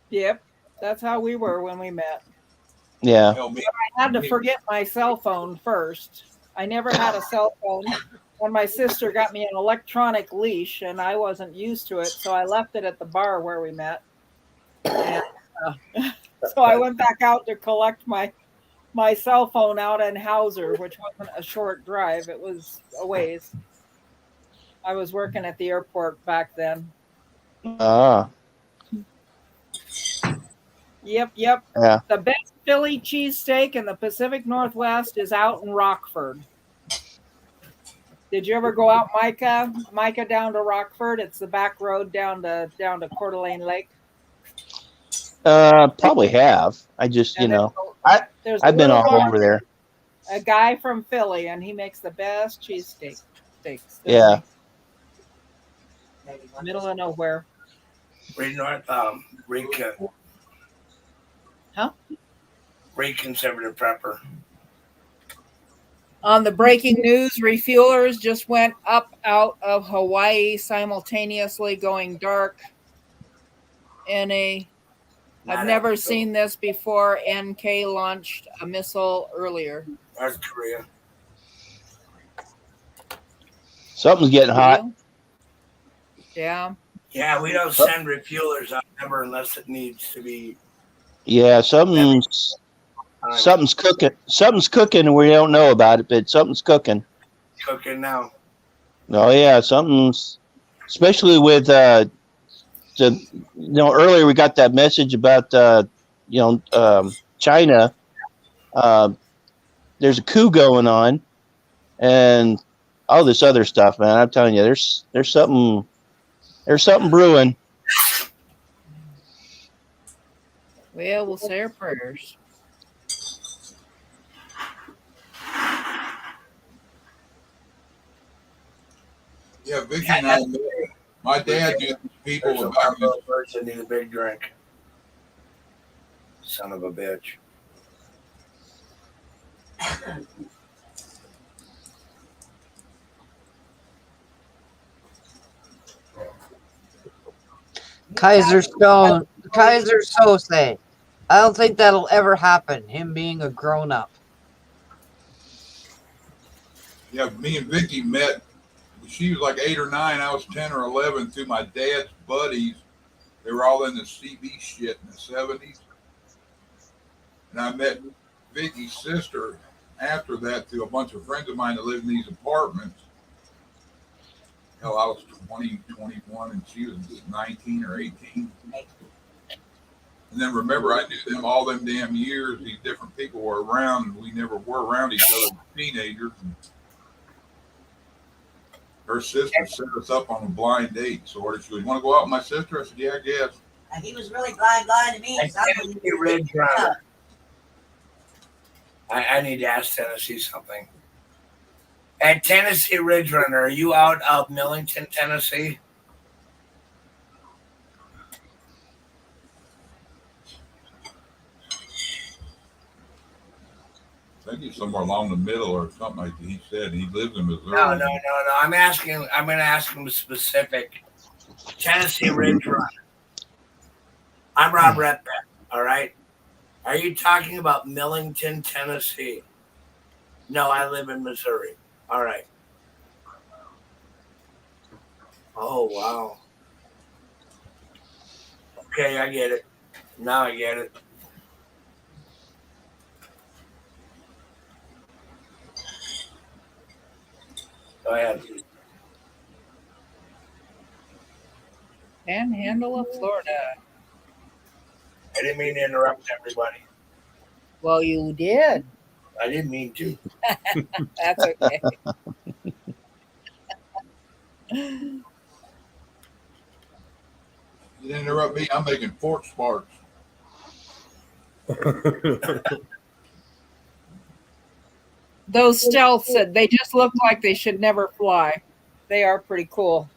Yep, that's how we were when we met. Yeah. But I had to forget my cell phone first. I never had a cell phone. When my sister got me an electronic leash, and I wasn't used to it, so I left it at the bar where we met. And, so I went back out to collect my cell phone out in Hauser, which wasn't a short drive. It was a ways. I was working at the airport back then. Ah. Yep. Yeah. The best Philly cheesesteak in the Pacific Northwest is out in Rockford. Did you ever go out, Micah, down to Rockford? It's the back road down to Coeur d'Alene Lake. Probably have. I just, I've been all over there. A guy from Philly, and he makes the best cheesesteaks. Yeah. Middle of nowhere. Right north, great conservative prepper. On the breaking news, refuelers just went up out of Hawaii simultaneously going dark. I've never seen this before. NK launched a missile earlier. North Korea. Something's getting hot. Yeah. Yeah, we don't send refuelers out ever unless it needs to be. Yeah, something's cooking. Something's cooking, and we don't know about it, but something's cooking. Cooking now. Oh yeah, something's, especially with earlier we got that message about China. There's a coup going on, and all this other stuff, man. I'm telling you, there's something brewing. Well, we'll say our prayers. Yeah, Vicky and I, my dad knew people about this person need a big drink. Son of a bitch. Kaiser Sose. I don't think that'll ever happen. Him being a grown up. Yeah, me and Vicky met. She was like 8 or 9. I was 10 or 11 through my dad's buddies. They were all in the CB shit in the 70s. And I met Vicky's sister after that through a bunch of friends of mine that lived in these apartments. Hell, I was 20, 21, and she was 19 or 18. And then remember, I knew them all them damn years. These different people were around, and we never were around each other as teenagers. And her sister set us up on a blind date. So she goes, "You want to go out with my sister?" I said, "Yeah, I guess." He was really blind to me. I need to ask Tennessee something. At Tennessee Ridge Runner, are you out of Millington, Tennessee? I think he's somewhere along the middle or something like that. He said he lives in Missouri. No. I'm going to ask him specific. Tennessee Ridge Runner. I'm Rob Redbeck, all right? Are you talking about Millington, Tennessee? No, I live in Missouri. All right. Oh, wow. Okay, I get it. Now I get it. Go ahead. Panhandle of Florida. I didn't mean to interrupt everybody. Well, you did. I didn't mean to. That's okay. You didn't interrupt me. I'm making fork sparks. Those stealths, they just look like they should never fly. They are pretty cool.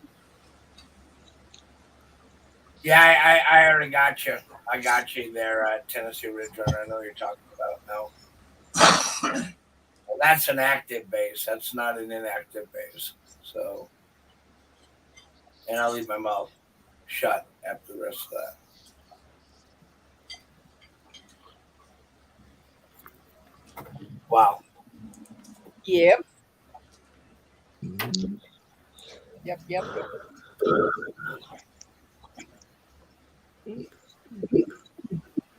Yeah, I already got you. I got you there at Tennessee Ridge Runner. I know you're talking about now. Well, that's an active base. That's not an inactive base. So, and I'll leave my mouth shut after the rest of that. Wow. Yep. Yep.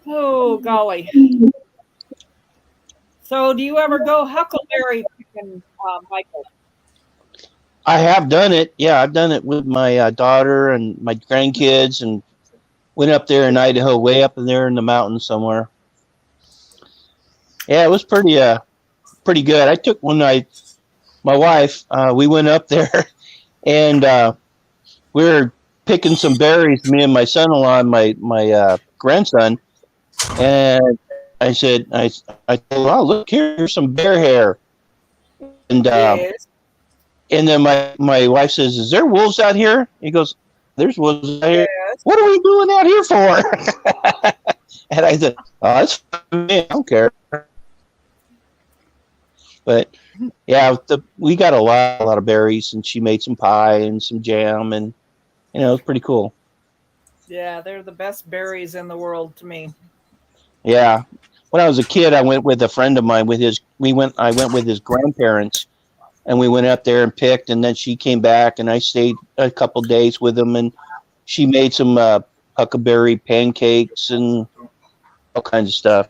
Oh, golly. So, do you ever go huckleberry picking, Michael? I have done it. Yeah, I've done it with my daughter and my grandkids, and went up there in Idaho, way up in there in the mountains somewhere. Yeah, it was pretty good. I took my wife, we went up there, and we were picking some berries, me and my son-in-law and my grandson, and I said, I told her, "Oh, look, here's some bear hair," and Yes. and then my wife says, "Is there wolves out here?" He goes, "There's wolves out here." Yes. "What are we doing out here for?" And I said, "Oh, that's fine. I don't care." But yeah, we got a lot of berries, and she made some pie and some jam, and it was pretty cool. Yeah, they're the best berries in the world to me. Yeah, when I was a kid, I went with a friend of mine. I went with his grandparents, and we went up there and picked. And then she came back, and I stayed a couple days with them, and she made some huckleberry pancakes and all kinds of stuff.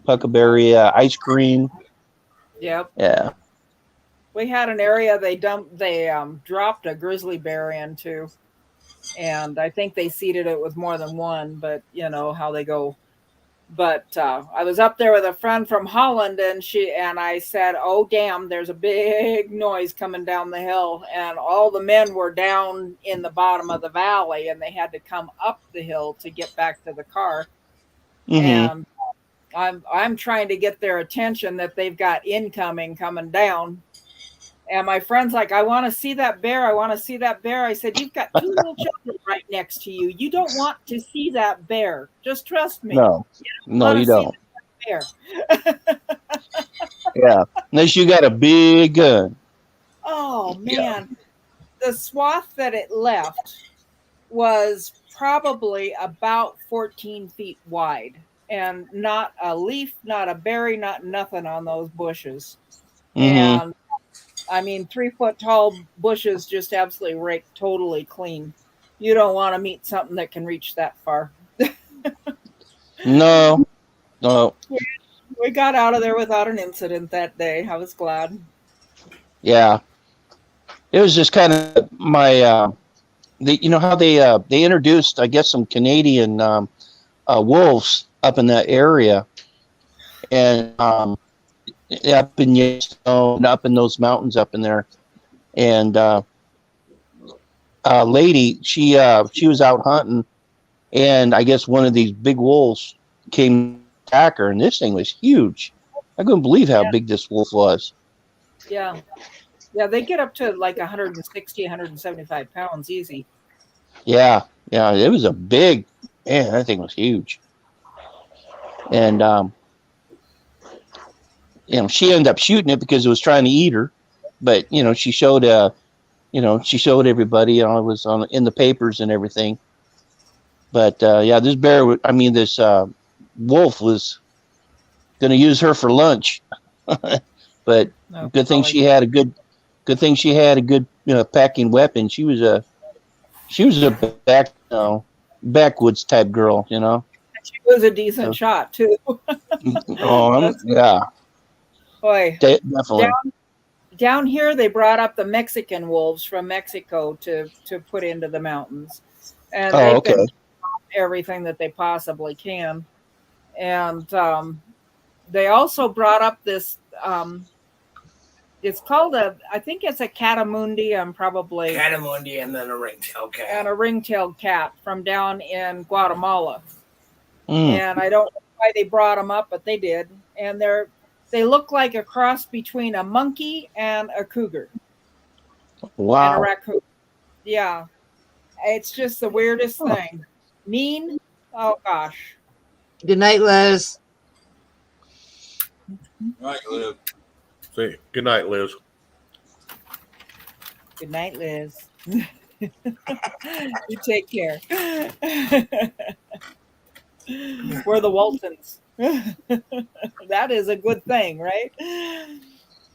Huckleberry ice cream. Yep. Yeah. We had an area they dropped a grizzly bear into, and I think they seeded it with more than one, but you know how they go. But I was up there with a friend from Holland, and I said, "Oh damn, there's a big noise coming down the hill," and all the men were down in the bottom of the valley, and they had to come up the hill to get back to the car. Mm-hmm. And I'm trying to get their attention that they've got incoming coming down. And my friend's like, "I want to see that bear. I want to see that bear." I said, "You've got 2 little children right next to you. You don't want to see that bear. Just trust me." No, you don't. Bear. Yeah, unless you got a big gun. Oh man, the swath that it left was probably about 14 feet wide, and not a leaf, not a berry, not nothing on those bushes. Mm-hmm. And I mean, 3 foot tall bushes just absolutely raked totally clean. You don't want to meet something that can reach that far. No, no. We got out of there without an incident that day. I was glad. Yeah, it was just kind of my. You know how they introduced, I guess, some Canadian wolves up in that area, and up in Yellowstone, up in those mountains up in there, and a lady, she was out hunting, and I guess one of these big wolves came to attack her, and this thing was huge. I couldn't believe how big this wolf was. Yeah. Yeah, they get up to like 160, 175 pounds easy. Yeah, it was a big, man, that thing was huge. And she ended up shooting it because it was trying to eat her. But she showed she showed everybody. It was in the papers and everything. But this this wolf was going to use her for lunch. But good thing she had a good packing weapon. She was a backwoods type girl. She was a decent shot too. Yeah. Boy, definitely. Down here, they brought up the Mexican wolves from Mexico to put into the mountains, and they've been everything that they possibly can. And they also brought up this. It's called I think it's a catamundi. I'm probably catamundi, and then a ringtail cat. And a ringtailed cat from down in Guatemala. And I don't know why they brought them up, but they did. And they look like a cross between a monkey and a cougar. Wow. And a raccoon. Yeah. It's just the weirdest thing. Mean? Oh, gosh. Good night, Les. Good night, Liz. See, good night, Liz. Good night, Liz. You take care. We're the Waltons. That is a good thing, right?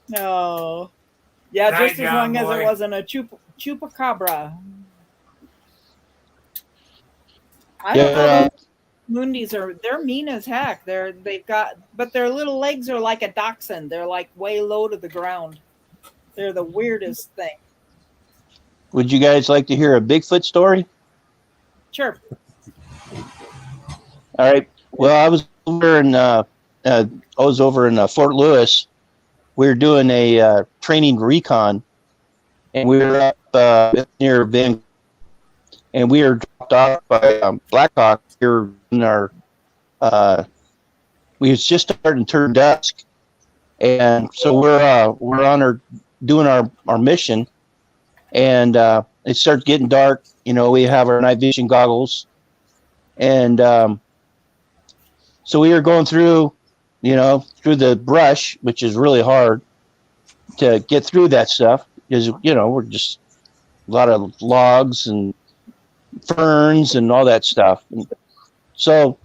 No. Yeah, just as long as it wasn't a chupacabra. I don't know. Mundis they're mean as heck. But their little legs are like a dachshund. They're like way low to the ground. They're the weirdest thing. Would you guys like to hear a Bigfoot story? Sure. All right. Well, I was over in Fort Lewis. We were doing a training recon, and we were up near Vancouver, and we were dropped off by Blackhawk here in our. We was just starting to turn dusk, and so we're on doing our mission, and it starts getting dark. We have our night vision goggles, and so we were going through the brush, which is really hard to get through that stuff because we're just a lot of logs and ferns and all that stuff. And so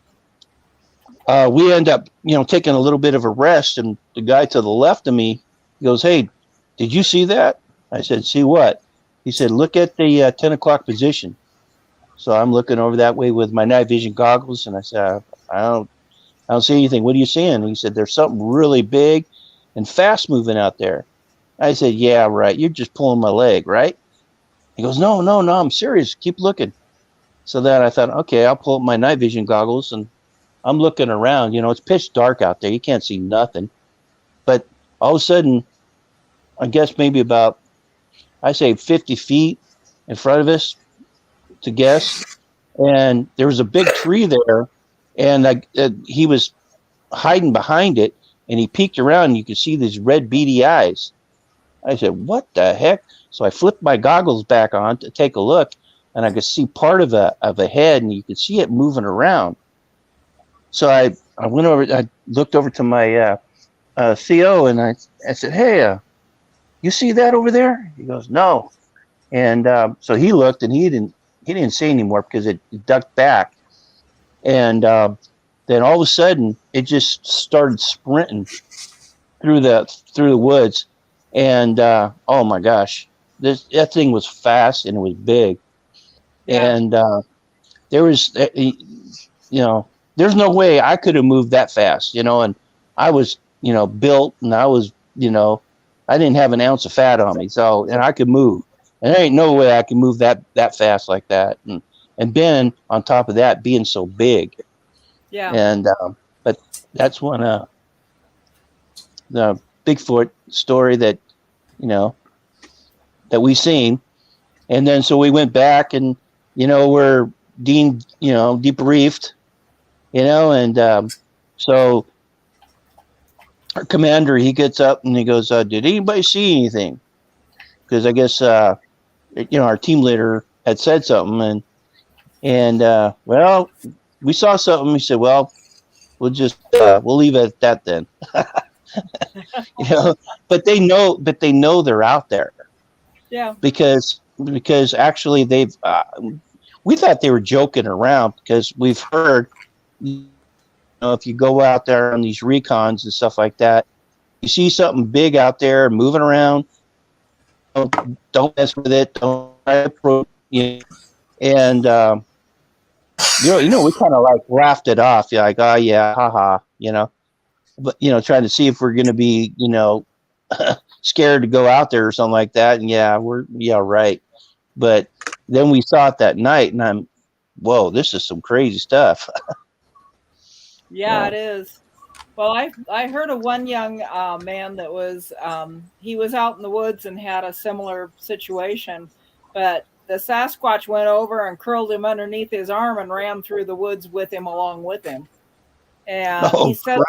we end up taking a little bit of a rest, and the guy to the left of me goes, "Hey, did you see that?" I said, "See what?" He said, "Look at the 10 o'clock position." So I'm looking over that way with my night vision goggles, and I said, I don't see anything. What are you seeing? He said, "There's something really big and fast moving out there." I said, "Yeah, right. You're just pulling my leg, right?" He goes, No, I'm serious. Keep looking." So then I thought, okay, I'll pull up my night vision goggles, and I'm looking around. It's pitch dark out there. You can't see nothing. But all of a sudden, I guess maybe about, I say 50 feet in front of us, to guess, and there was a big tree there, and he was hiding behind it, and he peeked around, and you could see these red beady eyes. I said, "What the heck?" So I flipped my goggles back on to take a look, and I could see part of a head, and you could see it moving around. So I went over, I looked over to my CO, and I said, "Hey, you see that over there?" He goes, "No." And so he looked, and he didn't say anymore because it ducked back. And then all of a sudden, it just started sprinting through the woods. And oh my gosh, that thing was fast and it was big. Yeah. And there was, there's no way I could have moved that fast, and I was, built, and I was, I didn't have an ounce of fat on me. So, and I could move, and there ain't no way I can move that fast like that. And Ben, on top of that, being so big. Yeah. And, but that's one, the Bigfoot story that, that we seen. And then, so we went back and, we're debriefed, and so our commander, he gets up and he goes, "Did anybody see anything?" Because I guess, our team leader had said something, and well, we saw something. He said, "Well, we'll leave it at that then." But they know they're out there. Yeah. Because actually they've, we thought they were joking around, because we've heard, if you go out there on these recons and stuff like that, you see something big out there moving around, don't mess with it, don't approach, and we kind of like laughed it off, like, oh yeah, haha, but trying to see if we're going to be, scared to go out there or something like that. And yeah, right. But then we saw it that night, and whoa, this is some crazy stuff. Yeah, it is. Well, I heard of one young man that was, he was out in the woods and had a similar situation, but the Sasquatch went over and curled him underneath his arm and ran through the woods with him, along with him. And he said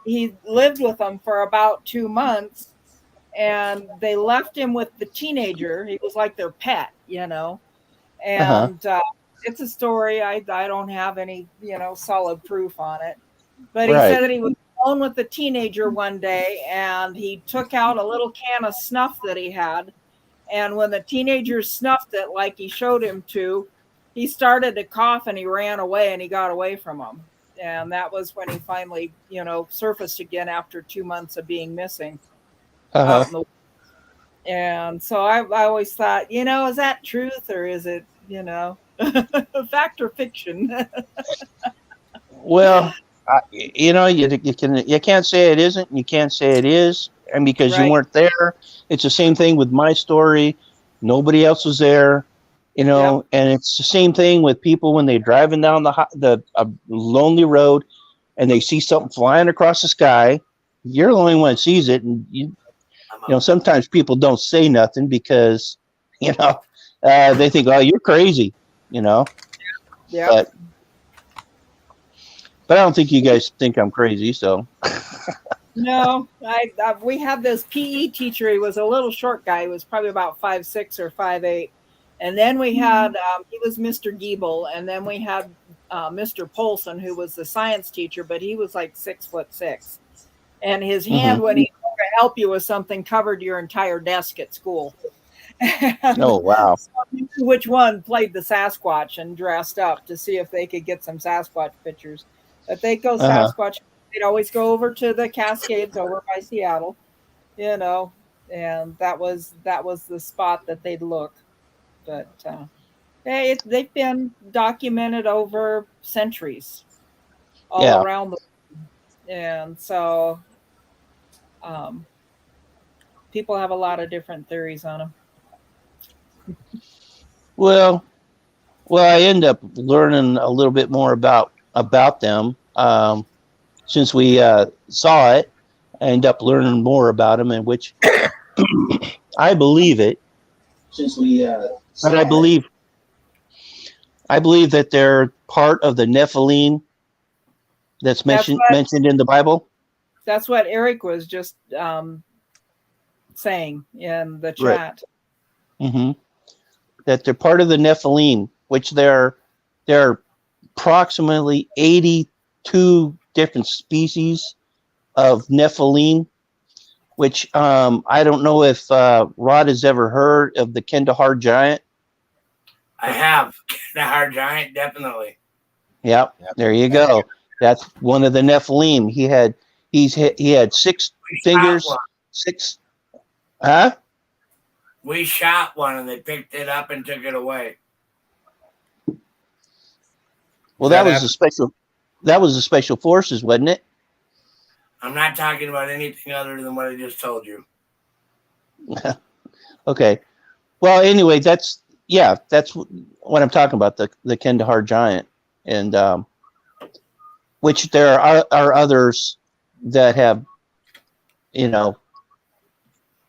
he lived with them for about 2 months, and they left him with the teenager. He was like their pet, and it's a story. I don't have any, solid proof on it, but he said that he was alone with the teenager one day, and he took out a little can of snuff that he had. And when the teenager snuffed it, like he showed him to, he started to cough, and he ran away, and he got away from him. And that was when he finally, surfaced again after 2 months of being missing. And so I always thought, is that truth, or is it, fact or fiction? Well, you can't say it isn't, and you can't say it is, and because you weren't there. It's the same thing with my story. Nobody else was there, and it's the same thing with people when they're driving down the lonely road, and they see something flying across the sky. You're the only one that sees it, and sometimes people don't say nothing because they think, "Oh, you're crazy," Yeah. But I don't think you guys think I'm crazy, so. No, we had this PE teacher. He was a little short guy. He was probably about 5'6" or 5'8". And then we had, he was Mr. Giebel. And then we had Mr. Polson, who was the science teacher, but he was like 6'6". And his hand, when he wanted to help you with something, covered your entire desk at school. Oh, wow. So which one played the Sasquatch and dressed up to see if they could get some Sasquatch pictures. But they'd go Sasquatch. They'd always go over to the Cascades over by Seattle, and that was the spot that they'd look. But they've been documented over centuries all around the world. And so people have a lot of different theories on them. Well, I end up learning a little bit more about them. Since we saw it, I end up learning more about them, in which I believe it. Since we but I believe that they're part of the Nephilim that's mentioned in the Bible. That's what Eric was just saying in the chat. Right. Mm-hmm. That they're part of the Nephilim, which there are approximately 82 different species of Nephilim, which I don't know if Rod has ever heard of the Kandahar giant. I have. Kandahar giant, definitely. Yep, there you go. That's one of the Nephilim. He had 6 fingers, 6. Huh? We shot one and they picked it up and took it away. Well, that was the special forces, wasn't it? I'm not talking about anything other than what I just told you. Okay. Well, anyway, that's what I'm talking about, the Kandahar giant, and which there are others that have, there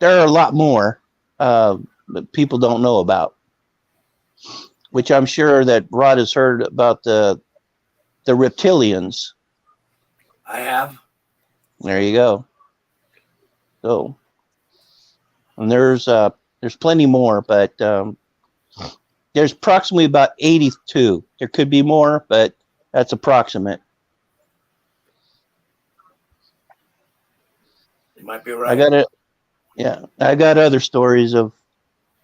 are a lot more that people don't know about, which I'm sure that Rod has heard about the reptilians. I have. There you go. So, and there's plenty more, but there's approximately about 82. There could be more, but that's approximate. You might be right. I got other stories of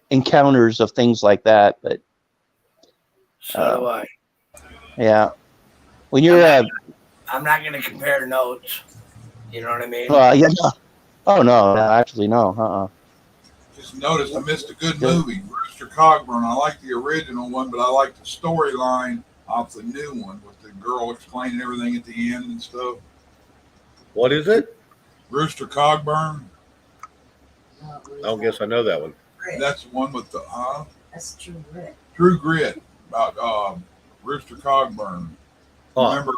encounters of things like that, but so do I. Yeah, when you're I'm not going to compare notes. You know what I mean? Yeah. Oh no, actually no. Just noticed I missed a good movie, Rooster Cogburn. I like the original one, but I like the storyline off the new one with the girl explaining everything at the end and stuff. What is it? Rooster Cogburn. I don't guess I know that one. That's the one with the That's True Grit. True Grit about Rooster Cogburn. Remember,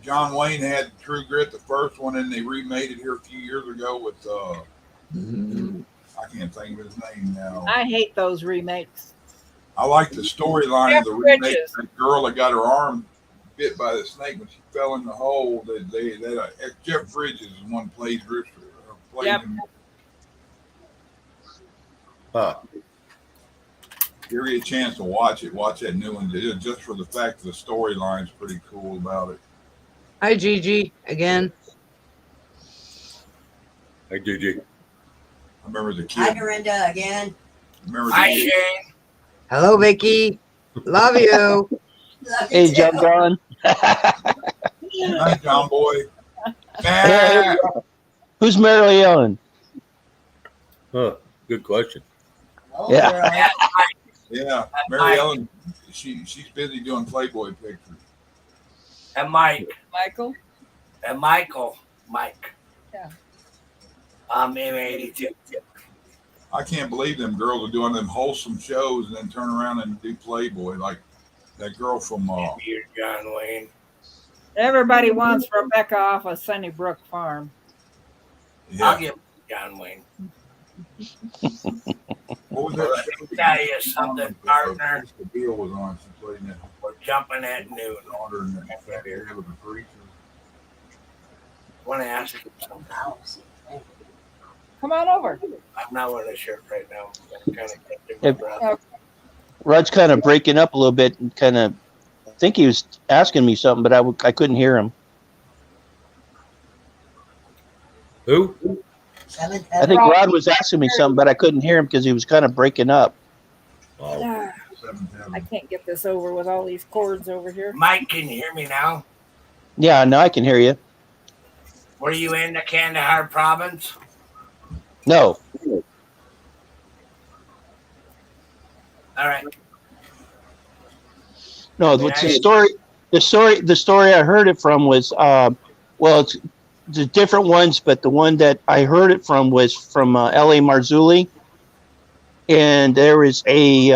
John Wayne had True Grit, the first one, and they remade it here a few years ago with I can't think of his name now. I hate those remakes. I like the storyline of the remake. That girl that got her arm bit by the snake when she fell in the hole. Jeff Bridges is one plays Rooster. Yep. Give you a chance to watch it. Watch that new one just for the fact that the storyline's pretty cool about it. Hi, Gigi, again. Hey, Gigi. I remember the kid. Hi, Dorinda, again. Hi, Shane. Hello, Vicky. Love you. Hey, John Gone. Hi, John Boy. Hey, who's Mary Ellen? Good question. Oh, Yeah. Yeah, Mary Ellen. She's busy doing Playboy pictures. And Mike. Michael. And Michael. Mike. Yeah. I'm M82. I can't believe them girls are doing them wholesome shows and then turn around and do Playboy like that girl from John Wayne. Everybody wants Rebecca off of Sunnybrook Farm. Yeah. I'll give John Wayne. What was that? Let me tell you something, partner. The deal was on. She played in that. We're jumping at noon. I want to ask you something. Come on over. I'm not wearing a shirt right now. I'm kind of catching my breath. Rod's kind of breaking up a little bit and kind of, I think he was asking me something, but I couldn't hear him. Who? I think Rod was asking me something, but I couldn't hear him because he was kind of breaking up. I can't get this over with all these cords over here. Mike, can you hear me now? Yeah, now I can hear you. Were you in the Kandahar province? No. All right. No, what's the story? The story I heard it from was, it's the different ones, but the one that I heard it from was from L.A. Marzulli, and there was he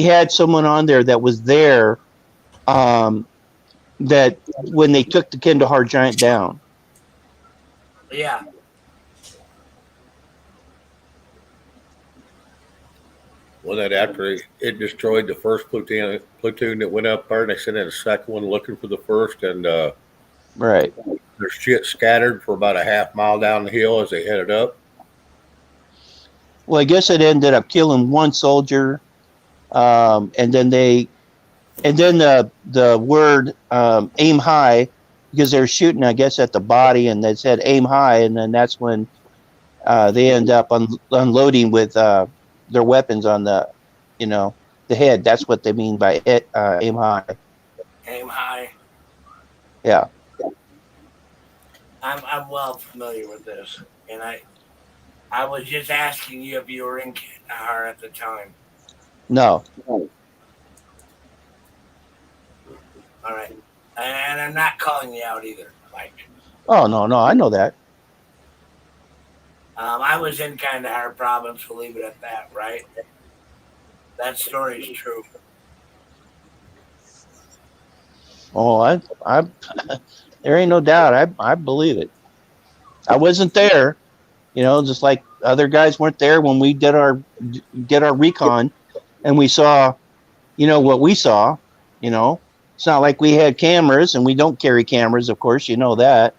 had someone on there that was there, that when they took the Kandahar giant down. Yeah. Well, that after it destroyed the first platoon that went up there, and they sent in a second one looking for the first, and right. Their shit scattered for about a half mile down the hill as they headed up. Well, I guess it ended up killing one soldier, and then the word aim high because they were shooting, I guess, at the body, and they said aim high, and then that's when they end up unloading with their weapons on the, the head. That's what they mean by it, aim high. Aim high. Yeah. I'm well familiar with this, and I was just asking you if you were in Kandahar at the time. No. All right, and I'm not calling you out either, Mike. Oh no, I know that. I was in Kandahar province. We'll leave it at that, right? That story is true. Oh, I there ain't no doubt. I believe it. I wasn't there, just like other guys weren't there when we did our recon, and we saw, what we saw. It's not like we had cameras, and we don't carry cameras, of course. You know that.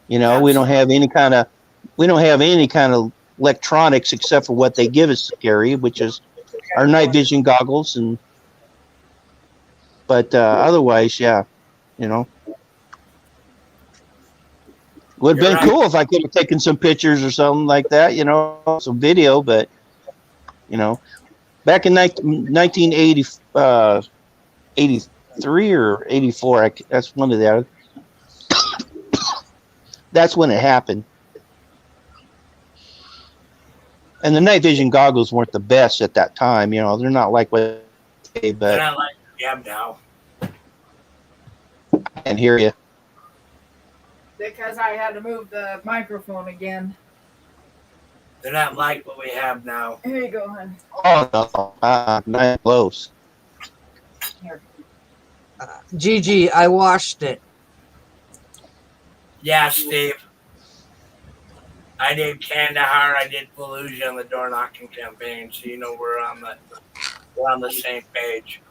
We don't have any kind of electronics except for what they give us to carry, which is our night vision goggles, but otherwise, yeah, would have been cool if I could have taken some pictures or something like that, some video, but back in 1980, 83 or 84, that's one of the other. That's when it happened. And the night vision goggles weren't the best at that time. They're not like what they, but They're not like we have now. I can hear you. Because I had to move the microphone again. They're not like what we have now. Here you go, hon. Oh no, not close. Here. Gigi, I washed it. Yeah, Steve. I did Kandahar. I did Fallujah on the door knocking campaign, so we're on the same page.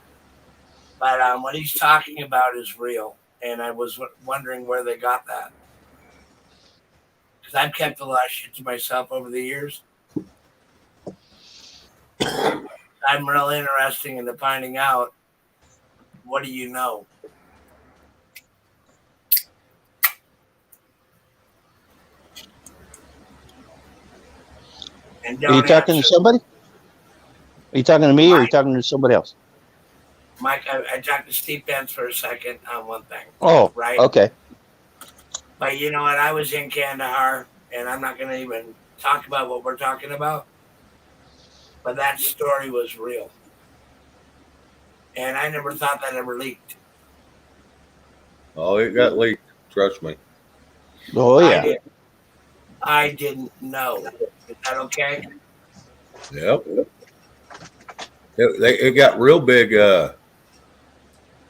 But what he's talking about is real, and I was wondering where they got that, because I've kept a lot of shit to myself over the years. I'm really interested in finding out, what do you know? Are you talking to somebody? Are you talking to me, or are you talking to somebody else? Mike, I talked to Steve Pence for a second on one thing. Oh, right. Okay. But you know what? I was in Kandahar, and I'm not going to even talk about what we're talking about. But that story was real. And I never thought that ever leaked. Oh, it got leaked. Trust me. Oh, yeah. I didn't know. Is that okay? Yep. It got real big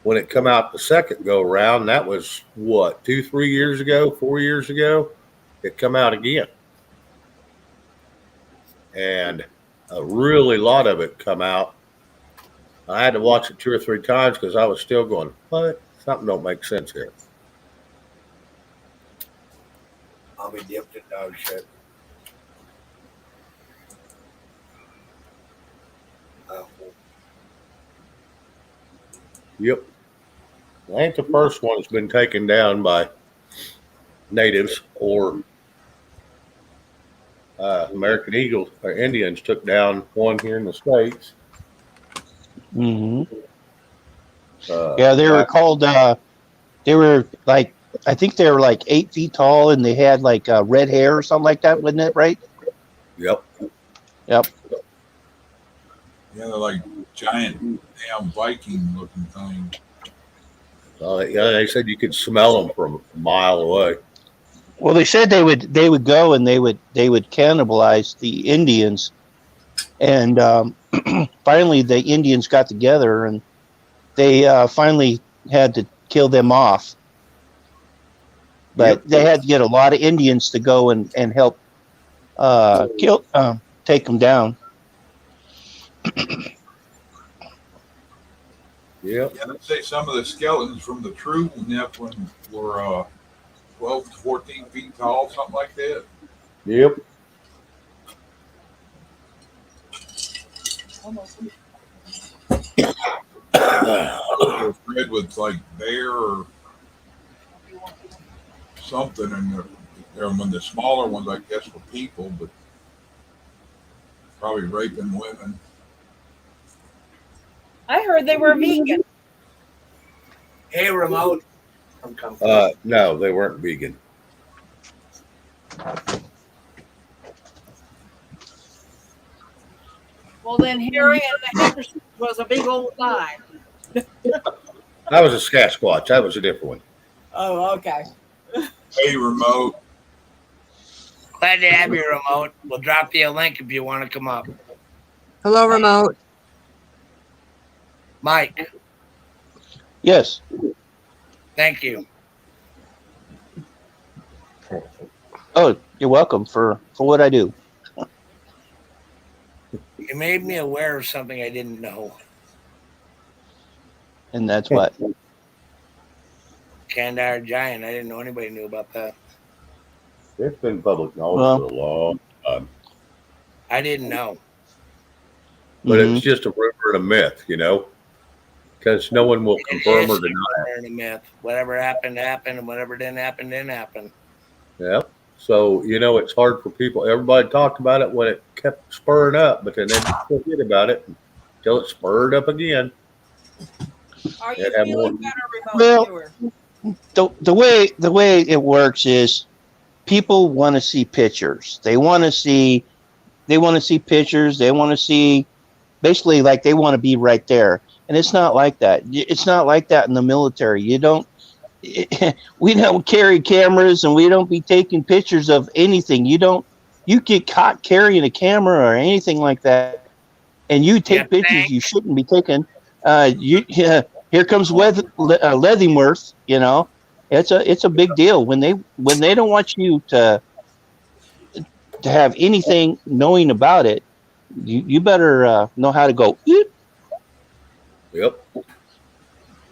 when it come out the second go round. That was what, 2-3 years ago, 4 years ago. It come out again, and a really lot of it come out. I had to watch it 2 or 3 times because I was still going, what? Something don't make sense here. I'll be dipped in dog shit. Yep. I ain't the first one that's been taken down by natives or American Eagles or Indians. Took down one here in the States. Mm-hmm. Yeah, they were called. They were like, I think they were like 8 feet tall, and they had like red hair or something like that, wasn't it? Right? Yep. Yep. Yeah, they're like giant damn Viking looking thing. Yeah, they said you could smell them from a mile away. Well, they said they would go and they would cannibalize the Indians, and finally the Indians got together and they finally had to kill them off. But they had to get a lot of Indians to go and help take them down. Yeah, I'd say some of the skeletons from the true Nephilim were 12 to 14 feet tall, something like that. Yep. Bred with like bear or something, and they're when the smaller ones, I guess, for people, but probably raping women. I heard they were vegan. Hey, remote. No, they weren't vegan. Well, then Harry and the Hendersons was a big old lie. That was a Sasquatch. That was a different one. Oh, okay. Hey, remote. Glad to have you, remote. We'll drop you a link if you want to come up. Hello, remote. Mike. Yes. Thank you. Oh, you're welcome for what I do. You made me aware of something I didn't know. And that's what? Kandahar Giant. I didn't know anybody knew about that. It's been public knowledge for a long time. I didn't know. But it's just a rumor and a myth, you know, because no one will confirm or deny it. A myth. Whatever happened, happened, and whatever didn't happen, didn't happen. Yeah. So, you know, it's hard for people. Everybody talked about it when it kept spurring up, but then they forget about it until it spurred up again. Are you Have feeling more- better, remote viewer? The way it works is people want to see pictures. They want to see pictures. They want to see basically like they want to be right there. And it's not like that. It's not like that in the military. We don't carry cameras and we don't be taking pictures of anything. You get caught carrying a camera or anything like that, and you take pictures you shouldn't be taking. Here comes Leavenworth. You know, it's a big deal when they don't want you to have anything knowing about it. You better know how to go. Yep.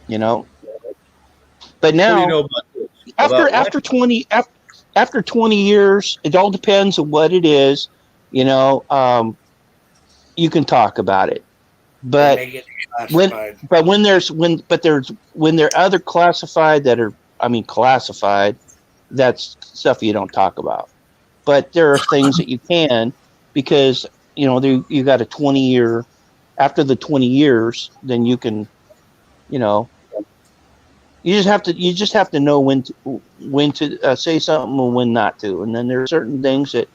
You know. But now, what do you know about after 20 years, it all depends on what it is. You know, you can talk about it. But when there are other classified that are, classified, that's stuff you don't talk about. But there are things that you can, because you got a 20-year. After the 20 years, then you can, you just have to know when to say something and when not to. And then there are certain things that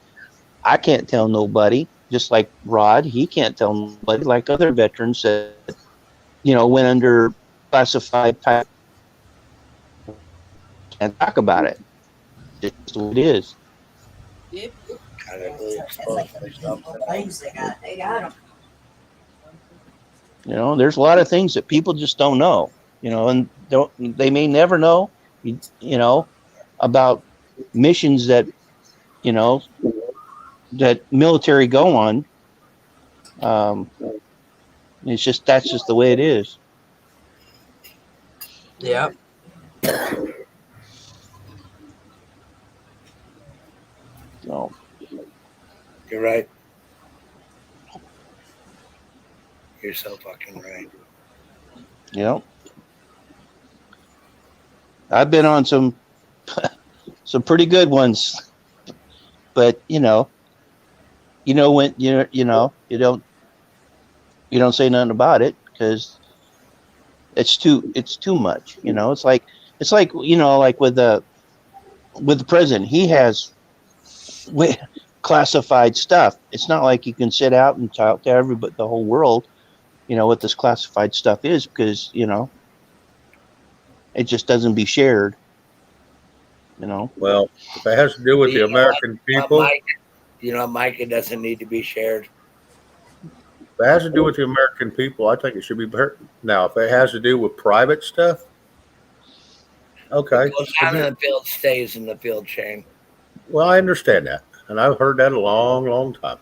I can't tell nobody. Just like Rod, he can't tell nobody. Like other veterans that went under classified type, and talk about it. It's just what it is. Yep. They got them. There's a lot of things that people just don't know. And they may never know, about missions that, that military go on. That's just the way it is. Yep. So you're right. You're so fucking right. I've been on some pretty good ones, but when you don't say nothing about it because it's too much. It's like like with the president, he has classified stuff. It's not like you can sit out and talk to everybody, the whole world, what this classified stuff is, because it just doesn't be shared. Well, if it has to do with the American people, Mike, it doesn't need to be shared. If it has to do with the American people, I think it should be heard. Now, if it has to do with private stuff, okay. What goes on in the field stays in the field, Shane. Well, I understand that, and I've heard that a long, long time.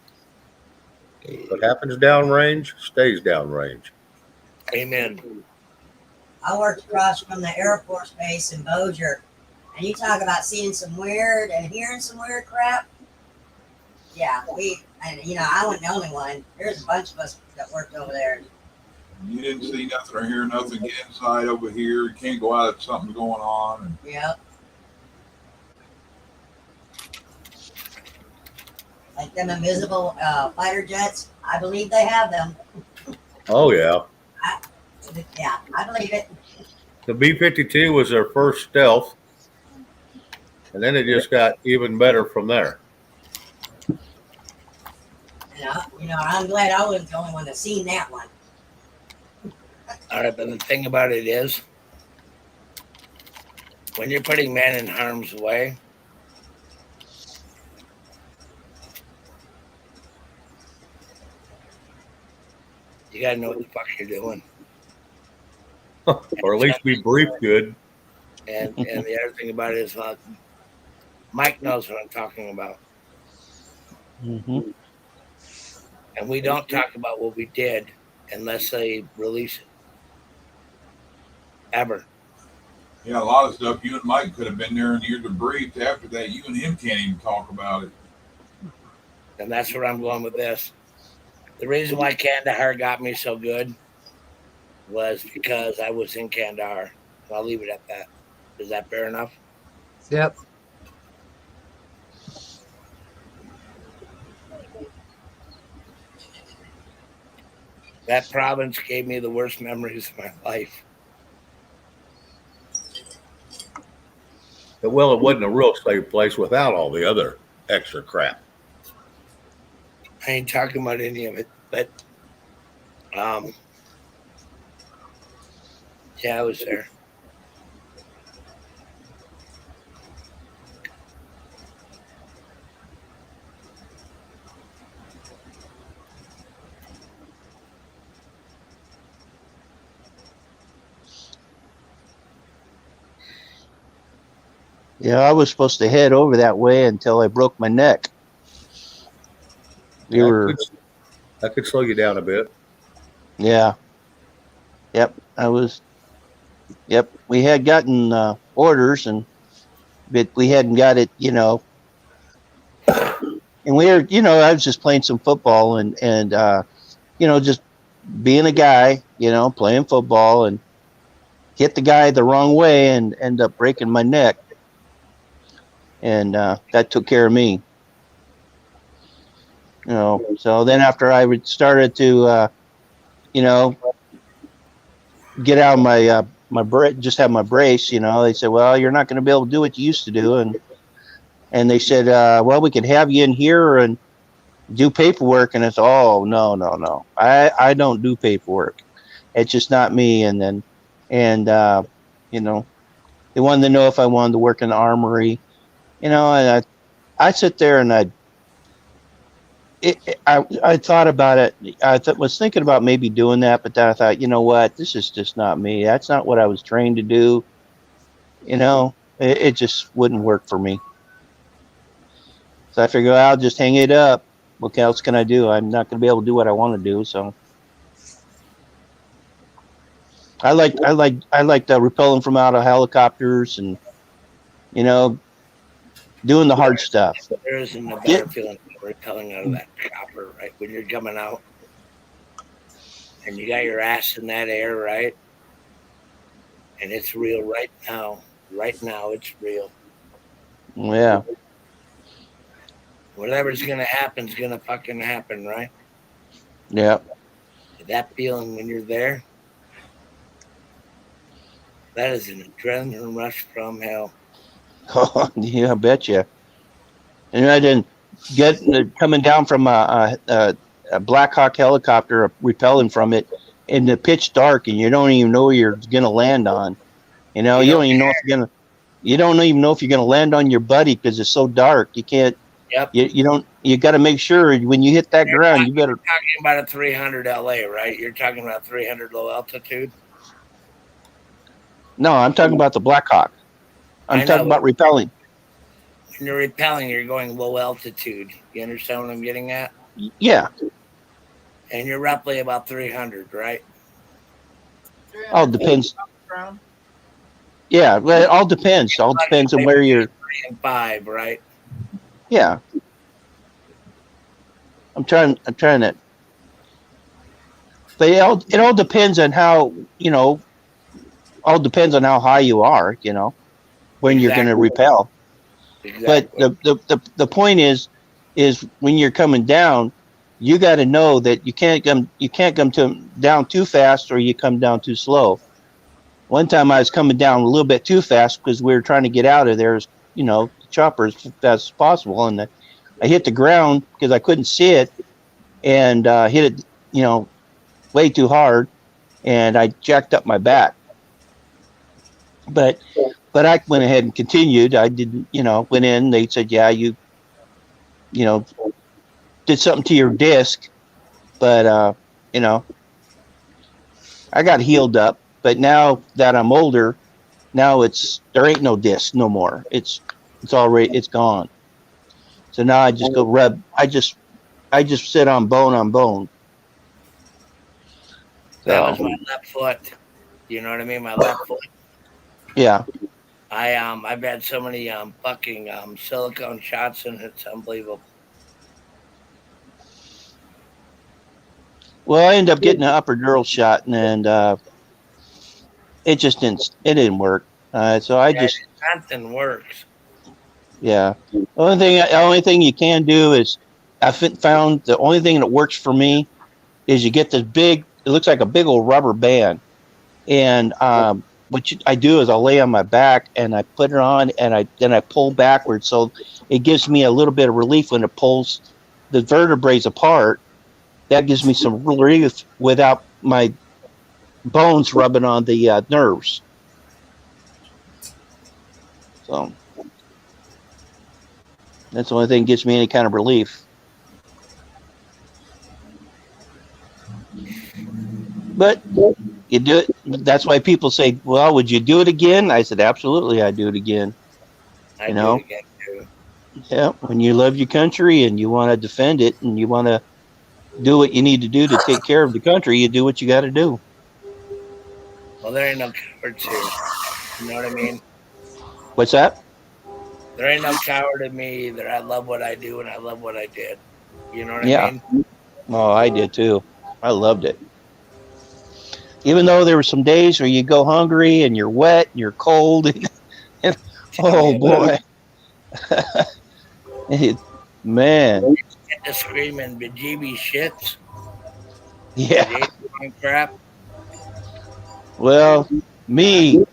What happens downrange stays downrange. Amen. I worked across from the Air Force Base in Bossier, and you talk about seeing some weird and hearing some weird crap. Yeah, I wasn't the only one. There's a bunch of us that worked over there. You didn't see nothing or hear nothing. Get inside over here. You can't go out if something's going on. Yep. Like them invisible fighter jets. I believe they have them. Oh yeah. Yeah, I believe it. The B-52 was their first stealth, and then it just got even better from there. I'm glad I wasn't the only one that's seen that one. All right, but the thing about it is, when you're putting men in harm's way, you gotta know what the fuck you're doing. Or at least be briefed good. And the other thing about it is, Mike knows what I'm talking about. Mm-hmm. And we don't talk about what we did unless they release it. Ever. Yeah, a lot of stuff you and Mike could have been there and you're debriefed. After that, you and him can't even talk about it. And that's where I'm going with this. The reason why Kandahar got me so good was because I was in Kandahar. I'll leave it at that. Is that fair enough? Yep. That province gave me the worst memories of my life. Well, it wasn't a real safe place without all the other extra crap. I ain't talking about any of it, but yeah, I was there. Yeah, I was supposed to head over that way until I broke my neck. That could slow you down a bit. Yeah. Yep. Yep. We had gotten orders, but we hadn't got it, And we were, I was just playing some football and just being a guy, playing football and hit the guy the wrong way and end up breaking my neck. And that took care of me. So then after I started to, get out of my just have my brace, they said, well, you're not going to be able to do what you used to do. And they said, well, we could have you in here and do paperwork. And it's, oh, no. I don't do paperwork. It's just not me. And they wanted to know if I wanted to work in the armory, and I sit there and I thought about it. I was thinking about maybe doing that, but then I thought, you know what, this is just not me. That's not what I was trained to do. It just wouldn't work for me. So I figured I'll just hang it up. What else can I do? I'm not going to be able to do what I want to do. So I like repelling from out of helicopters and doing the hard stuff. There isn't a better feeling than repelling out of that chopper, right? When you're coming out and you got your ass in that air, right? And it's real right now. Right now, it's real. Yeah. Whatever's going to happen is going to fucking happen, right? Yeah. That feeling when you're there, that is an adrenaline rush from hell. Oh, yeah, I bet you. And I didn't coming down from a Black Hawk helicopter, repelling from it in the pitch dark, and you don't even know where you're gonna land on. You don't even know if you don't even know if you're gonna land on your buddy because it's so dark. You can't. Yep. You got to make sure when you hit that ground, you better. You're talking about a 300 LA, right? You're talking about 300 low altitude. No, I'm talking about the Black Hawk. I'm talking about repelling. When you're repelling, you're going low altitude. You understand what I'm getting at? Yeah. And you're roughly about 300, right? Oh, depends. Yeah, well, it all depends. All depends on where you're. 3 and 5, right? Yeah. I'm trying to. But it all depends on how all depends on how high you are. When you're going to repel. Exactly. But the point is, is when you're coming down, you got to know that you can't come down too fast or you come down too slow. One time I was coming down a little bit too fast because we were trying to get out of there, the chopper as fast as possible, and I hit the ground because I couldn't see it, and hit it, way too hard, and I jacked up my back. But I went ahead and continued. I didn't, went in. They said, yeah, you did something to your disc, but I got healed up. But now that I'm older, now there ain't no disc no more. It's gone. So now I just go rub. I just sit on bone. That was my left foot. You know what I mean? My left foot. Yeah. I've had so many fucking silicone shots and it's unbelievable. Well, I ended up getting an epidural shot, and it just didn't work. So I just nothing works. Yeah. The only thing you can do is I found the only thing that works for me is you get this big. It looks like a big old rubber band, and what I do is I'll lay on my back and I put it on, and then I pull backwards, so it gives me a little bit of relief when it pulls the vertebrae apart. That gives me some relief without my bones rubbing on the nerves. So that's the only thing that gives me any kind of relief. But you do it. That's why people say, well, would you do it again? I said, absolutely, I'd do it again. I do it again too. Yeah, when you love your country and you want to defend it and you want to do what you need to do to take care of the country, you do what you got to do. Well, there ain't no cowards here. You know what I mean? What's that? There ain't no coward in me either. I love what I do and I love what I did. You know what I mean? Oh, I did too. I loved it. Even though there were some days where you go hungry and you're wet and you're cold. And oh, boy. Man. You get to screaming bejeebies shits. Yeah. Crap. Well, me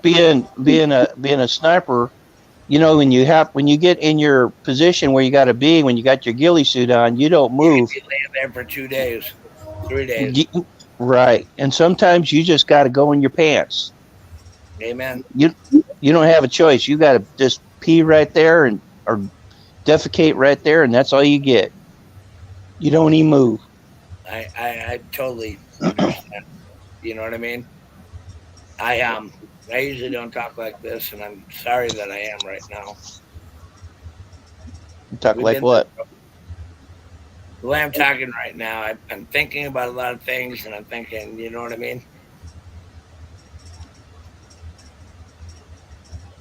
being a sniper, when you get in your position where you got to be, when you got your ghillie suit on, you don't move. You lay there for 2 days, 3 days. Right, and sometimes you just got to go in your pants. Amen. You don't have a choice. You got to just pee right there or defecate right there, and that's all you get. You don't even move. I totally understand. You know what I mean? I usually don't talk like this, and I'm sorry that I am right now. Talk like what? The way I'm talking right now, I'm thinking about a lot of things, and I'm thinking, you know what I mean?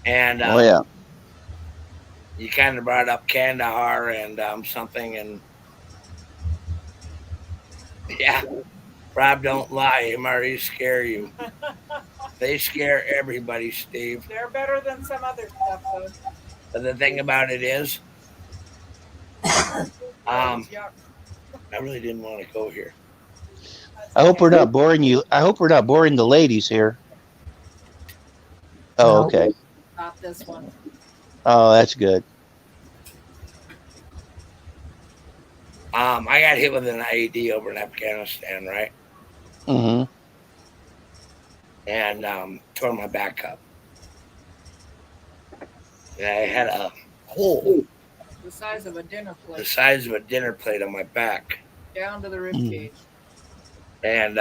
And oh yeah, you kind of brought up Kandahar and something, and yeah, Rob, don't lie. MREs scare you. They scare everybody, Steve. They're better than some other stuff, though. But the thing about it is, I really didn't want to go here. I hope we're not boring you. I hope we're not boring the ladies here. Oh, okay. Not this one. Oh, that's good. I got hit with an IED over in Afghanistan, right? Mm-hmm. And tore my back up. And I had a hole the size of a dinner plate. The size of a dinner plate on my back. Down to the rib cage. And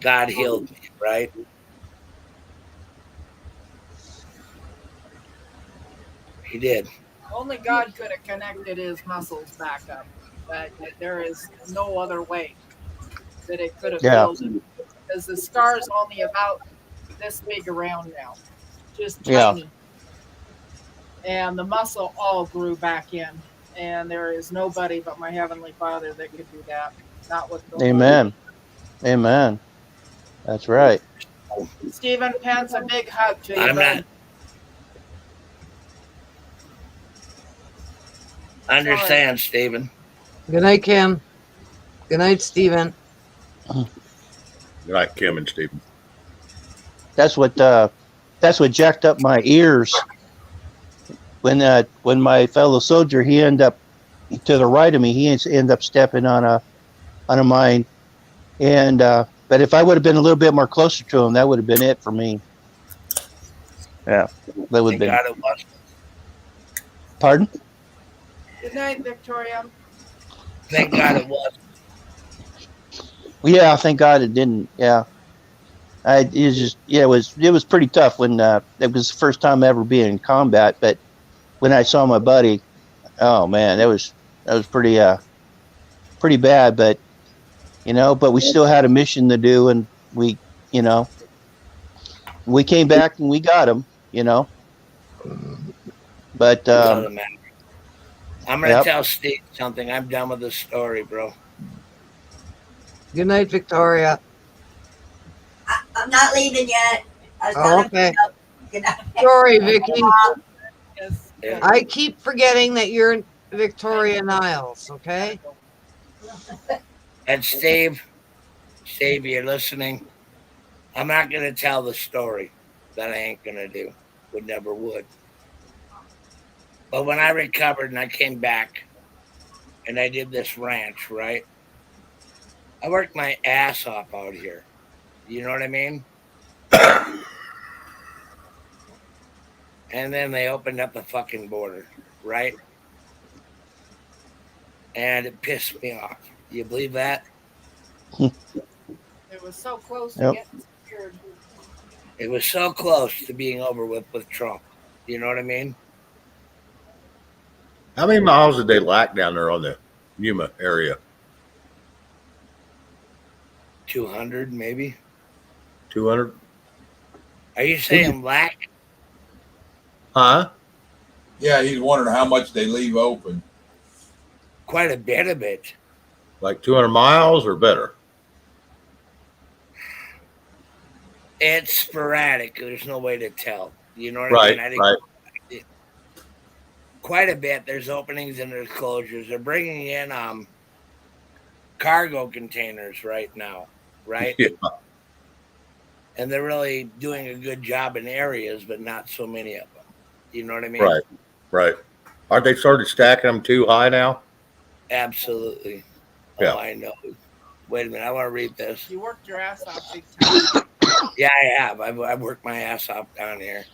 God healed me, right? He did. Only God could have connected his muscles back up. But there is no other way that it could have healed him. Because the scar's only about this big around now. Just tiny. And the muscle all grew back in. And there is nobody but my Heavenly Father that could do that. Not with the Amen. Lord. Amen. That's right. Stephen Pence, a big hug to you. Understand, Stephen. Good night, Kim. Good night, Stephen. Good night, Kim and Stephen. That's what jacked up my ears when my fellow soldier, he ended up to the right of me, he ended up stepping on a mine, and but if I would have been a little bit more closer to him, that would have been it for me. Yeah, that would have been. God it was. Pardon? Good night, Victoria. Thank God it was. Yeah, thank God it didn't. Yeah, it was pretty tough when it was the first time ever being in combat. But when I saw my buddy, oh man, that was pretty bad. But but we still had a mission to do, and we came back and we got him. But Doesn't matter. I'm gonna Yep. tell Steve something. I'm done with the story, bro. Good night, Victoria. I'm not leaving yet. I was Oh, telling okay. Good night. Sorry, Vicky. Yeah. I keep forgetting that you're Victoria Niles, okay? And Steve, you're listening. I'm not gonna tell the story. That I ain't gonna do. Would never would. But when I recovered and I came back and I did this ranch, right? I worked my ass off out here. You know what I mean? And then they opened up the fucking border, right? And it pissed me off. You believe that? It was so close to Yep. getting secured. It was so close to being over with Trump. You know what I mean? How many miles did they lack down there on the Yuma area? 200 maybe. 200? Are you saying lack? Huh? Yeah, he's wondering how much they leave open. Quite a bit of it. Like 200 miles or better? It's sporadic. There's no way to tell. You know what Right, I mean? right. Quite a bit. There's openings and there's closures. They're bringing in cargo containers right now, right? Yeah. And they're really doing a good job in areas, but not so many of them. You know what I mean? Right, right. Aren't they started stacking them too high now? Absolutely. Yeah. Oh, I know. Wait a minute. I want to read this. You worked your ass off big time. Yeah, I have. I've worked my ass off down here.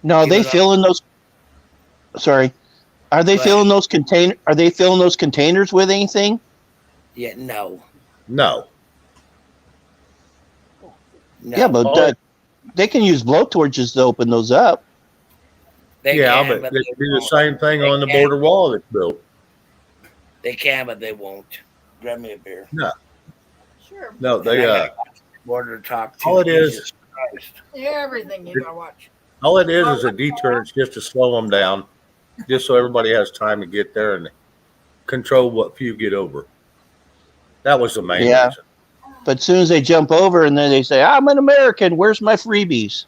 no, are they filling those? Sorry, are they Go filling those contain? Are they filling those containers with anything? Yeah, no. No. Yeah, but they can use blowtorches to open those up. They Yeah, can, but they they do the won't. same thing They on the can. border wall that's built. They can, but they won't. Grab me a beer. No. Sure. No, they Border talk too. all it is Jesus Christ. Everything you gotta watch. all it is a deterrent just to slow them down, just so everybody has time to get there and control what few get over. That was the main Yeah. reason. But as soon as they jump over and then they say, "I'm an American. Where's my freebies?"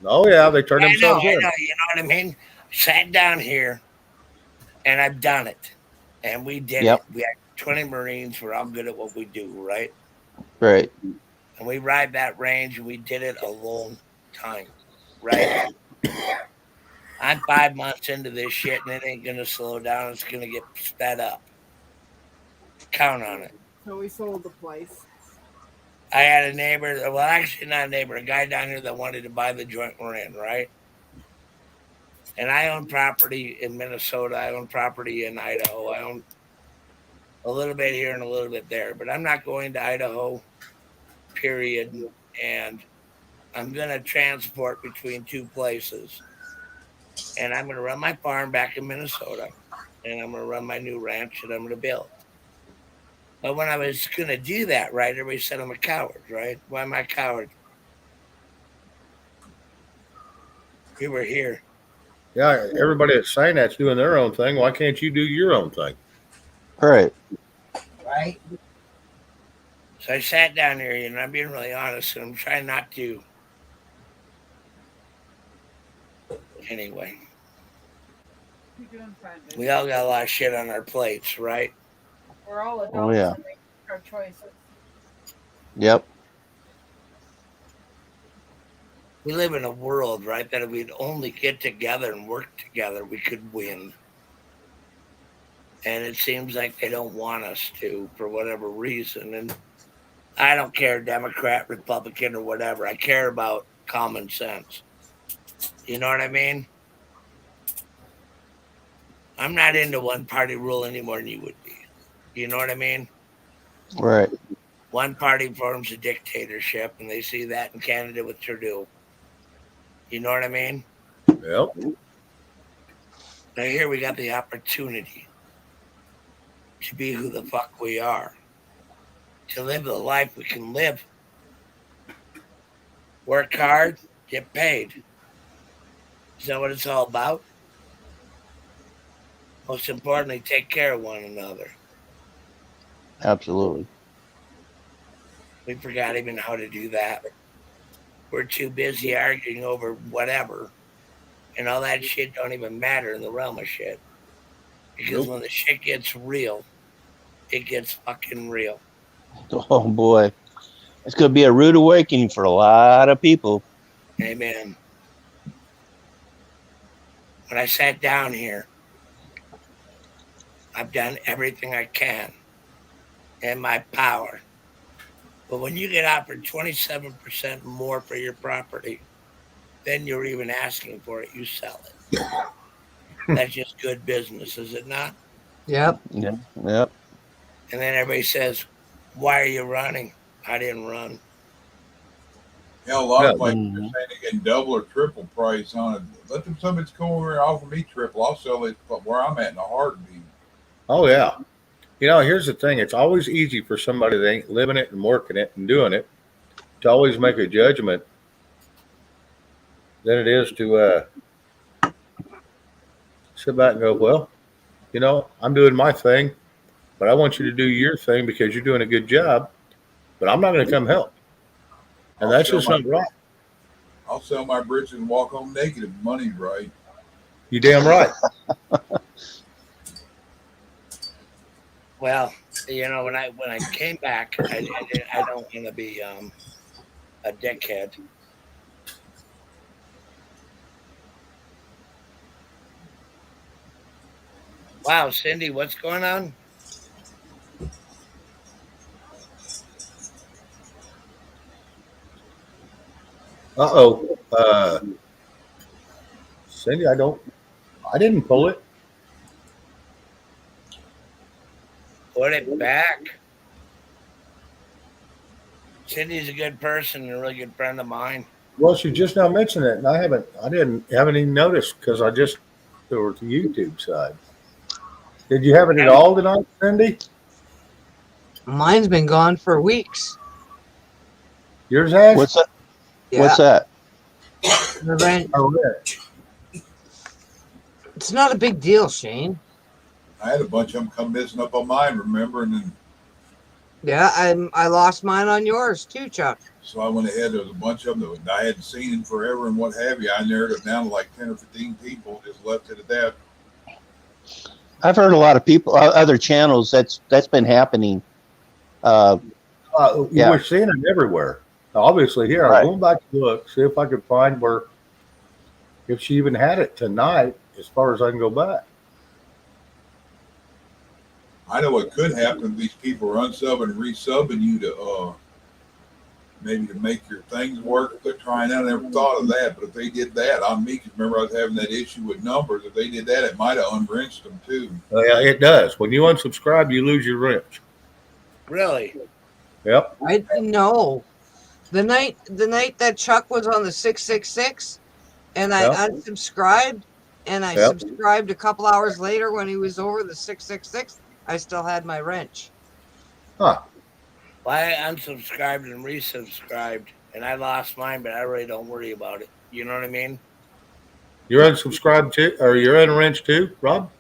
Oh yeah, they turn I know, themselves I in. know. You know what I mean? Sat down here, and I've done it, and we did Yep. it. We had 20 Marines. We're all good at what we do, right? Right. And we ride that range, and we did it a long time, right? I'm 5 months into this shit, and it ain't gonna slow down. It's gonna get sped up. Count on it. So we sold the place. I had a neighbor, well, actually not a neighbor, a guy down here that wanted to buy the joint we're in, right? And I own property in Minnesota. I own property in Idaho. I own a little bit here and a little bit there, but I'm not going to Idaho, period. And I'm going to transport between two places. And I'm going to run my farm back in Minnesota. And I'm going to run my new ranch that I'm going to build. But when I was going to do that, right, everybody said I'm a coward, right? Why am I a coward? We were here. Yeah, everybody that's saying that's doing their own thing. Why can't you do your own thing? Right. Right? So I sat down here, and I'm being really honest, and I'm trying not to. Anyway. We all got a lot of shit on our plates, right? We're all adults Oh, yeah. and make our choices. Yep. We live in a world, right, that if we'd only get together and work together, we could win. And it seems like they don't want us to for whatever reason. And I don't care, Democrat, Republican, or whatever. I care about common sense. You know what I mean? I'm not into one party rule any more than you would be. You know what I mean? Right. One party forms a dictatorship, and they see that in Canada with Trudeau. You know what I mean? Yep. Now here we got the opportunity to be who the fuck we are, to live the life we can live. Work hard, get paid. Is that what it's all about? Most importantly, take care of one another. Absolutely. We forgot even how to do that. We're too busy arguing over whatever, and all that shit don't even matter in the realm of shit. Because when the shit gets real, it gets fucking real. Oh boy, it's going to be a rude awakening for a lot of people. Amen. When I sat down here, I've done everything I can in my power. But when you get offered 27% more for your property than you're even asking for it, you sell it. That's just good business, is it not? Yep. Yeah. Yep. And then everybody says, why are you running? I didn't run. Yeah, a lot of places are saying they get double or triple price on it. Let them somebody's come over and offer me triple. I'll sell it where I'm at in a heartbeat. Oh yeah. You know, here's the thing. It's always easy for somebody that ain't living it and working it and doing it to always make a judgment than it is to sit back and go, well, you know, I'm doing my thing, but I want you to do your thing because you're doing a good job, but I'm not going to come help. And that's just not right. I'll sell my britches and walk home naked if money's right. You damn right. Well, you know, when I came back, I don't want to be a dickhead. Wow, Cindy, what's going on? Cindy, I didn't pull it. Put it back. Cindy's a good person and a really good friend of mine. Well, she just now mentioned it, and I haven't even noticed because I just over to the YouTube side. Did you have it at all tonight, Cindy? Mine's been gone for weeks. Yours has? What's that? Yeah. What's that? The rent. Oh, yeah. It's not a big deal, Shane. I had a bunch of them come missing up on mine, remember? And then Yeah, I lost mine on yours too, Chuck. so I went ahead. There was a bunch of them that I hadn't seen in forever and what have you. I narrowed it down to like 10 or 15 people, just left it at that. I've heard a lot of people, other channels. That's been happening. Yeah. We're seeing it everywhere. Obviously, here Right. I'm going back to look, see if I could find where, if she even had it tonight, as far as I can go back. I know what could happen if these people are unsubbing and resubbing you to maybe to make your things work. They're trying out. I never thought of that, but if they did that on me, because remember I was having that issue with numbers. If they did that, it might have unwrenched them too. Yeah, it does. When you unsubscribe, you lose your wrench. Really? Yep. I didn't know. The night that Chuck was on the 666, and I unsubscribed, and I subscribed a couple hours later when he was over the 666. I still had my wrench. Huh. Well, I unsubscribed and resubscribed, and I lost mine, but I really don't worry about it. You know what I mean? You're unsubscribed too, or you're unwrenched too, Rob?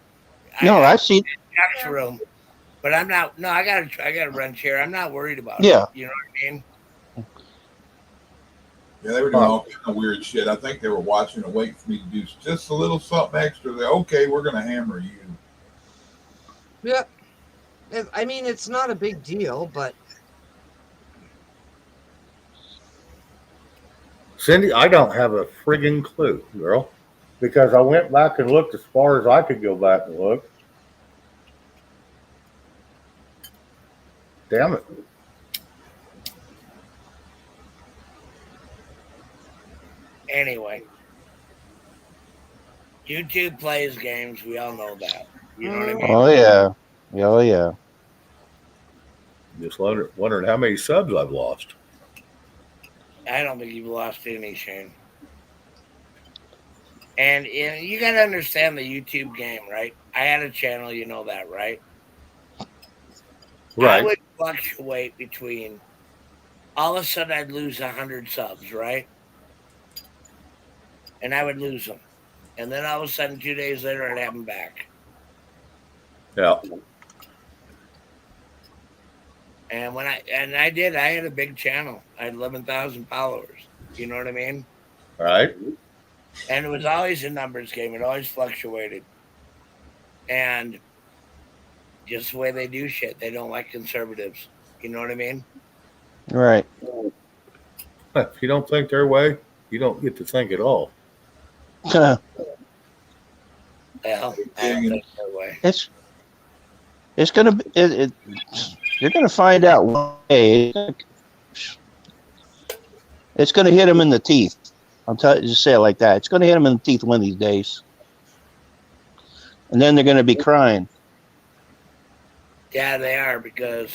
No, I've seen Chuck's room, but I'm not. No, I got a wrench here. I'm not worried about it. Yeah. You know what I mean? Yeah, they were doing all kind of weird shit. I think they were watching and waiting for me to do just a little something extra. They okay, we're gonna hammer you. Yeah. I mean, it's not a big deal, but Cindy, I don't have a friggin' clue, girl, because I went back and looked as far as I could go back and look. Damn it. Anyway, YouTube plays games. We all know that. You know what I mean? Oh yeah. Oh yeah. Just wondering how many subs I've lost. I don't think you've lost any, Shane. And you got to understand the YouTube game, right? I had a channel, you know that, right? Right. I would fluctuate between, all of a sudden I'd lose 100 subs, right? And I would lose them. And then all of a sudden, 2 days later, I'd have them back. Yeah. And I had a big channel. I had 11,000 followers. You know what I mean? Right. And it was always a numbers game. It always fluctuated. And just the way they do shit, they don't like conservatives. You know what I mean? Right. If you don't think their way, you don't get to think at all. Well, I don't think their way. It's gonna be you're gonna find out one day. It's gonna hit them in the teeth. I'll just say it like that. It's gonna hit them in the teeth one of these days, and then they're gonna be crying. Yeah, they are, because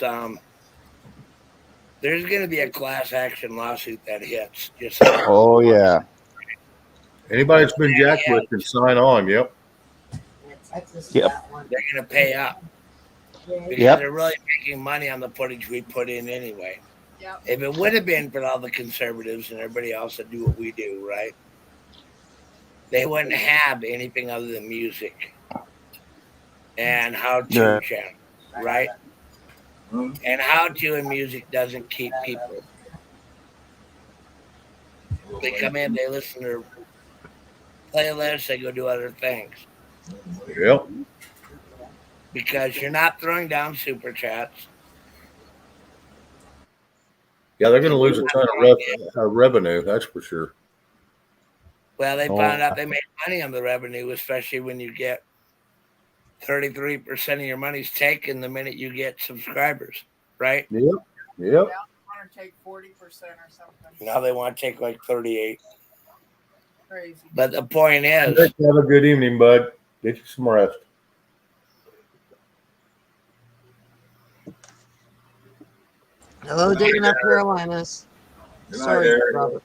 there's going to be a class action lawsuit that hits. Just Oh yeah. Anybody that's been jacked with can sign on. Yep. Yep. They're going to pay up. Because Yep. they're really making money on the footage we put in anyway. Yep. If it would have been for all the conservatives and everybody else that do what we do, right? They wouldn't have anything other than music and how-to channel, right? And how-to and music doesn't keep people. They come in, they listen to playlists, they go do other things. Yep. Because you're not throwing down super chats. Yeah, they're going to lose a ton of revenue. That's for sure. Well, they found out they made money on the revenue, especially when you get 33% of your money's taken the minute you get subscribers, right? Yep. Yep. Yeah, I want to take 40% or something. Now they want to take like 38. Crazy. But the point is, Have a good evening, bud. Get you some rest. hello, digging up Carolinas. Good night, Sorry, Eric. Robert.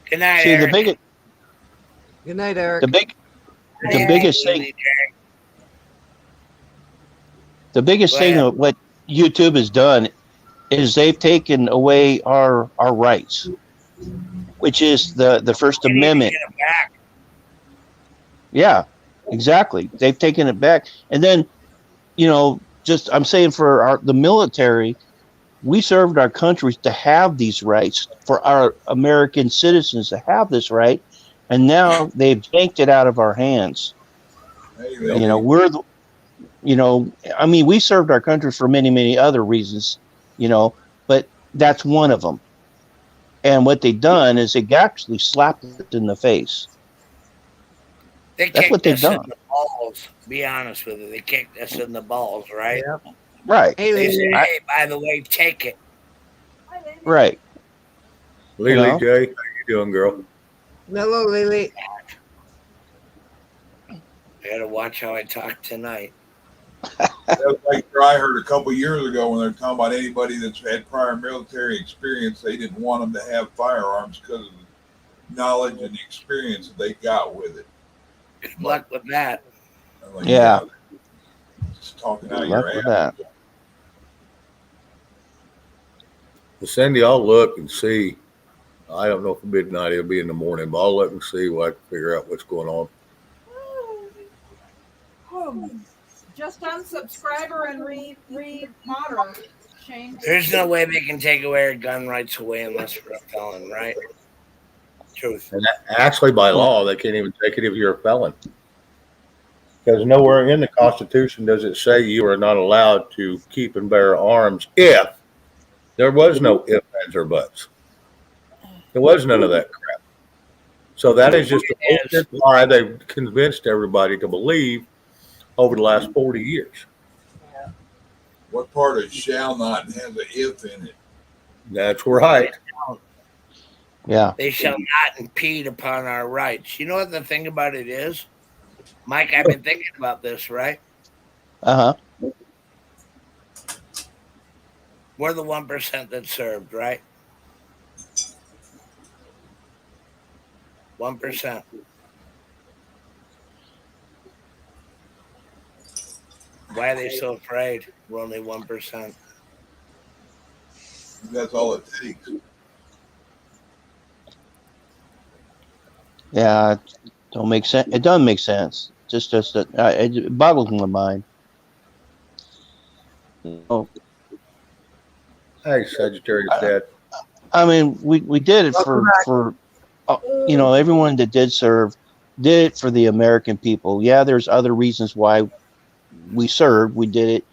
good night, See, Eric. Good night, Eric. the biggest thing. The biggest thing of what YouTube has done is they've taken away our rights, which is the First Amendment. Yeah, exactly. They've taken it back, and then, I'm saying for the military, we served our country to have these rights, for our American citizens to have this right, and now they've yanked it out of our hands. We served our country for many, many other reasons, but that's one of them. And what they've done is they actually slapped it in the face. That's what they've done. In the balls, be honest with you. They kicked us in the balls, right? Yep. Right. They said, hey, by the way, take it. Right. Lily J, how you doing, girl? Hello, Lily. I got to watch how I talk tonight. That's like I heard a couple years ago when they're talking about anybody that's had prior military experience, they didn't want them to have firearms because of the knowledge and the experience that they got with it. Good luck with that. Like, yeah. Just talking Good out luck your with ass. that. Well, Cindy, I'll look and see. I don't know if midnight it'll be in the morning, but I'll look and see what I can figure out what's going on. Just unsubscribe her and re-mod her. changed. There's no way they can take away our gun rights away unless we're a felon, right? Truth. And actually, by law, they can't even take it if you're a felon. Because nowhere in the Constitution does it say you are not allowed to keep and bear arms if there was no ifs, ands, or buts. There was none of that crap. So that is just a bullshit lie they've convinced everybody to believe over the last 40 years. What part of shall not has an if in it? That's right. Yeah. They shall not impede upon our rights. You know what the thing about it is? Mike, I've been thinking about this, right? Uh-huh. We're the 1% that served, right? 1%. Why are they so afraid? We're only 1%. That's all it takes. Yeah, it don't make sense. It doesn't make sense. Just that it boggles my mind. Oh, Hey, Sagittarius Dad. I mean, we did it for everyone that did serve did it for the American people. Yeah, there's other reasons why we served. We did it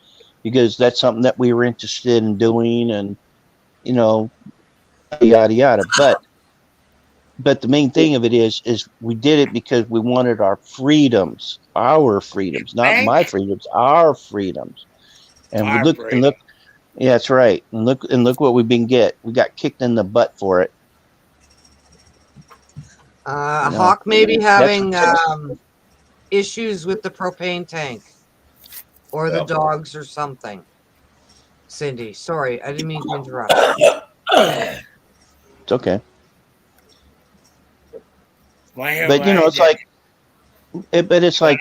because that's something that we were interested in doing, and yada yada. But the main thing of it is we did it because we wanted our freedoms, not my freedoms, our freedoms. And look, yeah, that's right. And look what we've been we got kicked in the butt for it. Hawk may be having issues with the propane tank or the dogs or something. Cindy, sorry, I didn't mean to interrupt. It's okay. But it's like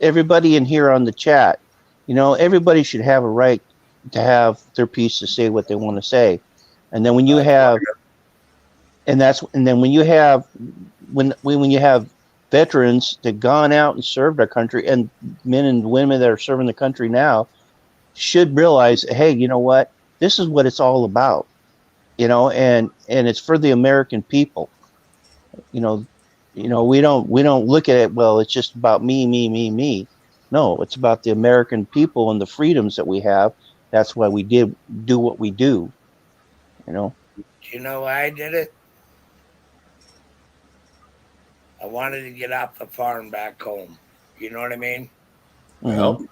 everybody in here on the chat, everybody should have a right to have their piece to say what they want to say, and then when you have, when you have veterans that gone out and served our country, and men and women that are serving the country now, should realize, hey, you know what? This is what it's all about, and it's for the American people. We don't look at it, well, it's just about me. No, it's about the American people and the freedoms that we have. That's why we do what we do. Do you know why I did it? I wanted to get off the farm back home. You know what I mean? Well,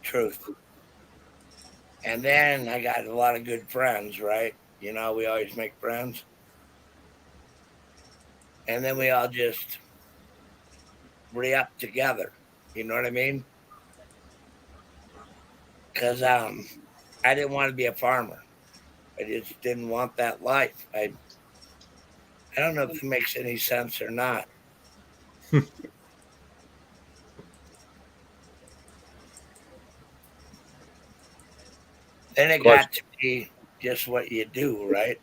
truth. And then I got a lot of good friends, right? We always make friends. And then we all just re-up together. You know what I mean? Because I didn't want to be a farmer. I just didn't want that life. I don't know if it makes any sense or not. Then it got to be just what you do, right?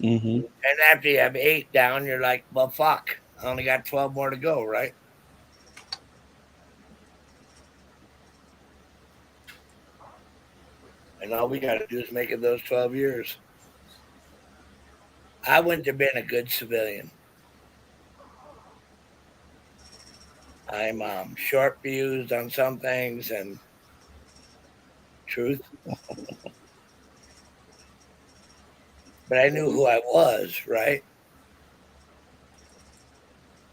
Mm-hmm. And after you have 8 down, you're like, well, fuck. I only got 12 more to go, right? And all we got to do is make it those 12 years. I wouldn't have been a good civilian. I'm short-fused on some things and truth. But I knew who I was, right?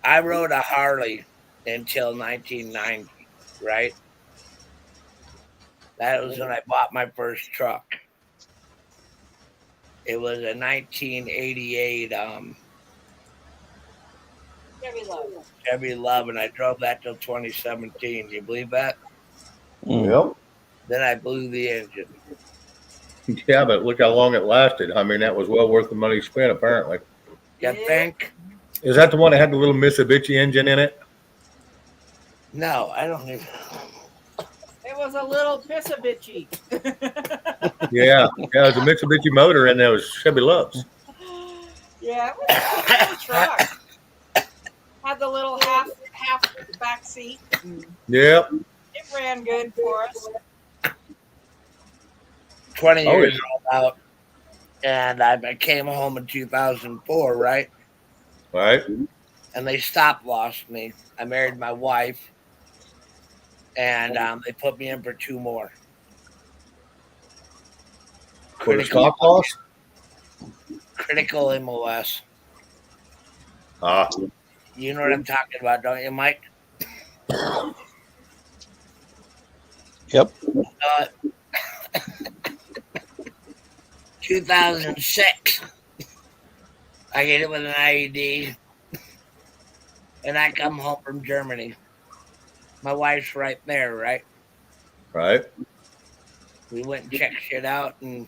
I rode a Harley until 1990, right? That was when I bought my first truck. It was a 1988 Chevy Love, and I drove that till 2017. Do you believe that? Yep. Then I blew the engine. Yeah, but look how long it lasted. I mean, that was well worth the money spent, apparently. You think? Is that the one that had the little Mitsubishi engine in it? No, I don't even. It was a little piss-a-bitchy. Yeah, it was a Mitsubishi motor, and there was Chevy Loves. Yeah, it was a good truck. Had the little half back seat. Yep. It ran good for us. 20 years old out, and I came home in 2004, right? Right. And they stop lost me. I married my wife, and they put me in for 2 more. For the stop loss? Critical MOS. Ah. You know what I'm talking about, don't you, Mike? Yep. 2006. I get it with an IED, and I come home from Germany. My wife's right there, right? Right. We went and checked shit out and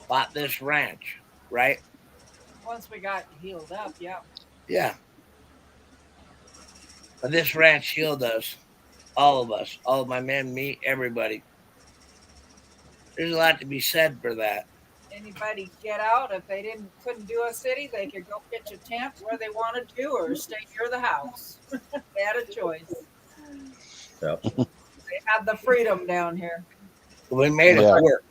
bought this ranch, right? Once we got healed up, yeah. Yeah. But this ranch healed us, all of us, all of my men, me, everybody. There's a lot to be said for that. Anybody get out if they couldn't do a city, they could go pitch a tent where they wanted to, or stay near the house. They had a choice. Yep. They had the freedom down here. We made it work.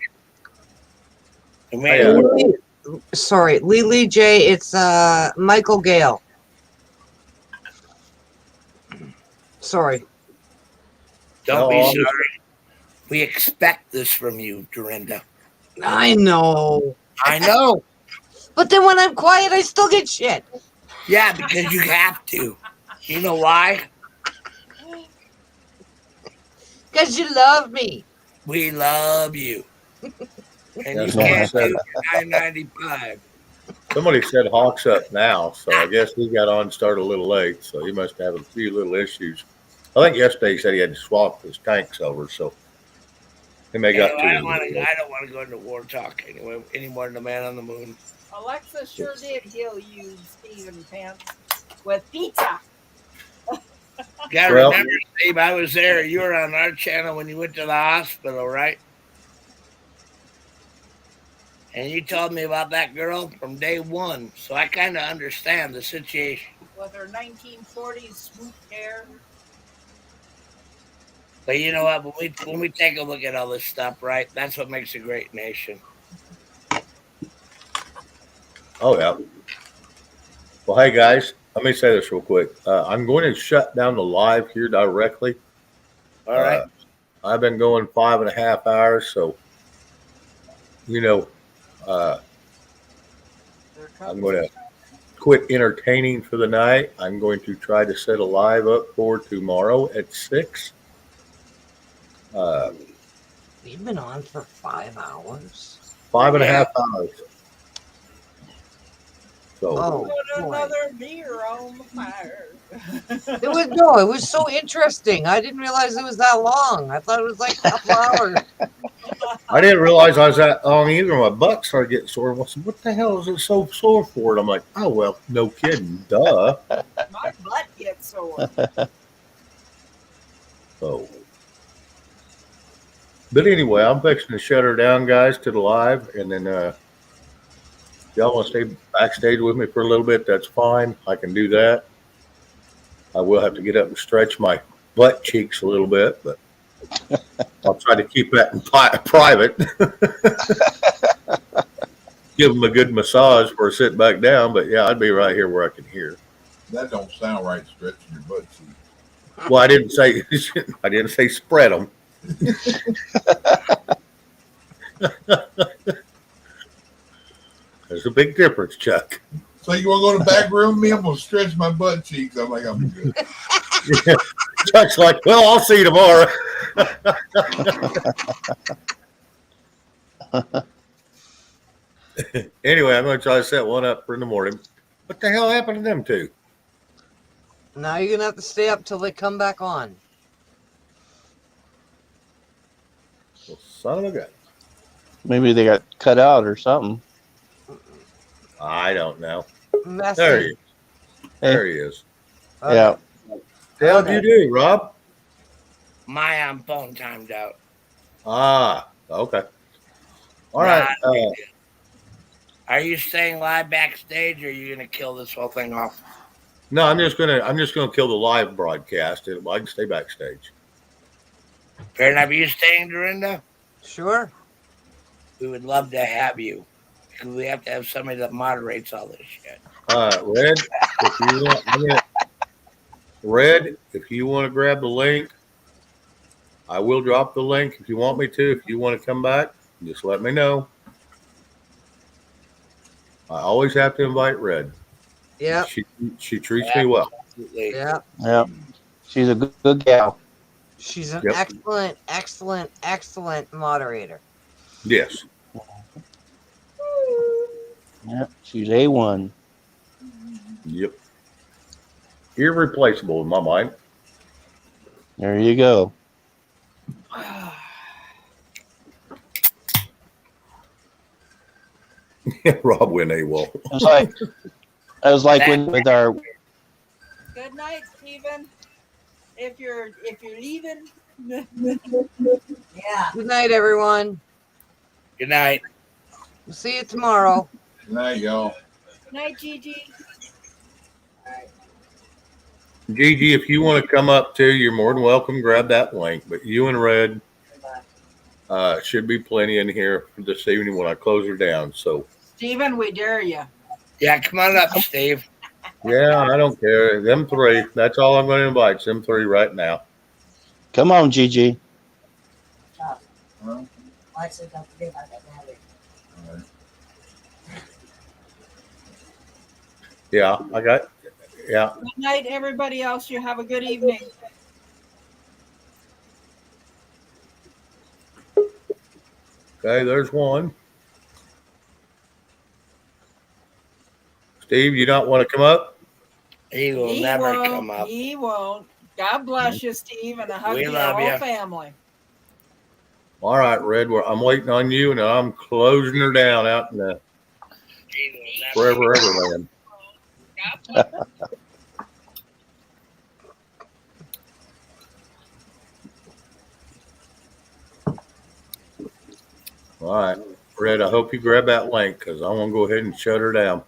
We made it work. Sorry, Lily J. It's Michael Gale. Sorry. Don't be sorry. We expect this from you, Dorinda. I know. I know. But then when I'm quiet, I still get shit. Yeah, because you have to. You know why? Because you love me. We love you. And That's you what I can't said. do $9.95. Somebody said Hawk's up now, so I guess he got on start a little late, so he must have a few little issues. I think yesterday he said he had to swap his tanks over, so he may got I don't want to go into war talk anyway, any more than the man on the moon. Alexa sure did heal you, Stephen Pence, with pizza. Gotta remember, Steve, I was there. You were on our channel when you went to the hospital, right? And you told me about that girl from day one, so I kind of understand the situation. With her 1940s swoop hair. But you know what? When we take a look at all this stuff, right? That's what makes a great nation. Oh, yeah. Well, hey, guys, let me say this real quick. I'm going to shut down the live here directly. All right. I've been going 5.5 hours, so, you know, I'm going to quit entertaining for the night. I'm going to try to set a live up for tomorrow at 6. We've been on for 5 hours. 5.5 hours. So, Put another beer on the fire. It was so interesting. I didn't realize it was that long. I thought it was like a couple hours. I didn't realize I was that long either. My butt started getting sore. I said, what the hell is it so sore for? And I'm like, oh, well, no kidding. Duh. My butt gets sore. So, but anyway, I'm fixing to shut her down, guys, to the live. And then y'all want to stay backstage with me for a little bit, that's fine. I can do that. I will have to get up and stretch my butt cheeks a little bit, but I'll try to keep that in private. Give them a good massage for a sit back down, but yeah, I'd be right here where I can hear. That don't sound right, stretching your butt cheeks. Well, I didn't say spread them. There's a big difference, Chuck. So you want to go to the back room with me? I'm going to stretch my butt cheeks. I'm like, I'm good. Yeah. Chuck's like, well, I'll see you tomorrow. Anyway, I'm going to try to set one up for in the morning. What the hell happened to them two? Now you're going to have to stay up till they come back on. Well, son of a gun. Maybe they got cut out or something. I don't know. Messy. There he is. There he is. Yeah. The hell did you do, Rob? My phone timed out. Ah, okay. All right. Are you staying live backstage, or are you gonna kill this whole thing off? No, I'm just gonna kill the live broadcast. I can stay backstage. Fair enough. Are you staying, Dorinda? Sure. We would love to have you. Because we have to have somebody that moderates all this shit. Red, if you want, Red, if you want to grab the link, I will drop the link if you want me to. If you want to come back, just let me know. I always have to invite Red. Yeah. She treats me well. Yeah. Yeah. She's a good gal. She's an Yep. excellent moderator. Yes. Yeah, she's A1. Yep. Irreplaceable in my mind. There you go. Rob went AWOL. I was like with our. Good night, Stephen. If you're leaving. Yeah. Good night, everyone. Good night. We'll see you tomorrow. Good night, y'all. Good night, Gigi. Gigi, if you want to come up too, you're more than welcome. Grab that link. But you and Red should be plenty in here for this evening when I close her down. So, Stephen, we dare you. Yeah, come on up, Steve. yeah, I don't care. Them three. That's all I'm going to invite. Them three right now. Come on, Gigi. Well, I said don't forget about that battery. Yeah, I got. Yeah. Good night, everybody else. You have a good evening. Okay, there's one. Steve, you don't want to come up? He will He never won't. come up. He won't. God bless you, Steve, and a hug We to love your you. whole family. All right, Red. I'm waiting on you, and I'm closing her down out in the forever everland. All right, Red. I hope you grab that link because I want to go ahead and shut her down.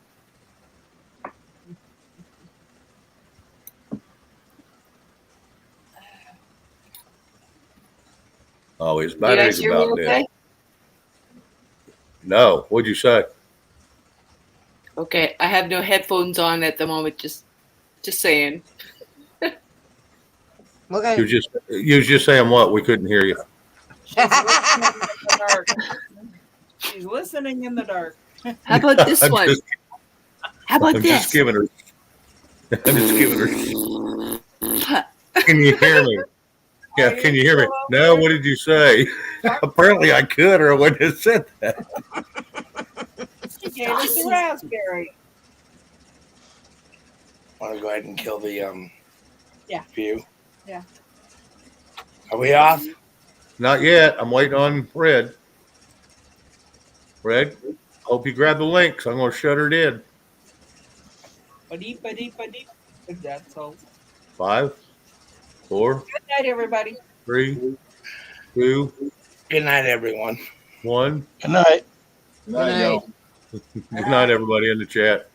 Oh, his battery's about dead. No, what'd you say? Okay, I have no headphones on at the moment. Just saying. Okay. You was just saying what? We couldn't hear you. She's listening in the dark. How about this one? How about I'm this? just giving her. I'm just giving her. Can you hear me? Yeah, can you hear me? No, what did you say? Apparently I could, or I wouldn't have said that. She gave us the raspberry. Want to go ahead and kill the Yeah. view? Yeah. Are we off? Not yet. I'm waiting on Red. Red, hope you grab the link, because I'm going to shut her dead. Ba-deep. That's all. 5, 4, Good night, everybody. 3, 2, Good night, everyone. 1. Good night. Good night, y'all. Good night, everybody in the chat.